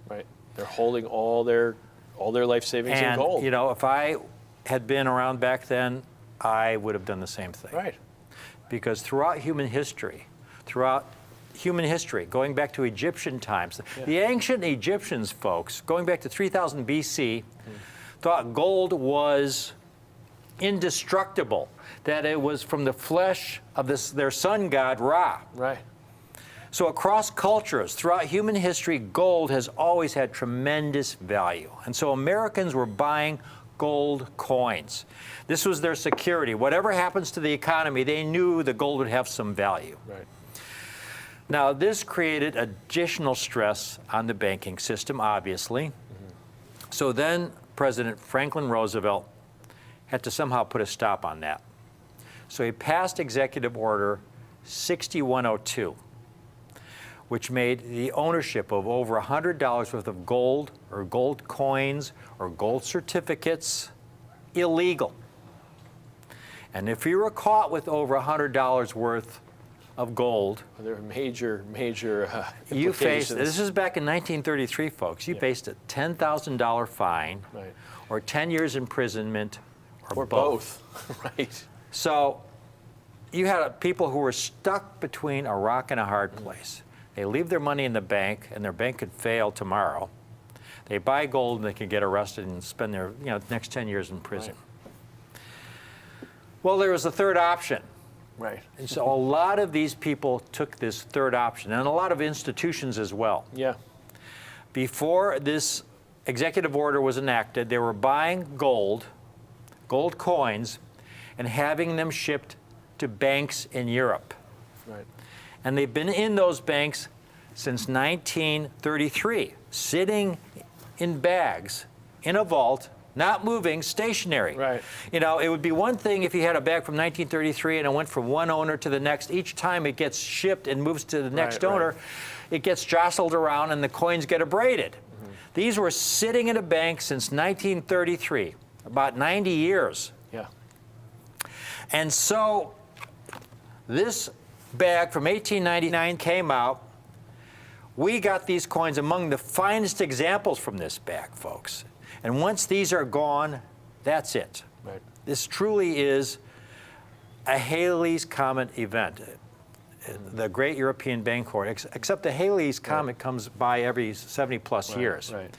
Right. They're holding all their life savings in gold. You know, if I had been around back then, I would have done the same thing. Right. Because throughout human history, going back to Egyptian times, the ancient Egyptians, folks, going back to 3000 BC, thought gold was indestructible, that it was from the flesh of their sun god Ra. Right. So across cultures, throughout human history, gold has always had tremendous value. And so Americans were buying gold coins. This was their security. Whatever happens to the economy, they knew the gold would have some value. Right. Now, this created additional stress on the banking system, obviously. So then President Franklin Roosevelt had to somehow put a stop on that. So he passed Executive Order 6102, which made the ownership of over $100 worth of gold or gold coins or gold certificates illegal. And if you were caught with over $100 worth of gold, there are major you faced, implications. this is back in 1933, folks, you faced a $10,000 fine or 10 years imprisonment or both. Right. So you had people who were stuck between a rock and a hard place. They leave their money in the bank, and their bank could fail tomorrow. They buy gold, and they can get arrested and spend their next 10 years in prison. Right. Well, there was a third option. Right. And so a lot of these people took this third option, and a lot of institutions as well. Yeah. Before this executive order was enacted, they were buying gold coins, and having them shipped to banks in Europe. Right. And they've been in those banks since 1933, sitting in bags in a vault, not moving, stationary. Right. You know, it would be one thing if you had a bag from 1933 and it went from one owner to the next. Each time it gets shipped and moves to the next owner, it gets jostled around and the coins get abraded. These were sitting in a bank since 1933, about 90 years. Yeah. And so this bag from 1899 came out. We got these coins, among the finest examples from this bag, folks. And once these are gone, that's it. Right. This truly is a Halley's Comet event, the Great European Bank Hoard, except the Halley's Comet comes by every 70-plus years. Right.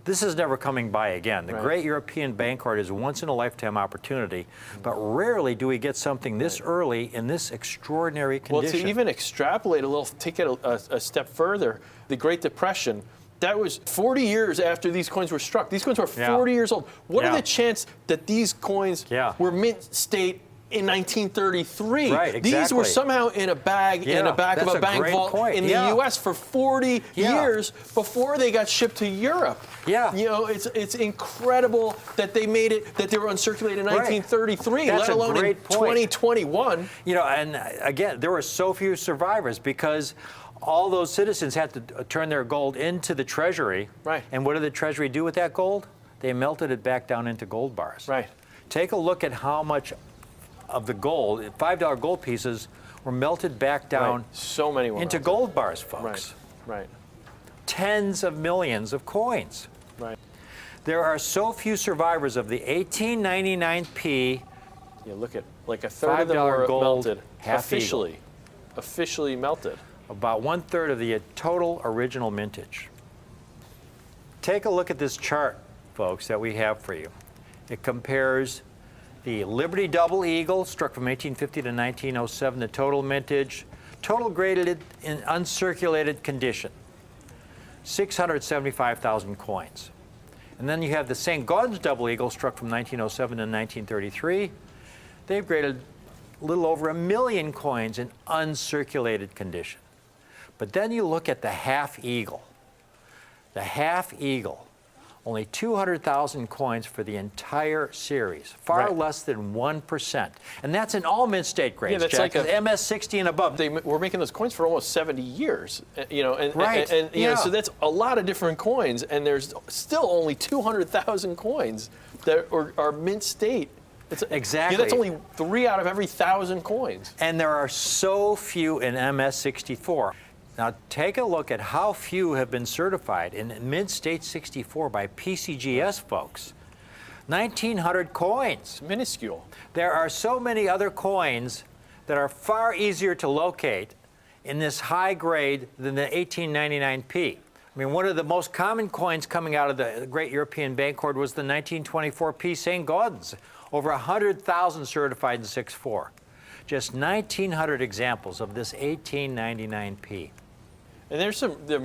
This is never coming by again. The Great European Bank Hoard is a once-in-a-lifetime opportunity, but rarely do we get something this early in this extraordinary condition. Well, to even extrapolate a little, take it a step further, the Great Depression, that was 40 years after these coins were struck. These coins were 40 years old. What are the chances that these coins were mint state in 1933? Right, exactly. These were somehow in a bag in the back of a bank vault in the U.S. for 40 years before they got shipped to Europe. Yeah. You know, it's incredible that they made it, that they were uncirculated in 1933, That's let alone in 2021. You know, and again, there were so few survivors because all those citizens had to turn their gold into the Treasury. Right. And what did the Treasury do with that gold? They melted it back down into gold bars. Right. Take a look at how much of the gold, $5 gold pieces, were melted back down so many into gold bars, folks. Right. Tens of millions of coins. Right. There are so few survivors of the 1899p. Yeah, look at like a third of them were gold, melted officially melted. About 1/3 of the total original mintage. Take a look at this chart, folks, that we have for you. It compares the Liberty Double Eagle, struck from 1850 to 1907, the total mintage, total graded in uncirculated condition, 675,000 coins. And then you have the St. Gaudens Double Eagle, struck from 1907 to 1933. They've graded a little over 1 million coins in uncirculated condition. But then you look at the Half Eagle. The Half Eagle, only 200,000 coins for the entire series, far less than 1%. And that's in all mint state grades, Yeah, that's Jack, like a MS-60 and above. They were making those coins for almost 70 years, you know, and Right. you know, so that's a lot of different coins, and there's still only 200,000 coins that are mint state Exactly. That's only 3 out of every 1,000 coins. And there are so few in MS-64. Now take a look at how few have been certified in Mid-State 64 by PCGS folks. 1,900 coins. Minuscule. There are so many other coins that are far easier to locate in this high grade than the 1899p. I mean, one of the most common coins coming out of the Great European Bank was the 1924p St. Gaudens, over 100,000 certified in 6.4. Just 1,900 examples of this 1899p. And there's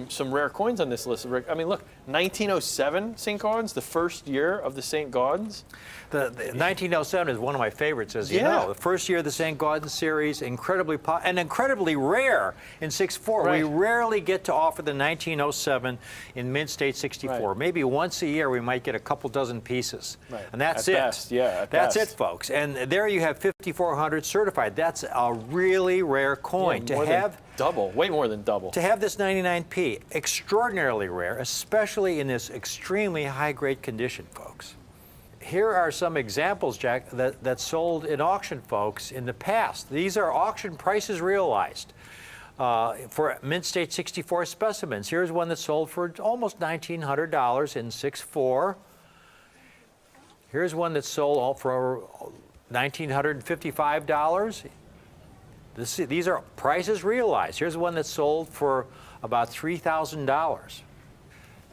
some rare coins on this list, Rick. I mean, look, 1907 St. Gaudens, the first year of the St. Gaudens. The 1907 is one of my favorites, as you know. The first year of the St. Gaudens series, incredibly rare in 6.4. Right. We rarely get to offer the 1907 in Mid-State 64. Right. Maybe once a year we might get a couple dozen pieces. Right. And that's at it. Best. Yeah, at that's best. it, folks. And there you have 5,400 certified. That's a really rare coin. Yeah, double, way more than double. To have this 99p, extraordinarily rare, especially in this extremely high-grade condition, folks. Here are some examples, Jack, that sold in auction, folks, in the past. These are auction prices realized for Mid-State 64 specimens. Here's one that sold for almost $1,900 in 6.4. Here's one that sold for $1,955. These are prices realized. Here's one that sold for about $3,000.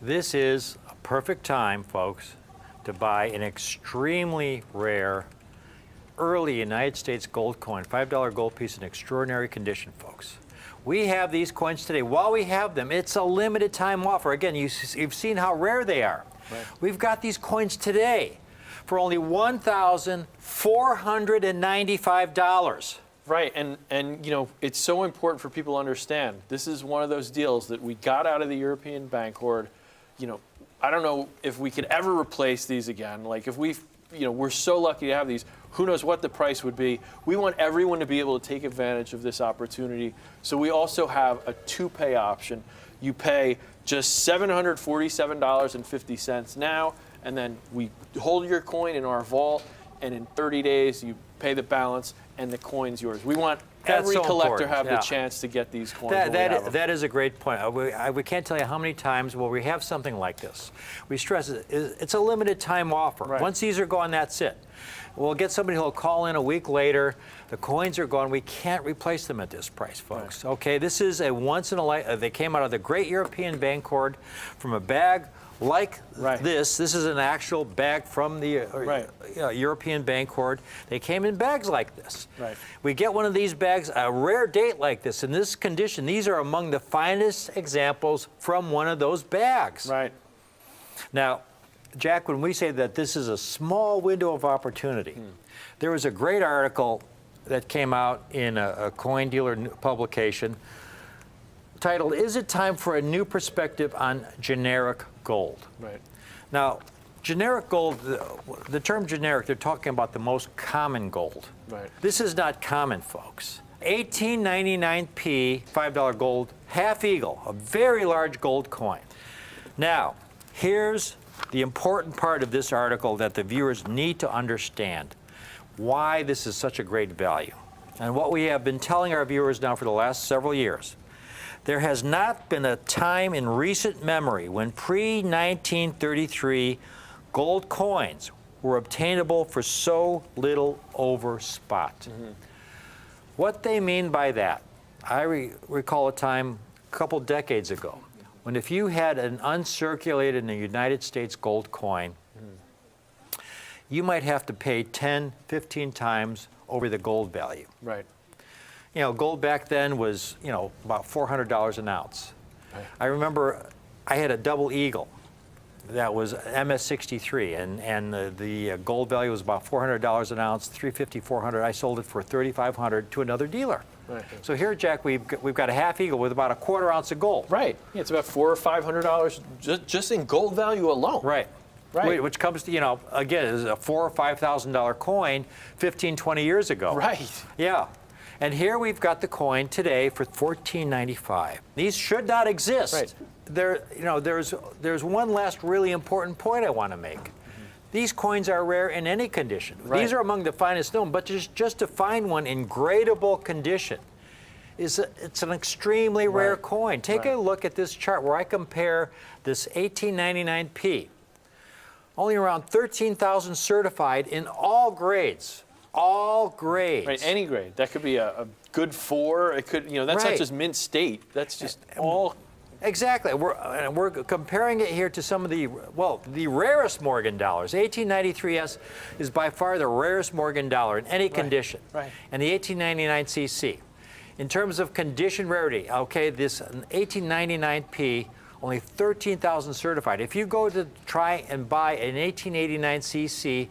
This is a perfect time, folks, to buy an extremely rare early United States gold coin, $5 gold piece in extraordinary condition, folks. We have these coins today. While we have them, it's a limited time offer. Again, you've seen how rare they are. Right. We've got these coins today for only $1,495. Right, and you know, it's so important for people to understand. This is one of those deals that we got out of the European Bank Hoard. You know, I don't know if we could ever replace these again. Like if we're so lucky to have these, who knows what the price would be. We want everyone to be able to take advantage of this opportunity. So we also have a 2-pay option. You pay just $747.50 now, and then we hold your coin in our vault, and in 30 days you pay the balance, and the coin's yours. We want every collector have the chance to get these coins. That is a great point. We can't tell you how many times we have something like this. We stress it's a limited time offer. Right. Once these are gone, that's it. We'll get somebody who'll call in a week later. The coins are gone. We can't replace them at this price, folks. Right. Okay, this is a once in a life. They came out of the Great European Bank Hoard from a bag like this. This is an actual bag from the European Bank Hoard. They came in bags like this. Right. We get one of these bags, a rare date like this, in this condition. These are among the finest examples from one of those bags. Right. Now, Jack, when we say that this is a small window of opportunity, there was a great article that came out in a coin dealer publication titled, "Is it time for a new perspective on generic gold?" Right. Now, generic gold, the term generic, they're talking about the most common gold. Right. This is not common, folks. 1899p $5 gold half eagle, a very large gold coin. Now, here's the important part of this article that the viewers need to understand why this is such a great value. And what we have been telling our viewers now for the last several years. There has not been a time in recent memory when pre-1933 gold coins were obtainable for so little over spot. Mm-hmm. What they mean by that, I recall a time a couple decades ago when if you had an uncirculated in the United States gold coin, you might have to pay 10, 15 times over the gold value. Right. You know, gold back then was, about $400 an ounce. Right. I remember I had a double eagle that was MS-63, and the gold value was about $400 an ounce, $350, $400. I sold it for $3,500 to another dealer. Right. So here, Jack, we've got a half eagle with about a quarter ounce of gold. Right. Yeah, it's about $400 or $500 just in gold value alone. Right. Right. Which comes to, again, is a $4,000 or $5,000 coin 15, 20 years ago. Right. Yeah. And here we've got the coin today for $14.95. These should not exist. Right. There's one last really important point I want to make. These coins are rare in any condition. Right. These are among the finest known, but just to find one in gradable condition it's an extremely rare coin. Take a look at this chart where I compare this 1899p. Only around 13,000 certified in all grades. All grades. Right, any grade. That could be a good 4. It could, that's not just mint state. That's just all. Exactly. We're comparing it here to some of the rarest Morgan dollars. 1893S is by far the rarest Morgan dollar in any condition. Right. And the 1899cc. In terms of condition rarity, okay, this 1899p, only 13,000 certified. If you go to try and buy an 1889cc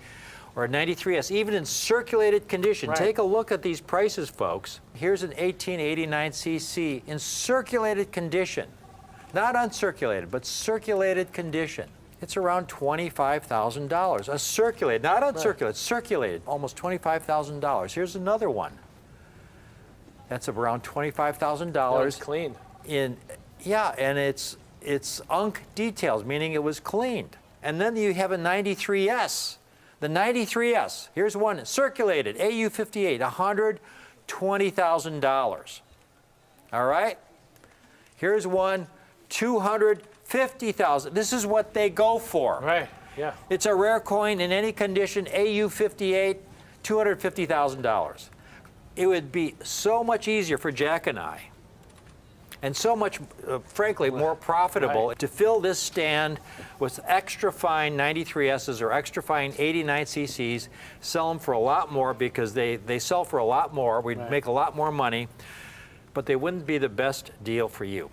or a 93S, even in circulated condition, take a look at these prices, folks. Here's an 1889cc in circulated condition. Not uncirculated, but circulated condition. It's around $25,000. A circulated, not uncirculated, circulated, almost $25,000. Here's another one. That's around $25,000. It's clean. And it's UNC details, meaning it was cleaned. And then you have a 93S. The 93S, here's one, circulated, AU58, $120,000. All right? Here's one, $250,000. This is what they go for. Right, yeah. It's a rare coin in any condition, AU58, $250,000. It would be so much easier for Jack and I, and so much, frankly, more profitable to fill this stand with extra fine 93Ss or extra fine 89cc's, sell them for a lot more because they sell for a lot more. We'd make a lot more money, but they wouldn't be the best deal for you.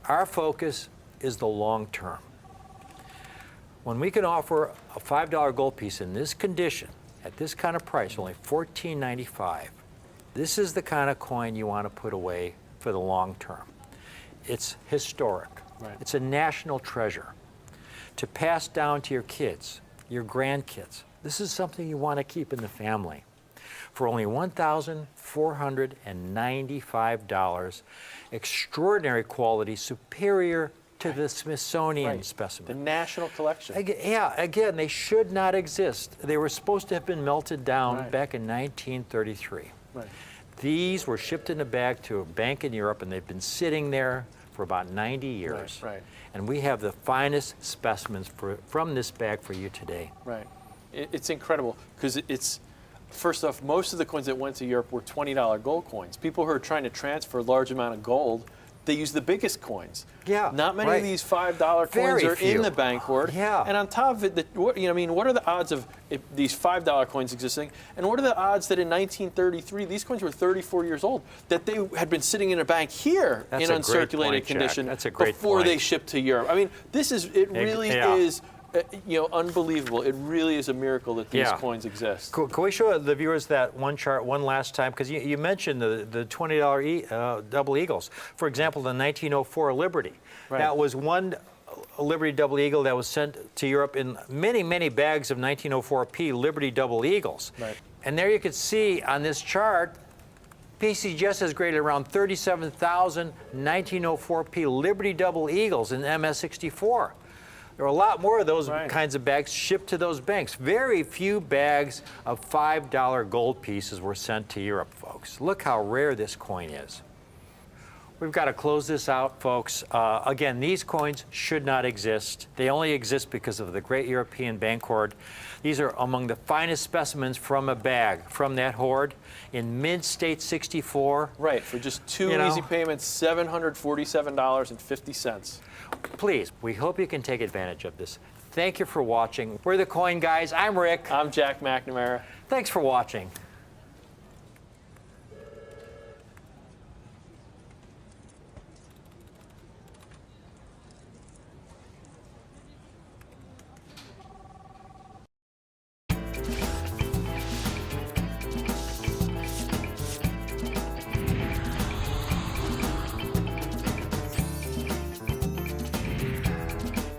Our focus is the long term. When we can offer a $5 gold piece in this condition, at this kind of price, only $14.95, this is the kind of coin you want to put away for the long term. It's historic. Right. It's a national treasure to pass down to your kids, your grandkids. This is something you want to keep in the family. For only $1,495, extraordinary quality, superior to the Smithsonian specimen. The national collection. Again, they should not exist. They were supposed to have been melted down back in 1933. Right. These were shipped in a bag to a bank in Europe, and they've been sitting there for about 90 years. Right. And we have the finest specimens from this bag for you today. Right. It's incredible because it's, first off, most of the coins that went to Europe were $20 gold coins. People who are trying to transfer a large amount of gold, they use the biggest coins. Yeah, Not many of these $5 coins are in the bank hoard. Yeah. And on top of it, what are the odds of these $5 coins existing? And what are the odds that in 1933, these coins were 34 years old, that they had been sitting in a bank here in uncirculated condition before they shipped to Europe? I mean, it really is. Unbelievable. It really is a miracle that these coins exist. Can we show the viewers that one chart one last time? Because you mentioned the $20 double eagles. For example, the 1904 Liberty. Right. That was one Liberty double eagle that was sent to Europe in many, many bags of 1904p Liberty double eagles. Right. And there you could see on this chart, PCGS has graded around 37,000 1904p Liberty double eagles in MS-64. There are a lot more of those kinds of bags shipped to those banks. Very few bags of $5 gold pieces were sent to Europe, folks. Look how rare this coin is. We've got to close this out, folks. Again, these coins should not exist. They only exist because of the great European bank hoard. These are among the finest specimens from a bag, from that hoard, in mid-state 64. Right, for just two easy payments, $747.50. Please, we hope you can take advantage of this. Thank you for watching. We're the Coin Guys. I'm Rick. I'm Jack McNamara. Thanks for watching.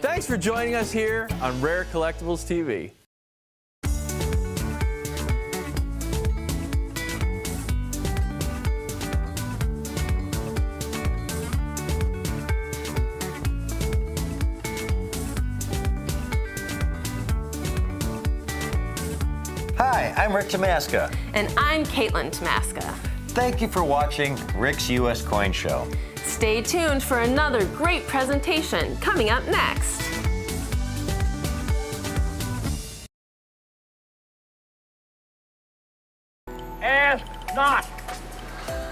Thanks for joining us here on Rare Collectibles TV. I'm Rick Tamaska. And I'm Caitlin Tamaska. Thank you for watching Rick's U.S. Coin Show. Stay tuned for another great presentation coming up next. Ask not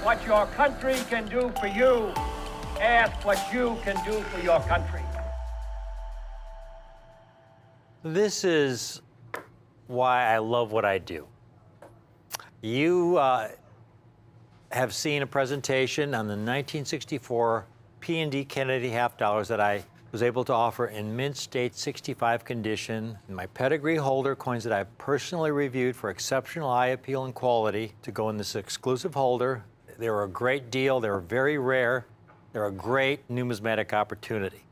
what your country can do for you. Ask what you can do for your country. This is why I love what I do. You have seen a presentation on the 1964 P&D Kennedy half dollars that I was able to offer in mint state 65 condition, and my pedigree holder coins that I personally reviewed for exceptional eye appeal and quality to go in this exclusive holder. They were a great deal. They were very rare. They're a great numismatic opportunity.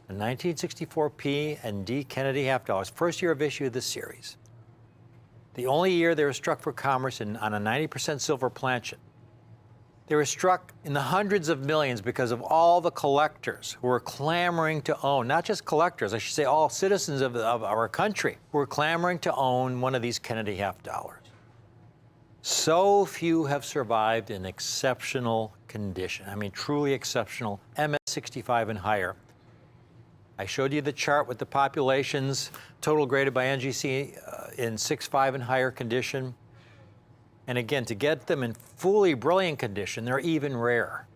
The 1964 P&D Kennedy half dollars, first year of issue of this series. The only year they were struck for commerce on a 90% silver planchette. They were struck in the hundreds of millions because of all the collectors who were clamoring to own, not just collectors, I should say all citizens of our country who were clamoring to own one of these Kennedy half dollars. So few have survived in exceptional condition. I mean, truly exceptional, MS65 and higher. I showed you the chart with the populations, total graded by NGC in 6.5 and higher condition. And again, to get them in fully brilliant condition, they're even rarer.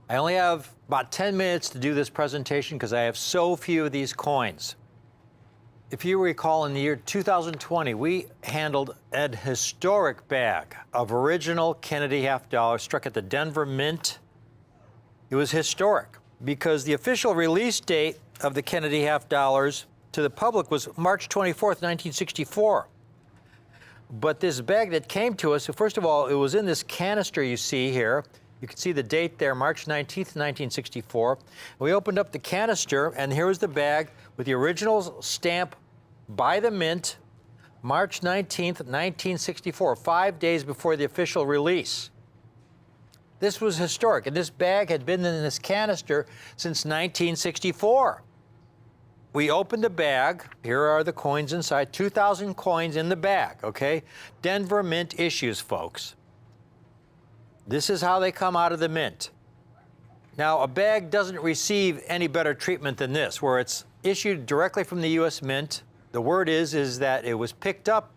I only have about 10 minutes to do this presentation because I have so few of these coins. If you recall, in the year 2020, we handled a historic bag of original Kennedy half dollars struck at the Denver Mint. It was historic because the official release date of the Kennedy half dollars to the public was March 24th, 1964. But this bag that came to us, first of all, it was in this canister you see here. You can see the date there, March 19th, 1964. We opened up the canister, and here was the bag with the original stamp by the Mint, March 19th, 1964, 5 days before the official release. This was historic, and this bag had been in this canister since 1964. We opened the bag. Here are the coins inside, 2,000 coins in the bag, okay? Denver Mint issues, folks. This is how they come out of the Mint. Now, a bag doesn't receive any better treatment than this, where it's issued directly from the U.S. Mint. The word is that it was picked up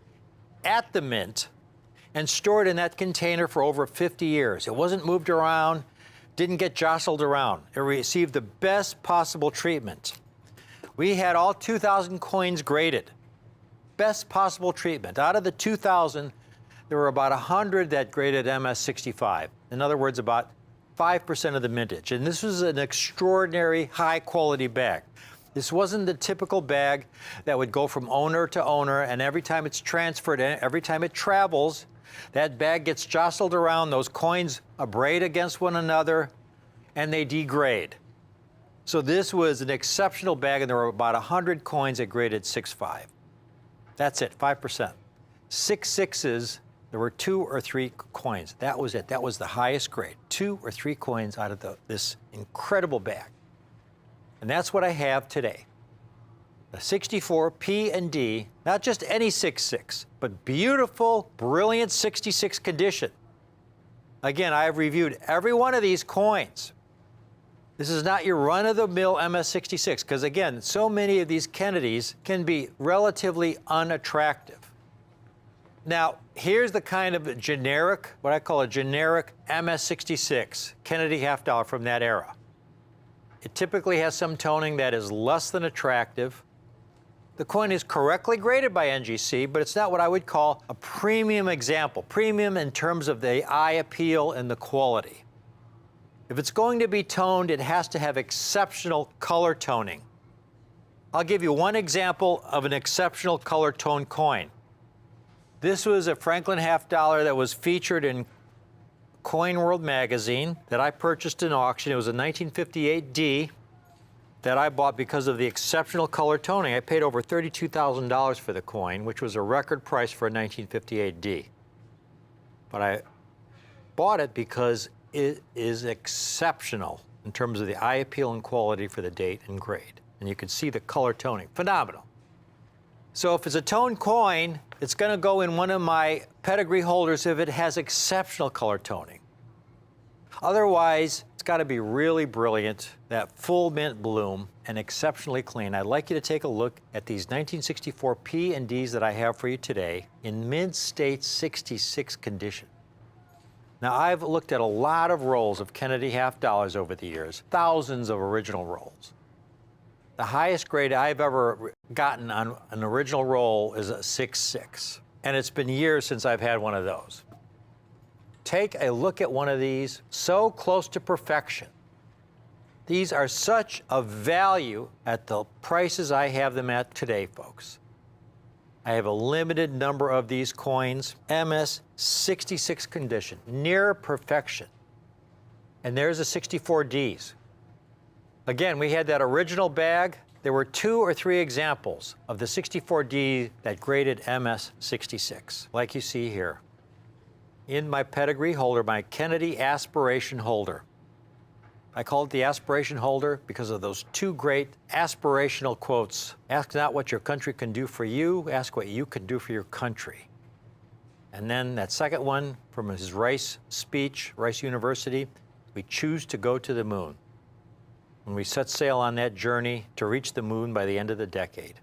at the Mint and stored in that container for over 50 years. It wasn't moved around, didn't get jostled around. It received the best possible treatment. We had all 2,000 coins graded. Best possible treatment. Out of the 2,000, there were about 100 that graded MS65. In other words, about 5% of the mintage. And this was an extraordinary high quality bag. This wasn't the typical bag that would go from owner to owner, and every time it's transferred, every time it travels, that bag gets jostled around, those coins abrade against one another, and they degrade. So this was an exceptional bag, and there were about 100 coins that graded 6.5. That's it, 5%. 6.6s, there were 2 or 3 coins. That was it. That was the highest grade. 2 or 3 coins out of this incredible bag. And that's what I have today. A 64 P&D, not just any 6.6, but beautiful, brilliant 66 condition. Again, I have reviewed every one of these coins. This is not your run-of-the-mill MS66, because again, so many of these Kennedys can be relatively unattractive. Now, here's the kind of generic, what I call a generic MS66 Kennedy half dollar from that era. It typically has some toning that is less than attractive. The coin is correctly graded by NGC, but it's not what I would call a premium example. Premium in terms of the eye appeal and the quality. If it's going to be toned, it has to have exceptional color toning. I'll give you one example of an exceptional color tone coin. This was a Franklin half dollar that was featured in Coin World magazine that I purchased in auction. It was a 1958D that I bought because of the exceptional color toning. I paid over $32,000 for the coin, which was a record price for a 1958D. But I bought it because it is exceptional in terms of the eye appeal and quality for the date and grade. And you can see the color toning, phenomenal. So if it's a tone coin, it's going to go in one of my pedigree holders if it has exceptional color toning. Otherwise, it's got to be really brilliant, that full mint bloom, and exceptionally clean. I'd like you to take a look at these 1964 P and Ds that I have for you today in mint state 66 condition. Now, I've looked at a lot of rolls of Kennedy half dollars over the years, thousands of original rolls. The highest grade I've ever gotten on an original roll is a 6.6, and it's been years since I've had one of those. Take a look at one of these, so close to perfection. These are such a value at the prices I have them at today, folks. I have a limited number of these coins, MS 66 condition, near perfection. And there's the 64Ds. Again, we had that original bag. There were 2 or 3 examples of the 64D that graded MS 66, like you see here. In my pedigree holder, my Kennedy Aspiration holder. I call it the Aspiration holder because of those 2 great aspirational quotes. Ask not what your country can do for you, ask what you can do for your country. And then that second one from his Rice speech, Rice University, we choose to go to the moon. When we set sail on that journey to reach the moon by the end of the decade.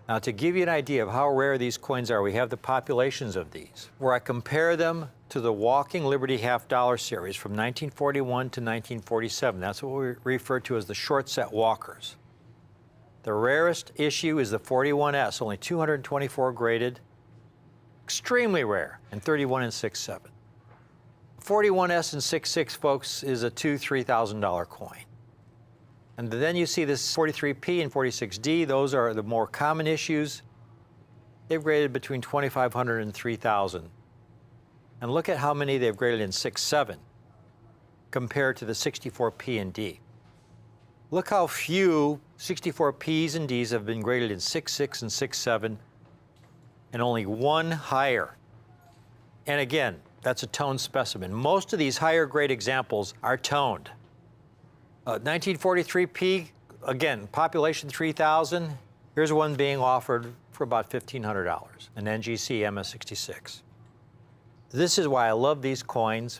Now, to give you an idea of how rare these coins are, we have the populations of these, where I compare them to the Walking Liberty half dollar series from 1941 to 1947. That's what we refer to as the short set walkers. The rarest issue is the 41S, only 224 graded, extremely rare, and 31 and 6.7. 41S and 6.6, folks, is a $2,000, $3,000 coin. And then you see this 43P and 46D. Those are the more common issues. They've graded between 2,500 and 3,000. And look at how many they've graded in 6.7 compared to the 64P and D. Look how few 64Ps and Ds have been graded in 6.6 and 6.7, and only 1 higher. And again, that's a toned specimen. Most of these higher grade examples are toned. 1943P, again, population 3,000. Here's one being offered for about $1,500, an NGC MS66. This is why I love these coins.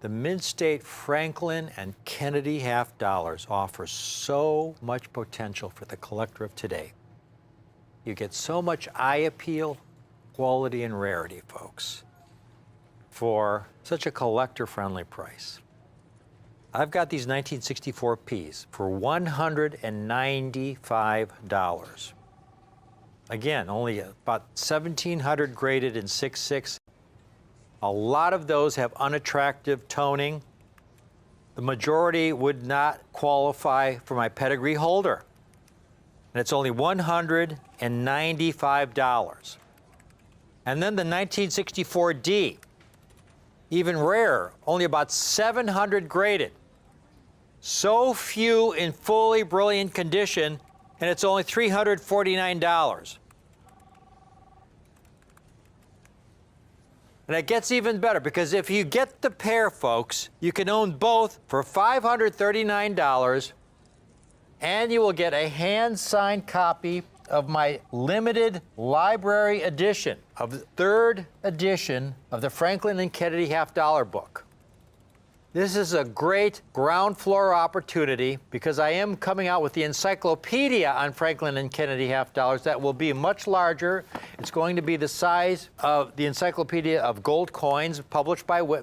The Mint State Franklin and Kennedy half dollars offer so much potential for the collector of today. You get so much eye appeal, quality, and rarity, folks, for such a collector-friendly price. I've got these 1964 Ps for $195. Again, only about 1,700 graded in 6.6. A lot of those have unattractive toning. The majority would not qualify for my pedigree holder. And it's only $195. And then the 1964D, even rarer, only about 700 graded. So few in fully brilliant condition, and it's only $349. And it gets even better, because if you get the pair, folks, you can own both for $539, and you will get a hand-signed copy of my limited library edition of the 3rd edition of the Franklin and Kennedy half dollar book. This is a great ground floor opportunity because I am coming out with the encyclopedia on Franklin and Kennedy half dollars that will be much larger. It's going to be the size of the Encyclopedia of Gold Coins published by Whitman.